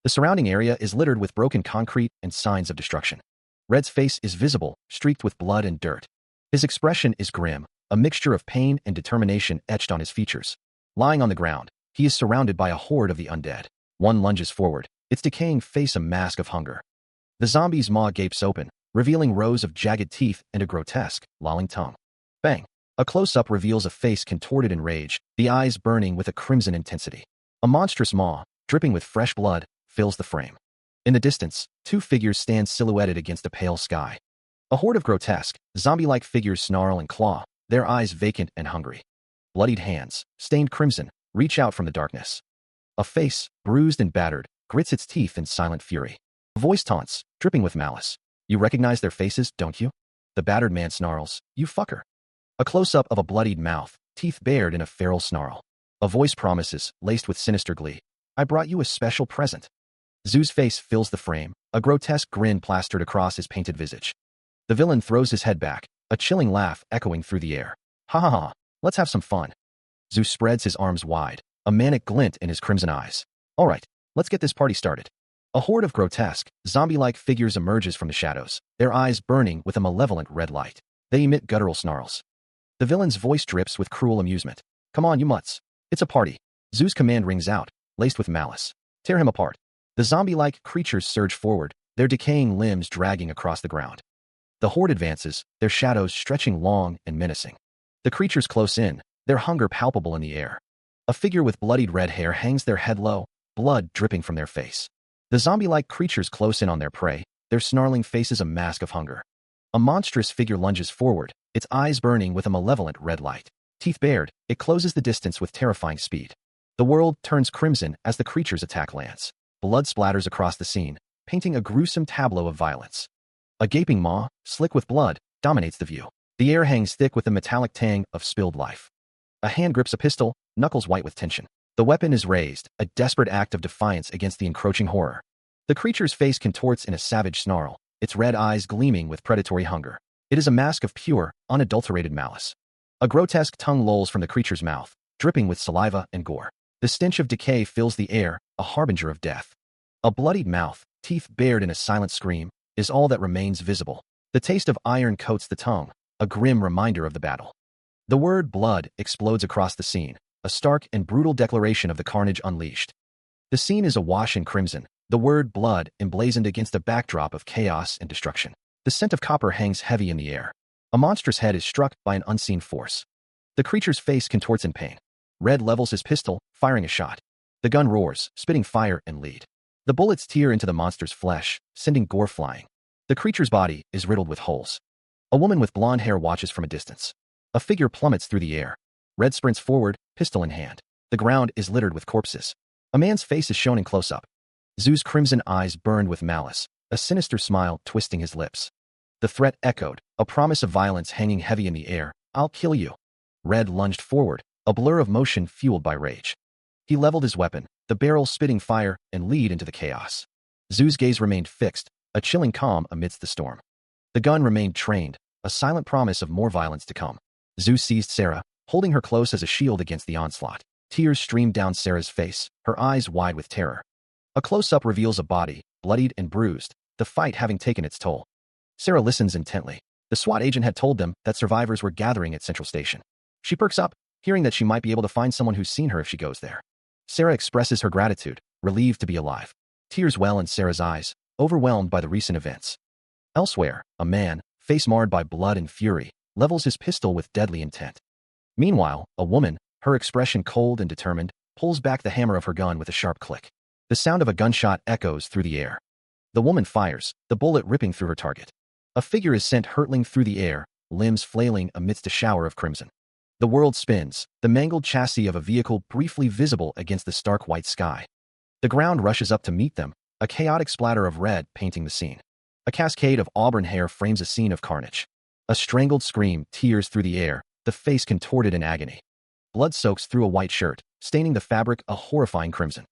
The surrounding area is littered with broken concrete and signs of destruction. Red's face is visible, streaked with blood and dirt. His expression is grim, a mixture of pain and determination etched on his features. Lying on the ground, he is surrounded by a horde of the undead. One lunges forward, its decaying face a mask of hunger. The zombie's maw gapes open, revealing rows of jagged teeth and a grotesque, lolling tongue. Bang! A close-up reveals a face contorted in rage, the eyes burning with a crimson intensity. A monstrous maw, dripping with fresh blood, fills the frame. In the distance, two figures stand silhouetted against a pale sky. A horde of grotesque, zombie-like figures snarl and claw, their eyes vacant and hungry. Bloodied hands, stained crimson, reach out from the darkness. A face, bruised and battered, grits its teeth in silent fury. A voice taunts, dripping with malice. You recognize their faces, don't you? The battered man snarls, you fucker. A close-up of a bloodied mouth, teeth bared in a feral snarl. A voice promises, laced with sinister glee, I brought you a special present. Zoo's face fills the frame, a grotesque grin plastered across his painted visage. The villain throws his head back, a chilling laugh echoing through the air. Ha ha ha, let's have some fun. Zoo spreads his arms wide, a manic glint in his crimson eyes. All right, let's get this party started. A horde of grotesque, zombie-like figures emerges from the shadows, their eyes burning with a malevolent red light. They emit guttural snarls. The villain's voice drips with cruel amusement. Come on, you mutts. It's a party. Zoo's command rings out, laced with malice. Tear him apart. The zombie-like creatures surge forward, their decaying limbs dragging across the ground. The horde advances, their shadows stretching long and menacing. The creatures close in, their hunger palpable in the air. A figure with bloodied red hair hangs their head low, blood dripping from their face. The zombie-like creatures close in on their prey, their snarling faces a mask of hunger. A monstrous figure lunges forward, its eyes burning with a malevolent red light. Teeth bared, it closes the distance with terrifying speed. The world turns crimson as the creature's attack lands. Blood splatters across the scene, painting a gruesome tableau of violence. A gaping maw, slick with blood, dominates the view. The air hangs thick with the metallic tang of spilled life. A hand grips a pistol, knuckles white with tension. The weapon is raised, a desperate act of defiance against the encroaching horror. The creature's face contorts in a savage snarl, its red eyes gleaming with predatory hunger. It is a mask of pure, unadulterated malice. A grotesque tongue lolls from the creature's mouth, dripping with saliva and gore. The stench of decay fills the air, a harbinger of death. A bloodied mouth, teeth bared in a silent scream, is all that remains visible. The taste of iron coats the tongue, a grim reminder of the battle. The word blood explodes across the scene, a stark and brutal declaration of the carnage unleashed. The scene is awash in crimson, the word blood emblazoned against a backdrop of chaos and destruction. The scent of copper hangs heavy in the air. A monstrous head is struck by an unseen force. The creature's face contorts in pain. Red levels his pistol, firing a shot. The gun roars, spitting fire and lead. The bullets tear into the monster's flesh, sending gore flying. The creature's body is riddled with holes. A woman with blonde hair watches from a distance. A figure plummets through the air. Red sprints forward, pistol in hand. The ground is littered with corpses. A man's face is shown in close-up. Zoo's crimson eyes burned with malice, a sinister smile twisting his lips. The threat echoed, a promise of violence hanging heavy in the air. I'll kill you. Red lunged forward, a blur of motion fueled by rage. He leveled his weapon, the barrel spitting fire and lead into the chaos. Zoo's gaze remained fixed, a chilling calm amidst the storm. The gun remained trained, a silent promise of more violence to come. Zoo seized Sarah, holding her close as a shield against the onslaught. Tears streamed down Sarah's face, her eyes wide with terror. A close-up reveals a body, bloodied and bruised, the fight having taken its toll. Sarah listens intently. The SWAT agent had told them that survivors were gathering at Central Station. She perks up, hearing that she might be able to find someone who's seen her if she goes there. Sarah expresses her gratitude, relieved to be alive. Tears well in Sarah's eyes, overwhelmed by the recent events. Elsewhere, a man, face marred by blood and fury, levels his pistol with deadly intent. Meanwhile, a woman, her expression cold and determined, pulls back the hammer of her gun with a sharp click. The sound of a gunshot echoes through the air. The woman fires, the bullet ripping through her target. A figure is sent hurtling through the air, limbs flailing amidst a shower of crimson. The world spins, the mangled chassis of a vehicle briefly visible against the stark white sky. The ground rushes up to meet them, a chaotic splatter of red painting the scene. A cascade of auburn hair frames a scene of carnage. A strangled scream tears through the air, the face contorted in agony. Blood soaks through a white shirt, staining the fabric a horrifying crimson.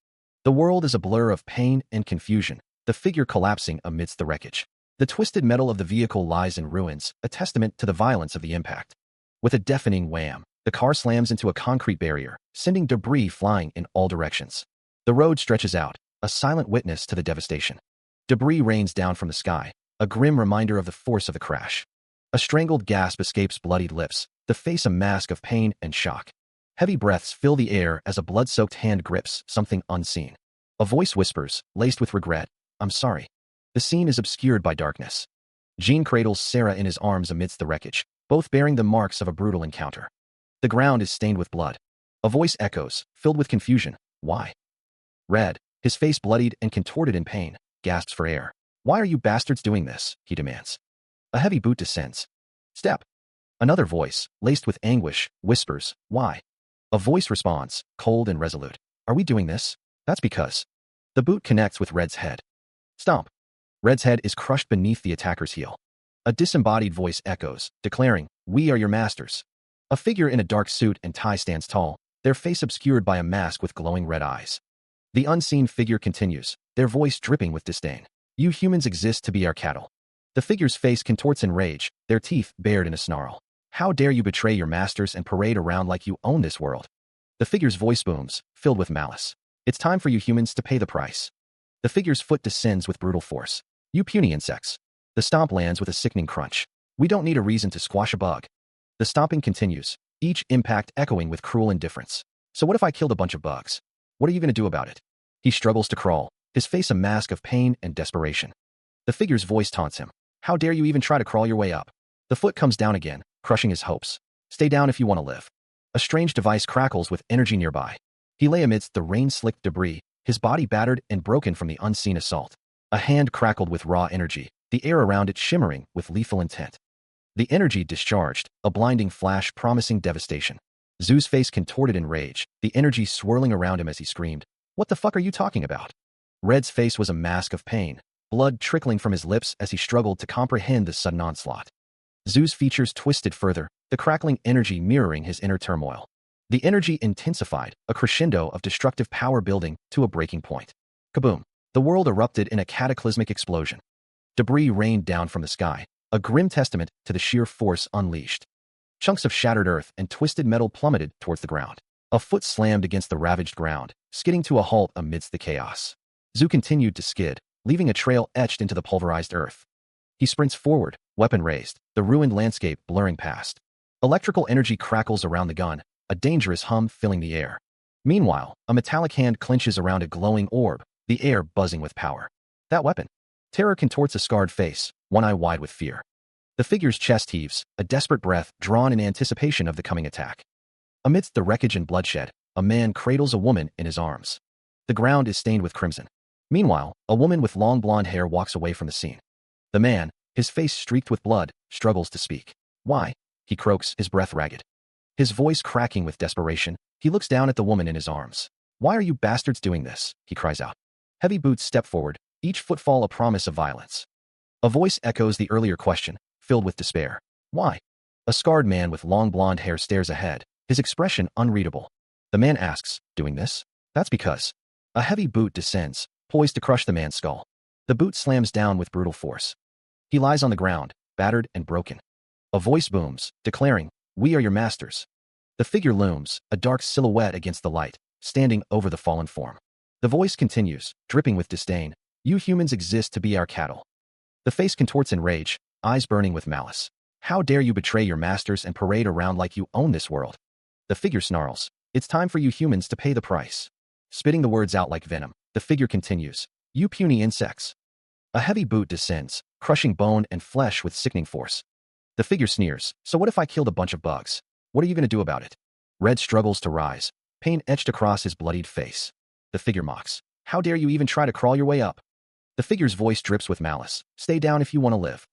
The world is a blur of pain and confusion, the figure collapsing amidst the wreckage. The twisted metal of the vehicle lies in ruins, a testament to the violence of the impact. With a deafening wham, the car slams into a concrete barrier, sending debris flying in all directions. The road stretches out, a silent witness to the devastation. Debris rains down from the sky, a grim reminder of the force of the crash. A strangled gasp escapes bloodied lips, the face a mask of pain and shock. Heavy breaths fill the air as a blood-soaked hand grips something unseen. A voice whispers, laced with regret, "I'm sorry." The scene is obscured by darkness. Jean cradles Sarah in his arms amidst the wreckage, both bearing the marks of a brutal encounter. The ground is stained with blood. A voice echoes, filled with confusion, "Why?" Red, his face bloodied and contorted in pain, gasps for air. "Why are you bastards doing this?" he demands. A heavy boot descends. "Step." Another voice, laced with anguish, whispers, "Why?" A voice responds, cold and resolute, "Are we doing this? That's because." The boot connects with Red's head. Stomp. Red's head is crushed beneath the attacker's heel. A disembodied voice echoes, declaring, "We are your masters." A figure in a dark suit and tie stands tall, their face obscured by a mask with glowing red eyes. The unseen figure continues, their voice dripping with disdain. "You humans exist to be our cattle." The figure's face contorts in rage, their teeth bared in a snarl. "How dare you betray your masters and parade around like you own this world?" The figure's voice booms, filled with malice. "It's time for you humans to pay the price." The figure's foot descends with brutal force. "You puny insects." The stomp lands with a sickening crunch. "We don't need a reason to squash a bug." The stomping continues, each impact echoing with cruel indifference. "So what if I killed a bunch of bugs? What are you going to do about it?" He struggles to crawl, his face a mask of pain and desperation. The figure's voice taunts him. "How dare you even try to crawl your way up?" The foot comes down again, crushing his hopes. "Stay down if you want to live." A strange device crackles with energy nearby. He lay amidst the rain-slicked debris, his body battered and broken from the unseen assault. A hand crackled with raw energy, the air around it shimmering with lethal intent. The energy discharged, a blinding flash promising devastation. Zoo's face contorted in rage, the energy swirling around him as he screamed, "What the fuck are you talking about?" Red's face was a mask of pain, blood trickling from his lips as he struggled to comprehend the sudden onslaught. Zoo's features twisted further, the crackling energy mirroring his inner turmoil. The energy intensified, a crescendo of destructive power building to a breaking point. Kaboom! The world erupted in a cataclysmic explosion. Debris rained down from the sky, a grim testament to the sheer force unleashed. Chunks of shattered earth and twisted metal plummeted towards the ground. A foot slammed against the ravaged ground, skidding to a halt amidst the chaos. Zoo continued to skid, leaving a trail etched into the pulverized earth. He sprints forward, weapon raised, the ruined landscape blurring past. Electrical energy crackles around the gun, a dangerous hum filling the air. Meanwhile, a metallic hand clenches around a glowing orb, the air buzzing with power. That weapon. Terror contorts a scarred face, one eye wide with fear. The figure's chest heaves, a desperate breath drawn in anticipation of the coming attack. Amidst the wreckage and bloodshed, a man cradles a woman in his arms. The ground is stained with crimson. Meanwhile, a woman with long blonde hair walks away from the scene. The man, his face streaked with blood, struggles to speak. Why? He croaks, his breath ragged. His voice cracking with desperation, he looks down at the woman in his arms. Why are you bastards doing this? He cries out. Heavy boots step forward, each footfall a promise of violence. A voice echoes the earlier question, filled with despair. Why? A scarred man with long blonde hair stares ahead, his expression unreadable. The man asks, doing this? That's because. A heavy boot descends, poised to crush the man's skull. The boot slams down with brutal force. He lies on the ground, battered and broken. A voice booms, declaring, we are your masters. The figure looms, a dark silhouette against the light, standing over the fallen form. The voice continues, dripping with disdain. You humans exist to be our cattle. The face contorts in rage, eyes burning with malice. How dare you betray your masters and parade around like you own this world? The figure snarls. It's time for you humans to pay the price. Spitting the words out like venom, the figure continues. You puny insects. A heavy boot descends, crushing bone and flesh with sickening force. The figure sneers. So what if I killed a bunch of bugs? What are you going to do about it? Red struggles to rise, pain etched across his bloodied face. The figure mocks. How dare you even try to crawl your way up? The figure's voice drips with malice. Stay down if you want to live.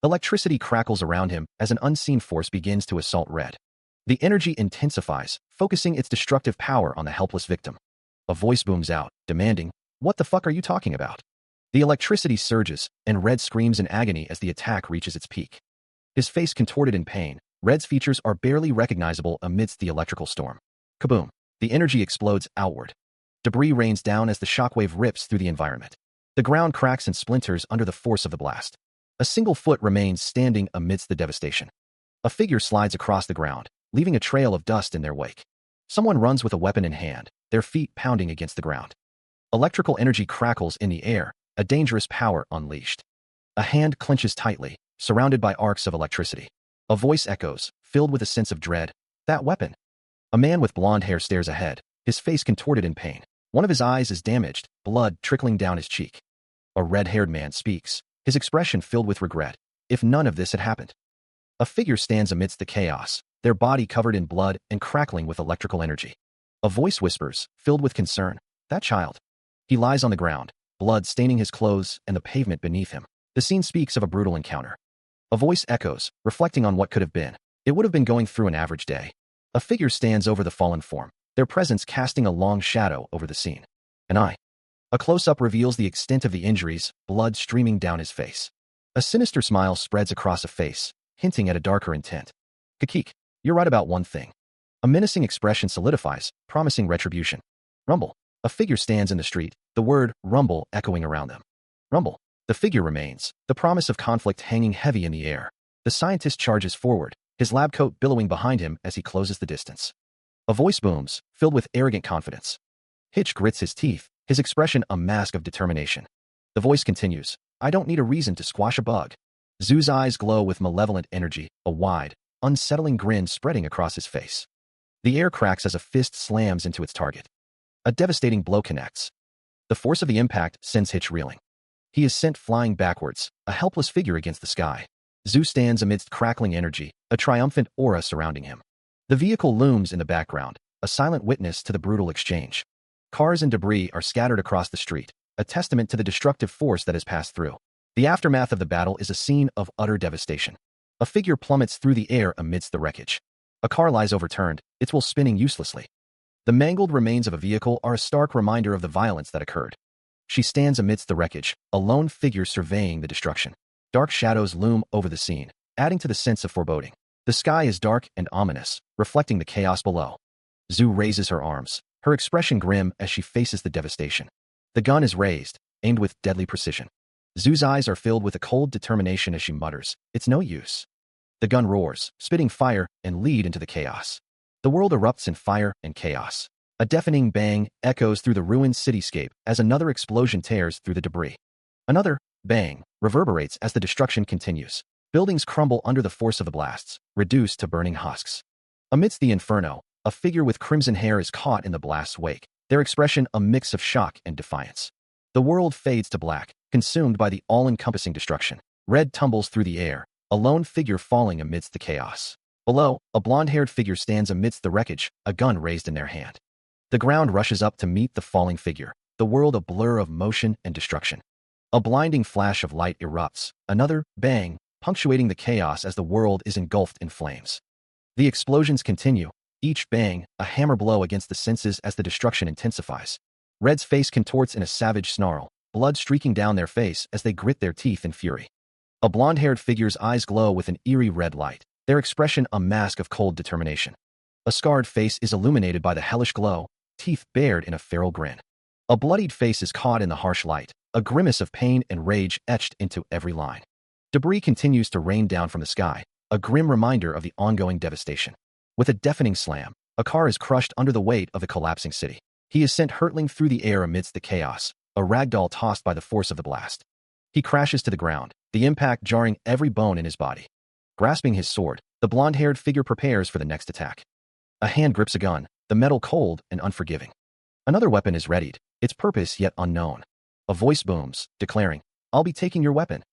Electricity crackles around him as an unseen force begins to assault Red. The energy intensifies, focusing its destructive power on the helpless victim. A voice booms out, demanding, what the fuck are you talking about? The electricity surges, and Red screams in agony as the attack reaches its peak. His face contorted in pain, Red's features are barely recognizable amidst the electrical storm. Kaboom! The energy explodes outward. Debris rains down as the shockwave rips through the environment. The ground cracks and splinters under the force of the blast. A single foot remains standing amidst the devastation. A figure slides across the ground, leaving a trail of dust in their wake. Someone runs with a weapon in hand, their feet pounding against the ground. Electrical energy crackles in the air, a dangerous power unleashed. A hand clenches tightly, surrounded by arcs of electricity. A voice echoes, filled with a sense of dread. That weapon. A man with blonde hair stares ahead, his face contorted in pain. One of his eyes is damaged, blood trickling down his cheek. A red-haired man speaks, his expression filled with regret. If none of this had happened. A figure stands amidst the chaos, their body covered in blood and crackling with electrical energy. A voice whispers, filled with concern. That child. He lies on the ground, blood staining his clothes and the pavement beneath him. The scene speaks of a brutal encounter. A voice echoes, reflecting on what could have been. It would have been going through an average day. A figure stands over the fallen form, their presence casting a long shadow over the scene. An eye. A close-up reveals the extent of the injuries, blood streaming down his face. A sinister smile spreads across a face, hinting at a darker intent. Kakik, you're right about one thing. A menacing expression solidifies, promising retribution. Rumble. A figure stands in the street, the word rumble echoing around them. Rumble. The figure remains, the promise of conflict hanging heavy in the air. The scientist charges forward, his lab coat billowing behind him as he closes the distance. A voice booms, filled with arrogant confidence. Hitch grits his teeth, his expression a mask of determination. The voice continues, I don't need a reason to squash a bug. Zoo's eyes glow with malevolent energy, a wide, unsettling grin spreading across his face. The air cracks as a fist slams into its target. A devastating blow connects. The force of the impact sends Hitch reeling. He is sent flying backwards, a helpless figure against the sky. Zoo stands amidst crackling energy, a triumphant aura surrounding him. The vehicle looms in the background, a silent witness to the brutal exchange. Cars and debris are scattered across the street, a testament to the destructive force that has passed through. The aftermath of the battle is a scene of utter devastation. A figure plummets through the air amidst the wreckage. A car lies overturned, its wheel spinning uselessly. The mangled remains of a vehicle are a stark reminder of the violence that occurred. She stands amidst the wreckage, a lone figure surveying the destruction. Dark shadows loom over the scene, adding to the sense of foreboding. The sky is dark and ominous, reflecting the chaos below. Zoo raises her arms, her expression grim as she faces the devastation. The gun is raised, aimed with deadly precision. Zoo's eyes are filled with a cold determination as she mutters, it's no use. The gun roars, spitting fire and lead into the chaos. The world erupts in fire and chaos. A deafening bang echoes through the ruined cityscape as another explosion tears through the debris. Another bang reverberates as the destruction continues. Buildings crumble under the force of the blasts, reduced to burning husks. Amidst the inferno, a figure with crimson hair is caught in the blast's wake, their expression a mix of shock and defiance. The world fades to black, consumed by the all-encompassing destruction. Red tumbles through the air, a lone figure falling amidst the chaos. Below, a blonde-haired figure stands amidst the wreckage, a gun raised in their hand. The ground rushes up to meet the falling figure, the world a blur of motion and destruction. A blinding flash of light erupts, another bang punctuating the chaos as the world is engulfed in flames. The explosions continue, each bang a hammer blow against the senses as the destruction intensifies. Red's face contorts in a savage snarl, blood streaking down their face as they grit their teeth in fury. A blonde-haired figure's eyes glow with an eerie red light, their expression a mask of cold determination. A scarred face is illuminated by the hellish glow, teeth bared in a feral grin. A bloodied face is caught in the harsh light, a grimace of pain and rage etched into every line. Debris continues to rain down from the sky, a grim reminder of the ongoing devastation. With a deafening slam, a car is crushed under the weight of the collapsing city. He is sent hurtling through the air amidst the chaos, a ragdoll tossed by the force of the blast. He crashes to the ground, the impact jarring every bone in his body. Grasping his sword, the blonde-haired figure prepares for the next attack. A hand grips a gun, the metal cold and unforgiving. Another weapon is readied, its purpose yet unknown. A voice booms, declaring, "I'll be taking your weapon."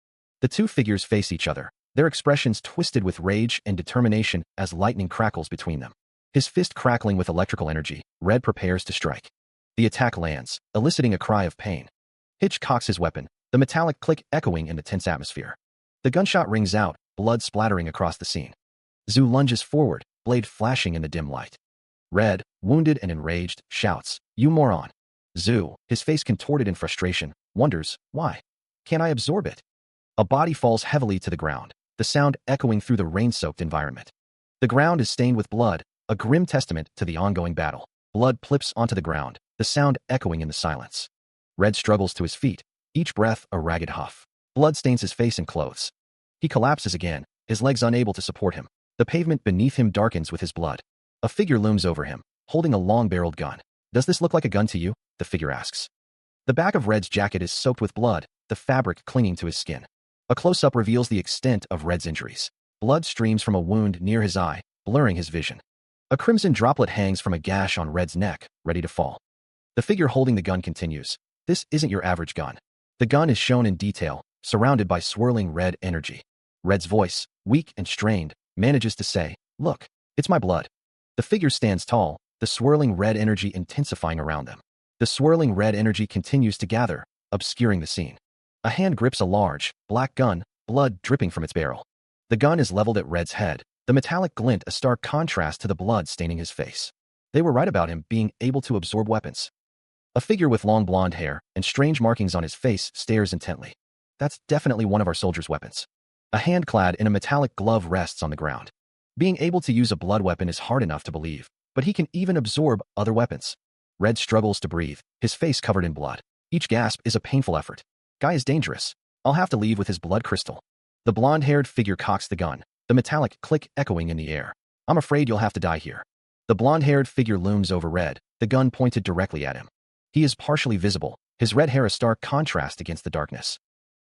The two figures face each other, their expressions twisted with rage and determination as lightning crackles between them. His fist crackling with electrical energy, Red prepares to strike. The attack lands, eliciting a cry of pain. Hitch cocks his weapon, the metallic click echoing in the tense atmosphere. The gunshot rings out, blood splattering across the scene. Zhu lunges forward, blade flashing in the dim light. Red, wounded and enraged, shouts, "You moron!" Zhu, his face contorted in frustration, wonders, why? Can't I absorb it? A body falls heavily to the ground, the sound echoing through the rain-soaked environment. The ground is stained with blood, a grim testament to the ongoing battle. Blood plips onto the ground, the sound echoing in the silence. Red struggles to his feet, each breath a ragged huff. Blood stains his face and clothes. He collapses again, his legs unable to support him. The pavement beneath him darkens with his blood. A figure looms over him, holding a long-barreled gun. "Does this look like a gun to you?" the figure asks. The back of Red's jacket is soaked with blood, the fabric clinging to his skin. A close-up reveals the extent of Red's injuries. Blood streams from a wound near his eye, blurring his vision. A crimson droplet hangs from a gash on Red's neck, ready to fall. The figure holding the gun continues, "This isn't your average gun." The gun is shown in detail, surrounded by swirling red energy. Red's voice, weak and strained, manages to say, "Look, it's my blood." The figure stands tall, the swirling red energy intensifying around them. The swirling red energy continues to gather, obscuring the scene. A hand grips a large, black gun, blood dripping from its barrel. The gun is leveled at Red's head, the metallic glint a stark contrast to the blood staining his face. They were right about him being able to absorb weapons. A figure with long blonde hair and strange markings on his face stares intently. "That's definitely one of our soldiers' weapons." A hand clad in a metallic glove rests on the ground. Being able to use a blood weapon is hard enough to believe, but he can even absorb other weapons. Red struggles to breathe, his face covered in blood. Each gasp is a painful effort. "Guy is dangerous. I'll have to leave with his blood crystal." The blonde-haired figure cocks the gun, the metallic click echoing in the air. "I'm afraid you'll have to die here." The blonde-haired figure looms over Red, the gun pointed directly at him. He is partially visible, his red hair a stark contrast against the darkness.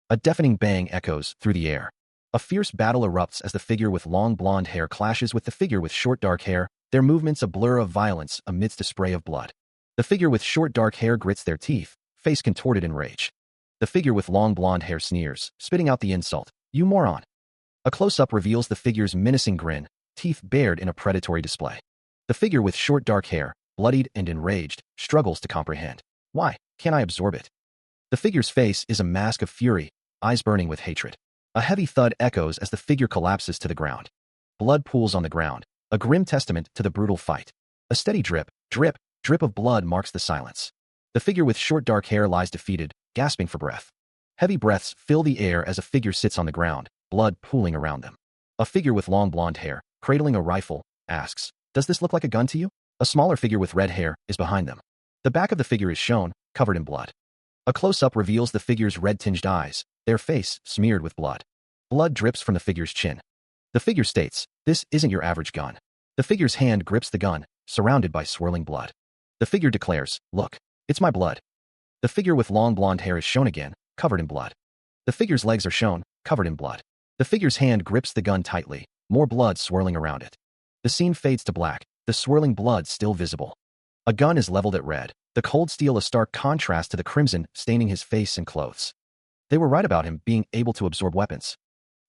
A deafening bang echoes through the air. A fierce battle erupts as the figure with long blonde hair clashes with the figure with short dark hair, their movements a blur of violence amidst a spray of blood. The figure with short dark hair grits their teeth, face contorted in rage. The figure with long blonde hair sneers, spitting out the insult, "You moron." A close-up reveals the figure's menacing grin, teeth bared in a predatory display. The figure with short dark hair, bloodied and enraged, struggles to comprehend. "Why can't I absorb it?" The figure's face is a mask of fury, eyes burning with hatred. A heavy thud echoes as the figure collapses to the ground. Blood pools on the ground, a grim testament to the brutal fight. A steady drip, drip, drip of blood marks the silence. The figure with short dark hair lies defeated, gasping for breath. Heavy breaths fill the air as a figure sits on the ground, blood pooling around them. A figure with long blonde hair, cradling a rifle, asks, "Does this look like a gun to you?" A smaller figure with red hair is behind them. The back of the figure is shown, covered in blood. A close-up reveals the figure's red-tinged eyes, their face smeared with blood. Blood drips from the figure's chin. The figure states, "This isn't your average gun." The figure's hand grips the gun, surrounded by swirling blood. The figure declares, "Look, it's my blood." The figure with long blonde hair is shown again, covered in blood. The figure's legs are shown, covered in blood. The figure's hand grips the gun tightly, more blood swirling around it. The scene fades to black, the swirling blood still visible. A gun is leveled at Red, the cold steel a stark contrast to the crimson staining his face and clothes. They were right about him being able to absorb weapons.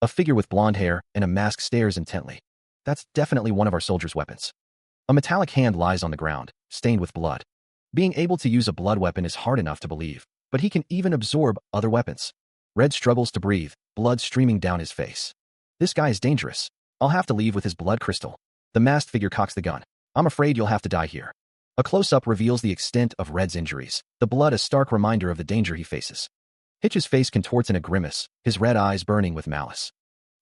A figure with blonde hair and a mask stares intently. "That's definitely one of our soldiers' weapons." A metallic hand lies on the ground, stained with blood. Being able to use a blood weapon is hard enough to believe, but he can even absorb other weapons. Red struggles to breathe, blood streaming down his face. This guy is dangerous. I'll have to leave with his blood crystal. The masked figure cocks the gun. I'm afraid you'll have to die here. A close-up reveals the extent of Red's injuries, the blood a stark reminder of the danger he faces. Hitch's face contorts in a grimace, his red eyes burning with malice.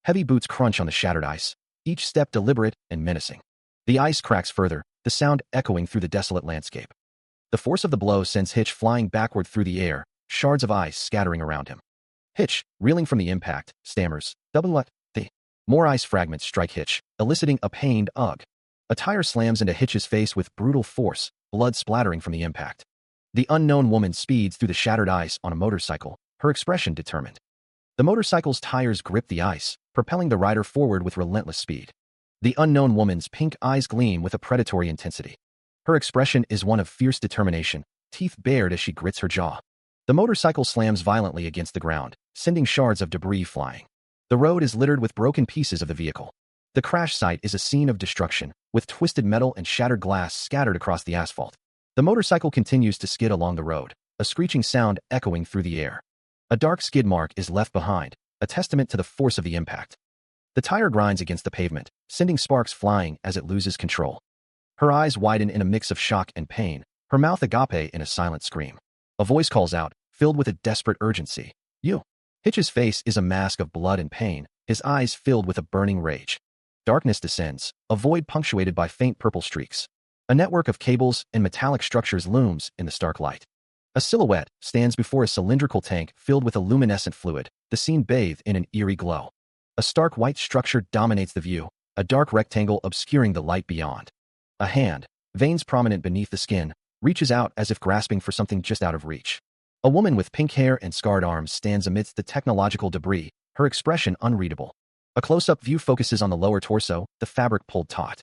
Heavy boots crunch on the shattered ice, each step deliberate and menacing. The ice cracks further, the sound echoing through the desolate landscape. The force of the blow sends Hitch flying backward through the air, shards of ice scattering around him. Hitch, reeling from the impact, stammers, "Double what? The..." More ice fragments strike Hitch, eliciting a pained ugh. A tire slams into Hitch's face with brutal force, blood splattering from the impact. The unknown woman speeds through the shattered ice on a motorcycle, her expression determined. The motorcycle's tires grip the ice, propelling the rider forward with relentless speed. The unknown woman's pink eyes gleam with a predatory intensity. Her expression is one of fierce determination, teeth bared as she grits her jaw. The motorcycle slams violently against the ground, sending shards of debris flying. The road is littered with broken pieces of the vehicle. The crash site is a scene of destruction, with twisted metal and shattered glass scattered across the asphalt. The motorcycle continues to skid along the road, a screeching sound echoing through the air. A dark skid mark is left behind, a testament to the force of the impact. The tire grinds against the pavement, sending sparks flying as it loses control. Her eyes widen in a mix of shock and pain, her mouth agape in a silent scream. A voice calls out, filled with a desperate urgency. "You." Hitch's face is a mask of blood and pain, his eyes filled with a burning rage. Darkness descends, a void punctuated by faint purple streaks. A network of cables and metallic structures looms in the stark light. A silhouette stands before a cylindrical tank filled with a luminescent fluid, the scene bathed in an eerie glow. A stark white structure dominates the view, a dark rectangle obscuring the light beyond. A hand, veins prominent beneath the skin, reaches out as if grasping for something just out of reach. A woman with pink hair and scarred arms stands amidst the technological debris, her expression unreadable. A close-up view focuses on the lower torso, the fabric pulled taut.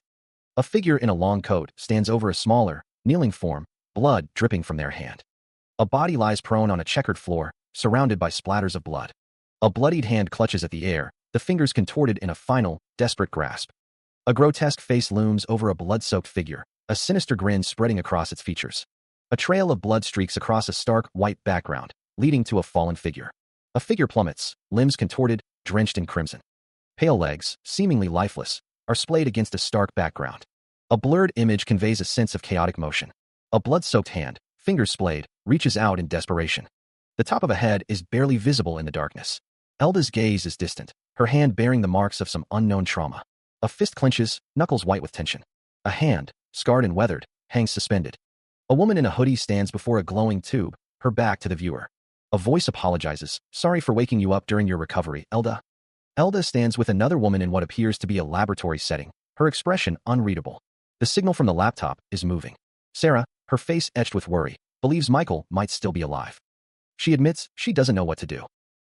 A figure in a long coat stands over a smaller, kneeling form, blood dripping from their hand. A body lies prone on a checkered floor, surrounded by splatters of blood. A bloodied hand clutches at the air, the fingers contorted in a final, desperate grasp. A grotesque face looms over a blood-soaked figure, a sinister grin spreading across its features. A trail of blood streaks across a stark, white background, leading to a fallen figure. A figure plummets, limbs contorted, drenched in crimson. Pale legs, seemingly lifeless, are splayed against a stark background. A blurred image conveys a sense of chaotic motion. A blood-soaked hand, fingers splayed, reaches out in desperation. The top of a head is barely visible in the darkness. Elda's gaze is distant, her hand bearing the marks of some unknown trauma. A fist clenches, knuckles white with tension. A hand, scarred and weathered, hangs suspended. A woman in a hoodie stands before a glowing tube, her back to the viewer. A voice apologizes, "Sorry for waking you up during your recovery, Elda." Elda stands with another woman in what appears to be a laboratory setting, her expression unreadable. The signal from the laptop is moving. Sarah, her face etched with worry, believes Michael might still be alive. She admits she doesn't know what to do.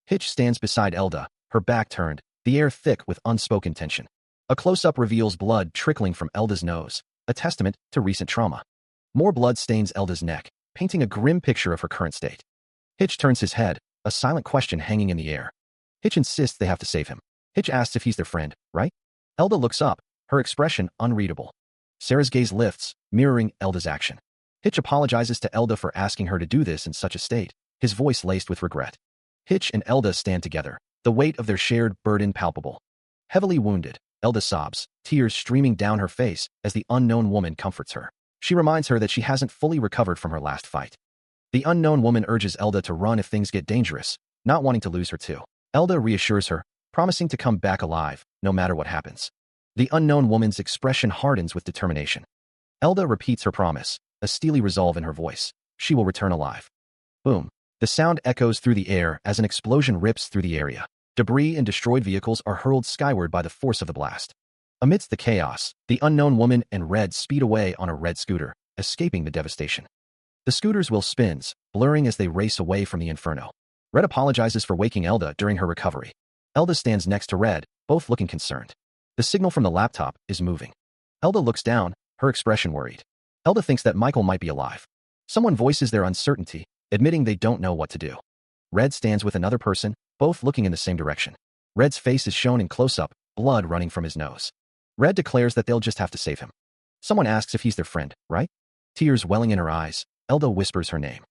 Hitch stands beside Elda, her back turned, the air thick with unspoken tension. A close-up reveals blood trickling from Elda's nose, a testament to recent trauma. More blood stains Elda's neck, painting a grim picture of her current state. Hitch turns his head, a silent question hanging in the air. Hitch insists they have to save him. Hitch asks if he's their friend, right? Elda looks up, her expression unreadable. Sarah's gaze lifts, mirroring Elda's action. Hitch apologizes to Elda for asking her to do this in such a state, his voice laced with regret. Hitch and Elda stand together, the weight of their shared burden palpable. Heavily wounded, Elda sobs, tears streaming down her face as the unknown woman comforts her. She reminds her that she hasn't fully recovered from her last fight. The unknown woman urges Elda to run if things get dangerous, not wanting to lose her too. Elda reassures her, promising to come back alive, no matter what happens. The unknown woman's expression hardens with determination. Elda repeats her promise, a steely resolve in her voice. She will return alive. Boom. The sound echoes through the air as an explosion rips through the area. Debris and destroyed vehicles are hurled skyward by the force of the blast. Amidst the chaos, the unknown woman and Red speed away on a red scooter, escaping the devastation. The scooter's wheel spins, blurring as they race away from the inferno. Red apologizes for waking Elda during her recovery. Elda stands next to Red, both looking concerned. The signal from the laptop is moving. Elda looks down, her expression worried. Elda thinks that Michael might be alive. Someone voices their uncertainty, admitting they don't know what to do. Red stands with another person, both looking in the same direction. Red's face is shown in close-up, blood running from his nose. Red declares that they'll just have to save him. Someone asks if he's their friend, right? Tears welling in her eyes, Elda whispers her name.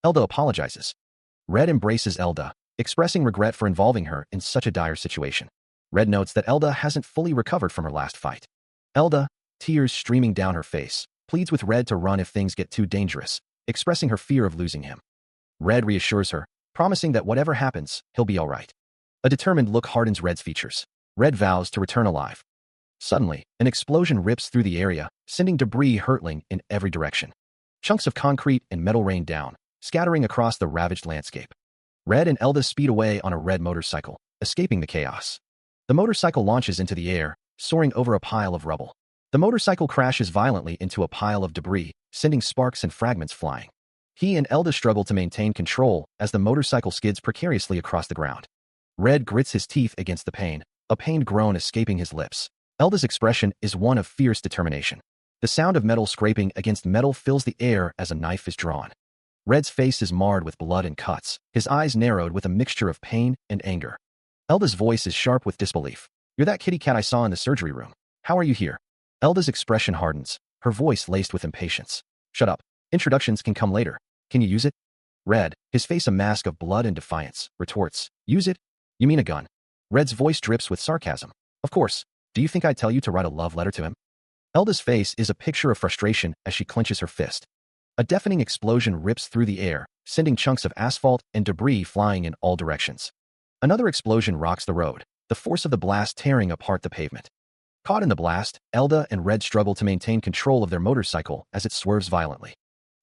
Elda apologizes. Red embraces Elda, expressing regret for involving her in such a dire situation. Red notes that Elda hasn't fully recovered from her last fight. Elda, tears streaming down her face, pleads with Red to run if things get too dangerous, expressing her fear of losing him. Red reassures her, promising that whatever happens, he'll be all right. A determined look hardens Red's features. Red vows to return alive. Suddenly, an explosion rips through the area, sending debris hurtling in every direction. Chunks of concrete and metal rain down, scattering across the ravaged landscape. Red and Elda speed away on a red motorcycle, escaping the chaos. The motorcycle launches into the air, soaring over a pile of rubble. The motorcycle crashes violently into a pile of debris, sending sparks and fragments flying. He and Elda struggle to maintain control as the motorcycle skids precariously across the ground. Red grits his teeth against the pain, a pained groan escaping his lips. Elda's expression is one of fierce determination. The sound of metal scraping against metal fills the air as a knife is drawn. Red's face is marred with blood and cuts, his eyes narrowed with a mixture of pain and anger. Elda's voice is sharp with disbelief. "You're that kitty cat I saw in the surgery room. How are you here?" Elda's expression hardens, her voice laced with impatience. "Shut up. Introductions can come later. Can you use it?" Red, his face a mask of blood and defiance, retorts. "Use it? You mean a gun?" Red's voice drips with sarcasm. "Of course. Do you think I'd tell you to write a love letter to him?" Elda's face is a picture of frustration as she clenches her fist. A deafening explosion rips through the air, sending chunks of asphalt and debris flying in all directions. Another explosion rocks the road, the force of the blast tearing apart the pavement. Caught in the blast, Elda and Red struggle to maintain control of their motorcycle as it swerves violently.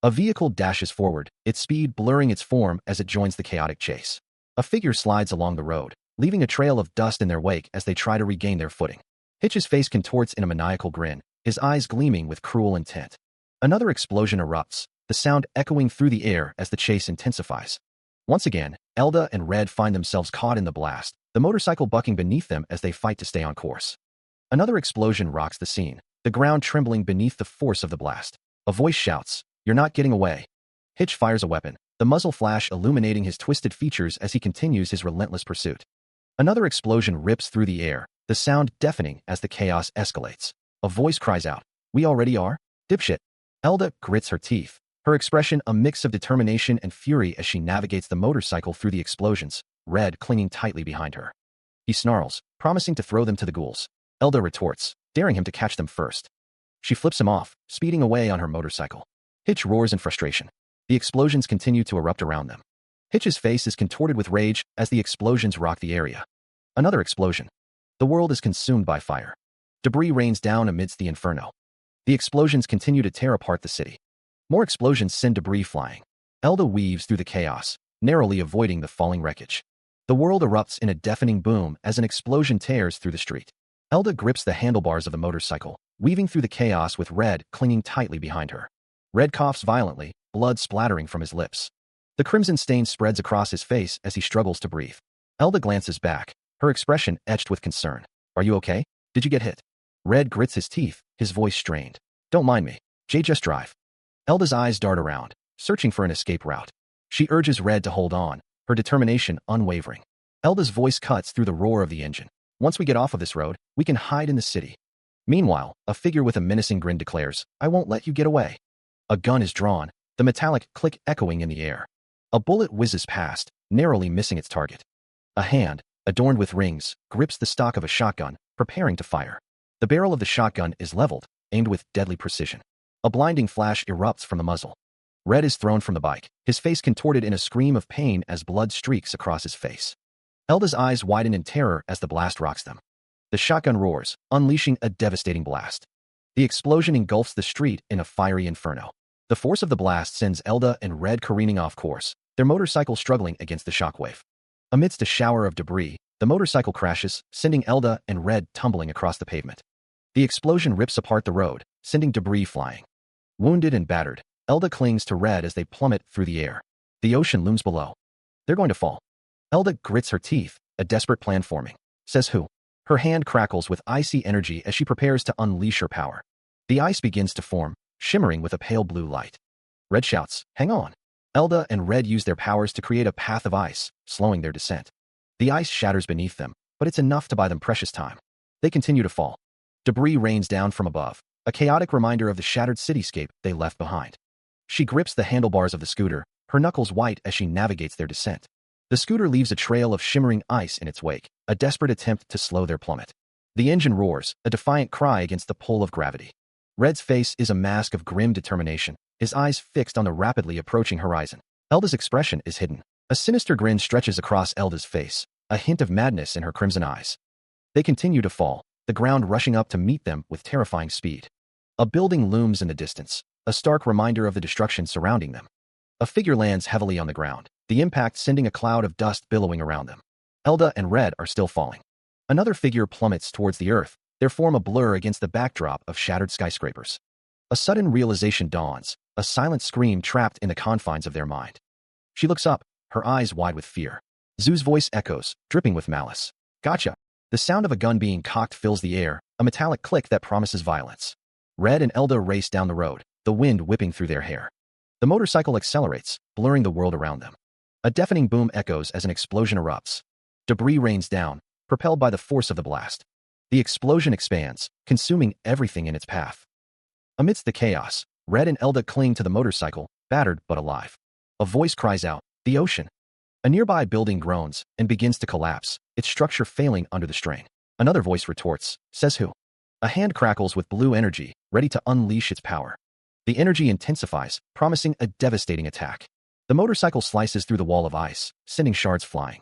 A vehicle dashes forward, its speed blurring its form as it joins the chaotic chase. A figure slides along the road, leaving a trail of dust in their wake as they try to regain their footing. Hitch's face contorts in a maniacal grin, his eyes gleaming with cruel intent. Another explosion erupts, the sound echoing through the air as the chase intensifies. Once again, Elda and Red find themselves caught in the blast, the motorcycle bucking beneath them as they fight to stay on course. Another explosion rocks the scene, the ground trembling beneath the force of the blast. A voice shouts, "You're not getting away." Hitch fires a weapon, the muzzle flash illuminating his twisted features as he continues his relentless pursuit. Another explosion rips through the air, the sound deafening as the chaos escalates. A voice cries out, "We already are? Dipshit." Elda grits her teeth, her expression a mix of determination and fury as she navigates the motorcycle through the explosions, Red clinging tightly behind her. He snarls, promising to throw them to the ghouls. Elda retorts, daring him to catch them first. She flips him off, speeding away on her motorcycle. Hitch roars in frustration. The explosions continue to erupt around them. Hitch's face is contorted with rage as the explosions rock the area. Another explosion. The world is consumed by fire. Debris rains down amidst the inferno. The explosions continue to tear apart the city. More explosions send debris flying. Elda weaves through the chaos, narrowly avoiding the falling wreckage. The world erupts in a deafening boom as an explosion tears through the street. Elda grips the handlebars of the motorcycle, weaving through the chaos with Red clinging tightly behind her. Red coughs violently, blood splattering from his lips. The crimson stain spreads across his face as he struggles to breathe. Elda glances back, her expression etched with concern. "Are you okay? Did you get hit?" Red grits his teeth, his voice strained. "Don't mind me. Jay, just drive." Elda's eyes dart around, searching for an escape route. She urges Red to hold on, her determination unwavering. Elda's voice cuts through the roar of the engine. "Once we get off of this road, we can hide in the city." Meanwhile, a figure with a menacing grin declares, "I won't let you get away." A gun is drawn, the metallic click echoing in the air. A bullet whizzes past, narrowly missing its target. A hand, adorned with rings, grips the stock of a shotgun, preparing to fire. The barrel of the shotgun is leveled, aimed with deadly precision. A blinding flash erupts from the muzzle. Red is thrown from the bike, his face contorted in a scream of pain as blood streaks across his face. Elda's eyes widen in terror as the blast rocks them. The shotgun roars, unleashing a devastating blast. The explosion engulfs the street in a fiery inferno. The force of the blast sends Elda and Red careening off course, their motorcycle struggling against the shockwave. Amidst a shower of debris, the motorcycle crashes, sending Elda and Red tumbling across the pavement. The explosion rips apart the road, sending debris flying. Wounded and battered, Elda clings to Red as they plummet through the air. The ocean looms below. They're going to fall. Elda grits her teeth, a desperate plan forming. Says who? Her hand crackles with icy energy as she prepares to unleash her power. The ice begins to form, shimmering with a pale blue light. Red shouts, "Hang on." Elda and Red use their powers to create a path of ice, slowing their descent. The ice shatters beneath them, but it's enough to buy them precious time. They continue to fall. Debris rains down from above, a chaotic reminder of the shattered cityscape they left behind. She grips the handlebars of the scooter, her knuckles white as she navigates their descent. The scooter leaves a trail of shimmering ice in its wake, a desperate attempt to slow their plummet. The engine roars, a defiant cry against the pull of gravity. Red's face is a mask of grim determination, his eyes fixed on the rapidly approaching horizon. Elda's expression is hidden. A sinister grin stretches across Elda's face, a hint of madness in her crimson eyes. They continue to fall, the ground rushing up to meet them with terrifying speed. A building looms in the distance, a stark reminder of the destruction surrounding them. A figure lands heavily on the ground, the impact sending a cloud of dust billowing around them. Elda and Red are still falling. Another figure plummets towards the earth, their form a blur against the backdrop of shattered skyscrapers. A sudden realization dawns, a silent scream trapped in the confines of their mind. She looks up, her eyes wide with fear. Zu's voice echoes, dripping with malice. Gotcha. The sound of a gun being cocked fills the air, a metallic click that promises violence. Red and Elda race down the road, the wind whipping through their hair. The motorcycle accelerates, blurring the world around them. A deafening boom echoes as an explosion erupts. Debris rains down, propelled by the force of the blast. The explosion expands, consuming everything in its path. Amidst the chaos, Red and Elda cling to the motorcycle, battered but alive. A voice cries out, "The ocean!" A nearby building groans and begins to collapse, its structure failing under the strain. Another voice retorts, "Says who?" A hand crackles with blue energy, ready to unleash its power. The energy intensifies, promising a devastating attack. The motorcycle slices through the wall of ice, sending shards flying.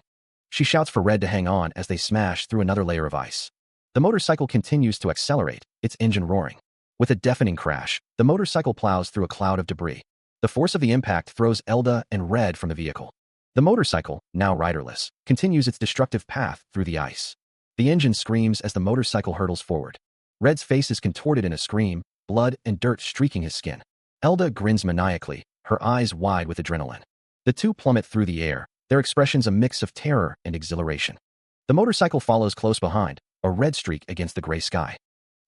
She shouts for Red to hang on as they smash through another layer of ice. The motorcycle continues to accelerate, its engine roaring. With a deafening crash, the motorcycle plows through a cloud of debris. The force of the impact throws Elda and Red from the vehicle. The motorcycle, now riderless, continues its destructive path through the ice. The engine screams as the motorcycle hurtles forward. Red's face is contorted in a scream, blood and dirt streaking his skin. Elda grins maniacally, her eyes wide with adrenaline. The two plummet through the air, their expressions a mix of terror and exhilaration. The motorcycle follows close behind, a red streak against the gray sky.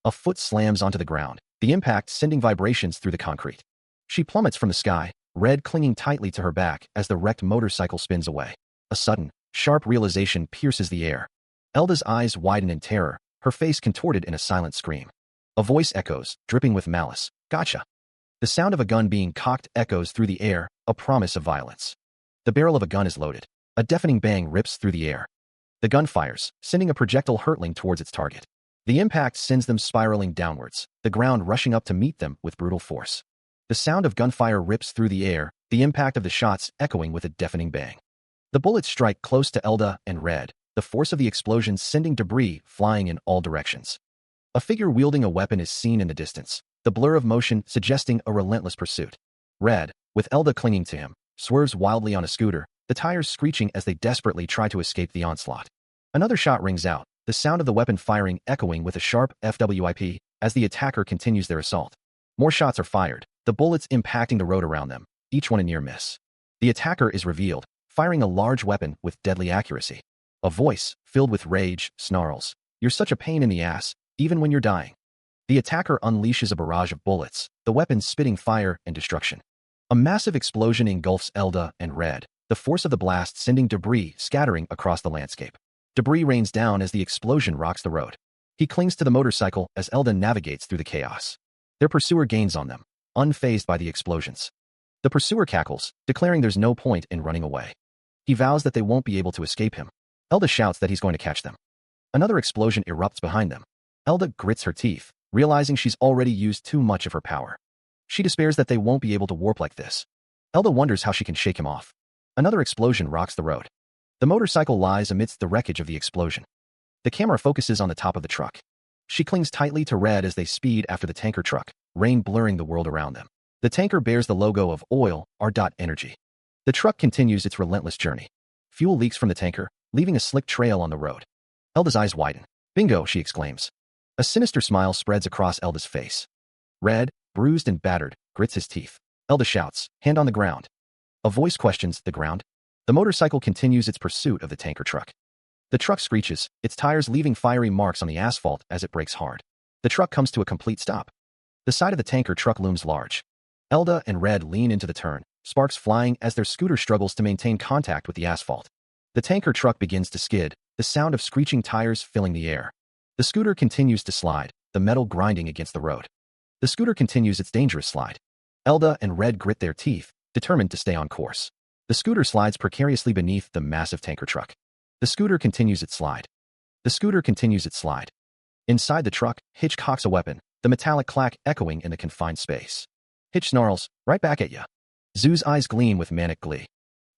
A foot slams onto the ground, the impact sending vibrations through the concrete. She plummets from the sky, Red clinging tightly to her back as the wrecked motorcycle spins away. A sudden, sharp realization pierces the air. Elda's eyes widen in terror, her face contorted in a silent scream. A voice echoes, dripping with malice, "Gotcha!" The sound of a gun being cocked echoes through the air, a promise of violence. The barrel of a gun is loaded. A deafening bang rips through the air. The gun fires, sending a projectile hurtling towards its target. The impact sends them spiraling downwards, the ground rushing up to meet them with brutal force. The sound of gunfire rips through the air, the impact of the shots echoing with a deafening bang. The bullets strike close to Elda and Red, the force of the explosion sending debris flying in all directions. A figure wielding a weapon is seen in the distance, the blur of motion suggesting a relentless pursuit. Red, with Elda clinging to him, swerves wildly on a scooter, the tires screeching as they desperately try to escape the onslaught. Another shot rings out, the sound of the weapon firing echoing with a sharp FWIP as the attacker continues their assault. More shots are fired, the bullets impacting the road around them, each one a near miss. The attacker is revealed, firing a large weapon with deadly accuracy. A voice, filled with rage, snarls, "You're such a pain in the ass, even when you're dying." The attacker unleashes a barrage of bullets, the weapon spitting fire and destruction. A massive explosion engulfs Elda and Red, the force of the blast sending debris scattering across the landscape. Debris rains down as the explosion rocks the road. He clings to the motorcycle as Elda navigates through the chaos. Their pursuer gains on them, unfazed by the explosions. The pursuer cackles, declaring there's no point in running away. He vows that they won't be able to escape him. Elda shouts that he's going to catch them. Another explosion erupts behind them. Elda grits her teeth, realizing she's already used too much of her power. She despairs that they won't be able to warp like this. Elda wonders how she can shake him off. Another explosion rocks the road. The motorcycle lies amidst the wreckage of the explosion. The camera focuses on the top of the truck. She clings tightly to Red as they speed after the tanker truck, rain blurring the world around them. The tanker bears the logo of Oil, R.Energy. The truck continues its relentless journey. Fuel leaks from the tanker, leaving a slick trail on the road. Elda's eyes widen. "Bingo," she exclaims. A sinister smile spreads across Elda's face. Red, bruised and battered, grits his teeth. Elda shouts, "Hand on the ground." A voice questions, "The ground?" The motorcycle continues its pursuit of the tanker truck. The truck screeches, its tires leaving fiery marks on the asphalt as it brakes hard. The truck comes to a complete stop. The side of the tanker truck looms large. Elda and Red lean into the turn, sparks flying as their scooter struggles to maintain contact with the asphalt. The tanker truck begins to skid, the sound of screeching tires filling the air. The scooter continues to slide, the metal grinding against the road. The scooter continues its dangerous slide. Elda and Red grit their teeth, determined to stay on course. The scooter slides precariously beneath the massive tanker truck. The scooter continues its slide. The scooter continues its slide. Inside the truck, Hitch cocks a weapon, the metallic clack echoing in the confined space. Hitch snarls, "Right back at ya." Zoo's eyes gleam with manic glee.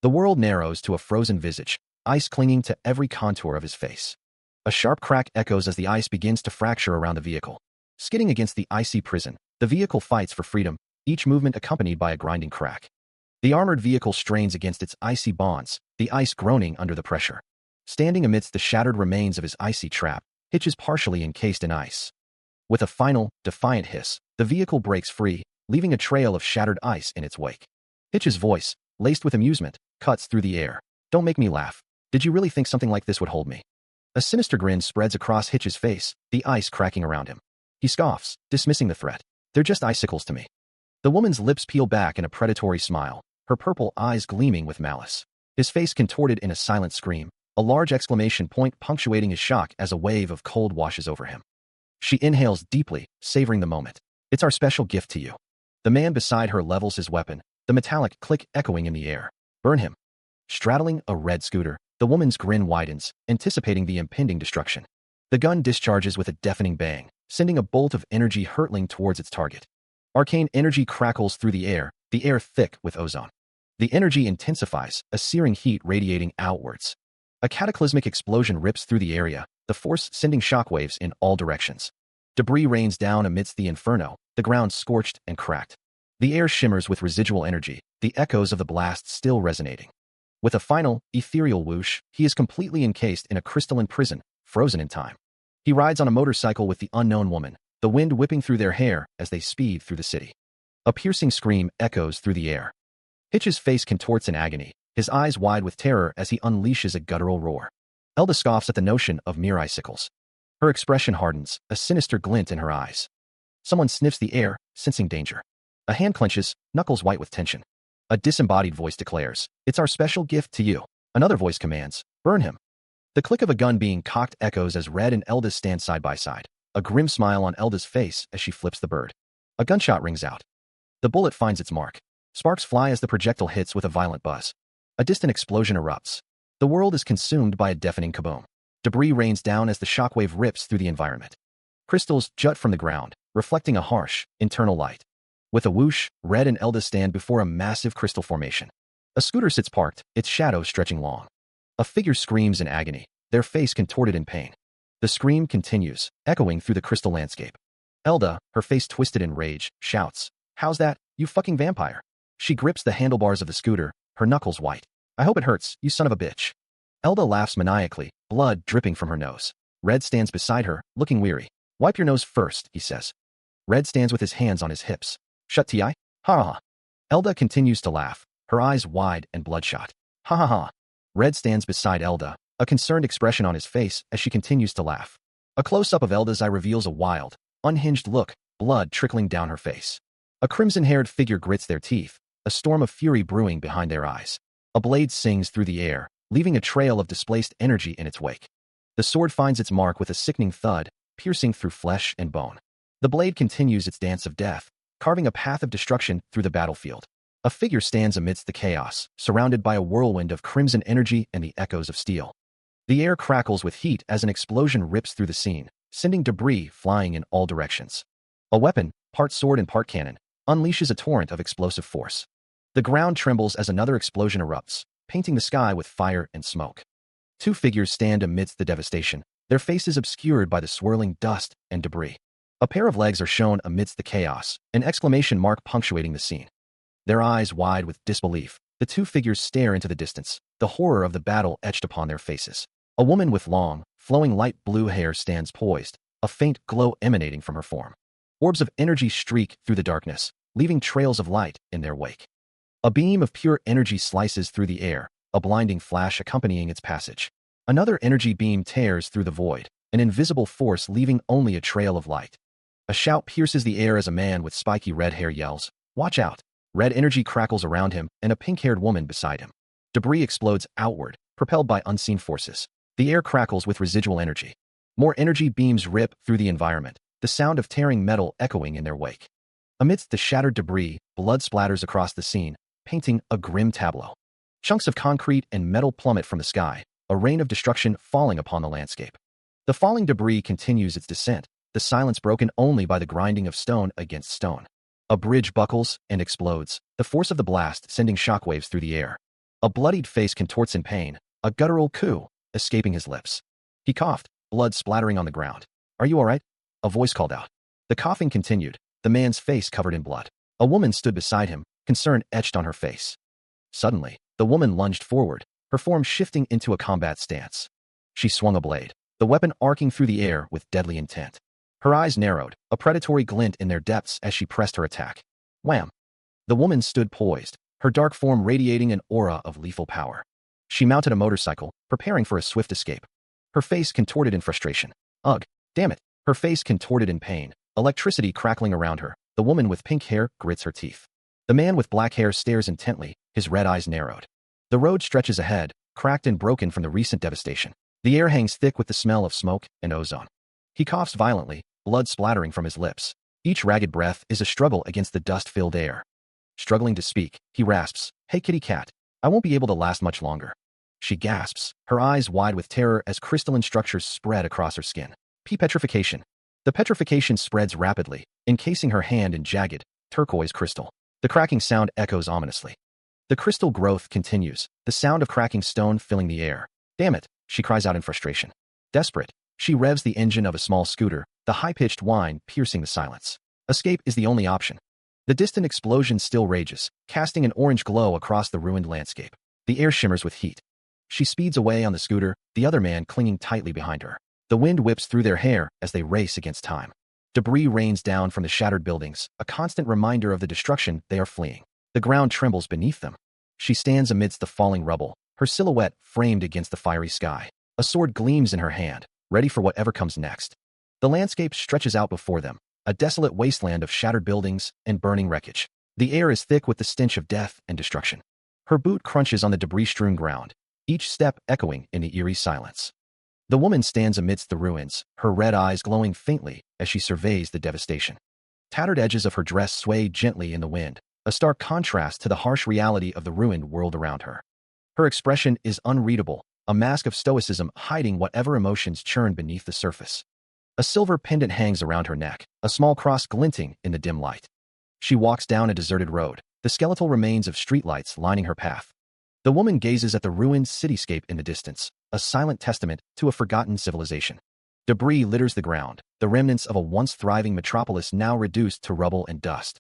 The world narrows to a frozen visage, ice clinging to every contour of his face. A sharp crack echoes as the ice begins to fracture around the vehicle. Skidding against the icy prison, the vehicle fights for freedom, each movement accompanied by a grinding crack. The armored vehicle strains against its icy bonds, the ice groaning under the pressure. Standing amidst the shattered remains of his icy trap, Hitch is partially encased in ice. With a final, defiant hiss, the vehicle breaks free, leaving a trail of shattered ice in its wake. Hitch's voice, laced with amusement, cuts through the air. "Don't make me laugh. Did you really think something like this would hold me?" A sinister grin spreads across Hitch's face, the ice cracking around him. He scoffs, dismissing the threat. "They're just icicles to me." The woman's lips peel back in a predatory smile, her purple eyes gleaming with malice. His face contorted in a silent scream, a large exclamation point punctuating his shock as a wave of cold washes over him. She inhales deeply, savoring the moment. "It's our special gift to you." The man beside her levels his weapon, the metallic click echoing in the air. "Burn him." Straddling a red scooter, the woman's grin widens, anticipating the impending destruction. The gun discharges with a deafening bang, sending a bolt of energy hurtling towards its target. Arcane energy crackles through the air thick with ozone. The energy intensifies, a searing heat radiating outwards. A cataclysmic explosion rips through the area, the force sending shockwaves in all directions. Debris rains down amidst the inferno, the ground scorched and cracked. The air shimmers with residual energy, the echoes of the blast still resonating. With a final, ethereal whoosh, he is completely encased in a crystalline prison, frozen in time. He rides on a motorcycle with the unknown woman, the wind whipping through their hair as they speed through the city. A piercing scream echoes through the air. Hitch's face contorts in agony, his eyes wide with terror as he unleashes a guttural roar. Elda scoffs at the notion of mere icicles. Her expression hardens, a sinister glint in her eyes. Someone sniffs the air, sensing danger. A hand clenches, knuckles white with tension. A disembodied voice declares, "It's our special gift to you." Another voice commands, "Burn him." The click of a gun being cocked echoes as Red and Elda stand side by side, a grim smile on Elda's face as she flips the bird. A gunshot rings out. The bullet finds its mark. Sparks fly as the projectile hits with a violent buzz. A distant explosion erupts. The world is consumed by a deafening kaboom. Debris rains down as the shockwave rips through the environment. Crystals jut from the ground, reflecting a harsh, internal light. With a whoosh, Red and Elda stand before a massive crystal formation. A scooter sits parked, its shadow stretching long. A figure screams in agony, their face contorted in pain. The scream continues, echoing through the crystal landscape. Elda, her face twisted in rage, shouts, "How's that, you fucking vampire?" She grips the handlebars of the scooter, her knuckles white. "I hope it hurts, you son of a bitch." Elda laughs maniacally, blood dripping from her nose. Red stands beside her, looking weary. "Wipe your nose first," he says. Red stands with his hands on his hips. "Shut ti? Ha ha ha." Elda continues to laugh, her eyes wide and bloodshot. "Ha ha ha." Red stands beside Elda, a concerned expression on his face as she continues to laugh. A close-up of Elda's eye reveals a wild, unhinged look, blood trickling down her face. A crimson-haired figure grits their teeth, a storm of fury brewing behind their eyes. A blade sings through the air, leaving a trail of displaced energy in its wake. The sword finds its mark with a sickening thud, piercing through flesh and bone. The blade continues its dance of death, carving a path of destruction through the battlefield. A figure stands amidst the chaos, surrounded by a whirlwind of crimson energy and the echoes of steel. The air crackles with heat as an explosion rips through the scene, sending debris flying in all directions. A weapon, part sword and part cannon, unleashes a torrent of explosive force. The ground trembles as another explosion erupts, painting the sky with fire and smoke. Two figures stand amidst the devastation, their faces obscured by the swirling dust and debris. A pair of legs are shown amidst the chaos, an exclamation mark punctuating the scene. Their eyes wide with disbelief, the two figures stare into the distance, the horror of the battle etched upon their faces. A woman with long, flowing light blue hair stands poised, a faint glow emanating from her form. Orbs of energy streak through the darkness, leaving trails of light in their wake. A beam of pure energy slices through the air, a blinding flash accompanying its passage. Another energy beam tears through the void, an invisible force leaving only a trail of light. A shout pierces the air as a man with spiky red hair yells, "Watch out!" Red energy crackles around him and a pink-haired woman beside him. Debris explodes outward, propelled by unseen forces. The air crackles with residual energy. More energy beams rip through the environment, the sound of tearing metal echoing in their wake. Amidst the shattered debris, blood splatters across the scene, painting a grim tableau. Chunks of concrete and metal plummet from the sky, a rain of destruction falling upon the landscape. The falling debris continues its descent, the silence broken only by the grinding of stone against stone. A bridge buckles and explodes, the force of the blast sending shockwaves through the air. A bloodied face contorts in pain, a guttural coo escaping his lips. He coughed, blood splattering on the ground. "Are you all right?" A voice called out. The coughing continued, the man's face covered in blood. A woman stood beside him, concern etched on her face. Suddenly, the woman lunged forward, her form shifting into a combat stance. She swung a blade, the weapon arcing through the air with deadly intent. Her eyes narrowed, a predatory glint in their depths as she pressed her attack. Wham! The woman stood poised, her dark form radiating an aura of lethal power. She mounted a motorcycle, preparing for a swift escape. Her face contorted in frustration. Ugh, damn it! Her face contorted in pain, electricity crackling around her. The woman with pink hair grits her teeth. The man with black hair stares intently, his red eyes narrowed. The road stretches ahead, cracked and broken from the recent devastation. The air hangs thick with the smell of smoke and ozone. He coughs violently, blood splattering from his lips. Each ragged breath is a struggle against the dust-filled air. Struggling to speak, he rasps, "Hey kitty cat, I won't be able to last much longer." She gasps, her eyes wide with terror as crystalline structures spread across her skin. Petrification. The petrification spreads rapidly, encasing her hand in jagged, turquoise crystal. The cracking sound echoes ominously. The crystal growth continues, the sound of cracking stone filling the air. "Damn it," she cries out in frustration. Desperate, she revs the engine of a small scooter, the high-pitched whine piercing the silence. Escape is the only option. The distant explosion still rages, casting an orange glow across the ruined landscape. The air shimmers with heat. She speeds away on the scooter, the other man clinging tightly behind her. The wind whips through their hair as they race against time. Debris rains down from the shattered buildings, a constant reminder of the destruction they are fleeing. The ground trembles beneath them. She stands amidst the falling rubble, her silhouette framed against the fiery sky. A sword gleams in her hand, ready for whatever comes next. The landscape stretches out before them, a desolate wasteland of shattered buildings and burning wreckage. The air is thick with the stench of death and destruction. Her boot crunches on the debris-strewn ground, each step echoing in the eerie silence. The woman stands amidst the ruins, her red eyes glowing faintly as she surveys the devastation. Tattered edges of her dress sway gently in the wind, a stark contrast to the harsh reality of the ruined world around her. Her expression is unreadable, a mask of stoicism hiding whatever emotions churn beneath the surface. A silver pendant hangs around her neck, a small cross glinting in the dim light. She walks down a deserted road, the skeletal remains of streetlights lining her path. The woman gazes at the ruined cityscape in the distance, a silent testament to a forgotten civilization. Debris litters the ground, the remnants of a once thriving metropolis now reduced to rubble and dust.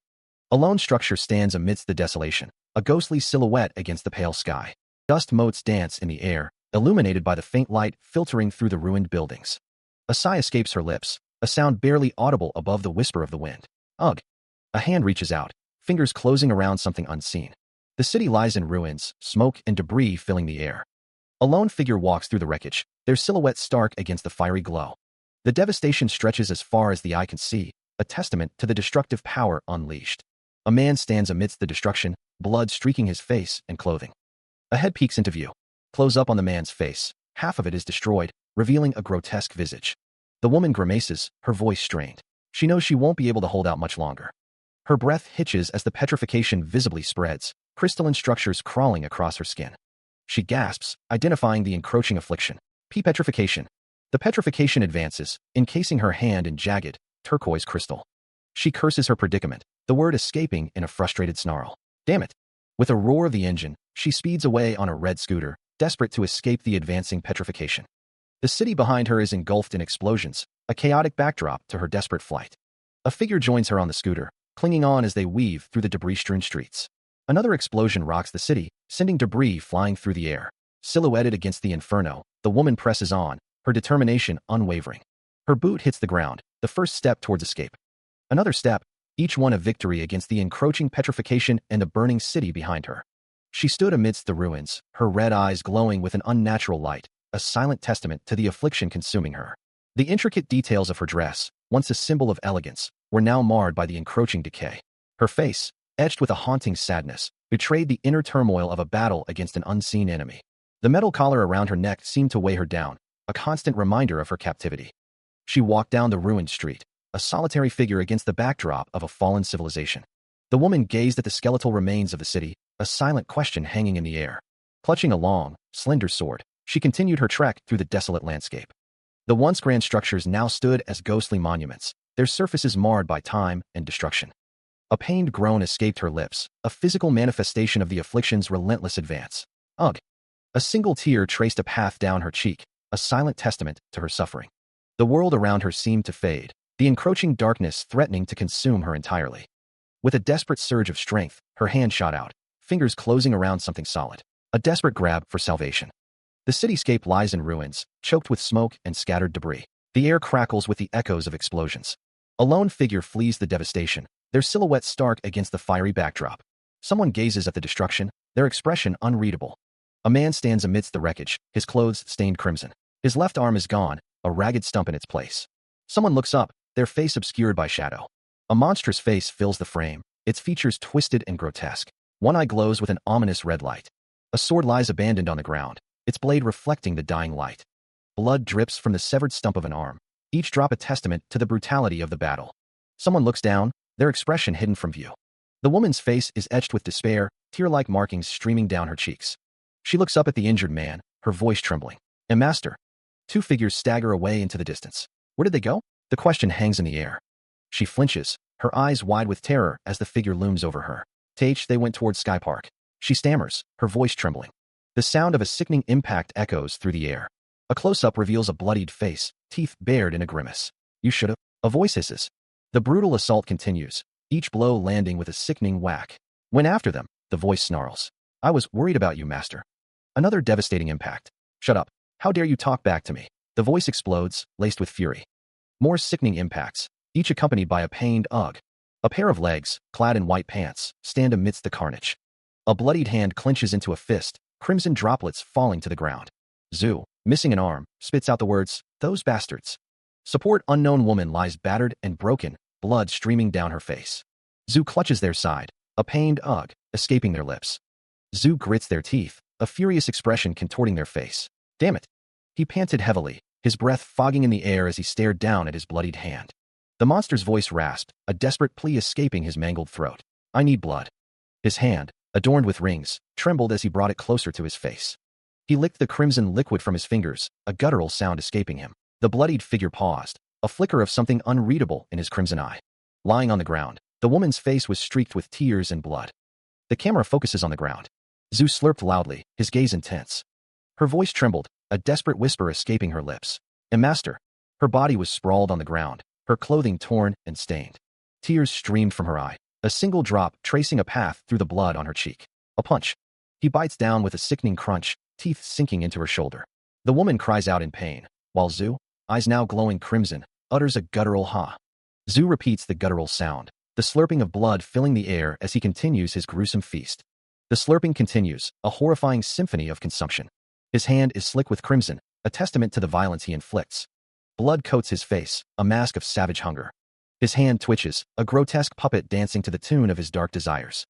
A lone structure stands amidst the desolation, a ghostly silhouette against the pale sky. Dust motes dance in the air, illuminated by the faint light filtering through the ruined buildings. A sigh escapes her lips, a sound barely audible above the whisper of the wind. Ugh! A hand reaches out, fingers closing around something unseen. The city lies in ruins, smoke and debris filling the air. A lone figure walks through the wreckage, their silhouette stark against the fiery glow. The devastation stretches as far as the eye can see, a testament to the destructive power unleashed. A man stands amidst the destruction, blood streaking his face and clothing. A head peeks into view. Close up on the man's face, half of it is destroyed, revealing a grotesque visage. The woman grimaces, her voice strained. She knows she won't be able to hold out much longer. Her breath hitches as the petrification visibly spreads, crystalline structures crawling across her skin. She gasps, identifying the encroaching affliction. Petrification. The petrification advances, encasing her hand in jagged, turquoise crystal. She curses her predicament, the word escaping in a frustrated snarl. Damn it! With a roar of the engine, she speeds away on a red scooter, desperate to escape the advancing petrification. The city behind her is engulfed in explosions, a chaotic backdrop to her desperate flight. A figure joins her on the scooter, clinging on as they weave through the debris-strewn streets. Another explosion rocks the city, sending debris flying through the air. Silhouetted against the inferno, the woman presses on, her determination unwavering. Her boot hits the ground, the first step towards escape. Another step, each one a victory against the encroaching petrification and the burning city behind her. She stood amidst the ruins, her red eyes glowing with an unnatural light, a silent testament to the affliction consuming her. The intricate details of her dress, once a symbol of elegance, were now marred by the encroaching decay. Her face, etched with a haunting sadness, betrayed the inner turmoil of a battle against an unseen enemy. The metal collar around her neck seemed to weigh her down, a constant reminder of her captivity. She walked down the ruined street, a solitary figure against the backdrop of a fallen civilization. The woman gazed at the skeletal remains of the city, a silent question hanging in the air. Clutching a long, slender sword, she continued her trek through the desolate landscape. The once grand structures now stood as ghostly monuments, their surfaces marred by time and destruction. A pained groan escaped her lips, a physical manifestation of the affliction's relentless advance. Ugh! A single tear traced a path down her cheek, a silent testament to her suffering. The world around her seemed to fade, the encroaching darkness threatening to consume her entirely. With a desperate surge of strength, her hand shot out, fingers closing around something solid. A desperate grab for salvation. The cityscape lies in ruins, choked with smoke and scattered debris. The air crackles with the echoes of explosions. A lone figure flees the devastation, their silhouette stark against the fiery backdrop. Someone gazes at the destruction, their expression unreadable. A man stands amidst the wreckage, his clothes stained crimson. His left arm is gone, a ragged stump in its place. Someone looks up, their face obscured by shadow. A monstrous face fills the frame, its features twisted and grotesque. One eye glows with an ominous red light. A sword lies abandoned on the ground, its blade reflecting the dying light. Blood drips from the severed stump of an arm, each drop a testament to the brutality of the battle. Someone looks down, their expression hidden from view. The woman's face is etched with despair, tear-like markings streaming down her cheeks. She looks up at the injured man, her voice trembling. Master. Two figures stagger away into the distance. Where did they go? The question hangs in the air. She flinches, her eyes wide with terror as the figure looms over her. They went towards Sky Park. She stammers, her voice trembling. The sound of a sickening impact echoes through the air. A close-up reveals a bloodied face, teeth bared in a grimace. You should've. A voice hisses. The brutal assault continues, each blow landing with a sickening whack. When after them, the voice snarls. I was worried about you, master. Another devastating impact. Shut up. How dare you talk back to me? The voice explodes, laced with fury. More sickening impacts, each accompanied by a pained ugh. A pair of legs, clad in white pants, stand amidst the carnage. A bloodied hand clenches into a fist, crimson droplets falling to the ground. Zhu, missing an arm, spits out the words, those bastards. Support unknown woman lies battered and broken, blood streaming down her face. Zhu clutches their side, a pained ugh, escaping their lips. Zhu grits their teeth, a furious expression contorting their face. Damn it. He panted heavily, his breath fogging in the air as he stared down at his bloodied hand. The monster's voice rasped, a desperate plea escaping his mangled throat. I need blood. His hand, adorned with rings, trembled as he brought it closer to his face. He licked the crimson liquid from his fingers, a guttural sound escaping him. The bloodied figure paused, a flicker of something unreadable in his crimson eye. Lying on the ground, the woman's face was streaked with tears and blood. The camera focuses on the ground. Zhu slurped loudly, his gaze intense. Her voice trembled, a desperate whisper escaping her lips. Master. Her body was sprawled on the ground, her clothing torn and stained. Tears streamed from her eye, a single drop tracing a path through the blood on her cheek. A punch. He bites down with a sickening crunch, teeth sinking into her shoulder. The woman cries out in pain, while Zhu, eyes now glowing crimson, utters a guttural ha. Zhu repeats the guttural sound, the slurping of blood filling the air as he continues his gruesome feast. The slurping continues, a horrifying symphony of consumption. His hand is slick with crimson, a testament to the violence he inflicts. Blood coats his face, a mask of savage hunger. His hand twitches, a grotesque puppet dancing to the tune of his dark desires.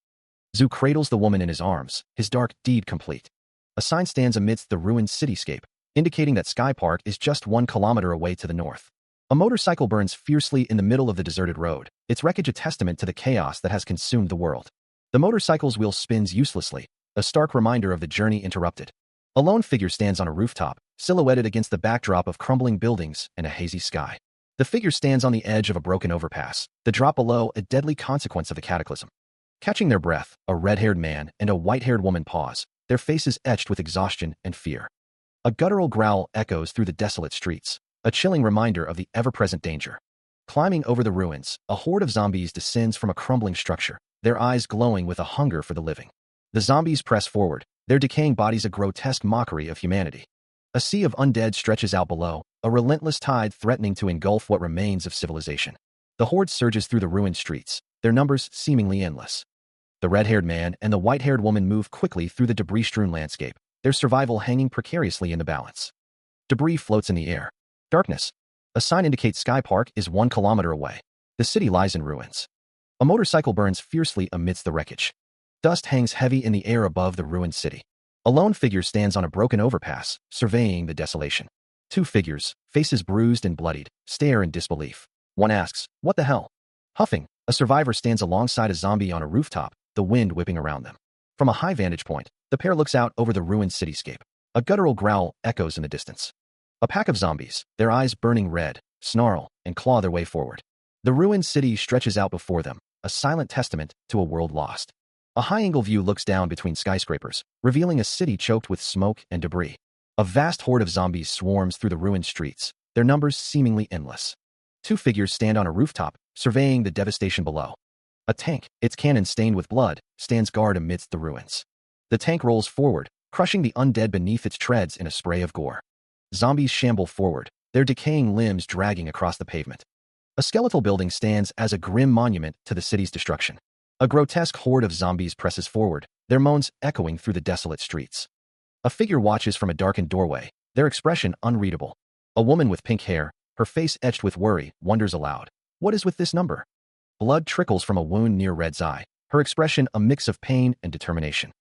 Zhu cradles the woman in his arms, his dark deed complete. A sign stands amidst the ruined cityscape, indicating that Sky Park is just 1 kilometer away to the north. A motorcycle burns fiercely in the middle of the deserted road, its wreckage a testament to the chaos that has consumed the world. The motorcycle's wheel spins uselessly, a stark reminder of the journey interrupted. A lone figure stands on a rooftop, silhouetted against the backdrop of crumbling buildings and a hazy sky. The figure stands on the edge of a broken overpass, the drop below a deadly consequence of the cataclysm. Catching their breath, a red-haired man and a white-haired woman pause, their faces etched with exhaustion and fear. A guttural growl echoes through the desolate streets, a chilling reminder of the ever-present danger. Climbing over the ruins, a horde of zombies descends from a crumbling structure, their eyes glowing with a hunger for the living. The zombies press forward, their decaying bodies a grotesque mockery of humanity. A sea of undead stretches out below, a relentless tide threatening to engulf what remains of civilization. The horde surges through the ruined streets, their numbers seemingly endless. The red-haired man and the white-haired woman move quickly through the debris-strewn landscape, their survival hanging precariously in the balance. Debris floats in the air. Darkness. A sign indicates Sky Park is 1 kilometer away. The city lies in ruins. A motorcycle burns fiercely amidst the wreckage. Dust hangs heavy in the air above the ruined city. A lone figure stands on a broken overpass, surveying the desolation. Two figures, faces bruised and bloodied, stare in disbelief. One asks, "What the hell?" Huffing, a survivor stands alongside a zombie on a rooftop, the wind whipping around them. From a high vantage point, the pair looks out over the ruined cityscape. A guttural growl echoes in the distance. A pack of zombies, their eyes burning red, snarl and claw their way forward. The ruined city stretches out before them, a silent testament to a world lost. A high-angle view looks down between skyscrapers, revealing a city choked with smoke and debris. A vast horde of zombies swarms through the ruined streets, their numbers seemingly endless. Two figures stand on a rooftop, surveying the devastation below. A tank, its cannon stained with blood, stands guard amidst the ruins. The tank rolls forward, crushing the undead beneath its treads in a spray of gore. Zombies shamble forward, their decaying limbs dragging across the pavement. A skeletal building stands as a grim monument to the city's destruction. A grotesque horde of zombies presses forward, their moans echoing through the desolate streets. A figure watches from a darkened doorway, their expression unreadable. A woman with pink hair, her face etched with worry, wonders aloud, "What is with this number?" Blood trickles from a wound near Red's eye, her expression a mix of pain and determination.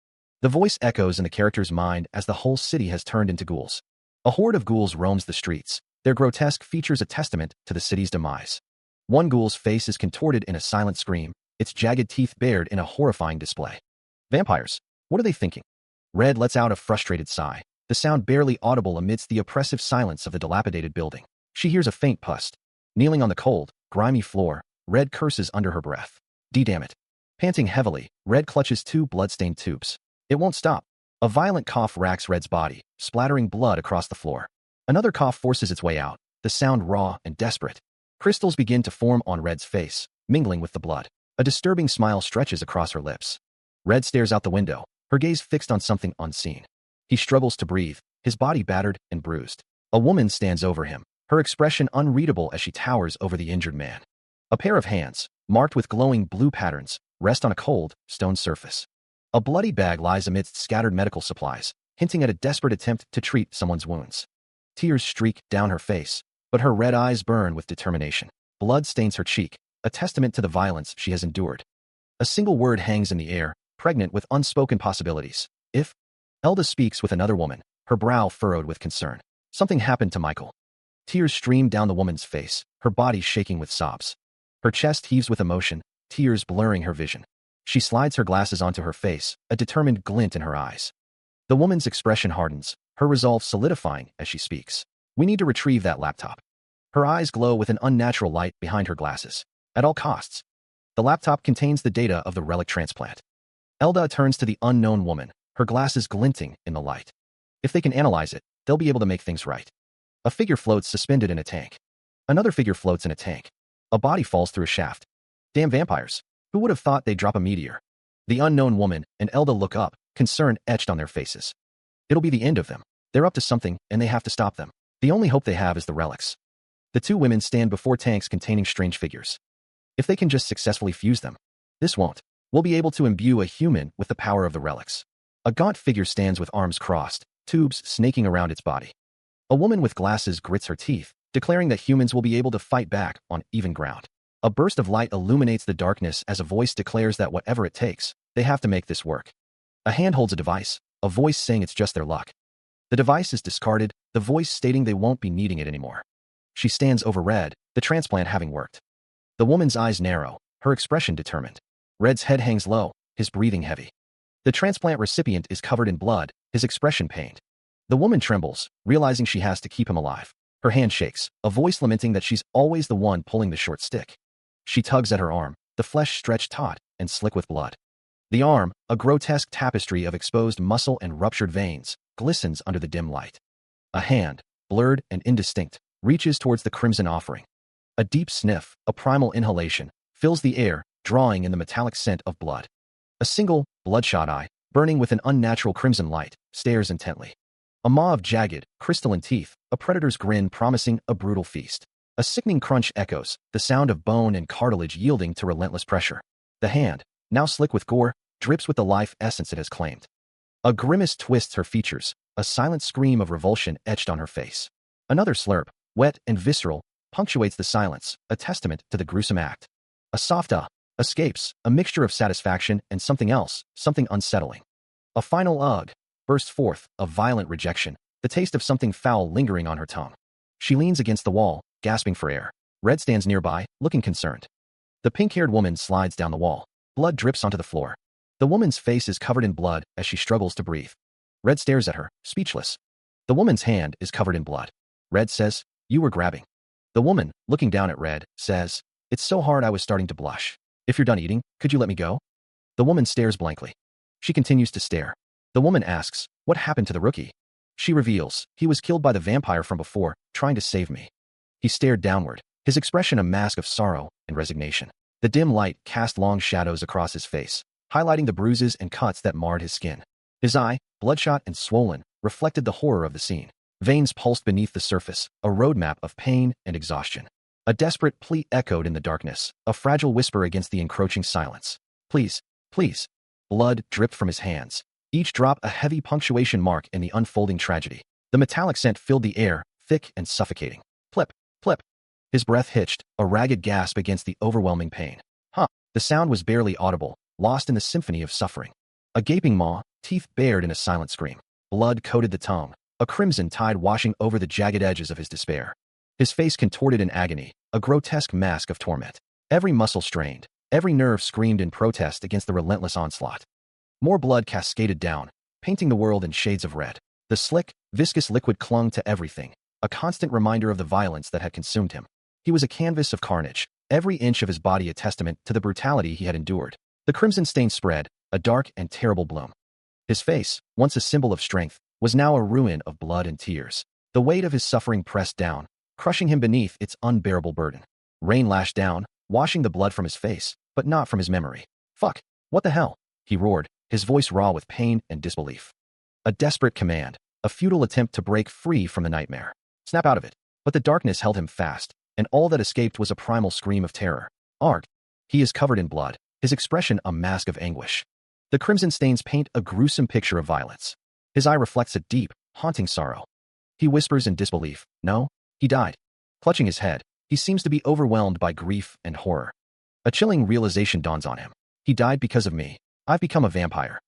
The voice echoes in the character's mind as the whole city has turned into ghouls. A horde of ghouls roams the streets, their grotesque features a testament to the city's demise. One ghoul's face is contorted in a silent scream, its jagged teeth bared in a horrifying display. Vampires, what are they thinking? Red lets out a frustrated sigh, the sound barely audible amidst the oppressive silence of the dilapidated building. She hears a faint pust. Kneeling on the cold, grimy floor, Red curses under her breath. Damn it. Panting heavily, Red clutches two blood-stained tubes. It won't stop. A violent cough racks Red's body, splattering blood across the floor. Another cough forces its way out, the sound raw and desperate. Crystals begin to form on Red's face, mingling with the blood. A disturbing smile stretches across her lips. Red stares out the window, her gaze fixed on something unseen. He struggles to breathe, his body battered and bruised. A woman stands over him, her expression unreadable as she towers over the injured man. A pair of hands, marked with glowing blue patterns, rest on a cold, stone surface. A bloody bag lies amidst scattered medical supplies, hinting at a desperate attempt to treat someone's wounds. Tears streak down her face, but her red eyes burn with determination. Blood stains her cheek, a testament to the violence she has endured. A single word hangs in the air, pregnant with unspoken possibilities. If Elda speaks with another woman, her brow furrowed with concern. Something happened to Michael. Tears stream down the woman's face, her body shaking with sobs. Her chest heaves with emotion, tears blurring her vision. She slides her glasses onto her face, a determined glint in her eyes. The woman's expression hardens, her resolve solidifying as she speaks. "We need to retrieve that laptop." Her eyes glow with an unnatural light behind her glasses. At all costs. The laptop contains the data of the relic transplant. Elda turns to the unknown woman, her glasses glinting in the light. If they can analyze it, they'll be able to make things right. A figure floats suspended in a tank. Another figure floats in a tank. A body falls through a shaft. Damn vampires. Who would have thought they'd drop a meteor? The unknown woman and Elda look up, concern etched on their faces. It'll be the end of them. They're up to something, and they have to stop them. The only hope they have is the relics. The two women stand before tanks containing strange figures. If they can just successfully fuse them. This won't. We'll be able to imbue a human with the power of the relics. A gaunt figure stands with arms crossed, tubes snaking around its body. A woman with glasses grits her teeth, declaring that humans will be able to fight back on even ground. A burst of light illuminates the darkness as a voice declares that whatever it takes, they have to make this work. A hand holds a device, a voice saying it's just their luck. The device is discarded, the voice stating they won't be needing it anymore. She stands over Red, the transplant having worked. The woman's eyes narrow, her expression determined. Red's head hangs low, his breathing heavy. The transplant recipient is covered in blood, his expression pained. The woman trembles, realizing she has to keep him alive. Her hand shakes, a voice lamenting that she's always the one pulling the short stick. She tugs at her arm, the flesh stretched taut and slick with blood. The arm, a grotesque tapestry of exposed muscle and ruptured veins, glistens under the dim light. A hand, blurred and indistinct, reaches towards the crimson offering. A deep sniff, a primal inhalation, fills the air, drawing in the metallic scent of blood. A single, bloodshot eye, burning with an unnatural crimson light, stares intently. A maw of jagged, crystalline teeth, a predator's grin promising a brutal feast. A sickening crunch echoes, the sound of bone and cartilage yielding to relentless pressure. The hand, now slick with gore, drips with the life essence it has claimed. A grimace twists her features, a silent scream of revulsion etched on her face. Another slurp, wet and visceral, punctuates the silence, a testament to the gruesome act. A soft escapes, a mixture of satisfaction and something else, something unsettling. A final ugh bursts forth, a violent rejection, the taste of something foul lingering on her tongue. She leans against the wall, gasping for air. Red stands nearby, looking concerned. The pink-haired woman slides down the wall. Blood drips onto the floor. The woman's face is covered in blood as she struggles to breathe. Red stares at her, speechless. The woman's hand is covered in blood. Red says, "You were grabbing." The woman, looking down at Red, says, "It's so hard I was starting to blush. If you're done eating, could you let me go?" The woman stares blankly. She continues to stare. The woman asks, "What happened to the rookie?" She reveals, "He was killed by the vampire from before, trying to save me." He stared downward, his expression a mask of sorrow and resignation. The dim light cast long shadows across his face, highlighting the bruises and cuts that marred his skin. His eye, bloodshot and swollen, reflected the horror of the scene. Veins pulsed beneath the surface, a roadmap of pain and exhaustion. A desperate plea echoed in the darkness, a fragile whisper against the encroaching silence. "Please, please." Blood dripped from his hands, each drop a heavy punctuation mark in the unfolding tragedy. The metallic scent filled the air, thick and suffocating. Plip, plip. His breath hitched, a ragged gasp against the overwhelming pain. The sound was barely audible, lost in the symphony of suffering. A gaping maw, teeth bared in a silent scream. Blood coated the tongue, a crimson tide washing over the jagged edges of his despair. His face contorted in agony, a grotesque mask of torment. Every muscle strained, every nerve screamed in protest against the relentless onslaught. More blood cascaded down, painting the world in shades of red. The slick, viscous liquid clung to everything, a constant reminder of the violence that had consumed him. He was a canvas of carnage, every inch of his body a testament to the brutality he had endured. The crimson stain spread, a dark and terrible bloom. His face, once a symbol of strength, was now a ruin of blood and tears. The weight of his suffering pressed down, crushing him beneath its unbearable burden. Rain lashed down, washing the blood from his face, but not from his memory. "Fuck! What the hell?" he roared, his voice raw with pain and disbelief. A desperate command, a futile attempt to break free from the nightmare. Snap out of it. But the darkness held him fast, and all that escaped was a primal scream of terror. Arg! He is covered in blood, his expression a mask of anguish. The crimson stains paint a gruesome picture of violence. His eye reflects a deep, haunting sorrow. He whispers in disbelief, "No, he died." Clutching his head, he seems to be overwhelmed by grief and horror. A chilling realization dawns on him. He died because of me. I've become a vampire.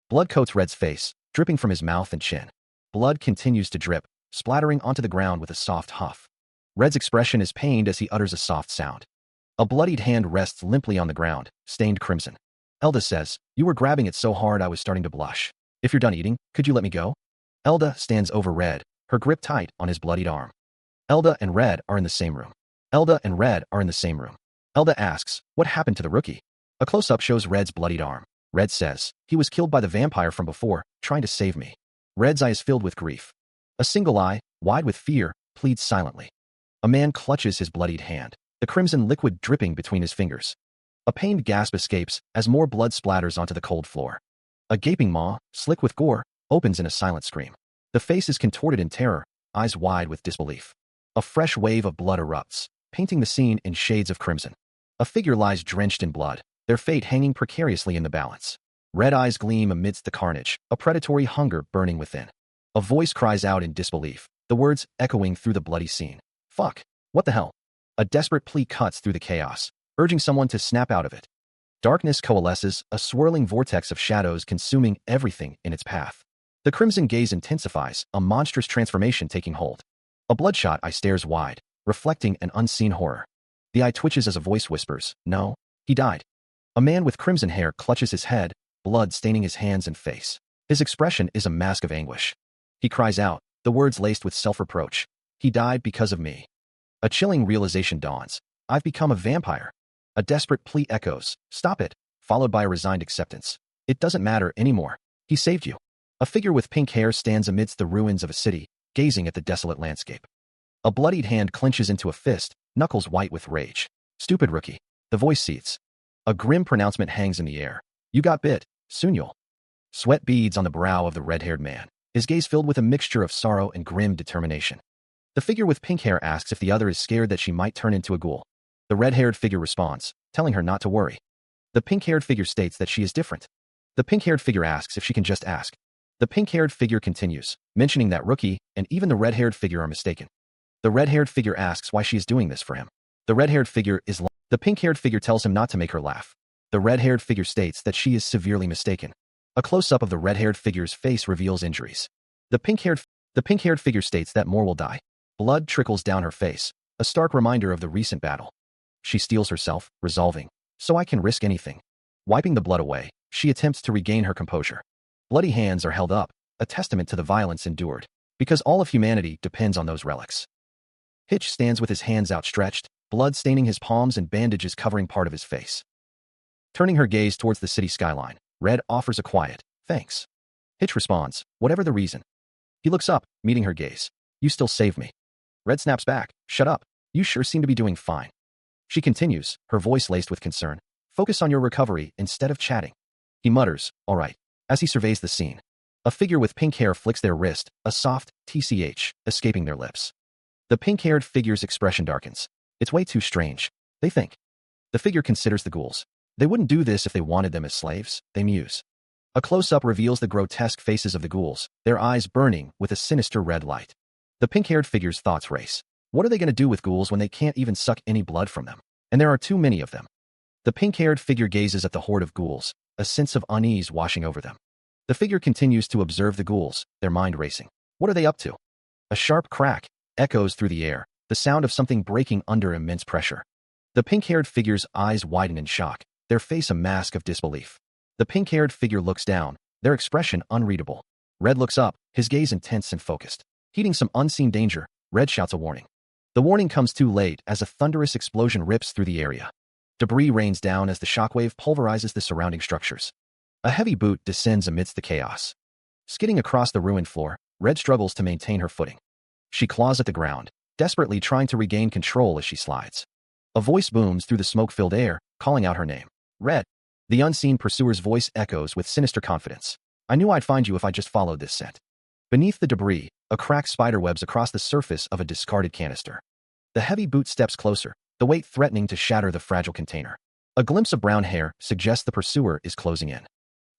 Blood coats Red's face, dripping from his mouth and chin. Blood continues to drip, splattering onto the ground with a soft huff. Red's expression is pained as he utters a soft sound. A bloodied hand rests limply on the ground, stained crimson. Elda says, "You were grabbing it so hard I was starting to blush. If you're done eating, could you let me go?" Elda stands over Red, her grip tight on his bloodied arm. Elda and Red are in the same room. Elda and Red are in the same room. Elda asks, "What happened to the rookie?" A close-up shows Red's bloodied arm. Red says, "He was killed by the vampire from before, trying to save me." Red's eye is filled with grief. A single eye, wide with fear, pleads silently. A man clutches his bloodied hand, the crimson liquid dripping between his fingers. A pained gasp escapes as more blood splatters onto the cold floor. A gaping maw, slick with gore, opens in a silent scream. The face is contorted in terror, eyes wide with disbelief. A fresh wave of blood erupts, painting the scene in shades of crimson. A figure lies drenched in blood, their fate hanging precariously in the balance. Red eyes gleam amidst the carnage, a predatory hunger burning within. A voice cries out in disbelief, the words echoing through the bloody scene. "Fuck! What the hell?" A desperate plea cuts through the chaos, urging someone to snap out of it. Darkness coalesces, a swirling vortex of shadows consuming everything in its path. The crimson gaze intensifies, a monstrous transformation taking hold. A bloodshot eye stares wide, reflecting an unseen horror. The eye twitches as a voice whispers, "No, he died." A man with crimson hair clutches his head, blood staining his hands and face. His expression is a mask of anguish. He cries out, the words laced with self-reproach. "He died because of me." A chilling realization dawns. I've become a vampire. A desperate plea echoes, "Stop it," followed by a resigned acceptance. "It doesn't matter anymore. He saved you." A figure with pink hair stands amidst the ruins of a city, gazing at the desolate landscape. A bloodied hand clenches into a fist, knuckles white with rage. "Stupid rookie." The voice seethes. A grim pronouncement hangs in the air. "You got bit, soon you'll." Sweat beads on the brow of the red-haired man, his gaze filled with a mixture of sorrow and grim determination. The figure with pink hair asks if the other is scared that she might turn into a ghoul. The red-haired figure responds, telling her not to worry. The pink-haired figure states that she is different. The pink-haired figure asks if she can just ask. The pink-haired figure continues, mentioning that Rookie and even the red-haired figure are mistaken. The red-haired figure asks why she is doing this for him. The red-haired figure is The pink-haired figure tells him not to make her laugh. The red-haired figure states that she is severely mistaken. A close-up of the red-haired figure's face reveals injuries. The pink-haired figure states that more will die. Blood trickles down her face, a stark reminder of the recent battle. She steels herself, resolving, "So I can risk anything." Wiping the blood away, She attempts to regain her composure. Bloody hands are held up, a testament to the violence endured, because all of humanity depends on those relics. Hitch stands with his hands outstretched, blood staining his palms and bandages covering part of his face. Turning her gaze towards the city skyline, Red offers a quiet, "Thanks." Hitch responds, "Whatever the reason." He looks up, meeting her gaze. "You still save me." Red snaps back, "Shut up. You sure seem to be doing fine." She continues, her voice laced with concern, "Focus on your recovery instead of chatting." He mutters, "All right," as he surveys the scene. A figure with pink hair flicks their wrist, a soft tch escaping their lips. The pink-haired figure's expression darkens. It's way too strange, they think. The figure considers the ghouls. They wouldn't do this if they wanted them as slaves, they muse. A close-up reveals the grotesque faces of the ghouls, their eyes burning with a sinister red light. The pink-haired figure's thoughts race. What are they going to do with ghouls when they can't even suck any blood from them? And there are too many of them. The pink-haired figure gazes at the horde of ghouls, a sense of unease washing over them. The figure continues to observe the ghouls, their mind racing. What are they up to? A sharp crack echoes through the air, the sound of something breaking under immense pressure. The pink-haired figure's eyes widen in shock, their face a mask of disbelief. The pink-haired figure looks down, their expression unreadable. Red looks up, his gaze intense and focused. Heeding some unseen danger, Red shouts a warning. The warning comes too late as a thunderous explosion rips through the area. Debris rains down as the shockwave pulverizes the surrounding structures. A heavy boot descends amidst the chaos. Skidding across the ruined floor, Red struggles to maintain her footing. She claws at the ground, desperately trying to regain control as she slides. A voice booms through the smoke-filled air, calling out her name. "Red." The unseen pursuer's voice echoes with sinister confidence. "I knew I'd find you if I just followed this scent." Beneath the debris, a crack spiderwebs across the surface of a discarded canister. The heavy boot steps closer, the weight threatening to shatter the fragile container. A glimpse of brown hair suggests the pursuer is closing in.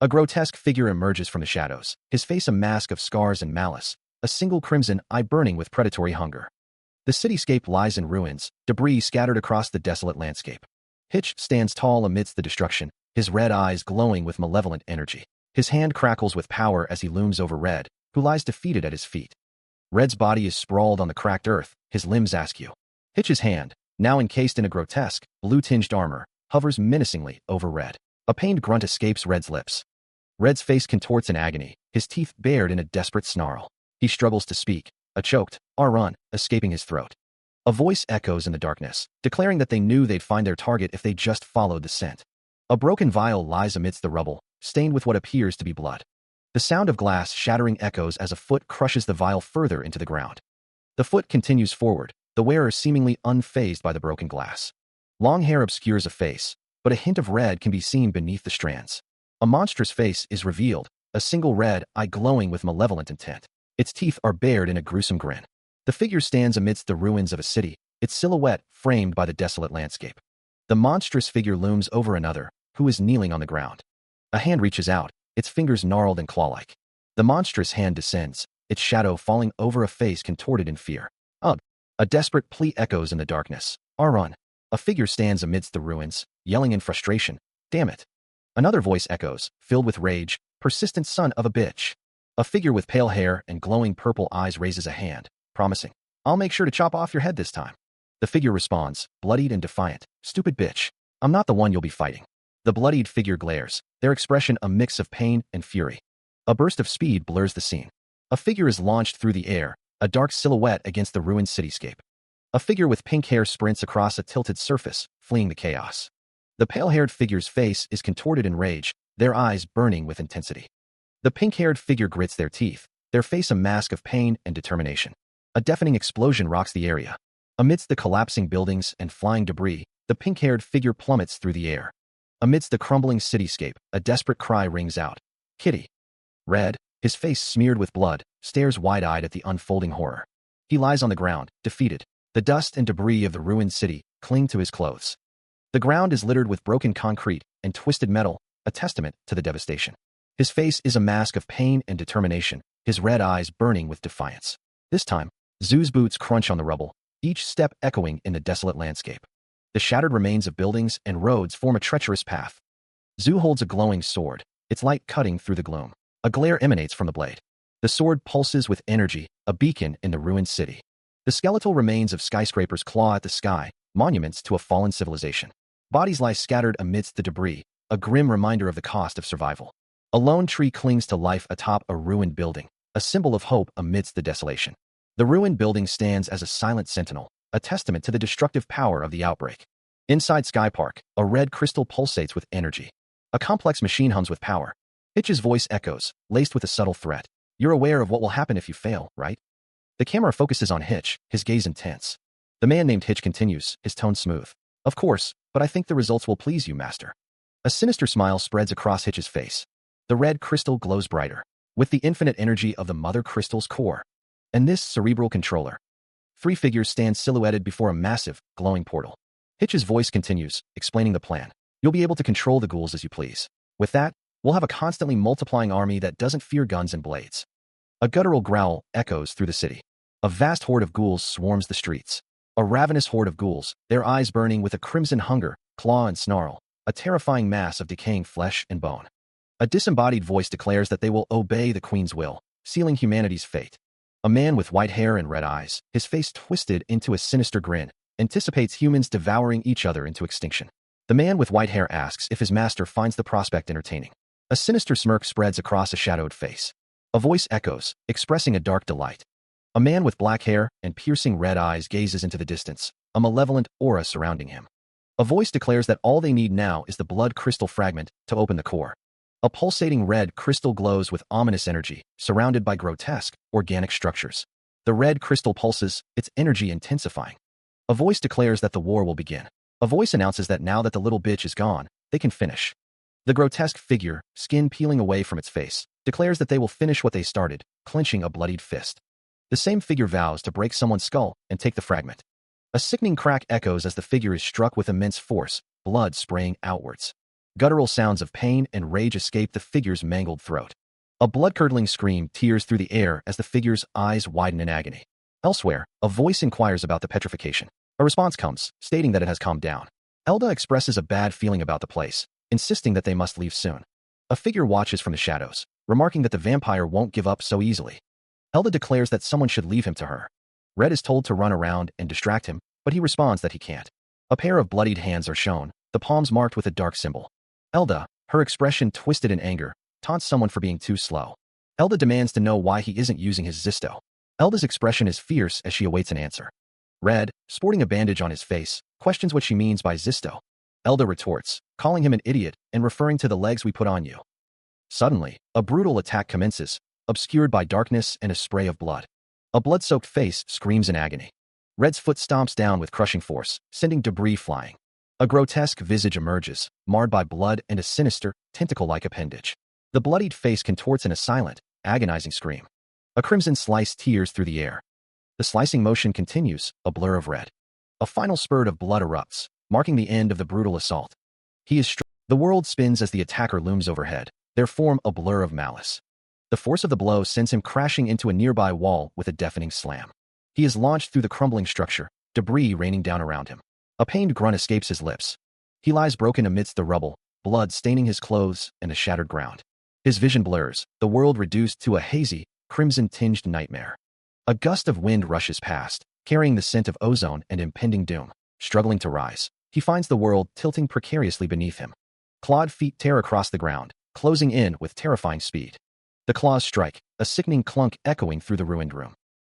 A grotesque figure emerges from the shadows, his face a mask of scars and malice, a single crimson eye burning with predatory hunger. The cityscape lies in ruins, debris scattered across the desolate landscape. Hitch stands tall amidst the destruction, his red eyes glowing with malevolent energy. His hand crackles with power as he looms over Red, who lies defeated at his feet. Red's body is sprawled on the cracked earth, his limbs askew. Hitch's hand, now encased in a grotesque, blue-tinged armor, hovers menacingly over Red. A pained grunt escapes Red's lips. Red's face contorts in agony, his teeth bared in a desperate snarl. He struggles to speak, a choked "run" escaping his throat. A voice echoes in the darkness, declaring that they knew they'd find their target if they just followed the scent. A broken vial lies amidst the rubble, stained with what appears to be blood. The sound of glass shattering echoes as a foot crushes the vial further into the ground. The foot continues forward, the wearer seemingly unfazed by the broken glass. Long hair obscures a face, but a hint of red can be seen beneath the strands. A monstrous face is revealed, a single red eye glowing with malevolent intent. Its teeth are bared in a gruesome grin. The figure stands amidst the ruins of a city, its silhouette framed by the desolate landscape. The monstrous figure looms over another, who is kneeling on the ground. A hand reaches out, its fingers gnarled and claw-like. The monstrous hand descends, its shadow falling over a face contorted in fear. Ugh! A desperate plea echoes in the darkness. "Run." A figure stands amidst the ruins, yelling in frustration. "Damn it." Another voice echoes, filled with rage. "Persistent son of a bitch." A figure with pale hair and glowing purple eyes raises a hand, promising, "I'll make sure to chop off your head this time." The figure responds, bloodied and defiant. "Stupid bitch. I'm not the one you'll be fighting." The bloodied figure glares, their expression a mix of pain and fury. A burst of speed blurs the scene. A figure is launched through the air, a dark silhouette against the ruined cityscape. A figure with pink hair sprints across a tilted surface, fleeing the chaos. The pale-haired figure's face is contorted in rage, their eyes burning with intensity. The pink-haired figure grits their teeth, their face a mask of pain and determination. A deafening explosion rocks the area. Amidst the collapsing buildings and flying debris, the pink-haired figure plummets through the air. Amidst the crumbling cityscape, a desperate cry rings out. "Kitty!" Red, his face smeared with blood, stares wide-eyed at the unfolding horror. He lies on the ground, defeated. The dust and debris of the ruined city cling to his clothes. The ground is littered with broken concrete and twisted metal, a testament to the devastation. His face is a mask of pain and determination, his red eyes burning with defiance. This time, Zoo's boots crunch on the rubble, each step echoing in the desolate landscape. The shattered remains of buildings and roads form a treacherous path. Zoo holds a glowing sword, its light cutting through the gloom. A glare emanates from the blade. The sword pulses with energy, a beacon in the ruined city. The skeletal remains of skyscrapers claw at the sky, monuments to a fallen civilization. Bodies lie scattered amidst the debris, a grim reminder of the cost of survival. A lone tree clings to life atop a ruined building, a symbol of hope amidst the desolation. The ruined building stands as a silent sentinel, a testament to the destructive power of the outbreak. Inside Sky Park, a red crystal pulsates with energy. A complex machine hums with power. Hitch's voice echoes, laced with a subtle threat. You're aware of what will happen if you fail, right? The camera focuses on Hitch, his gaze intense. The man named Hitch continues, his tone smooth. Of course, but I think the results will please you, Master. A sinister smile spreads across Hitch's face. The red crystal glows brighter, with the infinite energy of the Mother Crystal's core. And this cerebral controller. 3 figures stand silhouetted before a massive, glowing portal. Hitch's voice continues, explaining the plan. You'll be able to control the ghouls as you please. With that, we'll have a constantly multiplying army that doesn't fear guns and blades. A guttural growl echoes through the city. A vast horde of ghouls swarms the streets. A ravenous horde of ghouls, their eyes burning with a crimson hunger, claw and snarl, a terrifying mass of decaying flesh and bone. A disembodied voice declares that they will obey the Queen's will, sealing humanity's fate. A man with white hair and red eyes, his face twisted into a sinister grin, anticipates humans devouring each other into extinction. The man with white hair asks if his master finds the prospect entertaining. A sinister smirk spreads across a shadowed face. A voice echoes, expressing a dark delight. A man with black hair and piercing red eyes gazes into the distance, a malevolent aura surrounding him. A voice declares that all they need now is the blood crystal fragment to open the core. A pulsating red crystal glows with ominous energy, surrounded by grotesque, organic structures. The red crystal pulses, its energy intensifying. A voice declares that the war will begin. A voice announces that now that the little bitch is gone, they can finish. The grotesque figure, skin peeling away from its face, declares that they will finish what they started, clenching a bloodied fist. The same figure vows to break someone's skull and take the fragment. A sickening crack echoes as the figure is struck with immense force, blood spraying outwards. Guttural sounds of pain and rage escape the figure's mangled throat. A blood-curdling scream tears through the air as the figure's eyes widen in agony. Elsewhere, a voice inquires about the petrification. A response comes, stating that it has calmed down. Elda expresses a bad feeling about the place, insisting that they must leave soon. A figure watches from the shadows, remarking that the vampire won't give up so easily. Elda declares that someone should leave him to her. Red is told to run around and distract him, but he responds that he can't. A pair of bloodied hands are shown, the palms marked with a dark symbol. Elda, her expression twisted in anger, taunts someone for being too slow. Elda demands to know why he isn't using his Zisto. Elda's expression is fierce as she awaits an answer. Red, sporting a bandage on his face, questions what she means by Zisto. Elda retorts, calling him an idiot and referring to the legs we put on you. Suddenly, a brutal attack commences, obscured by darkness and a spray of blood. A blood-soaked face screams in agony. Red's foot stomps down with crushing force, sending debris flying. A grotesque visage emerges, marred by blood and a sinister, tentacle-like appendage. The bloodied face contorts in a silent, agonizing scream. A crimson slice tears through the air. The slicing motion continues, a blur of red. A final spurt of blood erupts, marking the end of the brutal assault. He is struck. The world spins as the attacker looms overhead, their form a blur of malice. The force of the blow sends him crashing into a nearby wall with a deafening slam. He is launched through the crumbling structure, debris raining down around him. A pained grunt escapes his lips. He lies broken amidst the rubble, blood staining his clothes and the shattered ground. His vision blurs, the world reduced to a hazy, crimson-tinged nightmare. A gust of wind rushes past, carrying the scent of ozone and impending doom. Struggling to rise, he finds the world tilting precariously beneath him. Clawed feet tear across the ground, closing in with terrifying speed. The claws strike, a sickening clunk echoing through the ruined room.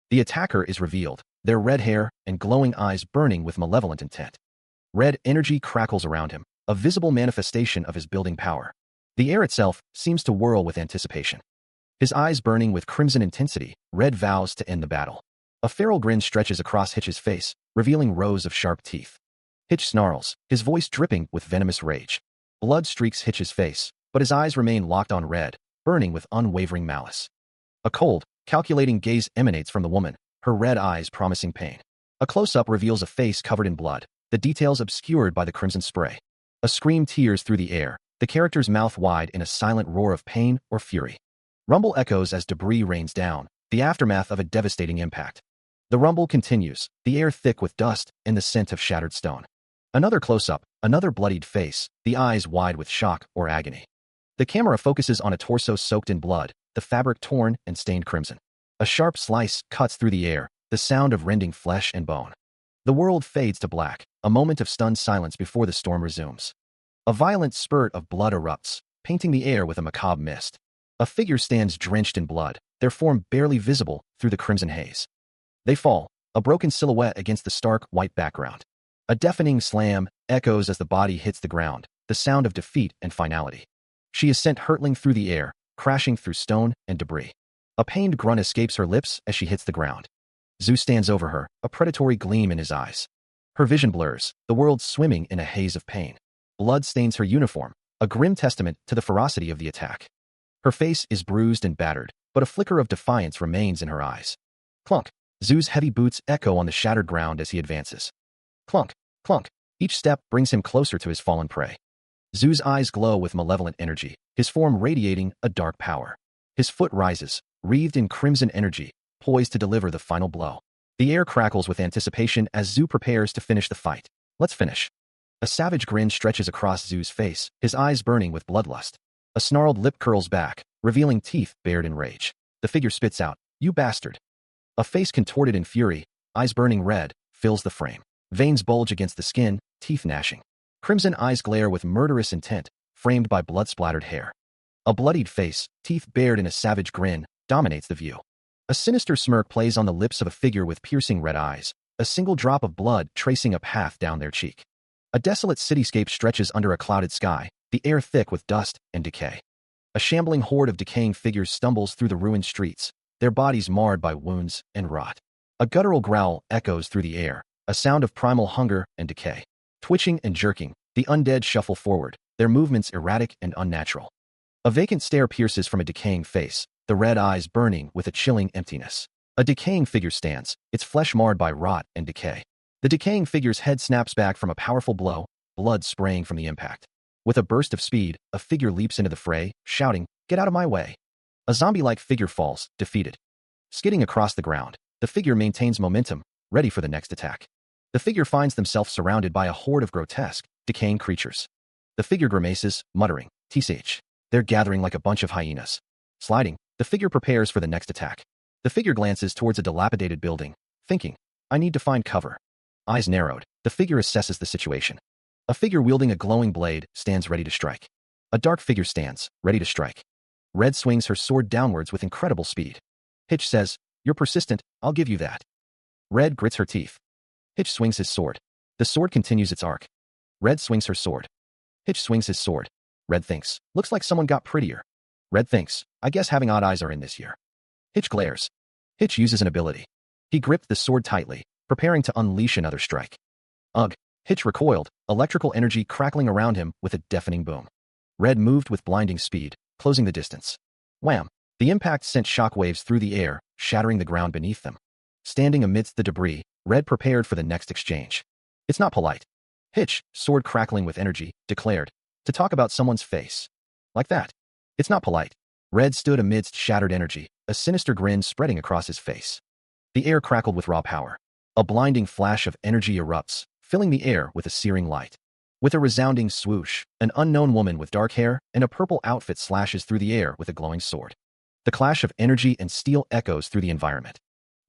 The attacker is revealed, their red hair and glowing eyes burning with malevolent intent. Red energy crackles around him, a visible manifestation of his building power. The air itself seems to whirl with anticipation. His eyes burning with crimson intensity, Red vows to end the battle. A feral grin stretches across Hitch's face, revealing rows of sharp teeth. Hitch snarls, his voice dripping with venomous rage. Blood streaks Hitch's face, but his eyes remain locked on Red, burning with unwavering malice. A cold, calculating gaze emanates from the woman, her red eyes promising pain. A close-up reveals a face covered in blood, the details obscured by the crimson spray. A scream tears through the air, the character's mouth wide in a silent roar of pain or fury. Rumble echoes as debris rains down, the aftermath of a devastating impact. The rumble continues, the air thick with dust and the scent of shattered stone. Another close-up, another bloodied face, the eyes wide with shock or agony. The camera focuses on a torso soaked in blood, the fabric torn and stained crimson. A sharp slice cuts through the air, the sound of rending flesh and bone. The world fades to black, a moment of stunned silence before the storm resumes. A violent spurt of blood erupts, painting the air with a macabre mist. A figure stands drenched in blood, their form barely visible through the crimson haze. They fall, a broken silhouette against the stark white background. A deafening slam echoes as the body hits the ground, the sound of defeat and finality. She is sent hurtling through the air, crashing through stone and debris. A pained grunt escapes her lips as she hits the ground. Zu stands over her, a predatory gleam in his eyes. Her vision blurs, the world swimming in a haze of pain. Blood stains her uniform, a grim testament to the ferocity of the attack. Her face is bruised and battered, but a flicker of defiance remains in her eyes. Clunk. Zu's heavy boots echo on the shattered ground as he advances. Clunk, clunk. Each step brings him closer to his fallen prey. Zu's eyes glow with malevolent energy, his form radiating a dark power. His foot rises, wreathed in crimson energy, poised to deliver the final blow. The air crackles with anticipation as Zu prepares to finish the fight. Let's finish. A savage grin stretches across Zu's face, his eyes burning with bloodlust. A snarled lip curls back, revealing teeth bared in rage. The figure spits out, "You bastard." A face contorted in fury, eyes burning red, fills the frame. Veins bulge against the skin, teeth gnashing. Crimson eyes glare with murderous intent, framed by blood-splattered hair. A bloodied face, teeth bared in a savage grin, dominates the view. A sinister smirk plays on the lips of a figure with piercing red eyes, a single drop of blood tracing a path down their cheek. A desolate cityscape stretches under a clouded sky, the air thick with dust and decay. A shambling horde of decaying figures stumbles through the ruined streets, their bodies marred by wounds and rot. A guttural growl echoes through the air, a sound of primal hunger and decay. Twitching and jerking, the undead shuffle forward, their movements erratic and unnatural. A vacant stare pierces from a decaying face, the red eyes burning with a chilling emptiness. A decaying figure stands, its flesh marred by rot and decay. The decaying figure's head snaps back from a powerful blow, blood spraying from the impact. With a burst of speed, a figure leaps into the fray, shouting, "Get out of my way!" A zombie-like figure falls, defeated. Skidding across the ground, the figure maintains momentum, ready for the next attack. The figure finds themselves surrounded by a horde of grotesque, decaying creatures. The figure grimaces, muttering, "Tsh." They're gathering like a bunch of hyenas. Sliding, the figure prepares for the next attack. The figure glances towards a dilapidated building, thinking, "I need to find cover." Eyes narrowed, the figure assesses the situation. A figure wielding a glowing blade stands ready to strike. A dark figure stands, ready to strike. Red swings her sword downwards with incredible speed. Hitch says, "You're persistent, I'll give you that." Red grits her teeth. Hitch swings his sword. The sword continues its arc. Red swings her sword. Hitch swings his sword. Red thinks, "Looks like someone got prettier." Red thinks, "I guess having odd eyes are in this year." Hitch glares. Hitch uses an ability. He gripped the sword tightly, preparing to unleash another strike. Ugh! Hitch recoiled, electrical energy crackling around him with a deafening boom. Red moved with blinding speed, closing the distance. Wham! The impact sent shockwaves through the air, shattering the ground beneath them. Standing amidst the debris, Red prepared for the next exchange. "It's not polite." Hitch, sword crackling with energy, declared, "to talk about someone's face. Like that. It's not polite." Red stood amidst shattered energy, a sinister grin spreading across his face. The air crackled with raw power. A blinding flash of energy erupts, filling the air with a searing light. With a resounding swoosh, an unknown woman with dark hair and a purple outfit slashes through the air with a glowing sword. The clash of energy and steel echoes through the environment.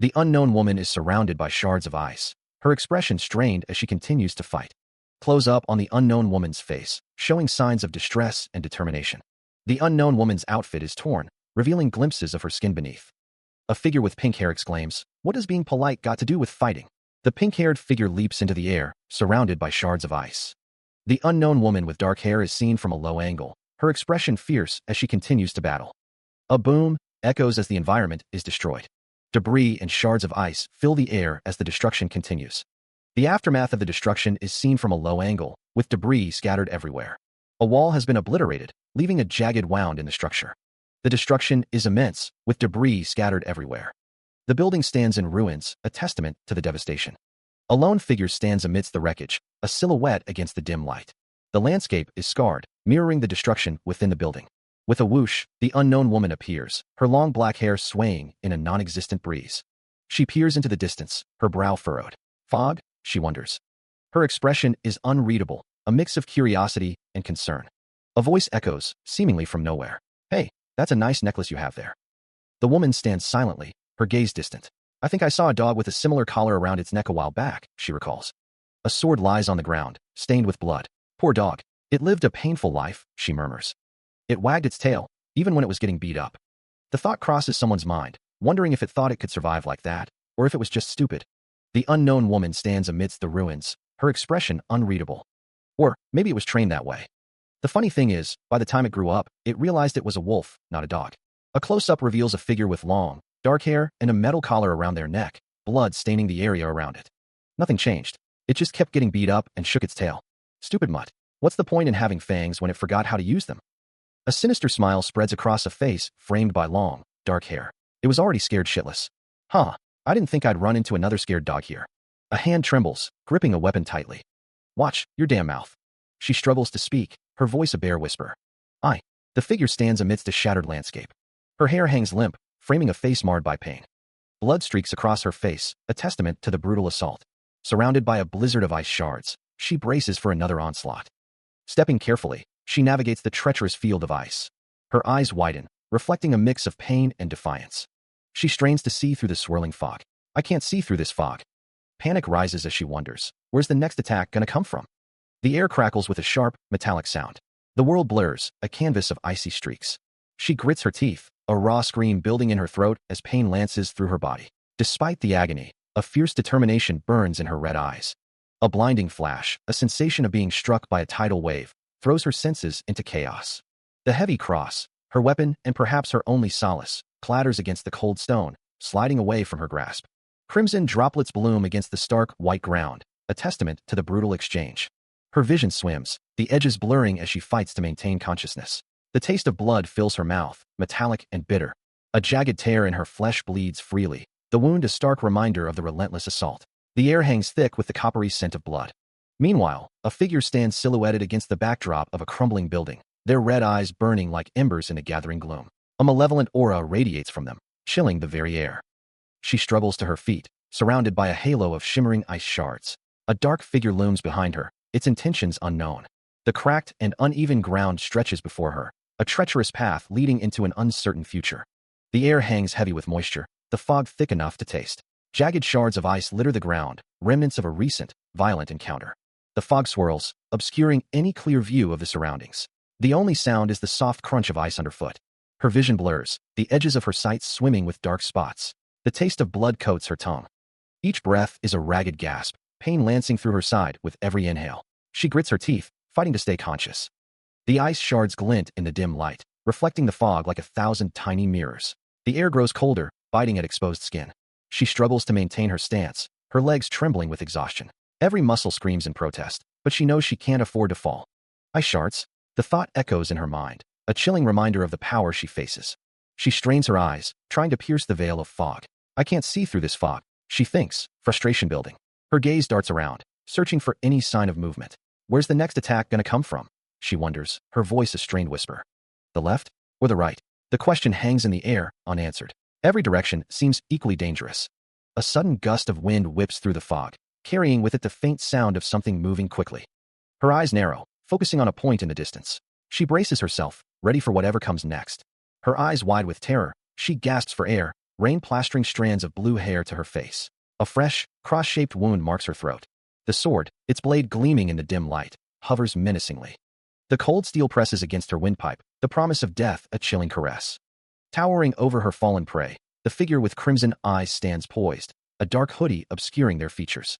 The unknown woman is surrounded by shards of ice, her expression strained as she continues to fight. Close up on the unknown woman's face, showing signs of distress and determination. The unknown woman's outfit is torn, revealing glimpses of her skin beneath. A figure with pink hair exclaims, "What does being polite got to do with fighting?" The pink-haired figure leaps into the air, surrounded by shards of ice. The unknown woman with dark hair is seen from a low angle, her expression fierce as she continues to battle. A boom echoes as the environment is destroyed. Debris and shards of ice fill the air as the destruction continues. The aftermath of the destruction is seen from a low angle, with debris scattered everywhere. A wall has been obliterated, leaving a jagged wound in the structure. The destruction is immense, with debris scattered everywhere. The building stands in ruins, a testament to the devastation. A lone figure stands amidst the wreckage, a silhouette against the dim light. The landscape is scarred, mirroring the destruction within the building. With a whoosh, the unknown woman appears, her long black hair swaying in a non-existent breeze. She peers into the distance, her brow furrowed. Fog? She wonders. Her expression is unreadable, a mix of curiosity and concern. A voice echoes, seemingly from nowhere. "Hey, that's a nice necklace you have there." The woman stands silently, her gaze distant. "I think I saw a dog with a similar collar around its neck a while back," she recalls. A sword lies on the ground, stained with blood. "Poor dog. It lived a painful life, she murmurs. It wagged its tail, even when it was getting beat up. The thought crosses someone's mind, wondering if it thought it could survive like that, or if it was just stupid. The unknown woman stands amidst the ruins, her expression unreadable. Or maybe it was trained that way. The funny thing is, by the time it grew up, it realized it was a wolf, not a dog. A close-up reveals a figure with long, dark hair and a metal collar around their neck, blood staining the area around it. Nothing changed. It just kept getting beat up and shook its tail. Stupid mutt. What's the point in having fangs when it forgot how to use them? A sinister smile spreads across a face framed by long, dark hair. It was already scared shitless. Huh, I didn't think I'd run into another scared dog here. A hand trembles, gripping a weapon tightly. Watch your damn mouth. She struggles to speak, her voice a bare whisper. The figure stands amidst a shattered landscape. Her hair hangs limp, framing a face marred by pain. Blood streaks across her face, a testament to the brutal assault. Surrounded by a blizzard of ice shards, she braces for another onslaught. Stepping carefully, she navigates the treacherous field of ice. Her eyes widen, reflecting a mix of pain and defiance. She strains to see through the swirling fog. I can't see through this fog. Panic rises as she wonders, where's the next attack gonna come from? The air crackles with a sharp, metallic sound. The world blurs, a canvas of icy streaks. She grits her teeth, a raw scream building in her throat as pain lances through her body. Despite the agony, a fierce determination burns in her red eyes. A blinding flash, a sensation of being struck by a tidal wave, throws her senses into chaos. The heavy cross, her weapon and perhaps her only solace, clatters against the cold stone, sliding away from her grasp. Crimson droplets bloom against the stark, white ground, a testament to the brutal exchange. Her vision swims, the edges blurring as she fights to maintain consciousness. The taste of blood fills her mouth, metallic and bitter. A jagged tear in her flesh bleeds freely, the wound a stark reminder of the relentless assault. The air hangs thick with the coppery scent of blood. Meanwhile, a figure stands silhouetted against the backdrop of a crumbling building, their red eyes burning like embers in a gathering gloom. A malevolent aura radiates from them, chilling the very air. She struggles to her feet, surrounded by a halo of shimmering ice shards. A dark figure looms behind her, its intentions unknown. The cracked and uneven ground stretches before her, a treacherous path leading into an uncertain future. The air hangs heavy with moisture, the fog thick enough to taste. Jagged shards of ice litter the ground, remnants of a recent, violent encounter. The fog swirls, obscuring any clear view of the surroundings. The only sound is the soft crunch of ice underfoot. Her vision blurs, the edges of her sight swimming with dark spots. The taste of blood coats her tongue. Each breath is a ragged gasp, pain lancing through her side with every inhale. She grits her teeth, fighting to stay conscious. The ice shards glint in the dim light, reflecting the fog like 1,000 tiny mirrors. The air grows colder, biting at exposed skin. She struggles to maintain her stance, her legs trembling with exhaustion. Every muscle screams in protest, but she knows she can't afford to fall. Ice shards? The thought echoes in her mind, a chilling reminder of the power she faces. She strains her eyes, trying to pierce the veil of fog. I can't see through this fog, she thinks, frustration building. Her gaze darts around, searching for any sign of movement. Where's the next attack gonna come from? She wonders, her voice a strained whisper. The left? Or the right? The question hangs in the air, unanswered. Every direction seems equally dangerous. A sudden gust of wind whips through the fog, carrying with it the faint sound of something moving quickly. Her eyes narrow, focusing on a point in the distance. She braces herself, ready for whatever comes next. Her eyes wide with terror, she gasps for air, rain plastering strands of blue hair to her face. A fresh, cross-shaped wound marks her throat. The sword, its blade gleaming in the dim light, hovers menacingly. The cold steel presses against her windpipe, the promise of death a chilling caress. Towering over her fallen prey, the figure with crimson eyes stands poised, a dark hoodie obscuring their features.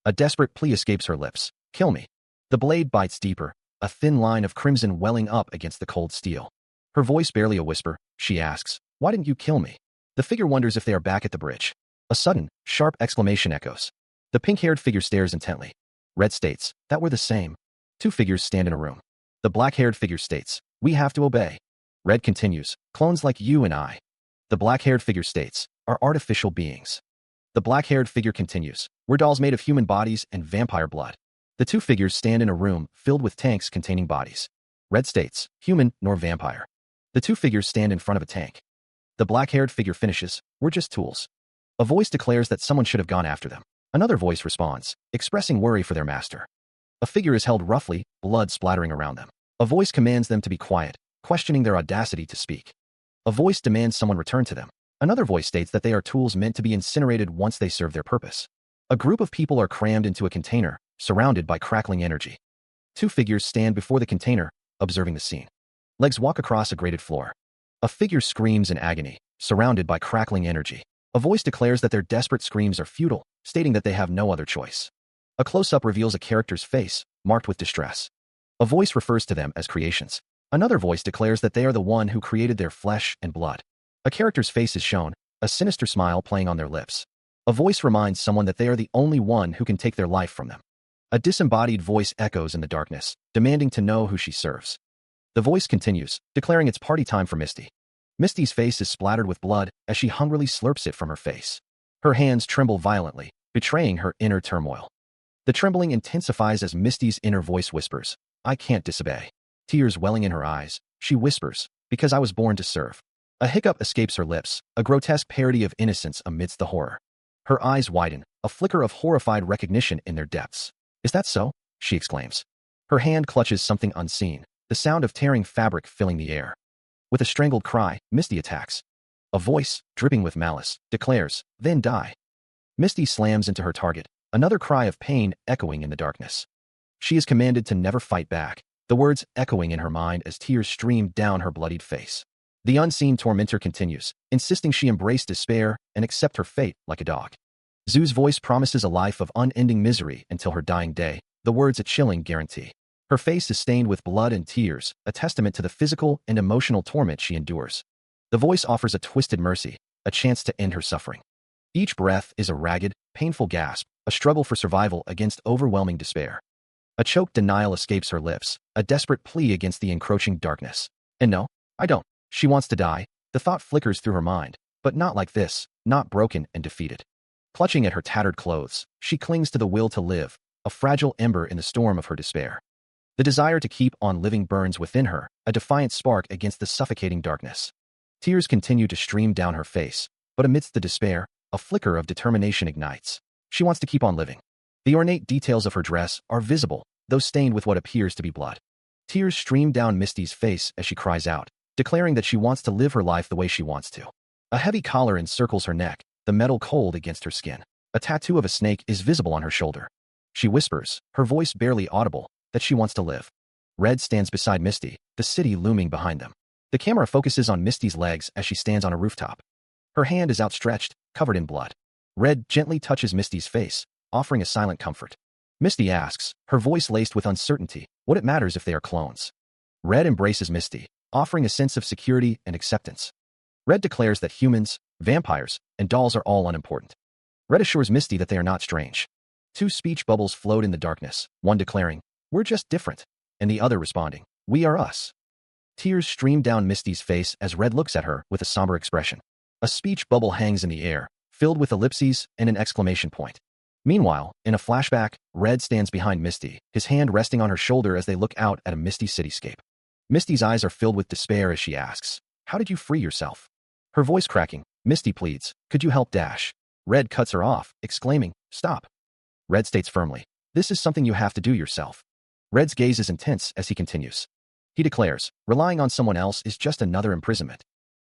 A desperate plea escapes her lips. Kill me. The blade bites deeper, a thin line of crimson welling up against the cold steel. Her voice barely a whisper, she asks, why didn't you kill me? The figure wonders if they are back at the bridge. A sudden, sharp exclamation echoes. The pink-haired figure stares intently. Red states, that we're the same. Two figures stand in a room. The black-haired figure states, we have to obey. Red continues, clones like you and I. The black-haired figure states, are artificial beings. The black-haired figure continues, we're dolls made of human bodies and vampire blood. The two figures stand in a room filled with tanks containing bodies. Red states, human nor vampire. The two figures stand in front of a tank. The black-haired figure finishes, we're just tools. A voice declares that someone should have gone after them. Another voice responds, expressing worry for their master. A figure is held roughly, blood splattering around them. A voice commands them to be quiet, questioning their audacity to speak. A voice demands someone return to them. Another voice states that they are tools meant to be incinerated once they serve their purpose. A group of people are crammed into a container, surrounded by crackling energy. Two figures stand before the container, observing the scene. Legs walk across a grated floor. A figure screams in agony, surrounded by crackling energy. A voice declares that their desperate screams are futile, stating that they have no other choice. A close-up reveals a character's face, marked with distress. A voice refers to them as creations. Another voice declares that they are the one who created their flesh and blood. A character's face is shown, a sinister smile playing on their lips. A voice reminds someone that they are the only one who can take their life from them. A disembodied voice echoes in the darkness, demanding to know who she serves. The voice continues, declaring it's party time for Misty. Misty's face is splattered with blood as she hungrily slurps it from her face. Her hands tremble violently, betraying her inner turmoil. The trembling intensifies as Misty's inner voice whispers, "I can't disobey." Tears welling in her eyes, she whispers, "Because I was born to serve." A hiccup escapes her lips, a grotesque parody of innocence amidst the horror. Her eyes widen, a flicker of horrified recognition in their depths. "Is that so?" she exclaims. Her hand clutches something unseen, the sound of tearing fabric filling the air. With a strangled cry, Misty attacks. A voice, dripping with malice, declares, "Then die." Misty slams into her target, another cry of pain echoing in the darkness. She is commanded to never fight back, the words echoing in her mind as tears stream down her bloodied face. The unseen tormentor continues, insisting she embrace despair and accept her fate like a dog. Zoo's voice promises a life of unending misery until her dying day, the words a chilling guarantee. Her face is stained with blood and tears, a testament to the physical and emotional torment she endures. The voice offers a twisted mercy, a chance to end her suffering. Each breath is a ragged, painful gasp, a struggle for survival against overwhelming despair. A choked denial escapes her lips, a desperate plea against the encroaching darkness. And no, I don't. She wants to die. The thought flickers through her mind, but not like this, not broken and defeated. Clutching at her tattered clothes, she clings to the will to live, a fragile ember in the storm of her despair. The desire to keep on living burns within her, a defiant spark against the suffocating darkness. Tears continue to stream down her face, but amidst the despair, a flicker of determination ignites. She wants to keep on living. The ornate details of her dress are visible, though stained with what appears to be blood. Tears stream down Misty's face as she cries out, declaring that she wants to live her life the way she wants to. A heavy collar encircles her neck, the metal cold against her skin. A tattoo of a snake is visible on her shoulder. She whispers, her voice barely audible, that she wants to live. Red stands beside Misty, the city looming behind them. The camera focuses on Misty's legs as she stands on a rooftop. Her hand is outstretched, covered in blood. Red gently touches Misty's face, offering a silent comfort. Misty asks, her voice laced with uncertainty, what it matters if they are clones. Red embraces Misty, offering a sense of security and acceptance. Red declares that humans, vampires, and dolls are all unimportant. Red assures Misty that they are not strange. Two speech bubbles float in the darkness, one declaring, "We're just different," and the other responding, "We are us." Tears stream down Misty's face as Red looks at her with a somber expression. A speech bubble hangs in the air, filled with ellipses and an exclamation point. Meanwhile, in a flashback, Red stands behind Misty, his hand resting on her shoulder as they look out at a misty cityscape. Misty's eyes are filled with despair as she asks, "How did you free yourself?" Her voice cracking, Misty pleads, "Could you help Dash?" Red cuts her off, exclaiming, "Stop." Red states firmly, "This is something you have to do yourself." Red's gaze is intense as he continues. He declares, relying on someone else is just another imprisonment.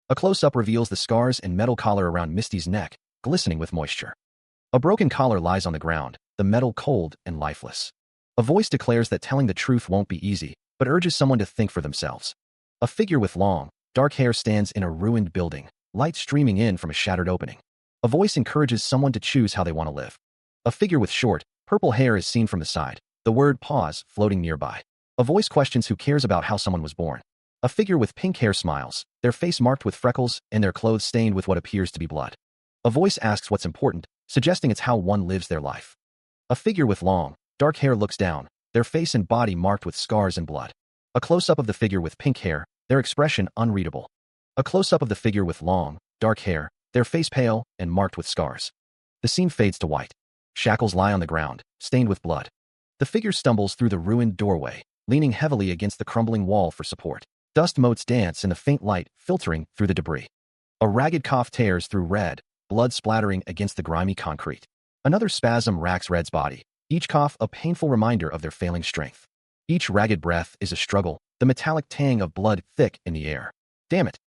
A close-up reveals the scars and metal collar around Misty's neck, glistening with moisture. A broken collar lies on the ground, the metal cold and lifeless. A voice declares that telling the truth won't be easy, but urges someone to think for themselves. A figure with long, dark hair stands in a ruined building, light streaming in from a shattered opening. A voice encourages someone to choose how they want to live. A figure with short, purple hair is seen from the side, the word pause floating nearby. A voice questions who cares about how someone was born. A figure with pink hair smiles, their face marked with freckles and their clothes stained with what appears to be blood. A voice asks what's important, suggesting it's how one lives their life. A figure with long, dark hair looks down, their face and body marked with scars and blood. A close-up of the figure with pink hair, their expression unreadable. A close-up of the figure with long, dark hair, their face pale and marked with scars. The scene fades to white. Shackles lie on the ground, stained with blood. The figure stumbles through the ruined doorway, leaning heavily against the crumbling wall for support. Dust motes dance in the faint light filtering through the debris. A ragged cough tears through Red, blood splattering against the grimy concrete. Another spasm racks Red's body, each cough a painful reminder of their failing strength. Each ragged breath is a struggle, the metallic tang of blood thick in the air. Damn it!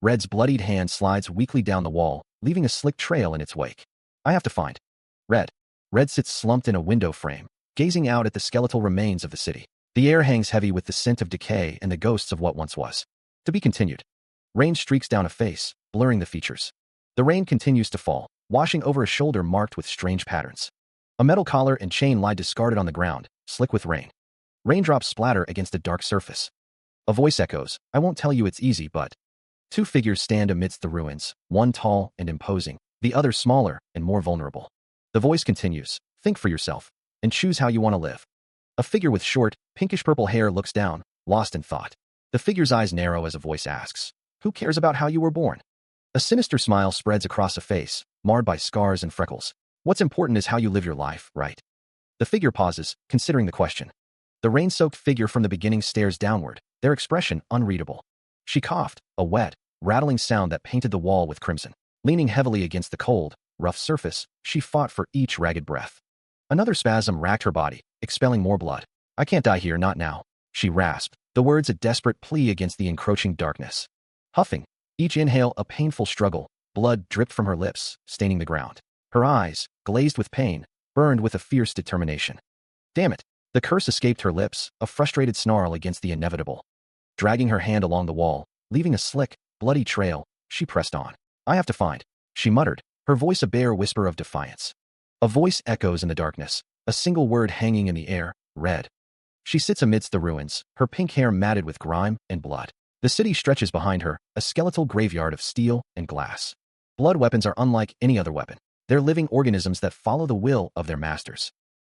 Red's bloodied hand slides weakly down the wall, leaving a slick trail in its wake. I have to find Red. Red sits slumped in a window frame, gazing out at the skeletal remains of the city. The air hangs heavy with the scent of decay and the ghosts of what once was. To be continued. Rain streaks down a face, blurring the features. The rain continues to fall, washing over a shoulder marked with strange patterns. A metal collar and chain lie discarded on the ground, slick with rain. Raindrops splatter against a dark surface. A voice echoes, "I won't tell you it's easy, but..." Two figures stand amidst the ruins, one tall and imposing, the other smaller and more vulnerable. The voice continues, "Think for yourself, and choose how you want to live." A figure with short, pinkish-purple hair looks down, lost in thought. The figure's eyes narrow as a voice asks, "Who cares about how you were born?" A sinister smile spreads across a face, marred by scars and freckles. "What's important is how you live your life, right?" The figure pauses, considering the question. The rain-soaked figure from the beginning stares downward, their expression unreadable. She coughed, a wet, rattling sound that painted the wall with crimson. Leaning heavily against the cold, rough surface, she fought for each ragged breath. Another spasm racked her body, expelling more blood. "I can't die here, not now," she rasped, the words a desperate plea against the encroaching darkness. Huffing, each inhale a painful struggle, blood dripped from her lips, staining the ground. Her eyes, glazed with pain, burned with a fierce determination. "Damn it!" The curse escaped her lips, a frustrated snarl against the inevitable. Dragging her hand along the wall, leaving a slick, bloody trail, she pressed on. "I have to find," she muttered, her voice a bare whisper of defiance. A voice echoes in the darkness, a single word hanging in the air, "Red." She sits amidst the ruins, her pink hair matted with grime and blood. The city stretches behind her, a skeletal graveyard of steel and glass. Blood weapons are unlike any other weapon. They're living organisms that follow the will of their masters.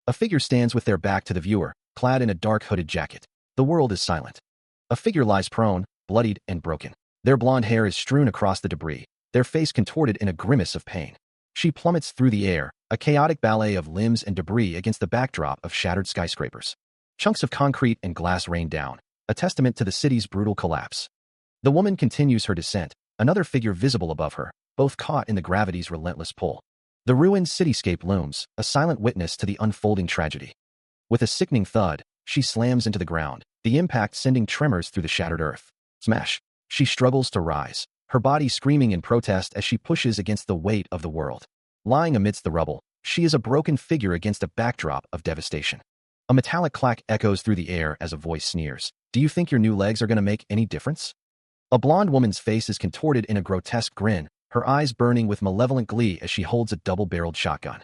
A figure stands with their back to the viewer, clad in a dark hooded jacket. The world is silent. A figure lies prone, bloodied and broken. Their blonde hair is strewn across the debris, their face contorted in a grimace of pain. She plummets through the air, a chaotic ballet of limbs and debris against the backdrop of shattered skyscrapers. Chunks of concrete and glass rain down, a testament to the city's brutal collapse. The woman continues her descent, another figure visible above her, both caught in the gravity's relentless pull. The ruined cityscape looms, a silent witness to the unfolding tragedy. With a sickening thud, she slams into the ground, the impact sending tremors through the shattered earth. Smash! She struggles to rise, her body screaming in protest as she pushes against the weight of the world. Lying amidst the rubble, she is a broken figure against a backdrop of devastation. A metallic clack echoes through the air as a voice sneers. "Do you think your new legs are going to make any difference?" A blonde woman's face is contorted in a grotesque grin, her eyes burning with malevolent glee as she holds a double-barreled shotgun.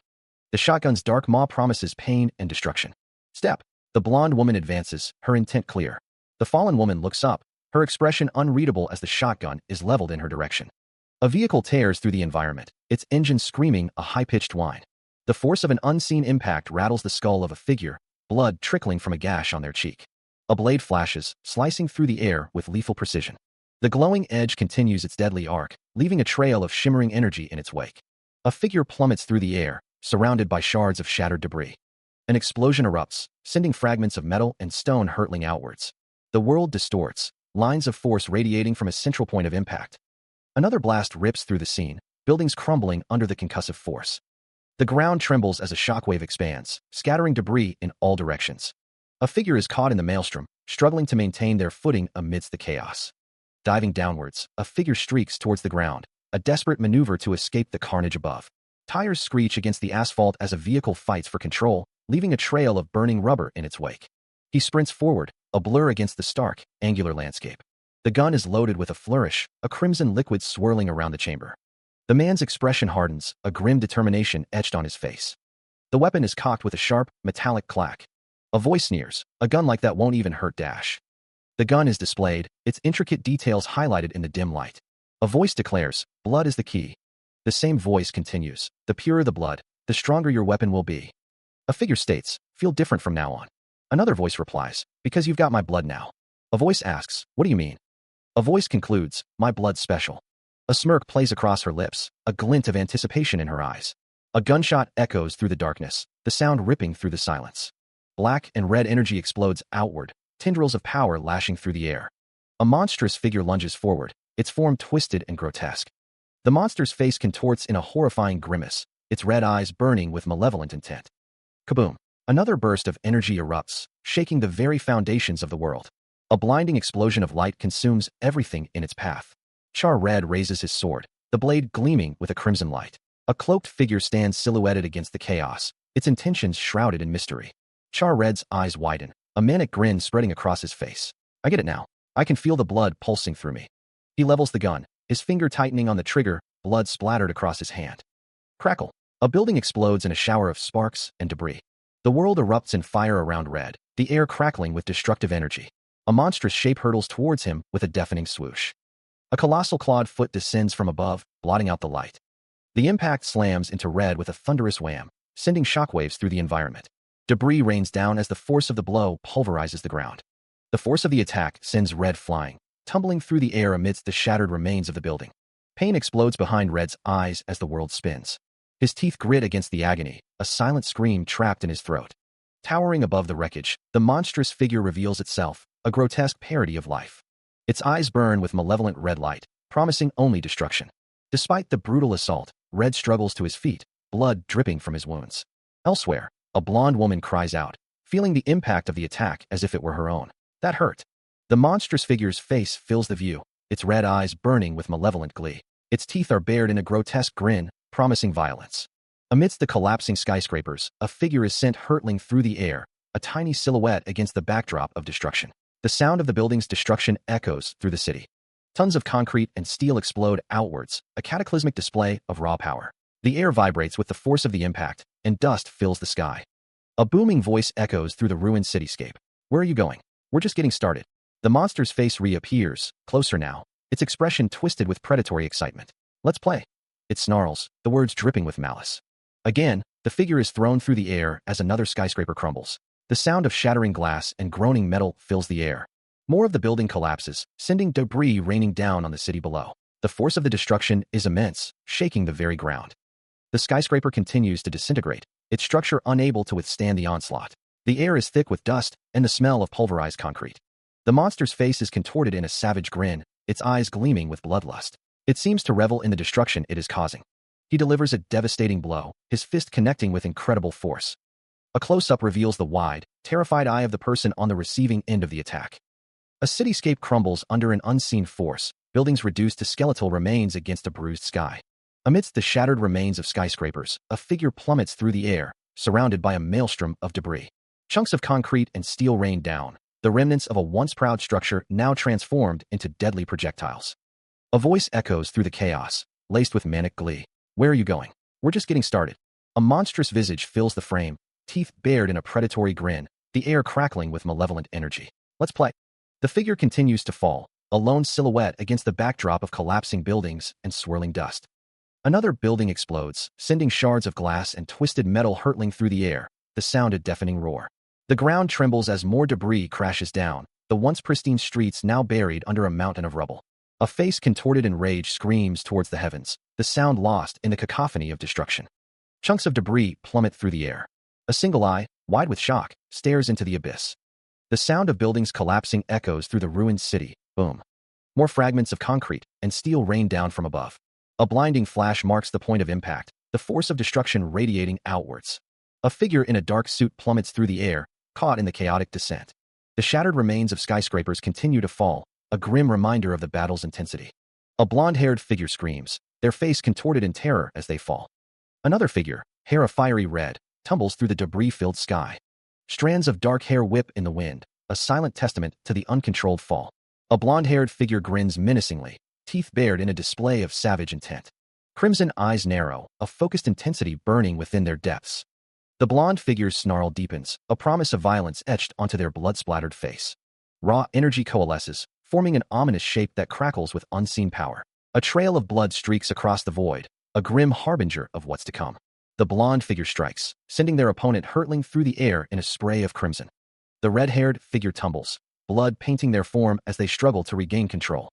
The shotgun's dark maw promises pain and destruction. "Step!" The blonde woman advances, her intent clear. The fallen woman looks up, her expression unreadable as the shotgun is leveled in her direction. A vehicle tears through the environment, its engine screaming a high-pitched whine. The force of an unseen impact rattles the skull of a figure, blood trickling from a gash on their cheek. A blade flashes, slicing through the air with lethal precision. The glowing edge continues its deadly arc, leaving a trail of shimmering energy in its wake. A figure plummets through the air, surrounded by shards of shattered debris. An explosion erupts, sending fragments of metal and stone hurtling outwards. The world distorts, lines of force radiating from a central point of impact. Another blast rips through the scene, buildings crumbling under the concussive force. The ground trembles as a shockwave expands, scattering debris in all directions. A figure is caught in the maelstrom, struggling to maintain their footing amidst the chaos. Diving downwards, a figure streaks towards the ground, a desperate maneuver to escape the carnage above. Tires screech against the asphalt as a vehicle fights for control, leaving a trail of burning rubber in its wake. He sprints forward, a blur against the stark, angular landscape. The gun is loaded with a flourish, a crimson liquid swirling around the chamber. The man's expression hardens, a grim determination etched on his face. The weapon is cocked with a sharp, metallic clack. A voice sneers, "A gun like that won't even hurt Dash." The gun is displayed, its intricate details highlighted in the dim light. A voice declares, "Blood is the key." The same voice continues, "The purer the blood, the stronger your weapon will be." A figure states, "Feel different from now on." Another voice replies, "Because you've got my blood now." A voice asks, "What do you mean?" A voice concludes, "My blood's special." A smirk plays across her lips, a glint of anticipation in her eyes. A gunshot echoes through the darkness, the sound ripping through the silence. Black and red energy explodes outward, tendrils of power lashing through the air. A monstrous figure lunges forward, its form twisted and grotesque. The monster's face contorts in a horrifying grimace, its red eyes burning with malevolent intent. Kaboom! Another burst of energy erupts, shaking the very foundations of the world. A blinding explosion of light consumes everything in its path. Char Red raises his sword, the blade gleaming with a crimson light. A cloaked figure stands silhouetted against the chaos, its intentions shrouded in mystery. Char Red's eyes widen, a manic grin spreading across his face. I get it now. I can feel the blood pulsing through me. He levels the gun, his finger tightening on the trigger, blood splattered across his hand. Crackle. A building explodes in a shower of sparks and debris. The world erupts in fire around Red, the air crackling with destructive energy. A monstrous shape hurtles towards him with a deafening swoosh. A colossal clawed foot descends from above, blotting out the light. The impact slams into Red with a thunderous wham, sending shockwaves through the environment. Debris rains down as the force of the blow pulverizes the ground. The force of the attack sends Red flying, tumbling through the air amidst the shattered remains of the building. Pain explodes behind Red's eyes as the world spins. His teeth grit against the agony, a silent scream trapped in his throat. Towering above the wreckage, the monstrous figure reveals itself, a grotesque parody of life. Its eyes burn with malevolent red light, promising only destruction. Despite the brutal assault, Red struggles to his feet, blood dripping from his wounds. Elsewhere, a blonde woman cries out, feeling the impact of the attack as if it were her own. That hurt. The monstrous figure's face fills the view, its red eyes burning with malevolent glee. Its teeth are bared in a grotesque grin, promising violence. Amidst the collapsing skyscrapers, a figure is sent hurtling through the air, a tiny silhouette against the backdrop of destruction. The sound of the building's destruction echoes through the city. Tons of concrete and steel explode outwards, a cataclysmic display of raw power. The air vibrates with the force of the impact, and dust fills the sky. A booming voice echoes through the ruined cityscape. Where are you going? We're just getting started. The monster's face reappears, closer now, its expression twisted with predatory excitement. Let's play. It snarls, the words dripping with malice. Again, the figure is thrown through the air as another skyscraper crumbles. The sound of shattering glass and groaning metal fills the air. More of the building collapses, sending debris raining down on the city below. The force of the destruction is immense, shaking the very ground. The skyscraper continues to disintegrate, its structure unable to withstand the onslaught. The air is thick with dust and the smell of pulverized concrete. The monster's face is contorted in a savage grin, its eyes gleaming with bloodlust. It seems to revel in the destruction it is causing. He delivers a devastating blow, his fist connecting with incredible force. A close-up reveals the wide, terrified eye of the person on the receiving end of the attack. A cityscape crumbles under an unseen force, buildings reduced to skeletal remains against a bruised sky. Amidst the shattered remains of skyscrapers, a figure plummets through the air, surrounded by a maelstrom of debris. Chunks of concrete and steel rain down, the remnants of a once proud structure now transformed into deadly projectiles. A voice echoes through the chaos, laced with manic glee. Where are you going? We're just getting started. A monstrous visage fills the frame, teeth bared in a predatory grin, the air crackling with malevolent energy. Let's play. The figure continues to fall, a lone silhouette against the backdrop of collapsing buildings and swirling dust. Another building explodes, sending shards of glass and twisted metal hurtling through the air, the sound a deafening roar. The ground trembles as more debris crashes down, the once pristine streets now buried under a mountain of rubble. A face contorted in rage screams towards the heavens, the sound lost in the cacophony of destruction. Chunks of debris plummet through the air. A single eye, wide with shock, stares into the abyss. The sound of buildings collapsing echoes through the ruined city. Boom. More fragments of concrete and steel rain down from above. A blinding flash marks the point of impact, the force of destruction radiating outwards. A figure in a dark suit plummets through the air, caught in the chaotic descent. The shattered remains of skyscrapers continue to fall, a grim reminder of the battle's intensity. A blonde-haired figure screams, their face contorted in terror as they fall. Another figure, hair a fiery red, tumbles through the debris-filled sky. Strands of dark hair whip in the wind, a silent testament to the uncontrolled fall. A blonde-haired figure grins menacingly, teeth bared in a display of savage intent. Crimson eyes narrow, a focused intensity burning within their depths. The blonde figure's snarl deepens, a promise of violence etched onto their blood-splattered face. Raw energy coalesces, forming an ominous shape that crackles with unseen power. A trail of blood streaks across the void, a grim harbinger of what's to come. The blonde figure strikes, sending their opponent hurtling through the air in a spray of crimson. The red-haired figure tumbles, blood painting their form as they struggle to regain control.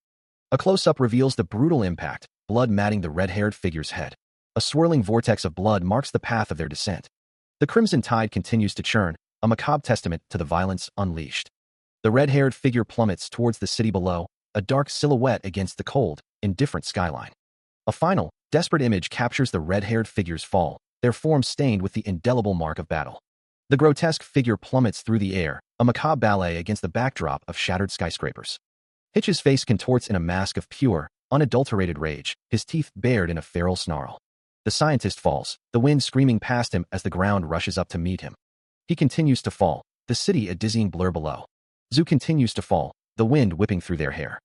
A close-up reveals the brutal impact, blood matting the red-haired figure's head. A swirling vortex of blood marks the path of their descent. The crimson tide continues to churn, a macabre testament to the violence unleashed. The red-haired figure plummets towards the city below, a dark silhouette against the cold, indifferent skyline. A final, desperate image captures the red-haired figure's fall, their form stained with the indelible mark of battle. The grotesque figure plummets through the air, a macabre ballet against the backdrop of shattered skyscrapers. Hitch's face contorts in a mask of pure, unadulterated rage, his teeth bared in a feral snarl. The scientist falls, the wind screaming past him as the ground rushes up to meet him. He continues to fall, the city a dizzying blur below. Zhu continues to fall, the wind whipping through their hair.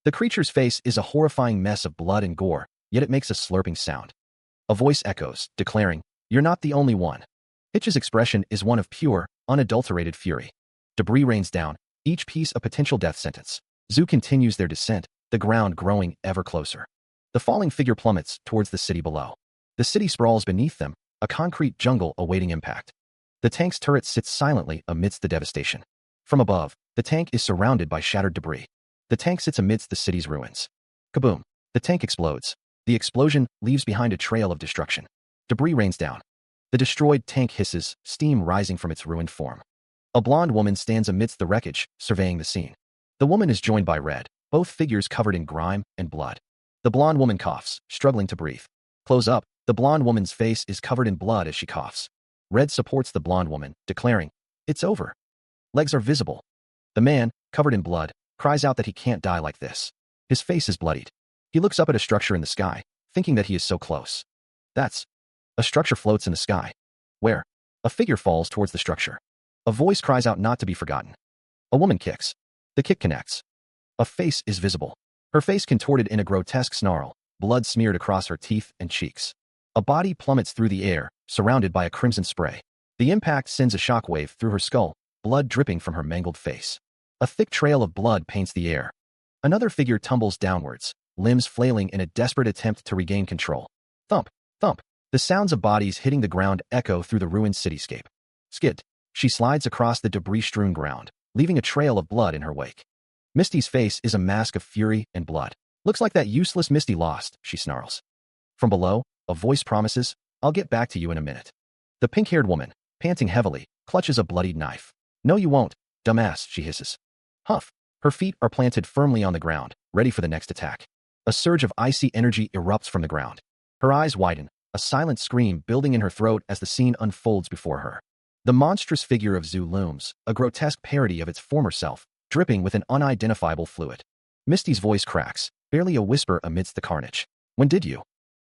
The creature's face is a horrifying mess of blood and gore, yet it makes a slurping sound. A voice echoes, declaring, "You're not the only one." Hitch's expression is one of pure, unadulterated fury. Debris rains down, each piece a potential death sentence. Zhu continues their descent, the ground growing ever closer. The falling figure plummets towards the city below. The city sprawls beneath them, a concrete jungle awaiting impact. The tank's turret sits silently amidst the devastation. From above, the tank is surrounded by shattered debris. The tank sits amidst the city's ruins. Kaboom! The tank explodes. The explosion leaves behind a trail of destruction. Debris rains down. The destroyed tank hisses, steam rising from its ruined form. A blonde woman stands amidst the wreckage, surveying the scene. The woman is joined by Red, both figures covered in grime and blood. The blonde woman coughs, struggling to breathe. Close up, the blonde woman's face is covered in blood as she coughs. Red supports the blonde woman, declaring, "It's over." Legs are visible. The man, covered in blood, cries out that he can't die like this. His face is bloodied. He looks up at a structure in the sky, thinking that he is so close. A structure floats in the sky. Where? A figure falls towards the structure. A voice cries out not to be forgotten. A woman kicks. The kick connects. A face is visible. Her face contorted in a grotesque snarl, blood smeared across her teeth and cheeks. A body plummets through the air, surrounded by a crimson spray. The impact sends a shockwave through her skull, blood dripping from her mangled face. A thick trail of blood paints the air. Another figure tumbles downwards, limbs flailing in a desperate attempt to regain control. Thump, thump. The sounds of bodies hitting the ground echo through the ruined cityscape. Skid. She slides across the debris-strewn ground, leaving a trail of blood in her wake. Misty's face is a mask of fury and blood. "Looks like that useless Misty lost," she snarls. From below, a voice promises, "I'll get back to you in a minute." The pink-haired woman, panting heavily, clutches a bloodied knife. "No you won't, dumbass," she hisses. Huff. Her feet are planted firmly on the ground, ready for the next attack. A surge of icy energy erupts from the ground. Her eyes widen, a silent scream building in her throat as the scene unfolds before her. The monstrous figure of Zhu looms, a grotesque parody of its former self, dripping with an unidentifiable fluid. Misty's voice cracks, barely a whisper amidst the carnage. "When did you?"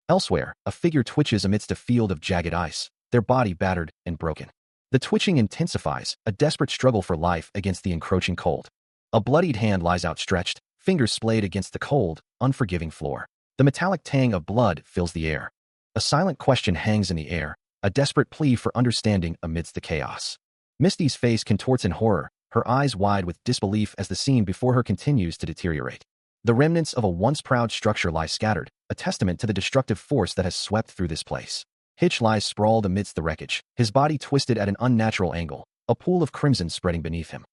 Elsewhere, a figure twitches amidst a field of jagged ice, their body battered and broken. The twitching intensifies, a desperate struggle for life against the encroaching cold. A bloodied hand lies outstretched, fingers splayed against the cold, unforgiving floor. The metallic tang of blood fills the air. A silent question hangs in the air, a desperate plea for understanding amidst the chaos. Misty's face contorts in horror, her eyes wide with disbelief as the scene before her continues to deteriorate. The remnants of a once proud structure lie scattered, a testament to the destructive force that has swept through this place. Hitch lies sprawled amidst the wreckage, his body twisted at an unnatural angle, a pool of crimson spreading beneath him.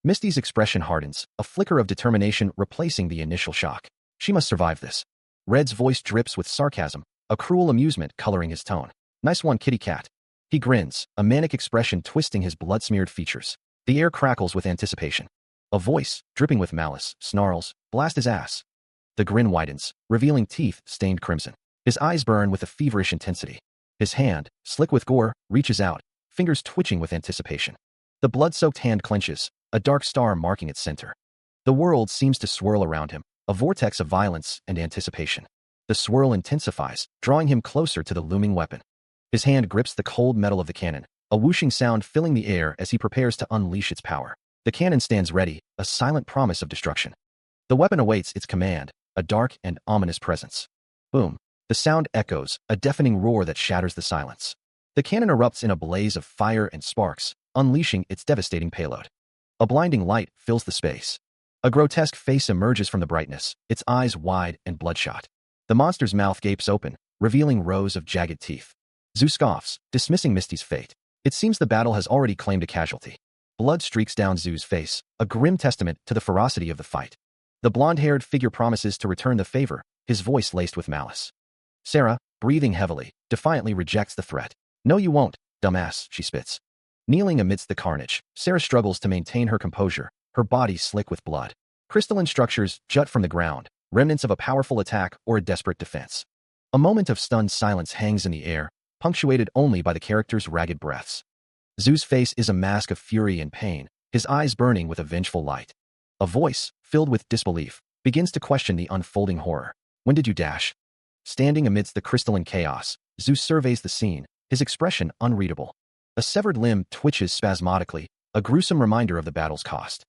Misty's expression hardens, a flicker of determination replacing the initial shock. She must survive this. Red's voice drips with sarcasm, a cruel amusement coloring his tone. "Nice one, kitty cat." He grins, a manic expression twisting his blood-smeared features. The air crackles with anticipation. A voice, dripping with malice, snarls, "Blast his ass." The grin widens, revealing teeth stained crimson. His eyes burn with a feverish intensity. His hand, slick with gore, reaches out, fingers twitching with anticipation. The blood-soaked hand clenches, a dark star marking its center. The world seems to swirl around him, a vortex of violence and anticipation. The swirl intensifies, drawing him closer to the looming weapon. His hand grips the cold metal of the cannon, a whooshing sound filling the air as he prepares to unleash its power. The cannon stands ready, a silent promise of destruction. The weapon awaits its command, a dark and ominous presence. Boom. The sound echoes, a deafening roar that shatters the silence. The cannon erupts in a blaze of fire and sparks, unleashing its devastating payload. A blinding light fills the space. A grotesque face emerges from the brightness, its eyes wide and bloodshot. The monster's mouth gapes open, revealing rows of jagged teeth. Zhu scoffs, dismissing Misty's fate. It seems the battle has already claimed a casualty. Blood streaks down Zhu's face, a grim testament to the ferocity of the fight. The blonde-haired figure promises to return the favor, his voice laced with malice. Sarah, breathing heavily, defiantly rejects the threat. "No you won't, dumbass," she spits. Kneeling amidst the carnage, Sarah struggles to maintain her composure, her body slick with blood. Crystalline structures jut from the ground, remnants of a powerful attack or a desperate defense. A moment of stunned silence hangs in the air, punctuated only by the characters' ragged breaths. Zhu's face is a mask of fury and pain, his eyes burning with a vengeful light. A voice, filled with disbelief, begins to question the unfolding horror. "When did you dash?" Standing amidst the crystalline chaos, Zhu surveys the scene, his expression unreadable. A severed limb twitches spasmodically, a gruesome reminder of the battle's cost.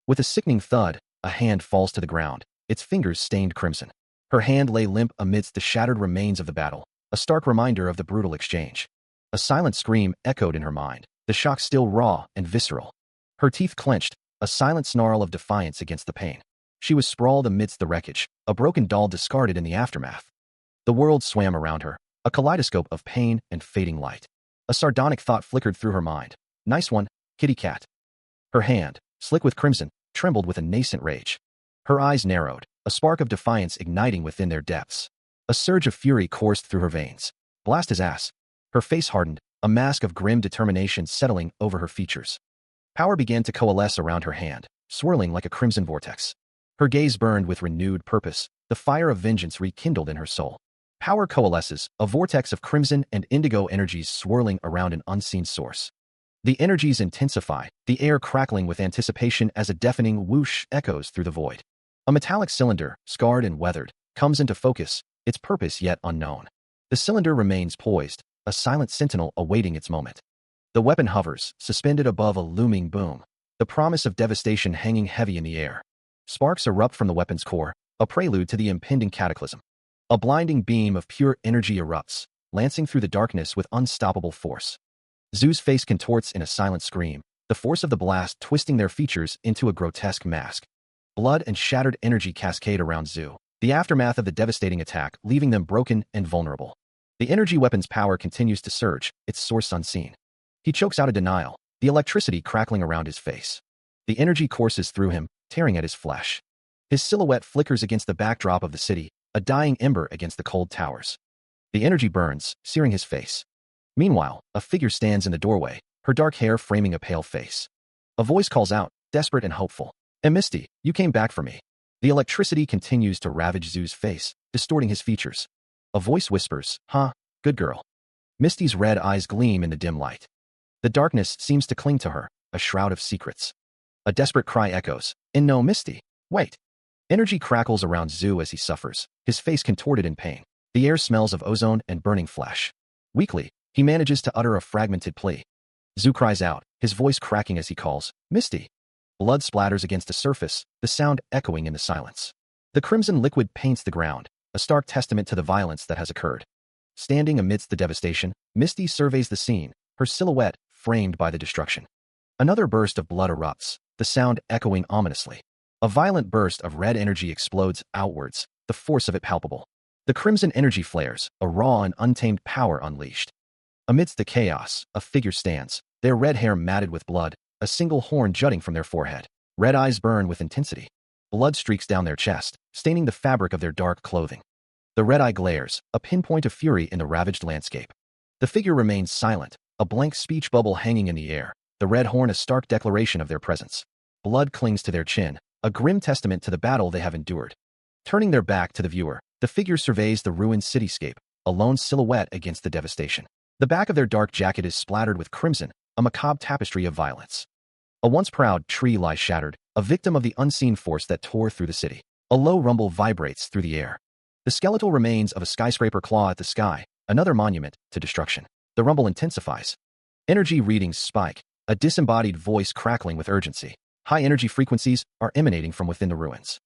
With a sickening thud, a hand falls to the ground, its fingers stained crimson. Her hand lay limp amidst the shattered remains of the battle, a stark reminder of the brutal exchange. A silent scream echoed in her mind, the shock still raw and visceral. Her teeth clenched, a silent snarl of defiance against the pain. She was sprawled amidst the wreckage, a broken doll discarded in the aftermath. The world swam around her, a kaleidoscope of pain and fading light. A sardonic thought flickered through her mind. Nice one, kitty cat. Her hand, slick with crimson, trembled with a nascent rage. Her eyes narrowed, a spark of defiance igniting within their depths. A surge of fury coursed through her veins. Blast his ass. Her face hardened, a mask of grim determination settling over her features. Power began to coalesce around her hand, swirling like a crimson vortex. Her gaze burned with renewed purpose, the fire of vengeance rekindled in her soul. Power coalesces, a vortex of crimson and indigo energies swirling around an unseen source. The energies intensify, the air crackling with anticipation as a deafening whoosh echoes through the void. A metallic cylinder, scarred and weathered, comes into focus, its purpose yet unknown. The cylinder remains poised, a silent sentinel awaiting its moment. The weapon hovers, suspended above a looming boom, the promise of devastation hanging heavy in the air. Sparks erupt from the weapon's core, a prelude to the impending cataclysm. A blinding beam of pure energy erupts, lancing through the darkness with unstoppable force. Zoo's face contorts in a silent scream, the force of the blast twisting their features into a grotesque mask. Blood and shattered energy cascade around Zoo, the aftermath of the devastating attack leaving them broken and vulnerable. The energy weapon's power continues to surge, its source unseen. He chokes out a denial, the electricity crackling around his face. The energy courses through him, tearing at his flesh. His silhouette flickers against the backdrop of the city, a dying ember against the cold towers. The energy burns, searing his face. Meanwhile, a figure stands in the doorway, her dark hair framing a pale face. A voice calls out, desperate and hopeful. Misty, you came back for me. The electricity continues to ravage Zoo's face, distorting his features. A voice whispers, huh, good girl. Misty's red eyes gleam in the dim light. The darkness seems to cling to her, a shroud of secrets. A desperate cry echoes, no, Misty, wait. Energy crackles around Zoo as he suffers, his face contorted in pain. The air smells of ozone and burning flesh. Weakly, he manages to utter a fragmented plea. Zoo cries out, his voice cracking as he calls, Misty. Blood splatters against the surface, the sound echoing in the silence. The crimson liquid paints the ground, a stark testament to the violence that has occurred. Standing amidst the devastation, Misty surveys the scene, her silhouette framed by the destruction. Another burst of blood erupts, the sound echoing ominously. A violent burst of red energy explodes outwards, the force of it palpable. The crimson energy flares, a raw and untamed power unleashed. Amidst the chaos, a figure stands, their red hair matted with blood, a single horn jutting from their forehead. Red eyes burn with intensity. Blood streaks down their chest, staining the fabric of their dark clothing. The red eye glares, a pinpoint of fury in the ravaged landscape. The figure remains silent, a blank speech bubble hanging in the air, the red horn a stark declaration of their presence. Blood clings to their chin, a grim testament to the battle they have endured. Turning their back to the viewer, the figure surveys the ruined cityscape, a lone silhouette against the devastation. The back of their dark jacket is splattered with crimson, a macabre tapestry of violence. A once proud tree lies shattered, a victim of the unseen force that tore through the city. A low rumble vibrates through the air. The skeletal remains of a skyscraper claw at the sky, another monument to destruction. The rumble intensifies. Energy readings spike, a disembodied voice crackling with urgency. High energy frequencies are emanating from within the ruins.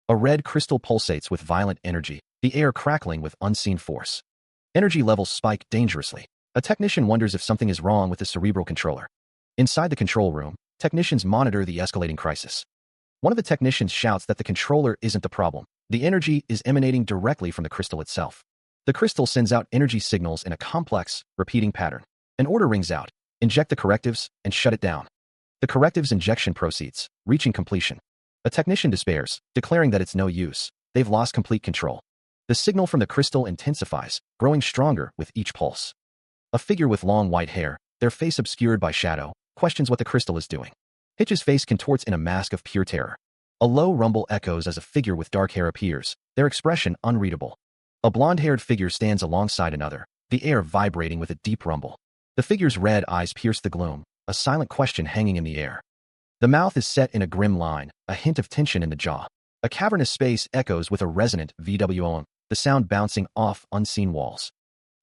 A red crystal pulsates with violent energy, the air crackling with unseen force. Energy levels spike dangerously. A technician wonders if something is wrong with the cerebral controller. Inside the control room, technicians monitor the escalating crisis. One of the technicians shouts that the controller isn't the problem. The energy is emanating directly from the crystal itself. The crystal sends out energy signals in a complex, repeating pattern. An order rings out. Inject the correctives and shut it down. The correctives injection proceeds, reaching completion. A technician despairs, declaring that it's no use. They've lost complete control. The signal from the crystal intensifies, growing stronger with each pulse. A figure with long white hair, their face obscured by shadow, questions what the crystal is doing. Hitch's face contorts in a mask of pure terror. A low rumble echoes as a figure with dark hair appears, their expression unreadable. A blonde-haired figure stands alongside another, the air vibrating with a deep rumble. The figure's red eyes pierce the gloom, a silent question hanging in the air. The mouth is set in a grim line, a hint of tension in the jaw. A cavernous space echoes with a resonant VWOM, the sound bouncing off unseen walls.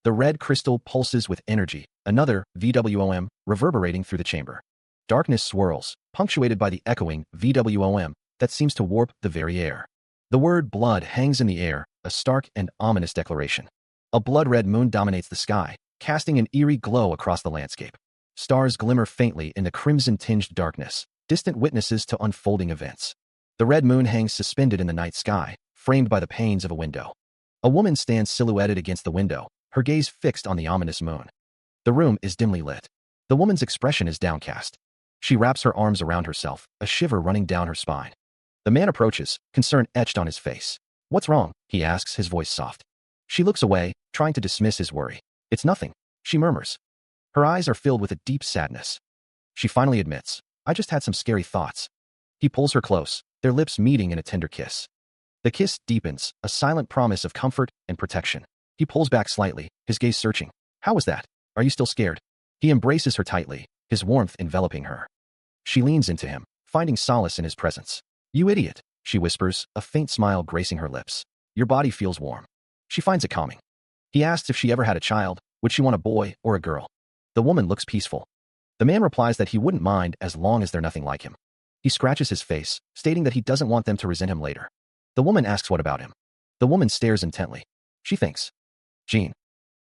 The red crystal pulses with energy, another VWOM reverberating through the chamber. Darkness swirls, punctuated by the echoing VWOM that seems to warp the very air. The word blood hangs in the air, a stark and ominous declaration. A blood-red moon dominates the sky, casting an eerie glow across the landscape. Stars glimmer faintly in the crimson-tinged darkness, distant witnesses to unfolding events. The red moon hangs suspended in the night sky, framed by the panes of a window. A woman stands silhouetted against the window, her gaze fixed on the ominous moon. The room is dimly lit. The woman's expression is downcast. She wraps her arms around herself, a shiver running down her spine. The man approaches, concern etched on his face. "What's wrong?" he asks, his voice soft. She looks away, trying to dismiss his worry. "It's nothing," she murmurs. Her eyes are filled with a deep sadness. She finally admits, "I just had some scary thoughts." He pulls her close, their lips meeting in a tender kiss. The kiss deepens, a silent promise of comfort and protection. He pulls back slightly, his gaze searching. "How was that? Are you still scared?" He embraces her tightly, his warmth enveloping her. She leans into him, finding solace in his presence. "You idiot," she whispers, a faint smile gracing her lips. "Your body feels warm." She finds it calming. He asks if she ever had a child, would she want a boy or a girl? The woman looks peaceful. The man replies that he wouldn't mind as long as they're nothing like him. He scratches his face, stating that he doesn't want them to resent him later. The woman asks what about him. The woman stares intently. She thinks. Jean.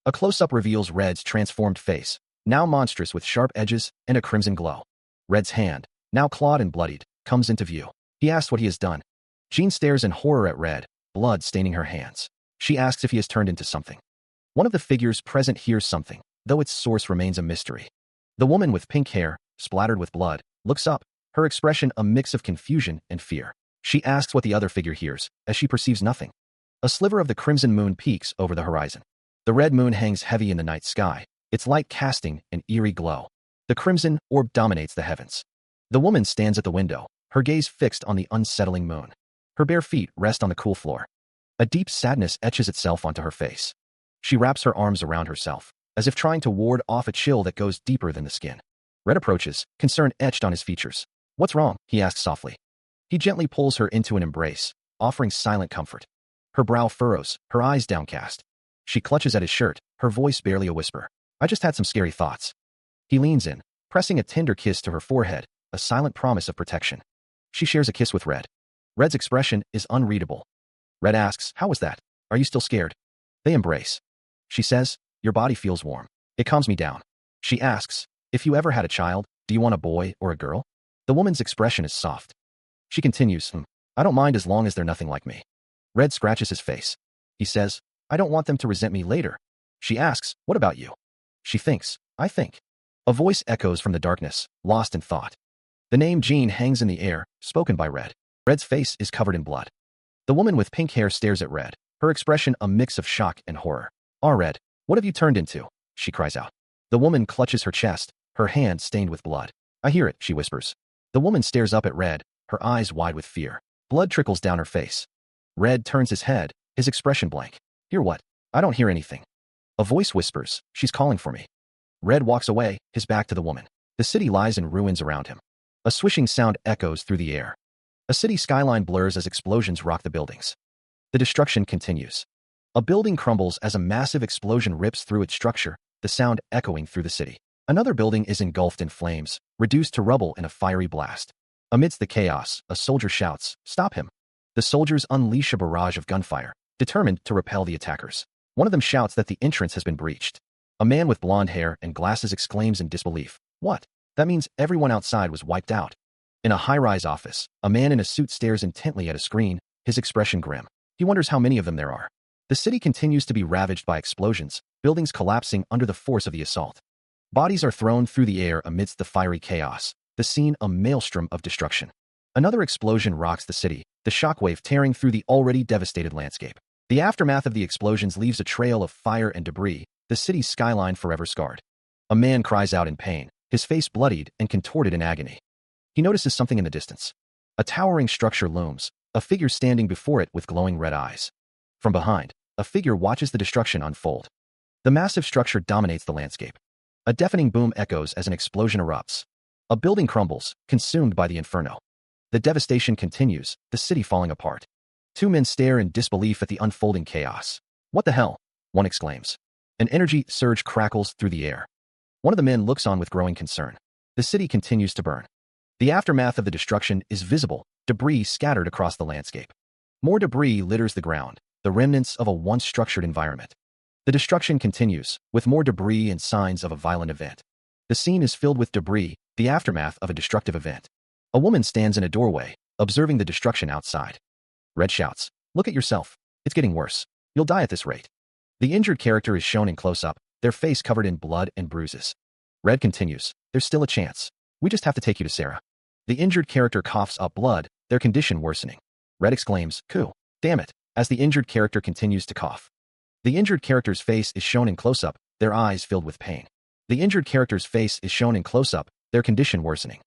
A close-up reveals Red's transformed face, now monstrous with sharp edges and a crimson glow. Red's hand, now clawed and bloodied, comes into view. He asks what he has done. Jean stares in horror at Red, blood staining her hands. She asks if he has turned into something. One of the figures present hears something, though its source remains a mystery. The woman with pink hair, splattered with blood, looks up, her expression a mix of confusion and fear. She asks what the other figure hears, as she perceives nothing. A sliver of the crimson moon peaks over the horizon. The red moon hangs heavy in the night sky, its light casting an eerie glow. The crimson orb dominates the heavens. The woman stands at the window, her gaze fixed on the unsettling moon. Her bare feet rest on the cool floor. A deep sadness etches itself onto her face. She wraps her arms around herself, as if trying to ward off a chill that goes deeper than the skin. Red approaches, concern etched on his features. "What's wrong?" he asks softly. He gently pulls her into an embrace, offering silent comfort. Her brow furrows, her eyes downcast. She clutches at his shirt, her voice barely a whisper. "I just had some scary thoughts." He leans in, pressing a tender kiss to her forehead, a silent promise of protection. She shares a kiss with Red. Red's expression is unreadable. Red asks, "How was that? Are you still scared?" They embrace. She says, "Your body feels warm. It calms me down." She asks, "If you ever had a child, do you want a boy or a girl?" The woman's expression is soft. She continues, "I don't mind as long as they're nothing like me." Red scratches his face. He says, "I don't want them to resent me later." She asks, "What about you?" She thinks, "I think." A voice echoes from the darkness, lost in thought. The name Jean hangs in the air, spoken by Red. Red's face is covered in blood. The woman with pink hair stares at Red, her expression a mix of shock and horror. "Ah, Red, what have you turned into?" she cries out. The woman clutches her chest, her hand stained with blood. "I hear it," she whispers. The woman stares up at Red, her eyes wide with fear. Blood trickles down her face. Red turns his head, his expression blank. "Hear what?" "I don't hear anything." A voice whispers, "She's calling for me." Red walks away, his back to the woman. The city lies in ruins around him. A swishing sound echoes through the air. A city skyline blurs as explosions rock the buildings. The destruction continues. A building crumbles as a massive explosion rips through its structure, the sound echoing through the city. Another building is engulfed in flames, reduced to rubble in a fiery blast. Amidst the chaos, a soldier shouts, "Stop him!" The soldiers unleash a barrage of gunfire, determined to repel the attackers. One of them shouts that the entrance has been breached. A man with blonde hair and glasses exclaims in disbelief, "What? That means everyone outside was wiped out." In a high-rise office, a man in a suit stares intently at a screen, his expression grim. He wonders how many of them there are. The city continues to be ravaged by explosions, buildings collapsing under the force of the assault. Bodies are thrown through the air amidst the fiery chaos, the scene a maelstrom of destruction. Another explosion rocks the city, the shockwave tearing through the already devastated landscape. The aftermath of the explosions leaves a trail of fire and debris, the city's skyline forever scarred. A man cries out in pain, his face bloodied and contorted in agony. He notices something in the distance. A towering structure looms, a figure standing before it with glowing red eyes. From behind, a figure watches the destruction unfold. The massive structure dominates the landscape. A deafening boom echoes as an explosion erupts. A building crumbles, consumed by the inferno. The devastation continues, the city falling apart. Two men stare in disbelief at the unfolding chaos. "What the hell?" one exclaims. An energy surge crackles through the air. One of the men looks on with growing concern. The city continues to burn. The aftermath of the destruction is visible, debris scattered across the landscape. More debris litters the ground, the remnants of a once structured environment. The destruction continues, with more debris and signs of a violent event. The scene is filled with debris, the aftermath of a destructive event. A woman stands in a doorway, observing the destruction outside. Red shouts, "Look at yourself. It's getting worse. You'll die at this rate." The injured character is shown in close-up, their face covered in blood and bruises. Red continues, "There's still a chance. We just have to take you to Sarah." The injured character coughs up blood, their condition worsening. Red exclaims, "Cool, damn it," as the injured character continues to cough. The injured character's face is shown in close-up, their eyes filled with pain. The injured character's face is shown in close-up, their condition worsening.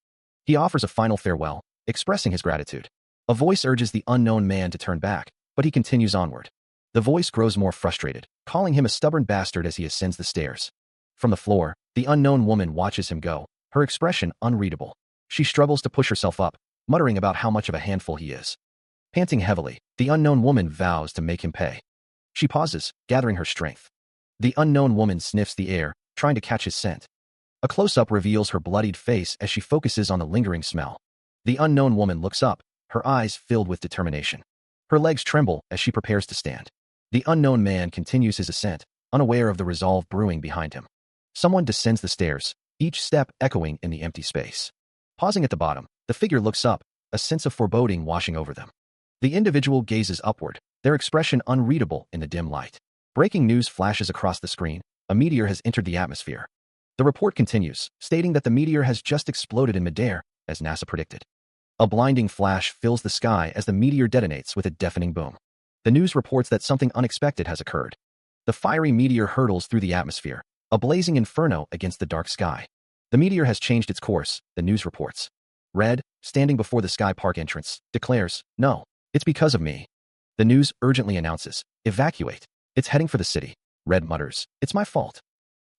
He offers a final farewell, expressing his gratitude. A voice urges the unknown man to turn back, but he continues onward. The voice grows more frustrated, calling him a stubborn bastard as he ascends the stairs. From the floor, the unknown woman watches him go, her expression unreadable. She struggles to push herself up, muttering about how much of a handful he is. Panting heavily, the unknown woman vows to make him pay. She pauses, gathering her strength. The unknown woman sniffs the air, trying to catch his scent. A close-up reveals her bloodied face as she focuses on the lingering smell. The unknown woman looks up, her eyes filled with determination. Her legs tremble as she prepares to stand. The unknown man continues his ascent, unaware of the resolve brewing behind him. Someone descends the stairs, each step echoing in the empty space. Pausing at the bottom, the figure looks up, a sense of foreboding washing over them. The individual gazes upward, their expression unreadable in the dim light. Breaking news flashes across the screen, a meteor has entered the atmosphere. The report continues, stating that the meteor has just exploded in midair, as NASA predicted. A blinding flash fills the sky as the meteor detonates with a deafening boom. The news reports that something unexpected has occurred. The fiery meteor hurtles through the atmosphere, a blazing inferno against the dark sky. The meteor has changed its course, the news reports. Red, standing before the Sky Park entrance, declares, "No, it's because of me." The news urgently announces, "Evacuate. It's heading for the city." Red mutters, "It's my fault."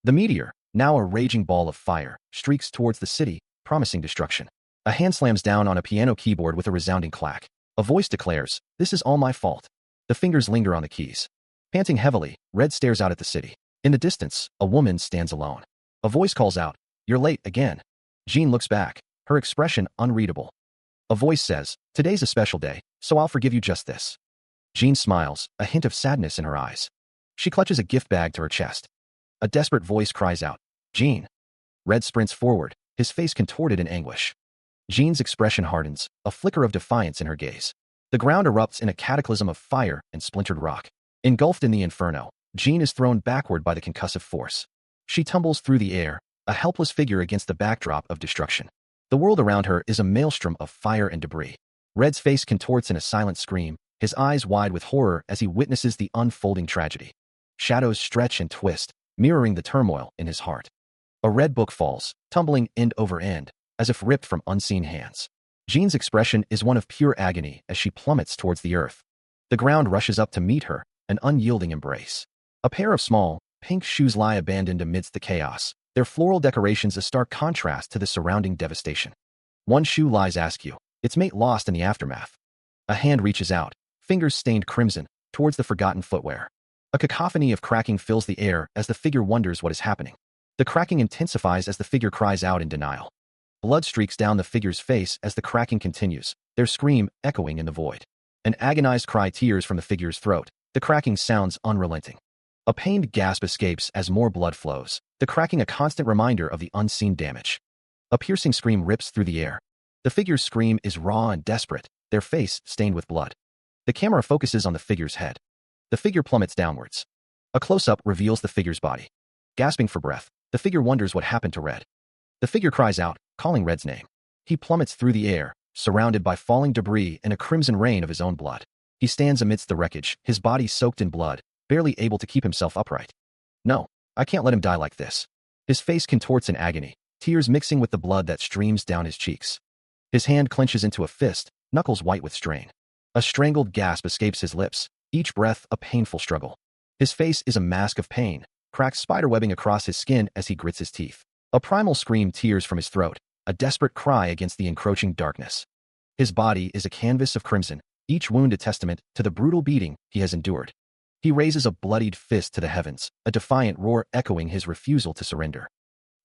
The meteor, now a raging ball of fire, streaks towards the city, promising destruction. A hand slams down on a piano keyboard with a resounding clack. A voice declares, "This is all my fault." The fingers linger on the keys. Panting heavily, Red stares out at the city. In the distance, a woman stands alone. A voice calls out, "You're late again." Jean looks back, her expression unreadable. A voice says, "Today's a special day, so I'll forgive you just this." Jean smiles, a hint of sadness in her eyes. She clutches a gift bag to her chest. A desperate voice cries out, "Jean." Red sprints forward, his face contorted in anguish. Jean's expression hardens, a flicker of defiance in her gaze. The ground erupts in a cataclysm of fire and splintered rock. Engulfed in the inferno, Jean is thrown backward by the concussive force. She tumbles through the air, a helpless figure against the backdrop of destruction. The world around her is a maelstrom of fire and debris. Red's face contorts in a silent scream, his eyes wide with horror as he witnesses the unfolding tragedy. Shadows stretch and twist, mirroring the turmoil in his heart. A red book falls, tumbling end over end, as if ripped from unseen hands. Jean's expression is one of pure agony as she plummets towards the earth. The ground rushes up to meet her, an unyielding embrace. A pair of small, pink shoes lie abandoned amidst the chaos, their floral decorations a stark contrast to the surrounding devastation. One shoe lies askew, its mate lost in the aftermath. A hand reaches out, fingers stained crimson, towards the forgotten footwear. A cacophony of cracking fills the air as the figure wonders what is happening. The cracking intensifies as the figure cries out in denial. Blood streaks down the figure's face as the cracking continues, their scream echoing in the void. An agonized cry tears from the figure's throat, the cracking sounds unrelenting. A pained gasp escapes as more blood flows, the cracking a constant reminder of the unseen damage. A piercing scream rips through the air. The figure's scream is raw and desperate, their face stained with blood. The camera focuses on the figure's head. The figure plummets downwards. A close-up reveals the figure's body. Gasping for breath, the figure wonders what happened to Red. The figure cries out, calling Red's name. He plummets through the air, surrounded by falling debris and a crimson rain of his own blood. He stands amidst the wreckage, his body soaked in blood, barely able to keep himself upright. "No, I can't let him die like this." His face contorts in agony, tears mixing with the blood that streams down his cheeks. His hand clenches into a fist, knuckles white with strain. A strangled gasp escapes his lips, each breath a painful struggle. His face is a mask of pain, cracked spiderwebbing across his skin as he grits his teeth. A primal scream tears from his throat, a desperate cry against the encroaching darkness. His body is a canvas of crimson, each wound a testament to the brutal beating he has endured. He raises a bloodied fist to the heavens, a defiant roar echoing his refusal to surrender.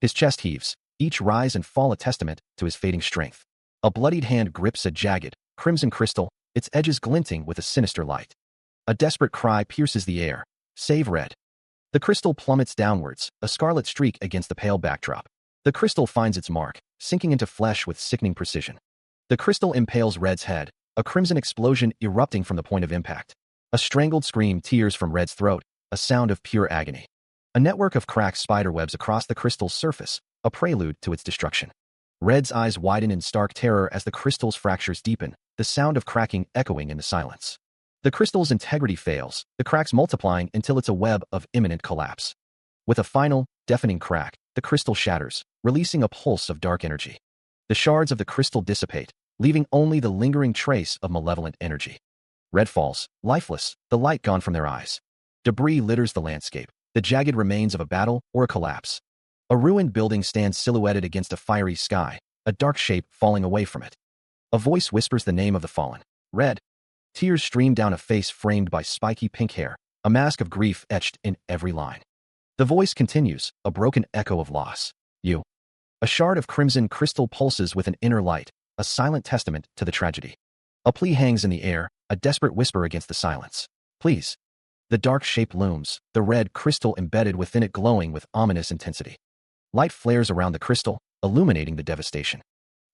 His chest heaves, each rise and fall a testament to his fading strength. A bloodied hand grips a jagged, crimson crystal, its edges glinting with a sinister light. A desperate cry pierces the air. Save Red. The crystal plummets downwards, a scarlet streak against the pale backdrop. The crystal finds its mark, sinking into flesh with sickening precision. The crystal impales Red's head, a crimson explosion erupting from the point of impact. A strangled scream tears from Red's throat, a sound of pure agony. A network of cracked spiderwebs across the crystal's surface, a prelude to its destruction. Red's eyes widen in stark terror as the crystal's fractures deepen, the sound of cracking echoing in the silence. The crystal's integrity fails, the cracks multiplying until it's a web of imminent collapse. With a final, deafening crack, the crystal shatters, releasing a pulse of dark energy. The shards of the crystal dissipate, leaving only the lingering trace of malevolent energy. Red falls, lifeless, the light gone from their eyes. Debris litters the landscape, the jagged remains of a battle or a collapse. A ruined building stands silhouetted against a fiery sky, a dark shape falling away from it. A voice whispers the name of the fallen. Red. Tears stream down a face framed by spiky pink hair, a mask of grief etched in every line. The voice continues, a broken echo of loss. You. A shard of crimson crystal pulses with an inner light, a silent testament to the tragedy. A plea hangs in the air, a desperate whisper against the silence. Please. The dark shape looms, the red crystal embedded within it glowing with ominous intensity. Light flares around the crystal, illuminating the devastation.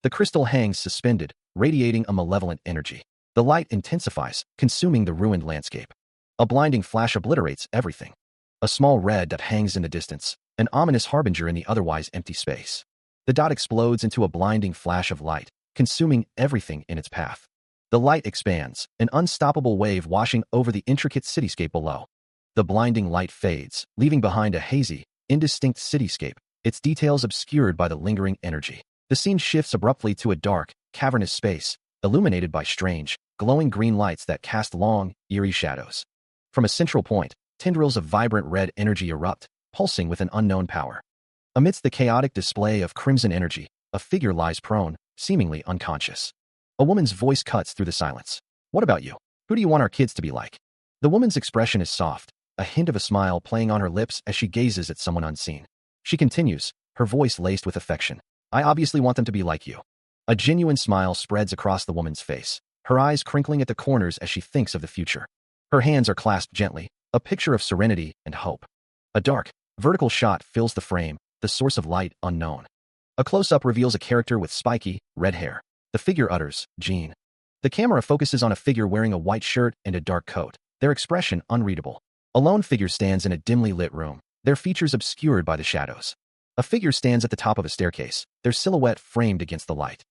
The crystal hangs suspended, radiating a malevolent energy. The light intensifies, consuming the ruined landscape. A blinding flash obliterates everything. A small red dot hangs in the distance, an ominous harbinger in the otherwise empty space. The dot explodes into a blinding flash of light, consuming everything in its path. The light expands, an unstoppable wave washing over the intricate cityscape below. The blinding light fades, leaving behind a hazy, indistinct cityscape, its details obscured by the lingering energy. The scene shifts abruptly to a dark, cavernous space, illuminated by strange, glowing green lights that cast long, eerie shadows. From a central point, tendrils of vibrant red energy erupt, pulsing with an unknown power. Amidst the chaotic display of crimson energy, a figure lies prone, seemingly unconscious. A woman's voice cuts through the silence. What about you? Who do you want our kids to be like? The woman's expression is soft, a hint of a smile playing on her lips as she gazes at someone unseen. She continues, her voice laced with affection. I obviously want them to be like you. A genuine smile spreads across the woman's face, her eyes crinkling at the corners as she thinks of the future. Her hands are clasped gently, a picture of serenity and hope. A dark, vertical shot fills the frame, the source of light unknown. A close-up reveals a character with spiky, red hair. The figure utters, Jean. The camera focuses on a figure wearing a white shirt and a dark coat, their expression unreadable. A lone figure stands in a dimly lit room, their features obscured by the shadows. A figure stands at the top of a staircase, their silhouette framed against the light.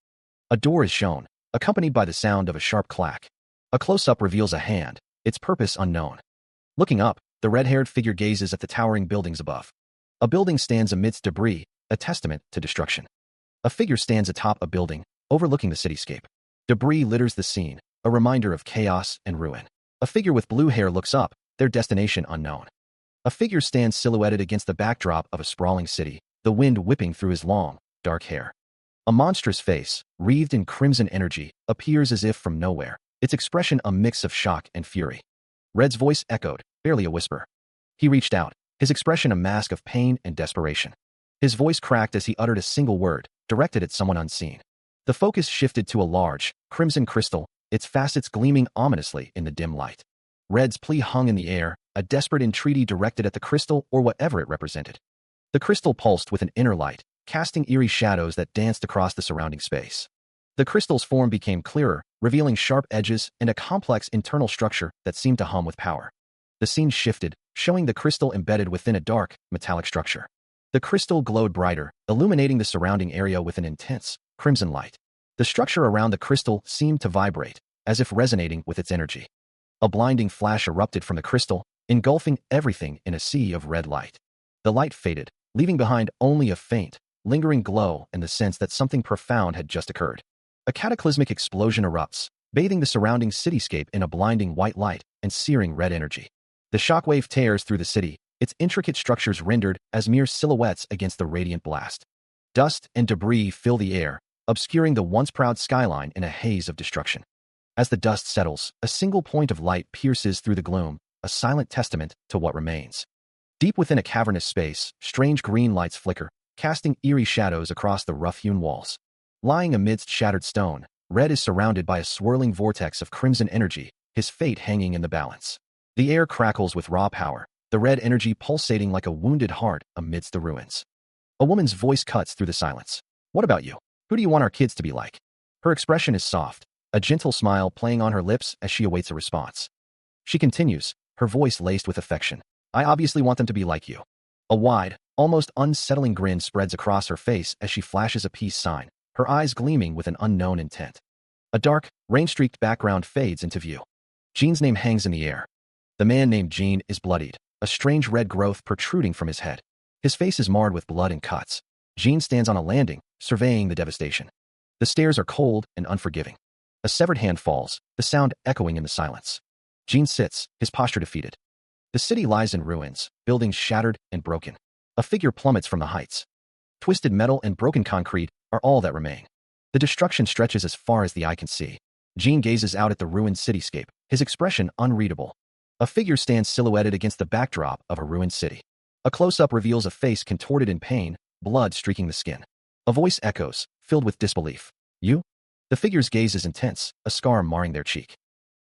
A door is shown, accompanied by the sound of a sharp clack. A close-up reveals a hand, its purpose unknown. Looking up, the red-haired figure gazes at the towering buildings above. A building stands amidst debris, a testament to destruction. A figure stands atop a building, overlooking the cityscape. Debris litters the scene, a reminder of chaos and ruin. A figure with blue hair looks up, their destination unknown. A figure stands silhouetted against the backdrop of a sprawling city, the wind whipping through his long, dark hair. A monstrous face, wreathed in crimson energy, appears as if from nowhere, its expression a mix of shock and fury. Red's voice echoed, barely a whisper. He reached out, his expression a mask of pain and desperation. His voice cracked as he uttered a single word, directed at someone unseen. The focus shifted to a large, crimson crystal, its facets gleaming ominously in the dim light. Red's plea hung in the air, a desperate entreaty directed at the crystal or whatever it represented. The crystal pulsed with an inner light, casting eerie shadows that danced across the surrounding space. The crystal's form became clearer, revealing sharp edges and a complex internal structure that seemed to hum with power. The scene shifted, showing the crystal embedded within a dark, metallic structure. The crystal glowed brighter, illuminating the surrounding area with an intense, crimson light. The structure around the crystal seemed to vibrate, as if resonating with its energy. A blinding flash erupted from the crystal, engulfing everything in a sea of red light. The light faded, leaving behind only a faint, lingering glow and the sense that something profound had just occurred. A cataclysmic explosion erupts, bathing the surrounding cityscape in a blinding white light and searing red energy. The shockwave tears through the city, its intricate structures rendered as mere silhouettes against the radiant blast. Dust and debris fill the air, obscuring the once proud skyline in a haze of destruction. As the dust settles, a single point of light pierces through the gloom, a silent testament to what remains. Deep within a cavernous space, strange green lights flicker, casting eerie shadows across the rough-hewn walls. Lying amidst shattered stone, Red is surrounded by a swirling vortex of crimson energy, his fate hanging in the balance. The air crackles with raw power, the red energy pulsating like a wounded heart amidst the ruins. A woman's voice cuts through the silence. What about you? Who do you want our kids to be like? Her expression is soft, a gentle smile playing on her lips as she awaits a response. She continues, her voice laced with affection. I obviously want them to be like you. A wide, almost unsettling grin spreads across her face as she flashes a peace sign, her eyes gleaming with an unknown intent. A dark, rain-streaked background fades into view. Jean's name hangs in the air. The man named Jean is bloodied, a strange red growth protruding from his head. His face is marred with blood and cuts. Jean stands on a landing, surveying the devastation. The stairs are cold and unforgiving. A severed hand falls, the sound echoing in the silence. Jean sits, his posture defeated. The city lies in ruins, buildings shattered and broken. A figure plummets from the heights. Twisted metal and broken concrete are all that remain. The destruction stretches as far as the eye can see. Jean gazes out at the ruined cityscape, his expression unreadable. A figure stands silhouetted against the backdrop of a ruined city. A close-up reveals a face contorted in pain, blood streaking the skin. A voice echoes, filled with disbelief. You? The figure's gaze is intense, a scar marring their cheek.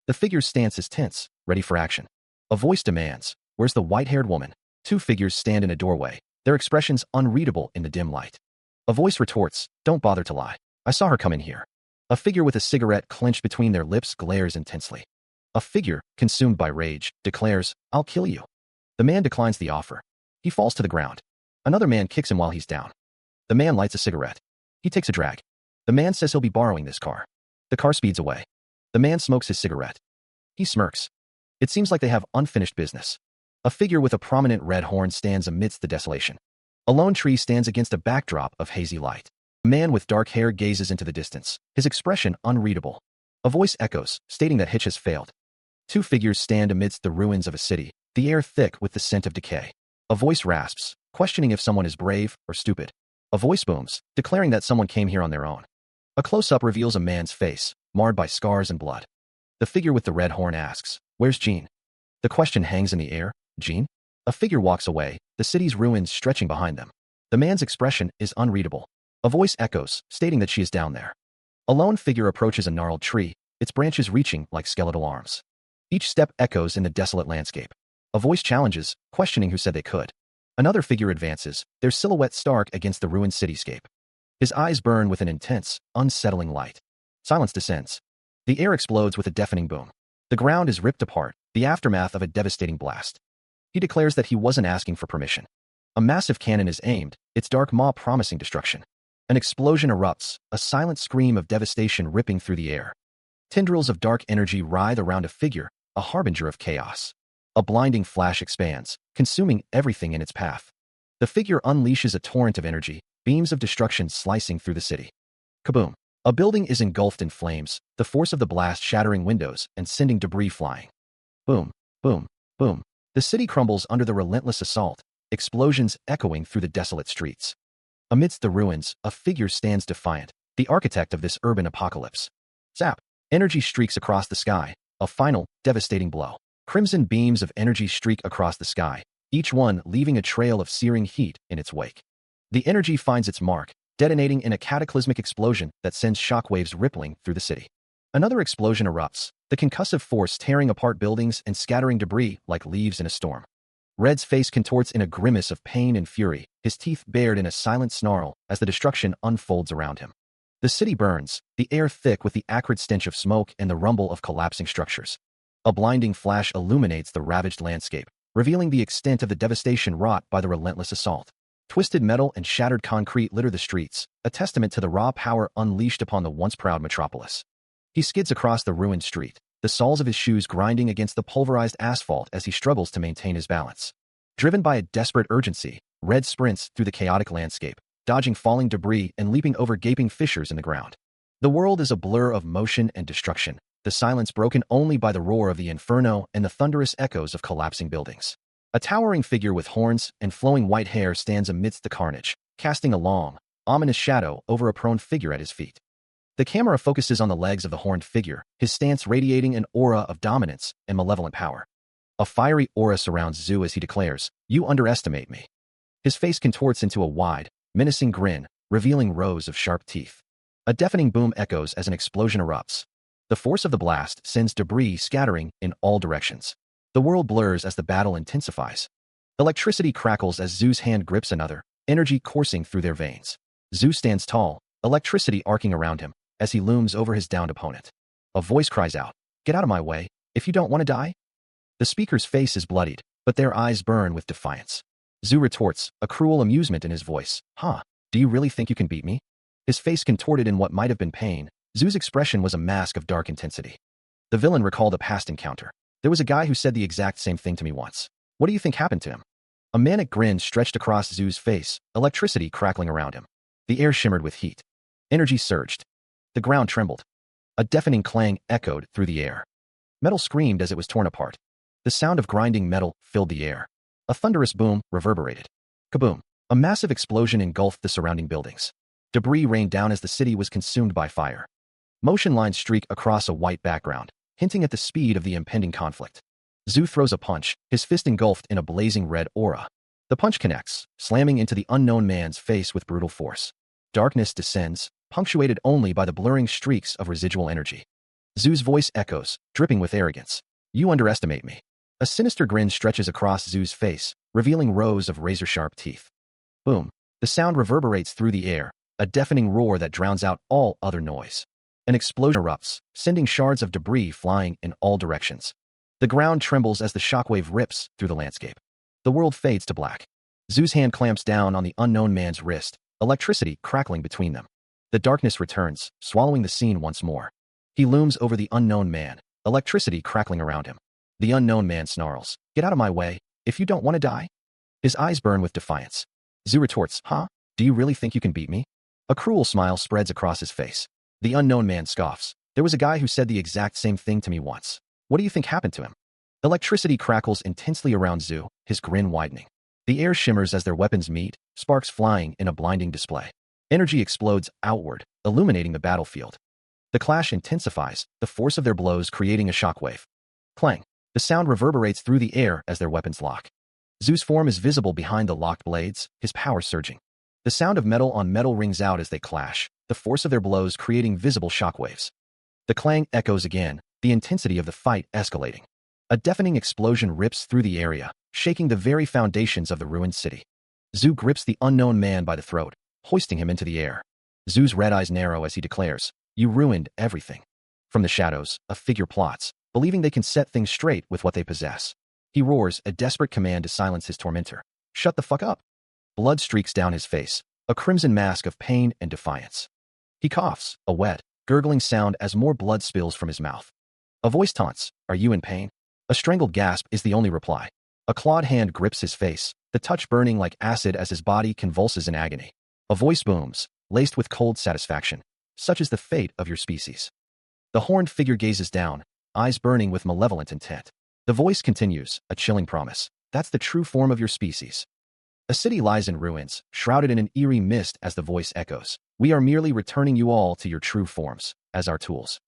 The figure's stance is tense, ready for action. A voice demands, where's the white-haired woman? Two figures stand in a doorway, their expressions unreadable in the dim light. A voice retorts, don't bother to lie. I saw her come in here. A figure with a cigarette clenched between their lips glares intensely. A figure, consumed by rage, declares, I'll kill you. The man declines the offer. He falls to the ground. Another man kicks him while he's down. The man lights a cigarette. He takes a drag. The man says he'll be borrowing this car. The car speeds away. The man smokes his cigarette. He smirks. It seems like they have unfinished business. A figure with a prominent red horn stands amidst the desolation. A lone tree stands against a backdrop of hazy light. A man with dark hair gazes into the distance, his expression unreadable. A voice echoes, stating that Hitch has failed. Two figures stand amidst the ruins of a city, the air thick with the scent of decay. A voice rasps, questioning if someone is brave or stupid. A voice booms, declaring that someone came here on their own. A close-up reveals a man's face, marred by scars and blood. The figure with the red horn asks, where's Jean? The question hangs in the air, Jean? A figure walks away, the city's ruins stretching behind them. The man's expression is unreadable. A voice echoes, stating that she is down there. A lone figure approaches a gnarled tree, its branches reaching like skeletal arms. Each step echoes in the desolate landscape. A voice challenges, questioning who said they could. Another figure advances, their silhouette stark against the ruined cityscape. His eyes burn with an intense, unsettling light. Silence descends. The air explodes with a deafening boom. The ground is ripped apart, the aftermath of a devastating blast. He declares that he wasn't asking for permission. A massive cannon is aimed, its dark maw promising destruction. An explosion erupts, a silent scream of devastation ripping through the air. Tendrils of dark energy writhe around a figure, a harbinger of chaos. A blinding flash expands, consuming everything in its path. The figure unleashes a torrent of energy, beams of destruction slicing through the city. Kaboom! A building is engulfed in flames, the force of the blast shattering windows and sending debris flying. Boom, boom, boom. The city crumbles under the relentless assault, explosions echoing through the desolate streets. Amidst the ruins, a figure stands defiant, the architect of this urban apocalypse. Zap! Energy streaks across the sky, a final, devastating blow. Crimson beams of energy streak across the sky, each one leaving a trail of searing heat in its wake. The energy finds its mark, detonating in a cataclysmic explosion that sends shockwaves rippling through the city. Another explosion erupts, the concussive force tearing apart buildings and scattering debris like leaves in a storm. Red's face contorts in a grimace of pain and fury, his teeth bared in a silent snarl as the destruction unfolds around him. The city burns, the air thick with the acrid stench of smoke and the rumble of collapsing structures. A blinding flash illuminates the ravaged landscape, revealing the extent of the devastation wrought by the relentless assault. Twisted metal and shattered concrete litter the streets, a testament to the raw power unleashed upon the once proud metropolis. He skids across the ruined street, the soles of his shoes grinding against the pulverized asphalt as he struggles to maintain his balance. Driven by a desperate urgency, Red sprints through the chaotic landscape, dodging falling debris and leaping over gaping fissures in the ground. The world is a blur of motion and destruction, the silence broken only by the roar of the inferno and the thunderous echoes of collapsing buildings. A towering figure with horns and flowing white hair stands amidst the carnage, casting a long, ominous shadow over a prone figure at his feet. The camera focuses on the legs of the horned figure, his stance radiating an aura of dominance and malevolent power. A fiery aura surrounds Zhu as he declares, "You underestimate me." His face contorts into a wide, menacing grin, revealing rows of sharp teeth. A deafening boom echoes as an explosion erupts. The force of the blast sends debris scattering in all directions. The world blurs as the battle intensifies. Electricity crackles as Zoo's hand grips another, energy coursing through their veins. Zoo stands tall, electricity arcing around him, as he looms over his downed opponent. A voice cries out, "Get out of my way, if you don't want to die." The speaker's face is bloodied, but their eyes burn with defiance. Zoo retorts, a cruel amusement in his voice. "Huh, do you really think you can beat me?" His face contorted in what might have been pain, Zoo's expression was a mask of dark intensity. The villain recalled a past encounter. "There was a guy who said the exact same thing to me once. What do you think happened to him?" A manic grin stretched across Zoo's face, electricity crackling around him. The air shimmered with heat. Energy surged. The ground trembled. A deafening clang echoed through the air. Metal screamed as it was torn apart. The sound of grinding metal filled the air. A thunderous boom reverberated. Kaboom! A massive explosion engulfed the surrounding buildings. Debris rained down as the city was consumed by fire. Motion lines streak across a white background, hinting at the speed of the impending conflict. Zoo throws a punch, his fist engulfed in a blazing red aura. The punch connects, slamming into the unknown man's face with brutal force. Darkness descends, punctuated only by the blurring streaks of residual energy. Zoo's voice echoes, dripping with arrogance. "You underestimate me." A sinister grin stretches across Zoo's face, revealing rows of razor-sharp teeth. Boom! The sound reverberates through the air, a deafening roar that drowns out all other noise. An explosion erupts, sending shards of debris flying in all directions. The ground trembles as the shockwave rips through the landscape. The world fades to black. Zoo's hand clamps down on the unknown man's wrist, electricity crackling between them. The darkness returns, swallowing the scene once more. He looms over the unknown man, electricity crackling around him. The unknown man snarls, "Get out of my way, if you don't want to die." His eyes burn with defiance. Zoo retorts, "Huh? Do you really think you can beat me?" A cruel smile spreads across his face. The unknown man scoffs. "There was a guy who said the exact same thing to me once. What do you think happened to him?" Electricity crackles intensely around Zoo, his grin widening. The air shimmers as their weapons meet, sparks flying in a blinding display. Energy explodes outward, illuminating the battlefield. The clash intensifies, the force of their blows creating a shockwave. Clang! The sound reverberates through the air as their weapons lock. Zoo's form is visible behind the locked blades, his power surging. The sound of metal on metal rings out as they clash, the force of their blows creating visible shockwaves. The clang echoes again, the intensity of the fight escalating. A deafening explosion rips through the area, shaking the very foundations of the ruined city. Zoo grips the unknown man by the throat, hoisting him into the air. Zoo's red eyes narrow as he declares, "You ruined everything." From the shadows, a figure plots, believing they can set things straight with what they possess. He roars a desperate command to silence his tormentor. "Shut the fuck up." Blood streaks down his face, a crimson mask of pain and defiance. He coughs, a wet, gurgling sound as more blood spills from his mouth. A voice taunts, "Are you in pain?" A strangled gasp is the only reply. A clawed hand grips his face, the touch burning like acid as his body convulses in agony. A voice booms, laced with cold satisfaction. "Such is the fate of your species." The horned figure gazes down, eyes burning with malevolent intent. The voice continues, a chilling promise. "That's the true form of your species." A city lies in ruins, shrouded in an eerie mist as the voice echoes. "We are merely returning you all to your true forms, as our tools."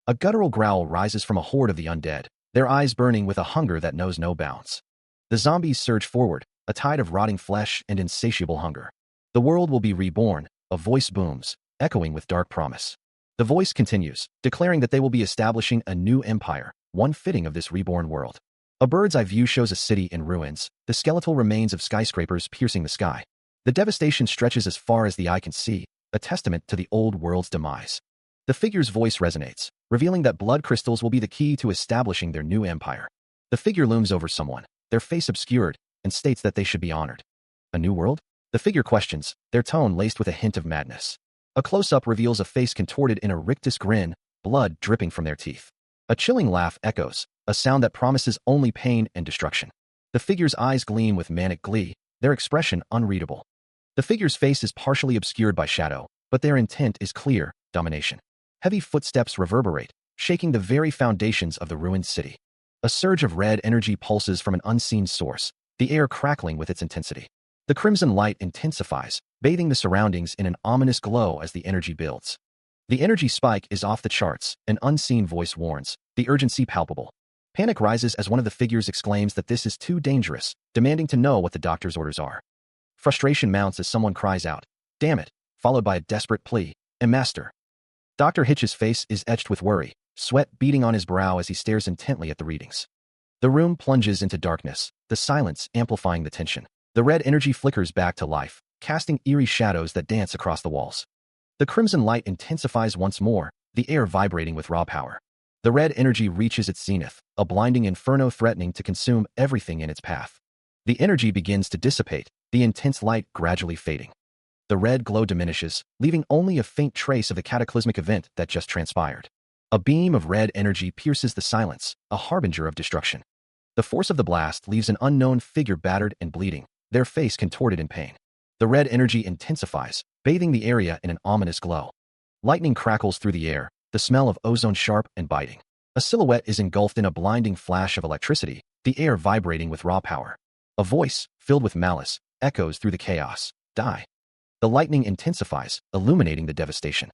A guttural growl rises from a horde of the undead, their eyes burning with a hunger that knows no bounds. The zombies surge forward, a tide of rotting flesh and insatiable hunger. "The world will be reborn," a voice booms, echoing with dark promise. The voice continues, declaring that they will be establishing a new empire, one fitting of this reborn world. A bird's eye view shows a city in ruins, the skeletal remains of skyscrapers piercing the sky. The devastation stretches as far as the eye can see, a testament to the old world's demise. The figure's voice resonates, revealing that blood crystals will be the key to establishing their new empire. The figure looms over someone, their face obscured, and states that they should be honored. A new world? The figure questions, their tone laced with a hint of madness. A close-up reveals a face contorted in a rictus grin, blood dripping from their teeth. A chilling laugh echoes, a sound that promises only pain and destruction. The figure's eyes gleam with manic glee, their expression unreadable. The figure's face is partially obscured by shadow, but their intent is clear, domination. Heavy footsteps reverberate, shaking the very foundations of the ruined city. A surge of red energy pulses from an unseen source, the air crackling with its intensity. The crimson light intensifies, bathing the surroundings in an ominous glow as the energy builds. The energy spike is off the charts, an unseen voice warns, the urgency palpable. Panic rises as one of the figures exclaims that this is too dangerous, demanding to know what the doctor's orders are. Frustration mounts as someone cries out, Damn it, followed by a desperate plea. Master. Dr. Hitch's face is etched with worry, sweat beading on his brow as he stares intently at the readings. The room plunges into darkness, the silence amplifying the tension. The red energy flickers back to life, casting eerie shadows that dance across the walls. The crimson light intensifies once more, the air vibrating with raw power. The red energy reaches its zenith, a blinding inferno threatening to consume everything in its path. The energy begins to dissipate, the intense light gradually fading. The red glow diminishes, leaving only a faint trace of the cataclysmic event that just transpired. A beam of red energy pierces the silence, a harbinger of destruction. The force of the blast leaves an unknown figure battered and bleeding, their face contorted in pain. The red energy intensifies, bathing the area in an ominous glow. Lightning crackles through the air, the smell of ozone sharp and biting. A silhouette is engulfed in a blinding flash of electricity, the air vibrating with raw power. A voice, filled with malice, echoes through the chaos. Die. The lightning intensifies, illuminating the devastation.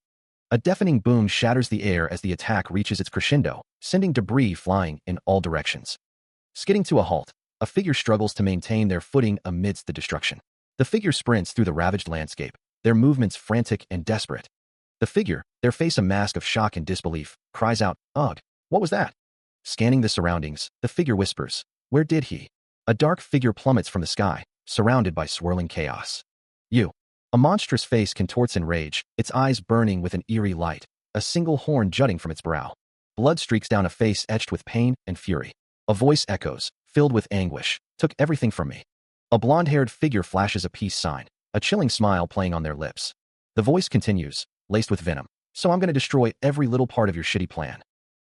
A deafening boom shatters the air as the attack reaches its crescendo, sending debris flying in all directions. Skidding to a halt, a figure struggles to maintain their footing amidst the destruction. The figure sprints through the ravaged landscape, their movements frantic and desperate. The figure, their face a mask of shock and disbelief, cries out, "Ugh, what was that?" Scanning the surroundings, the figure whispers, "Where did he?" A dark figure plummets from the sky, surrounded by swirling chaos. "You." A monstrous face contorts in rage, its eyes burning with an eerie light, a single horn jutting from its brow. Blood streaks down a face etched with pain and fury. A voice echoes, filled with anguish, "Took everything from me." A blonde-haired figure flashes a peace sign, a chilling smile playing on their lips. The voice continues, laced with venom, "So I'm going to destroy every little part of your shitty plan."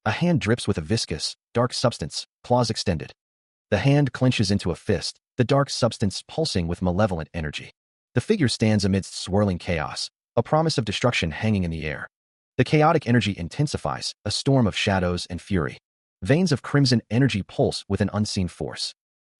A hand drips with a viscous, dark substance, claws extended. The hand clenches into a fist, the dark substance pulsing with malevolent energy. The figure stands amidst swirling chaos, a promise of destruction hanging in the air. The chaotic energy intensifies, a storm of shadows and fury. Veins of crimson energy pulse with an unseen force.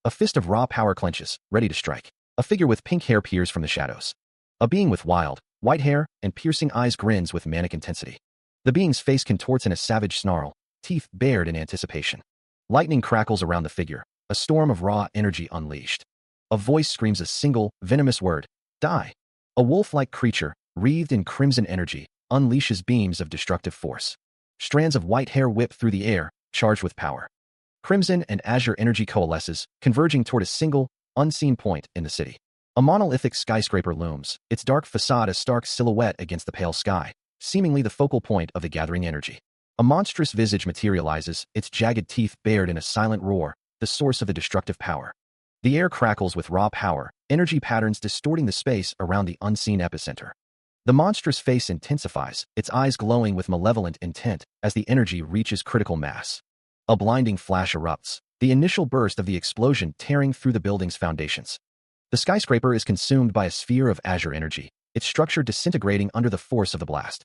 A fist of raw power clenches, ready to strike. A figure with pink hair peers from the shadows. A being with wild, white hair and piercing eyes grins with manic intensity. The being's face contorts in a savage snarl, teeth bared in anticipation. Lightning crackles around the figure, a storm of raw energy unleashed. A voice screams a single, venomous word, "Die." A wolf-like creature, wreathed in crimson energy, unleashes beams of destructive force. Strands of white hair whip through the air, charged with power. Crimson and azure energy coalesces, converging toward a single, unseen point in the city. A monolithic skyscraper looms, its dark facade a stark silhouette against the pale sky, seemingly the focal point of the gathering energy. A monstrous visage materializes, its jagged teeth bared in a silent roar, the source of the destructive power. The air crackles with raw power, energy patterns distorting the space around the unseen epicenter. The monstrous face intensifies, its eyes glowing with malevolent intent as the energy reaches critical mass. A blinding flash erupts, the initial burst of the explosion tearing through the building's foundations. The skyscraper is consumed by a sphere of azure energy, its structure disintegrating under the force of the blast.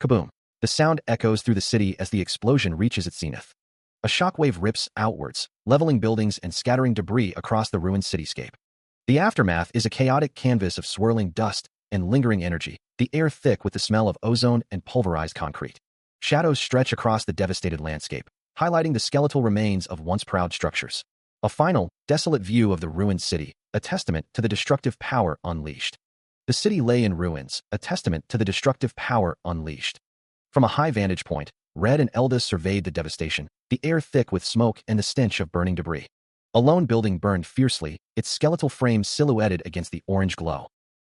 Kaboom! The sound echoes through the city as the explosion reaches its zenith. A shockwave rips outwards, leveling buildings and scattering debris across the ruined cityscape. The aftermath is a chaotic canvas of swirling dust and lingering energy, the air thick with the smell of ozone and pulverized concrete. Shadows stretch across the devastated landscape, highlighting the skeletal remains of once proud structures. A final, desolate view of the ruined city, a testament to the destructive power unleashed. The city lay in ruins, a testament to the destructive power unleashed. From a high vantage point, Red and Elda surveyed the devastation, the air thick with smoke and the stench of burning debris. A lone building burned fiercely, its skeletal frame silhouetted against the orange glow.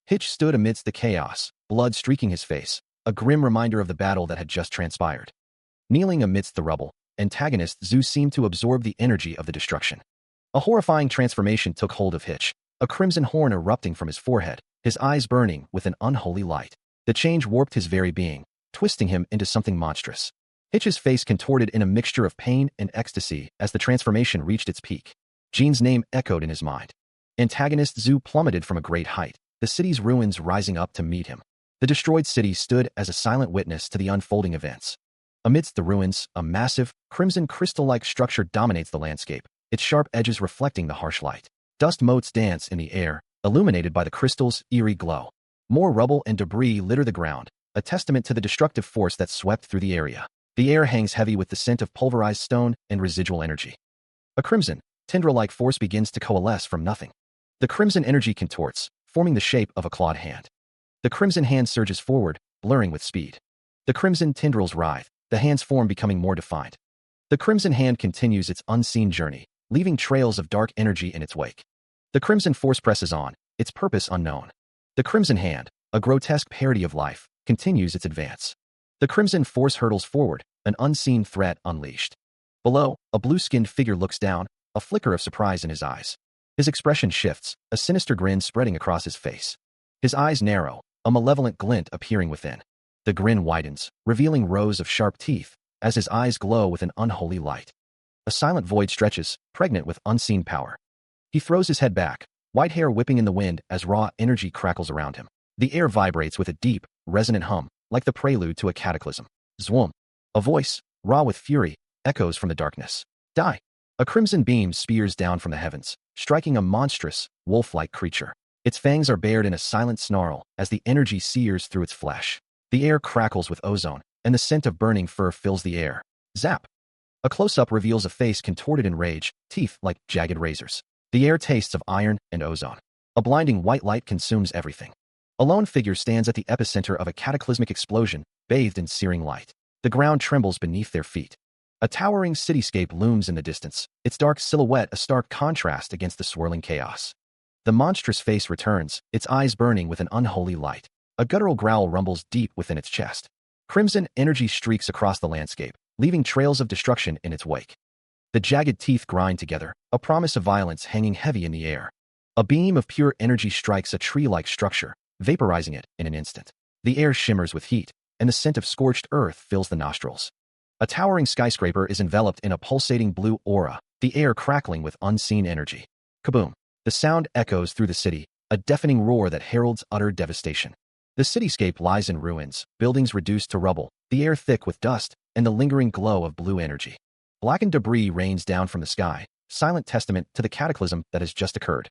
Hitch stood amidst the chaos, blood streaking his face, a grim reminder of the battle that had just transpired. Kneeling amidst the rubble, antagonist Zhu seemed to absorb the energy of the destruction. A horrifying transformation took hold of Hitch, a crimson horn erupting from his forehead, his eyes burning with an unholy light. The change warped his very being, twisting him into something monstrous. Hitch's face contorted in a mixture of pain and ecstasy as the transformation reached its peak. Jean's name echoed in his mind. Antagonist Zhu plummeted from a great height, the city's ruins rising up to meet him. The destroyed city stood as a silent witness to the unfolding events. Amidst the ruins, a massive, crimson crystal-like structure dominates the landscape, its sharp edges reflecting the harsh light. Dust motes dance in the air, illuminated by the crystal's eerie glow. More rubble and debris litter the ground, a testament to the destructive force that swept through the area. The air hangs heavy with the scent of pulverized stone and residual energy. A crimson, tendril-like force begins to coalesce from nothing. The crimson energy contorts, forming the shape of a clawed hand. The crimson hand surges forward, blurring with speed. The crimson tendrils writhe, the hand's form becoming more defined. The crimson hand continues its unseen journey, leaving trails of dark energy in its wake. The crimson force presses on, its purpose unknown. The crimson hand, a grotesque parody of life, continues its advance. The crimson force hurtles forward, an unseen threat unleashed. Below, a blue-skinned figure looks down, a flicker of surprise in his eyes. His expression shifts, a sinister grin spreading across his face. His eyes narrow, a malevolent glint appearing within. The grin widens, revealing rows of sharp teeth, as his eyes glow with an unholy light. A silent void stretches, pregnant with unseen power. He throws his head back, white hair whipping in the wind as raw energy crackles around him. The air vibrates with a deep, resonant hum, like the prelude to a cataclysm. Zwum. A voice, raw with fury, echoes from the darkness. Die. A crimson beam spears down from the heavens, striking a monstrous, wolf-like creature. Its fangs are bared in a silent snarl as the energy sears through its flesh. The air crackles with ozone, and the scent of burning fur fills the air. Zap. A close-up reveals a face contorted in rage, teeth like jagged razors. The air tastes of iron and ozone. A blinding white light consumes everything. A lone figure stands at the epicenter of a cataclysmic explosion, bathed in searing light. The ground trembles beneath their feet. A towering cityscape looms in the distance, its dark silhouette a stark contrast against the swirling chaos. The monstrous face returns, its eyes burning with an unholy light. A guttural growl rumbles deep within its chest. Crimson energy streaks across the landscape, leaving trails of destruction in its wake. The jagged teeth grind together, a promise of violence hanging heavy in the air. A beam of pure energy strikes a tree-like structure, vaporizing it in an instant. The air shimmers with heat, and the scent of scorched earth fills the nostrils. A towering skyscraper is enveloped in a pulsating blue aura, the air crackling with unseen energy. Kaboom! The sound echoes through the city, a deafening roar that heralds utter devastation. The cityscape lies in ruins, buildings reduced to rubble, the air thick with dust, and the lingering glow of blue energy. Blackened debris rains down from the sky, silent testament to the cataclysm that has just occurred.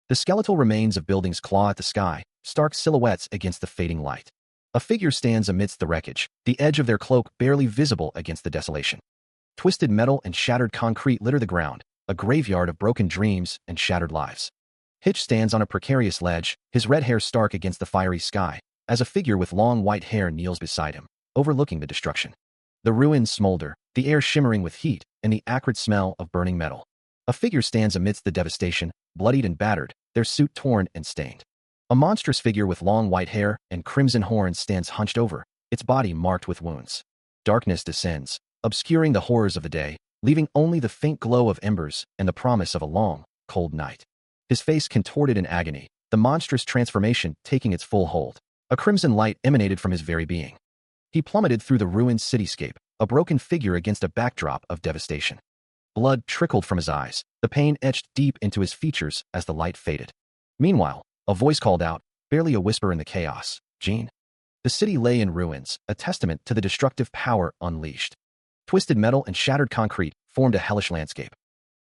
The skeletal remains of buildings claw at the sky, stark silhouettes against the fading light. A figure stands amidst the wreckage, the edge of their cloak barely visible against the desolation. Twisted metal and shattered concrete litter the ground, a graveyard of broken dreams and shattered lives. Hitch stands on a precarious ledge, his red hair stark against the fiery sky, as a figure with long white hair kneels beside him, overlooking the destruction. The ruins smolder, the air shimmering with heat and the acrid smell of burning metal. A figure stands amidst the devastation, bloodied and battered, their suit torn and stained. A monstrous figure with long white hair and crimson horns stands hunched over, its body marked with wounds. Darkness descends, obscuring the horrors of the day, leaving only the faint glow of embers and the promise of a long, cold night. His face contorted in agony, the monstrous transformation taking its full hold. A crimson light emanated from his very being. He plummeted through the ruined cityscape, a broken figure against a backdrop of devastation. Blood trickled from his eyes, the pain etched deep into his features as the light faded. Meanwhile, a voice called out, barely a whisper in the chaos, "Jean." The city lay in ruins, a testament to the destructive power unleashed. Twisted metal and shattered concrete formed a hellish landscape.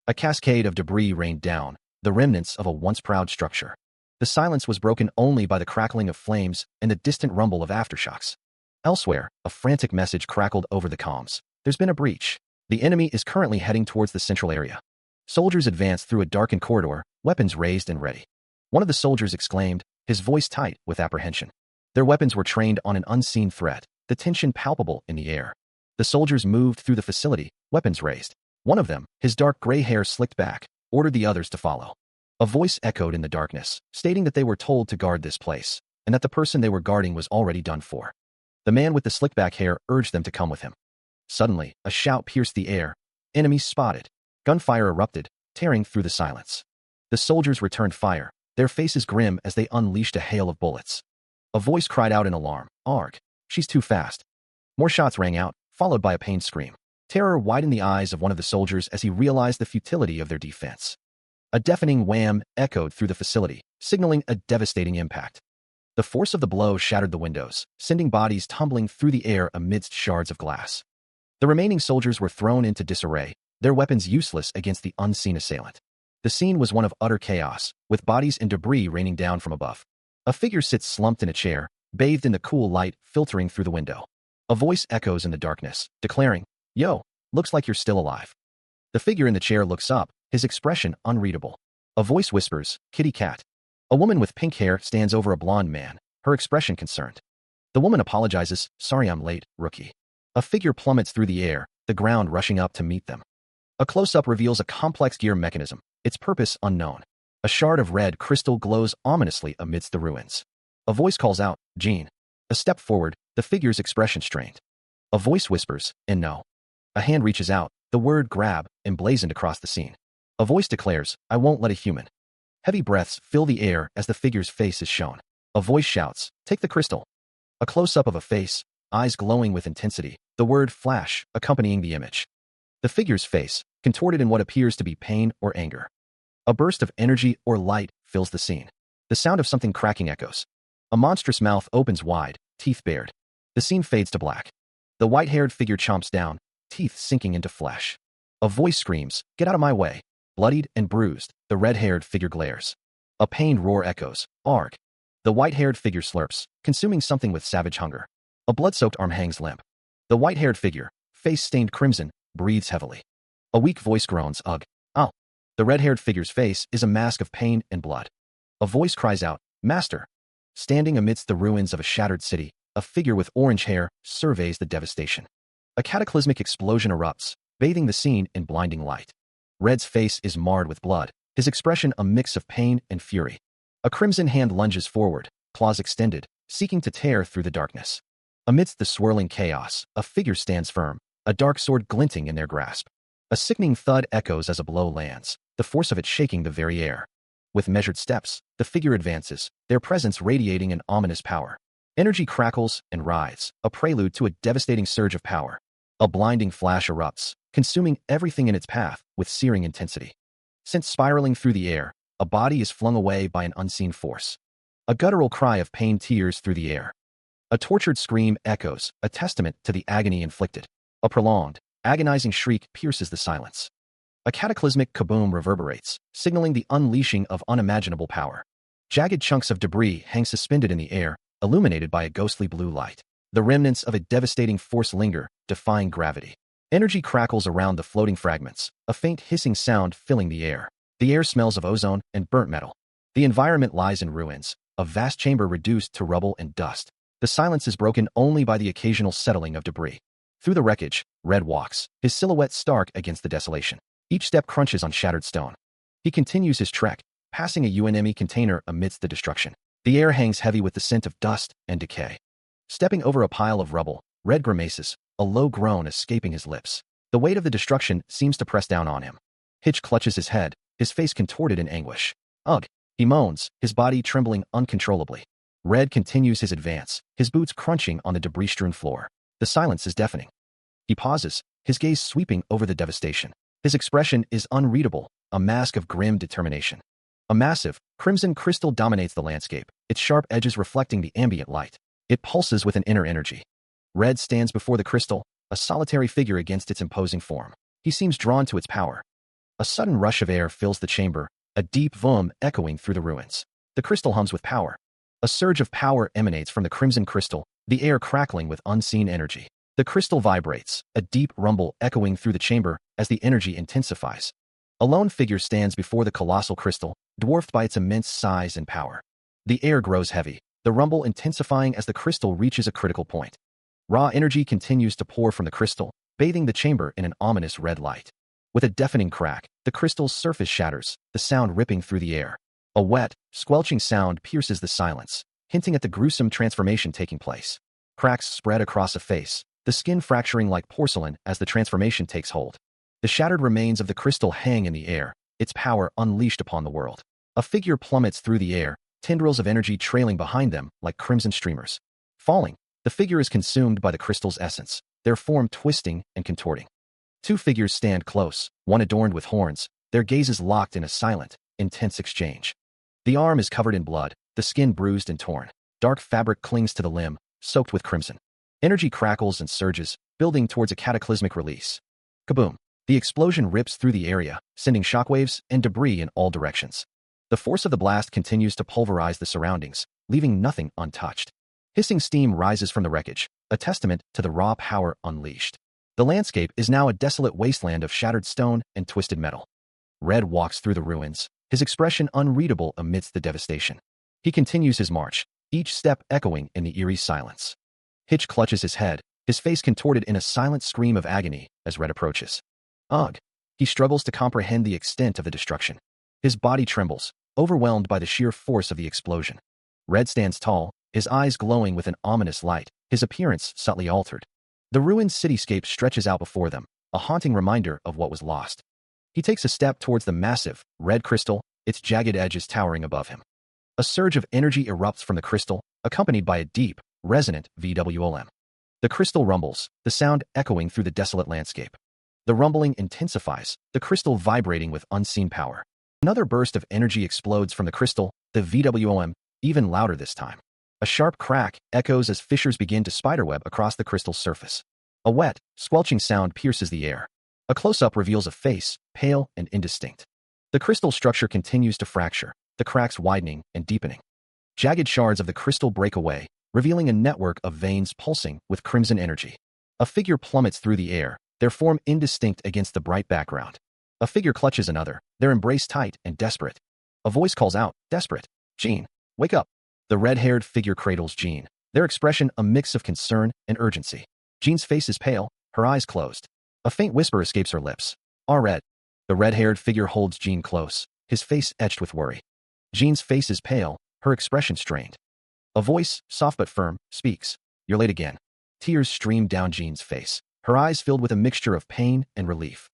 A cascade of debris rained down, the remnants of a once proud structure. The silence was broken only by the crackling of flames and the distant rumble of aftershocks. Elsewhere, a frantic message crackled over the comms. There's been a breach. The enemy is currently heading towards the central area. Soldiers advanced through a darkened corridor, weapons raised and ready. One of the soldiers exclaimed, his voice tight with apprehension. Their weapons were trained on an unseen threat, the tension palpable in the air. The soldiers moved through the facility, weapons raised. One of them, his dark gray hair slicked back, ordered the others to follow. A voice echoed in the darkness, stating that they were told to guard this place, and that the person they were guarding was already done for. The man with the slick back hair urged them to come with him. Suddenly, a shout pierced the air. Enemies spotted. Gunfire erupted, tearing through the silence. The soldiers returned fire, their faces grim as they unleashed a hail of bullets. A voice cried out in alarm, "Arg, she's too fast." More shots rang out, followed by a pained scream. Terror widened the eyes of one of the soldiers as he realized the futility of their defense. A deafening wham echoed through the facility, signaling a devastating impact. The force of the blow shattered the windows, sending bodies tumbling through the air amidst shards of glass. The remaining soldiers were thrown into disarray, their weapons useless against the unseen assailant. The scene was one of utter chaos, with bodies and debris raining down from above. A figure sits slumped in a chair, bathed in the cool light filtering through the window. A voice echoes in the darkness, declaring, "Yo, looks like you're still alive." The figure in the chair looks up, his expression unreadable. A voice whispers, "Kitty cat." A woman with pink hair stands over a blonde man, her expression concerned. The woman apologizes, "Sorry I'm late, rookie." A figure plummets through the air, the ground rushing up to meet them. A close-up reveals a complex gear mechanism, its purpose unknown. A shard of red crystal glows ominously amidst the ruins. A voice calls out, "Jean." A step forward, the figure's expression strained. A voice whispers, "And no." A hand reaches out, the word grab, emblazoned across the scene. A voice declares, "I won't let a human." Heavy breaths fill the air as the figure's face is shown. A voice shouts, "Take the crystal." A close-up of a face, eyes glowing with intensity, the word flash accompanying the image. The figure's face, contorted in what appears to be pain or anger. A burst of energy or light fills the scene. The sound of something cracking echoes. A monstrous mouth opens wide, teeth bared. The scene fades to black. The white-haired figure chomps down, teeth sinking into flesh. A voice screams, "Get out of my way." Bloodied and bruised, the red-haired figure glares. A pained roar echoes, "Arg." The white-haired figure slurps, consuming something with savage hunger. A blood-soaked arm hangs limp. The white-haired figure, face stained crimson, breathes heavily. A weak voice groans, "Ugh. Ow." The red-haired figure's face is a mask of pain and blood. A voice cries out, "Master." Standing amidst the ruins of a shattered city, a figure with orange hair surveys the devastation. A cataclysmic explosion erupts, bathing the scene in blinding light. Red's face is marred with blood, his expression a mix of pain and fury. A crimson hand lunges forward, claws extended, seeking to tear through the darkness. Amidst the swirling chaos, a figure stands firm, a dark sword glinting in their grasp. A sickening thud echoes as a blow lands, the force of it shaking the very air. With measured steps, the figure advances, their presence radiating an ominous power. Energy crackles and writhes, a prelude to a devastating surge of power. A blinding flash erupts, consuming everything in its path with searing intensity. Sent spiraling through the air, a body is flung away by an unseen force. A guttural cry of pain tears through the air. A tortured scream echoes, a testament to the agony inflicted. A prolonged, agonizing shriek pierces the silence. A cataclysmic kaboom reverberates, signaling the unleashing of unimaginable power. Jagged chunks of debris hang suspended in the air, illuminated by a ghostly blue light. The remnants of a devastating force linger, defying gravity. Energy crackles around the floating fragments, a faint hissing sound filling the air. The air smells of ozone and burnt metal. The environment lies in ruins, a vast chamber reduced to rubble and dust. The silence is broken only by the occasional settling of debris. Through the wreckage, Red walks, his silhouette stark against the desolation. Each step crunches on shattered stone. He continues his trek, passing a UNME container amidst the destruction. The air hangs heavy with the scent of dust and decay. Stepping over a pile of rubble, Red grimaces, a low groan escaping his lips. The weight of the destruction seems to press down on him. Hitch clutches his head, his face contorted in anguish. "Ugh," he moans, his body trembling uncontrollably. Red continues his advance, his boots crunching on the debris-strewn floor. The silence is deafening. He pauses, his gaze sweeping over the devastation. His expression is unreadable, a mask of grim determination. A massive, crimson crystal dominates the landscape, its sharp edges reflecting the ambient light. It pulses with an inner energy. Red stands before the crystal, a solitary figure against its imposing form. He seems drawn to its power. A sudden rush of air fills the chamber, a deep vroom echoing through the ruins. The crystal hums with power. A surge of power emanates from the crimson crystal, the air crackling with unseen energy. The crystal vibrates, a deep rumble echoing through the chamber as the energy intensifies. A lone figure stands before the colossal crystal, dwarfed by its immense size and power. The air grows heavy, the rumble intensifying as the crystal reaches a critical point. Raw energy continues to pour from the crystal, bathing the chamber in an ominous red light. With a deafening crack, the crystal's surface shatters, the sound ripping through the air. A wet, squelching sound pierces the silence, hinting at the gruesome transformation taking place. Cracks spread across a face, the skin fracturing like porcelain as the transformation takes hold. The shattered remains of the crystal hang in the air, its power unleashed upon the world. A figure plummets through the air, tendrils of energy trailing behind them like crimson streamers. Falling, the figure is consumed by the crystal's essence, their form twisting and contorting. Two figures stand close, one adorned with horns, their gazes locked in a silent, intense exchange. The arm is covered in blood, the skin bruised and torn. Dark fabric clings to the limb, soaked with crimson. Energy crackles and surges, building towards a cataclysmic release. Kaboom! The explosion rips through the area, sending shockwaves and debris in all directions. The force of the blast continues to pulverize the surroundings, leaving nothing untouched. Hissing steam rises from the wreckage, a testament to the raw power unleashed. The landscape is now a desolate wasteland of shattered stone and twisted metal. Red walks through the ruins, his expression unreadable amidst the devastation. He continues his march, each step echoing in the eerie silence. Hitch clutches his head, his face contorted in a silent scream of agony as Red approaches. Ugh! He struggles to comprehend the extent of the destruction. His body trembles, overwhelmed by the sheer force of the explosion. Red stands tall, his eyes glowing with an ominous light, his appearance subtly altered. The ruined cityscape stretches out before them, a haunting reminder of what was lost. He takes a step towards the massive, red crystal, its jagged edges towering above him. A surge of energy erupts from the crystal, accompanied by a deep, resonant VWOM. The crystal rumbles, the sound echoing through the desolate landscape. The rumbling intensifies, the crystal vibrating with unseen power. Another burst of energy explodes from the crystal, the VWOM, even louder this time. A sharp crack echoes as fissures begin to spiderweb across the crystal's surface. A wet, squelching sound pierces the air. A close-up reveals a face, pale and indistinct. The crystal structure continues to fracture, the cracks widening and deepening. Jagged shards of the crystal break away, revealing a network of veins pulsing with crimson energy. A figure plummets through the air, their form indistinct against the bright background. A figure clutches another, their embrace tight and desperate. A voice calls out, desperate, "Jean, wake up." The red-haired figure cradles Jean, their expression a mix of concern and urgency. Jean's face is pale, her eyes closed. A faint whisper escapes her lips. "Ah, Red." The red-haired figure holds Jean close, his face etched with worry. Jean's face is pale, her expression strained. A voice, soft but firm, speaks. "You're late again." Tears stream down Jean's face, her eyes filled with a mixture of pain and relief.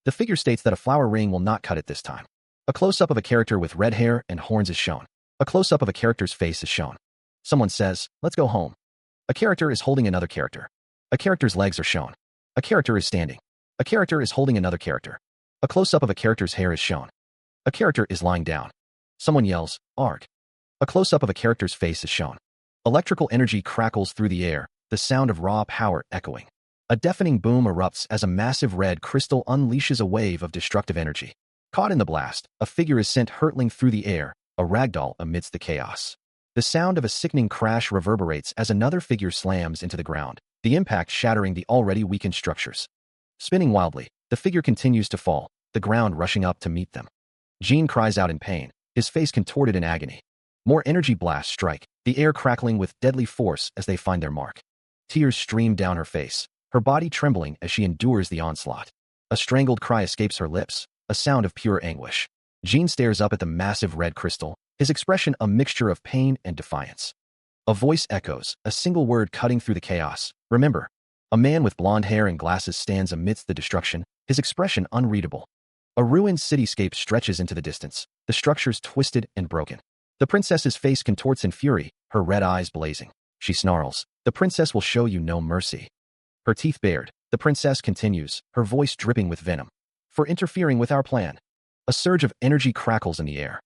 The figure states that a flower ring will not cut it this time. A close-up of a character with red hair and horns is shown. A close-up of a character's face is shown. Someone says, "Let's go home." A character is holding another character. A character's legs are shown. A character is standing. A character is holding another character. A close-up of a character's hair is shown. A character is lying down. Someone yells, "Arg." A close-up of a character's face is shown. Electrical energy crackles through the air, the sound of raw power echoing. A deafening boom erupts as a massive red crystal unleashes a wave of destructive energy. Caught in the blast, a figure is sent hurtling through the air, a ragdoll amidst the chaos. The sound of a sickening crash reverberates as another figure slams into the ground, the impact shattering the already weakened structures. Spinning wildly, the figure continues to fall, the ground rushing up to meet them. Jean cries out in pain, his face contorted in agony. More energy blasts strike, the air crackling with deadly force as they find their mark. Tears stream down her face, her body trembling as she endures the onslaught. A strangled cry escapes her lips, a sound of pure anguish. Jean stares up at the massive red crystal, his expression a mixture of pain and defiance. A voice echoes, a single word cutting through the chaos. "Remember." A man with blonde hair and glasses stands amidst the destruction, his expression unreadable. A ruined cityscape stretches into the distance, the structures twisted and broken. The princess's face contorts in fury, her red eyes blazing. She snarls, "The princess will show you no mercy." Her teeth bared, the princess continues, her voice dripping with venom. "For interfering with our plan." A surge of energy crackles in the air.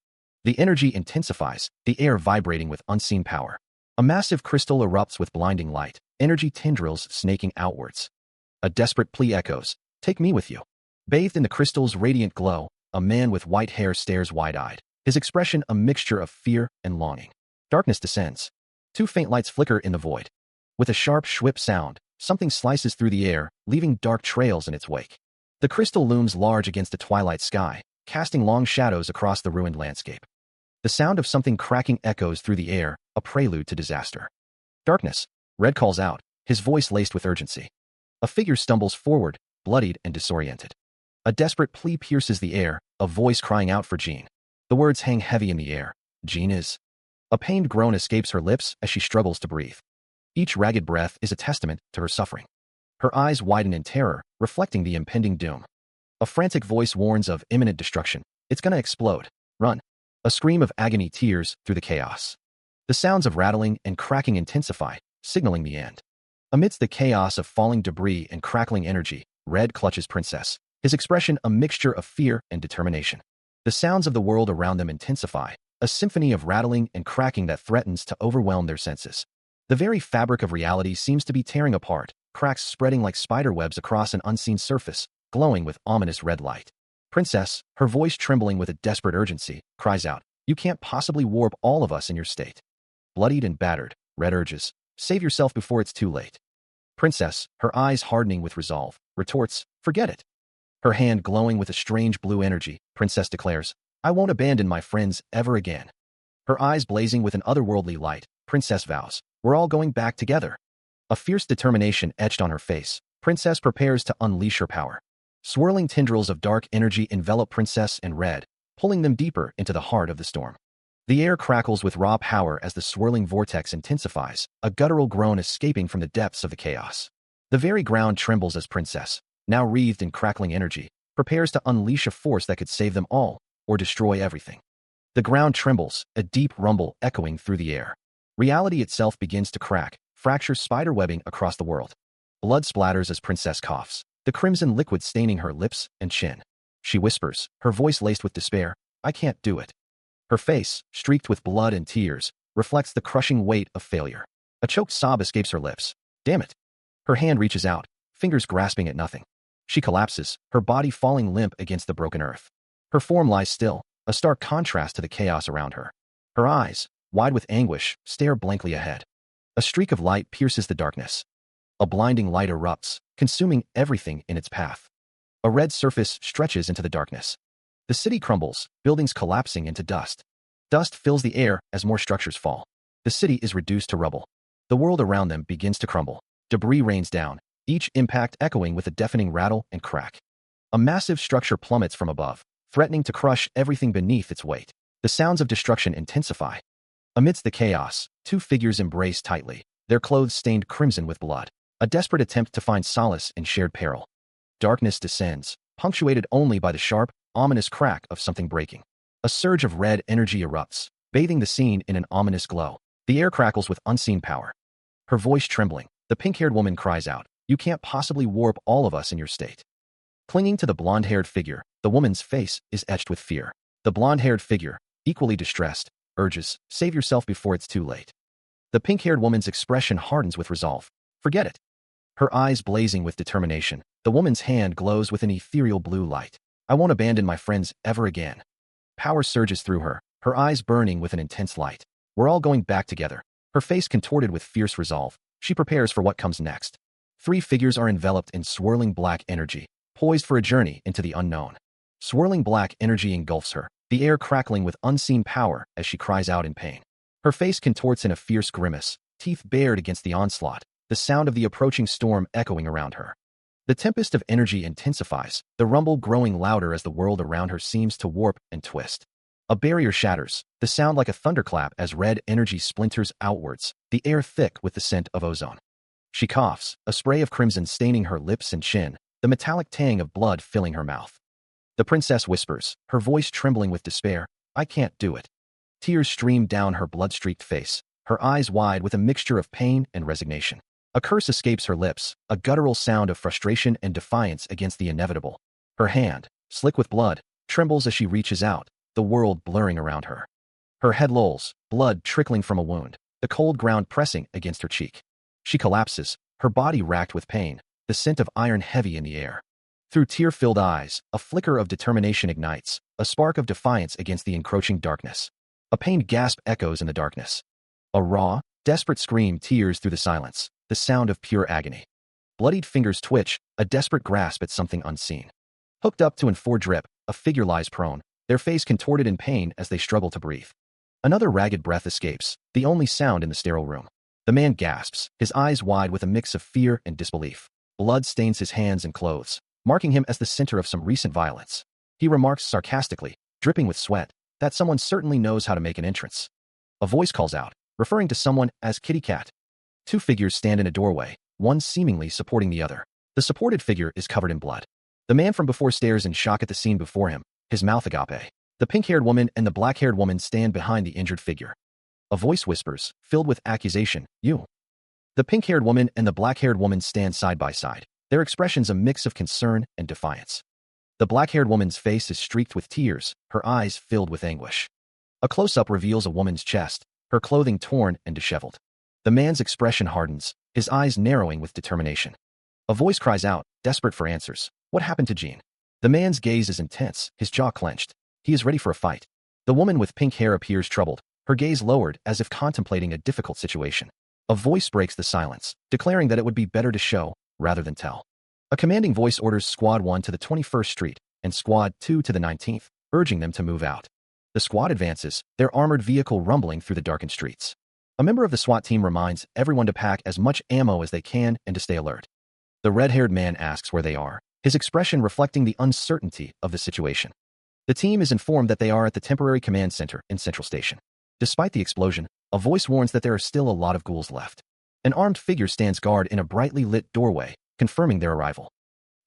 The energy intensifies, the air vibrating with unseen power. A massive crystal erupts with blinding light, energy tendrils snaking outwards. A desperate plea echoes, "Take me with you." Bathed in the crystal's radiant glow, a man with white hair stares wide-eyed, his expression a mixture of fear and longing. Darkness descends. Two faint lights flicker in the void. With a sharp shwip sound, something slices through the air, leaving dark trails in its wake. The crystal looms large against the twilight sky, casting long shadows across the ruined landscape. The sound of something cracking echoes through the air, a prelude to disaster. "Darkness," Red calls out, his voice laced with urgency. A figure stumbles forward, bloodied and disoriented. A desperate plea pierces the air, a voice crying out for Jean. The words hang heavy in the air. "Jean is..." A pained groan escapes her lips as she struggles to breathe. Each ragged breath is a testament to her suffering. Her eyes widen in terror, reflecting the impending doom. A frantic voice warns of imminent destruction. "It's gonna explode. Run." A scream of agony tears through the chaos. The sounds of rattling and cracking intensify, signaling the end. Amidst the chaos of falling debris and crackling energy, Red clutches Princess, his expression a mixture of fear and determination. The sounds of the world around them intensify, a symphony of rattling and cracking that threatens to overwhelm their senses. The very fabric of reality seems to be tearing apart, cracks spreading like spider webs across an unseen surface, glowing with ominous red light. Princess, her voice trembling with a desperate urgency, cries out, "You can't possibly warp all of us in your state." Bloodied and battered, Red urges, "Save yourself before it's too late." Princess, her eyes hardening with resolve, retorts, "Forget it." Her hand glowing with a strange blue energy, Princess declares, "I won't abandon my friends ever again." Her eyes blazing with an otherworldly light, Princess vows. We're all going back together. A fierce determination etched on her face. Princess prepares to unleash her power. Swirling tendrils of dark energy envelop Princess and Red, pulling them deeper into the heart of the storm. The air crackles with raw power as the swirling vortex intensifies, a guttural groan escaping from the depths of the chaos. The very ground trembles as Princess, now wreathed in crackling energy, prepares to unleash a force that could save them all, or destroy everything. The ground trembles, a deep rumble echoing through the air. Reality itself begins to crack, fractures spiderwebbing across the world. Blood splatters as Princess coughs, the crimson liquid staining her lips and chin. She whispers, her voice laced with despair, "I can't do it." Her face, streaked with blood and tears, reflects the crushing weight of failure. A choked sob escapes her lips. Damn it. Her hand reaches out, fingers grasping at nothing. She collapses, her body falling limp against the broken earth. Her form lies still, a stark contrast to the chaos around her. Her eyes, wide with anguish, stare blankly ahead. A streak of light pierces the darkness. A blinding light erupts, consuming everything in its path. A red surface stretches into the darkness. The city crumbles, buildings collapsing into dust. Dust fills the air as more structures fall. The city is reduced to rubble. The world around them begins to crumble. Debris rains down, each impact echoing with a deafening rattle and crack. A massive structure plummets from above, threatening to crush everything beneath its weight. The sounds of destruction intensify. Amidst the chaos, two figures embrace tightly, their clothes stained crimson with blood. A desperate attempt to find solace in shared peril. Darkness descends, punctuated only by the sharp, ominous crack of something breaking. A surge of red energy erupts, bathing the scene in an ominous glow. The air crackles with unseen power. Her voice trembling, the pink-haired woman cries out, "You can't possibly warp all of us in your state." Clinging to the blonde-haired figure, the woman's face is etched with fear. The blonde-haired figure, equally distressed, urges, "Save yourself before it's too late." The pink-haired woman's expression hardens with resolve. "Forget it." Her eyes blazing with determination, the woman's hand glows with an ethereal blue light. "I won't abandon my friends ever again." Power surges through her, her eyes burning with an intense light. "We're all going back together." Her face contorted with fierce resolve, she prepares for what comes next. Three figures are enveloped in swirling black energy, poised for a journey into the unknown. Swirling black energy engulfs her, the air crackling with unseen power as she cries out in pain. Her face contorts in a fierce grimace, teeth bared against the onslaught, the sound of the approaching storm echoing around her. The tempest of energy intensifies, the rumble growing louder as the world around her seems to warp and twist. A barrier shatters, the sound like a thunderclap as red energy splinters outwards, the air thick with the scent of ozone. She coughs, a spray of crimson staining her lips and chin, the metallic tang of blood filling her mouth. The princess whispers, her voice trembling with despair, "I can't do it." Tears stream down her blood-streaked face, her eyes wide with a mixture of pain and resignation. A curse escapes her lips, a guttural sound of frustration and defiance against the inevitable. Her hand, slick with blood, trembles as she reaches out, the world blurring around her. Her head lolls, blood trickling from a wound, the cold ground pressing against her cheek. She collapses, her body racked with pain, the scent of iron heavy in the air. Through tear-filled eyes, a flicker of determination ignites, a spark of defiance against the encroaching darkness. A pained gasp echoes in the darkness. A raw, desperate scream tears through the silence, the sound of pure agony. Bloodied fingers twitch, a desperate grasp at something unseen. Hooked up to an four drip, a figure lies prone, their face contorted in pain as they struggle to breathe. Another ragged breath escapes, the only sound in the sterile room. The man gasps, his eyes wide with a mix of fear and disbelief. Blood stains his hands and clothes, marking him as the center of some recent violence. He remarks sarcastically, dripping with sweat, that someone certainly knows how to make an entrance. A voice calls out, referring to someone as Kitty Cat. Two figures stand in a doorway, one seemingly supporting the other. The supported figure is covered in blood. The man from before stares in shock at the scene before him, his mouth agape. The pink-haired woman and the black-haired woman stand behind the injured figure. A voice whispers, filled with accusation, "You." The pink-haired woman and the black-haired woman stand side by side, their expressions a mix of concern and defiance. The black-haired woman's face is streaked with tears, her eyes filled with anguish. A close-up reveals a woman's chest, her clothing torn and disheveled. The man's expression hardens, his eyes narrowing with determination. A voice cries out, desperate for answers, "What happened to Jean?" The man's gaze is intense, his jaw clenched. He is ready for a fight. The woman with pink hair appears troubled, her gaze lowered as if contemplating a difficult situation. A voice breaks the silence, declaring that it would be better to show, rather than tell. A commanding voice orders Squad 1 to the 21st Street, and Squad 2 to the 19th, urging them to move out. The squad advances, their armored vehicle rumbling through the darkened streets. A member of the SWAT team reminds everyone to pack as much ammo as they can and to stay alert. The red-haired man asks where they are, his expression reflecting the uncertainty of the situation. The team is informed that they are at the temporary command center in Central Station. Despite the explosion, a voice warns that there are still a lot of ghouls left. An armed figure stands guard in a brightly lit doorway, confirming their arrival.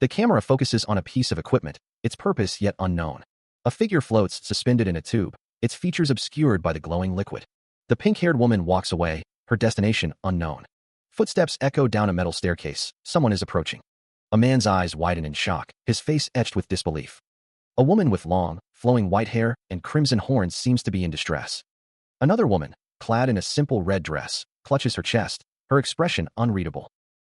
The camera focuses on a piece of equipment, its purpose yet unknown. A figure floats suspended in a tube, its features obscured by the glowing liquid. The pink-haired woman walks away, her destination unknown. Footsteps echo down a metal staircase. Someone is approaching. A man's eyes widen in shock, his face etched with disbelief. A woman with long, flowing white hair and crimson horns seems to be in distress. Another woman, clad in a simple red dress, clutches her chest, her expression unreadable.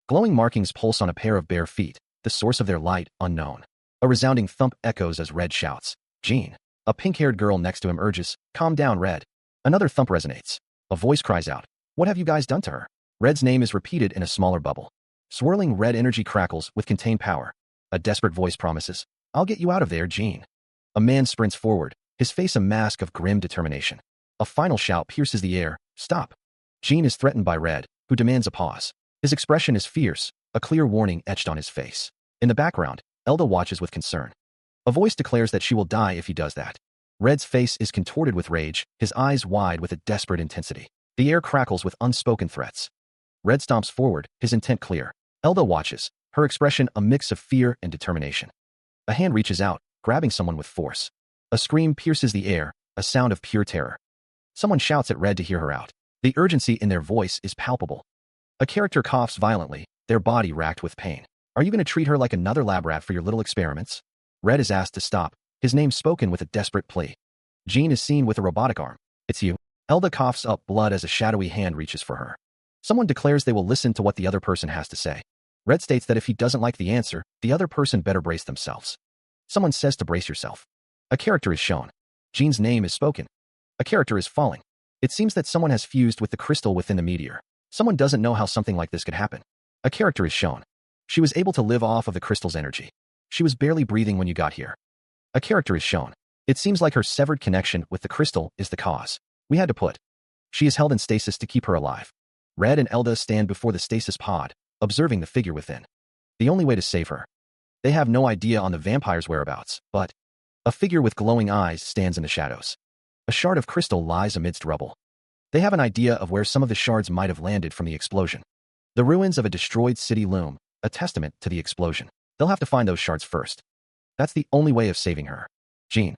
Glowing markings pulse on a pair of bare feet, the source of their light unknown. A resounding thump echoes as Red shouts, "Jean." A pink-haired girl next to him urges, "Calm down, Red." Another thump resonates. A voice cries out, "What have you guys done to her?" Red's name is repeated in a smaller bubble. Swirling red energy crackles with contained power. A desperate voice promises, "I'll get you out of there, Jean." A man sprints forward, his face a mask of grim determination. A final shout pierces the air, "Stop." Jean is threatened by Red, who demands a pause. His expression is fierce, a clear warning etched on his face. In the background, Elda watches with concern. A voice declares that she will die if he does that. Red's face is contorted with rage, his eyes wide with a desperate intensity. The air crackles with unspoken threats. Red stomps forward, his intent clear. Elda watches, her expression a mix of fear and determination. A hand reaches out, grabbing someone with force. A scream pierces the air, a sound of pure terror. Someone shouts at Red to hear her out. The urgency in their voice is palpable. A character coughs violently, their body racked with pain. "Are you going to treat her like another lab rat for your little experiments?" Red is asked to stop, his name spoken with a desperate plea. Jean is seen with a robotic arm. "It's you." Elda coughs up blood as a shadowy hand reaches for her. Someone declares they will listen to what the other person has to say. Red states that if he doesn't like the answer, the other person better brace themselves. Someone says to brace yourself. A character is shown. Jean's name is spoken. A character is falling. It seems that someone has fused with the crystal within the meteor. Someone doesn't know how something like this could happen. A character is shown. She was able to live off of the crystal's energy. She was barely breathing when you got here. A character is shown. It seems like her severed connection with the crystal is the cause. We had to put. She is held in stasis to keep her alive. Red and Elda stand before the stasis pod, observing the figure within. The only way to save her. They have no idea on the vampire's whereabouts, but a figure with glowing eyes stands in the shadows. A shard of crystal lies amidst rubble. They have an idea of where some of the shards might have landed from the explosion. The ruins of a destroyed city loom, a testament to the explosion. They'll have to find those shards first. That's the only way of saving her. Jean.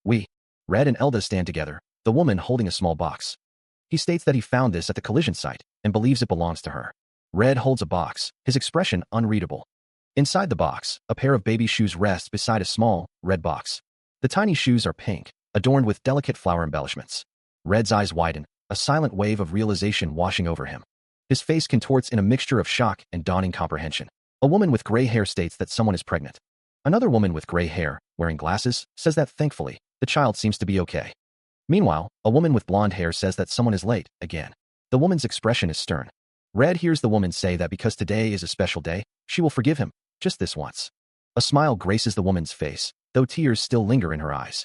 We. Red and Elda stand together, the woman holding a small box. He states that he found this at the collision site and believes it belongs to her. Red holds a box, his expression unreadable. Inside the box, a pair of baby shoes rests beside a small, red box. The tiny shoes are pink, adorned with delicate flower embellishments. Red's eyes widen, a silent wave of realization washing over him. His face contorts in a mixture of shock and dawning comprehension. A woman with gray hair states that someone is pregnant. Another woman with gray hair, wearing glasses, says that thankfully, the child seems to be okay. Meanwhile, a woman with blonde hair says that someone is late, again. The woman's expression is stern. Red hears the woman say that because today is a special day, she will forgive him, just this once. A smile graces the woman's face, though tears still linger in her eyes.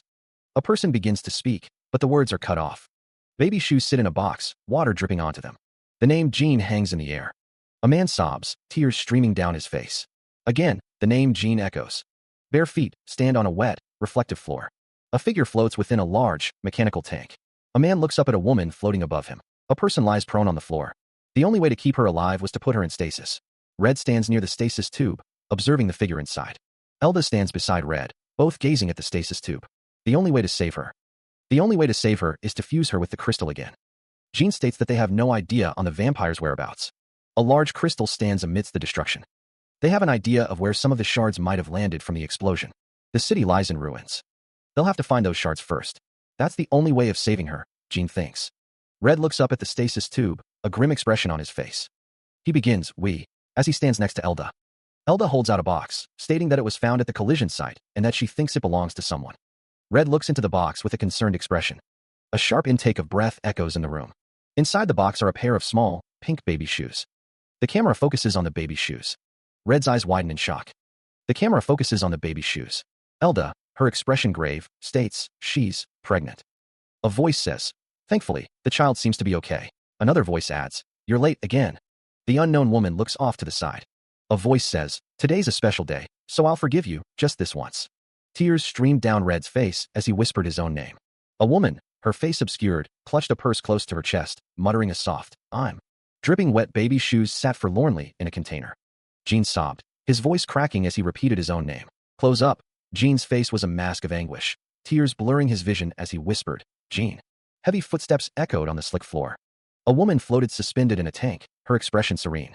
A person begins to speak, but the words are cut off. Baby shoes sit in a box, water dripping onto them. The name Jean hangs in the air. A man sobs, tears streaming down his face. Again, the name Jean echoes. Bare feet stand on a wet, reflective floor. A figure floats within a large, mechanical tank. A man looks up at a woman floating above him. A person lies prone on the floor. The only way to keep her alive was to put her in stasis. Red stands near the stasis tube, observing the figure inside. Elda stands beside Red, both gazing at the stasis tube. The only way to save her. The only way to save her is to fuse her with the crystal again. Jean states that they have no idea on the vampire's whereabouts. A large crystal stands amidst the destruction. They have an idea of where some of the shards might have landed from the explosion. The city lies in ruins. They'll have to find those shards first. That's the only way of saving her, Jean thinks. Red looks up at the stasis tube, a grim expression on his face. He begins, "We," as he stands next to Elda. Elda holds out a box, stating that it was found at the collision site and that she thinks it belongs to someone. Red looks into the box with a concerned expression. A sharp intake of breath echoes in the room. Inside the box are a pair of small, pink baby shoes. The camera focuses on the baby shoes. Red's eyes widen in shock. The camera focuses on the baby shoes. Elda, her expression grave, states, "She's pregnant." A voice says, "Thankfully, the child seems to be okay." Another voice adds, "You're late again." The unknown woman looks off to the side. A voice says, "Today's a special day, so I'll forgive you, just this once." Tears streamed down Red's face as he whispered his own name. A woman, her face obscured, clutched a purse close to her chest, muttering a soft, "I'm." Dripping wet baby shoes sat forlornly in a container. Gene sobbed, his voice cracking as he repeated his own name. "Close up." Gene's face was a mask of anguish, tears blurring his vision as he whispered, "Gene." Heavy footsteps echoed on the slick floor. A woman floated suspended in a tank, her expression serene.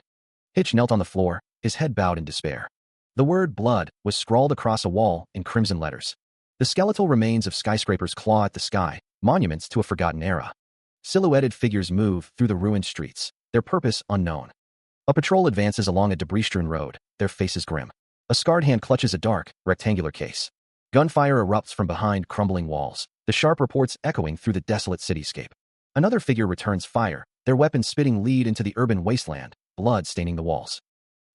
Hitch knelt on the floor, his head bowed in despair. The word blood was scrawled across a wall in crimson letters. The skeletal remains of skyscrapers claw at the sky, monuments to a forgotten era. Silhouetted figures move through the ruined streets, their purpose unknown. A patrol advances along a debris-strewn road, their faces grim. A scarred hand clutches a dark, rectangular case. Gunfire erupts from behind crumbling walls, the sharp reports echoing through the desolate cityscape. Another figure returns fire, their weapons spitting lead into the urban wasteland, blood staining the walls.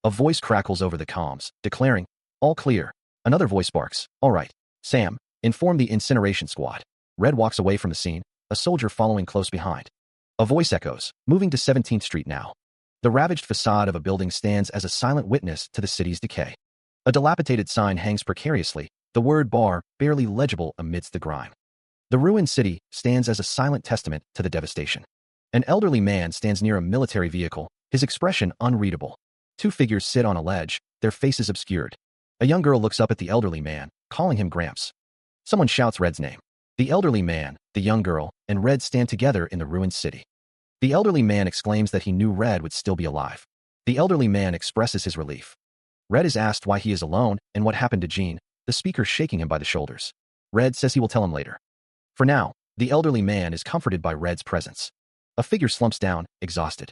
A voice crackles over the comms, declaring, "All clear." Another voice barks, "All right, Sam, inform the incineration squad." Red walks away from the scene, a soldier following close behind. A voice echoes, "Moving to 17th Street now." The ravaged facade of a building stands as a silent witness to the city's decay. A dilapidated sign hangs precariously, the word bar barely legible amidst the grime. The ruined city stands as a silent testament to the devastation. An elderly man stands near a military vehicle, his expression unreadable. Two figures sit on a ledge, their faces obscured. A young girl looks up at the elderly man, calling him Gramps. Someone shouts Red's name. The elderly man, the young girl, and Red stand together in the ruined city. The elderly man exclaims that he knew Red would still be alive. The elderly man expresses his relief. Red is asked why he is alone and what happened to Gene, the speaker shaking him by the shoulders. Red says he will tell him later. For now, the elderly man is comforted by Red's presence. A figure slumps down, exhausted.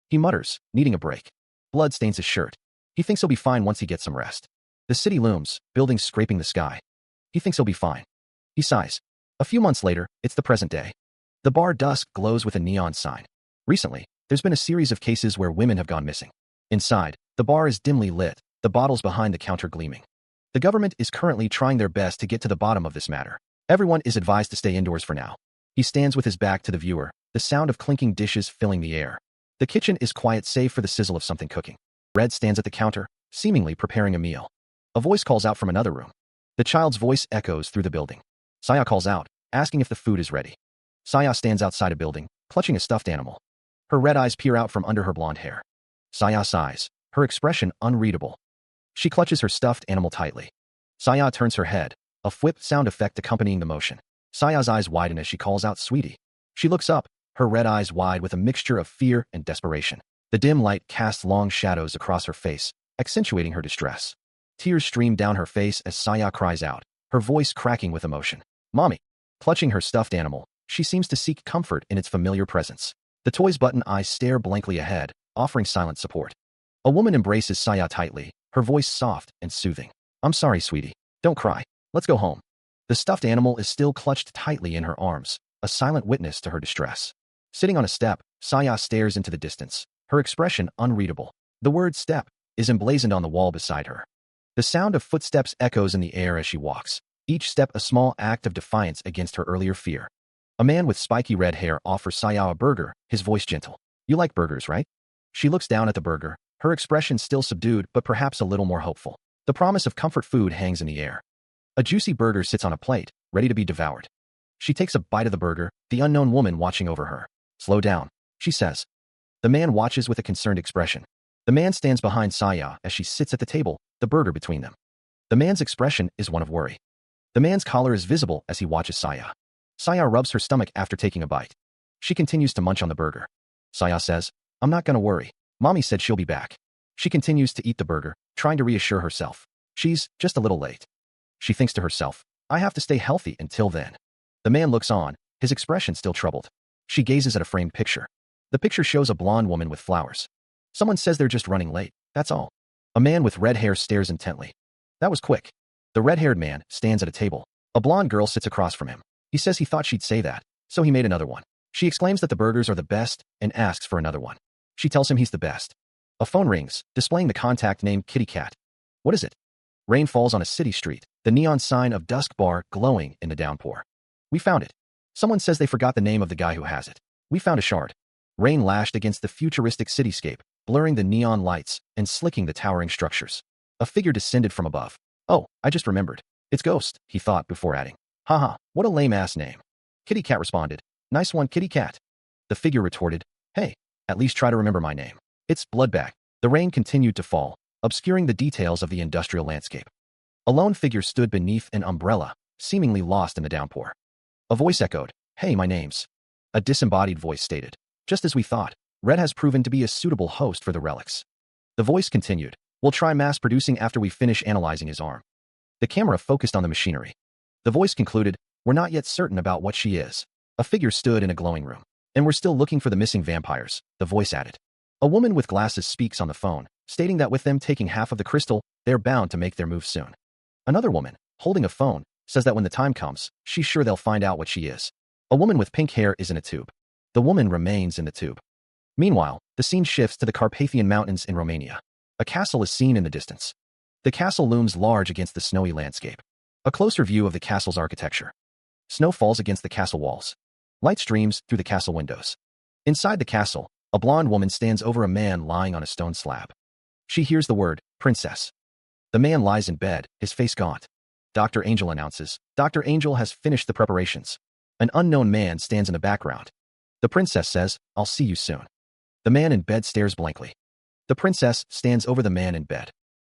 He mutters, needing a break. Blood stains his shirt. He thinks he'll be fine once he gets some rest. The city looms, buildings scraping the sky. He thinks he'll be fine. He sighs. A few months later, it's the present day. The bar dusk glows with a neon sign. Recently, there's been a series of cases where women have gone missing. Inside, the bar is dimly lit, the bottles behind the counter gleaming. The government is currently trying their best to get to the bottom of this matter. Everyone is advised to stay indoors for now. He stands with his back to the viewer, the sound of clinking dishes filling the air. The kitchen is quiet save for the sizzle of something cooking. Red stands at the counter, seemingly preparing a meal. A voice calls out from another room. The child's voice echoes through the building. Saya calls out, asking if the food is ready. Saya stands outside a building, clutching a stuffed animal. Her red eyes peer out from under her blonde hair. Saya sighs, her expression unreadable. She clutches her stuffed animal tightly. Saya turns her head, a whip sound effect accompanying the motion. Saya's eyes widen as she calls out, "Sweetie." She looks up, her red eyes wide with a mixture of fear and desperation. The dim light casts long shadows across her face, accentuating her distress. Tears stream down her face as Saya cries out, her voice cracking with emotion. "Mommy." Clutching her stuffed animal, she seems to seek comfort in its familiar presence. The toy's button eyes stare blankly ahead, offering silent support. A woman embraces Saya tightly, her voice soft and soothing. "I'm sorry, sweetie. Don't cry. Let's go home." The stuffed animal is still clutched tightly in her arms, a silent witness to her distress. Sitting on a step, Saya stares into the distance, her expression unreadable. The word step is emblazoned on the wall beside her. The sound of footsteps echoes in the air as she walks, each step a small act of defiance against her earlier fear. A man with spiky red hair offers Saya a burger, his voice gentle. "You like burgers, right?" She looks down at the burger, her expression still subdued but perhaps a little more hopeful. The promise of comfort food hangs in the air. A juicy burger sits on a plate, ready to be devoured. She takes a bite of the burger, the unknown woman watching over her. "Slow down," she says. The man watches with a concerned expression. The man stands behind Saya as she sits at the table, the burger between them. The man's expression is one of worry. The man's collar is visible as he watches Saya. Saya rubs her stomach after taking a bite. She continues to munch on the burger. Saya says, "I'm not gonna worry. Mommy said she'll be back." She continues to eat the burger, trying to reassure herself. She's just a little late. She thinks to herself, "I have to stay healthy until then." The man looks on, his expression still troubled. She gazes at a framed picture. The picture shows a blonde woman with flowers. Someone says they're just running late, that's all. A man with red hair stares intently. That was quick. The red-haired man stands at a table. A blonde girl sits across from him. He says he thought she'd say that, so he made another one. She exclaims that the burgers are the best and asks for another one. She tells him he's the best. A phone rings, displaying the contact name Kitty Cat. What is it? Rain falls on a city street, the neon sign of Dusk Bar glowing in the downpour. "We found it. Someone says they forgot the name of the guy who has it. We found a shard." Rain lashed against the futuristic cityscape, blurring the neon lights and slicking the towering structures. A figure descended from above. Oh, I just remembered. It's Ghost, he thought before adding. Haha, what a lame-ass name. Kitty Cat responded. Nice one, Kitty Cat. The figure retorted. Hey, at least try to remember my name. It's Bloodback. The rain continued to fall, obscuring the details of the industrial landscape. A lone figure stood beneath an umbrella, seemingly lost in the downpour. A voice echoed. Hey, my name's. A disembodied voice stated. Just as we thought, Red has proven to be a suitable host for the relics. The voice continued. We'll try mass-producing after we finish analyzing his arm. The camera focused on the machinery. The voice concluded, we're not yet certain about what she is. A figure stood in a glowing room. And we're still looking for the missing vampires, the voice added. A woman with glasses speaks on the phone, stating that with them taking half of the crystal, they're bound to make their move soon. Another woman, holding a phone, says that when the time comes, she's sure they'll find out what she is. A woman with pink hair is in a tube. The woman remains in the tube. Meanwhile, the scene shifts to the Carpathian Mountains in Romania. A castle is seen in the distance. The castle looms large against the snowy landscape. A closer view of the castle's architecture. Snow falls against the castle walls. Light streams through the castle windows. Inside the castle, a blonde woman stands over a man lying on a stone slab. She hears the word, princess. The man lies in bed, his face gaunt. Dr. Angel announces, Dr. Angel has finished the preparations. An unknown man stands in the background. The princess says, I'll see you soon. The man in bed stares blankly. The princess stands over the man in bed.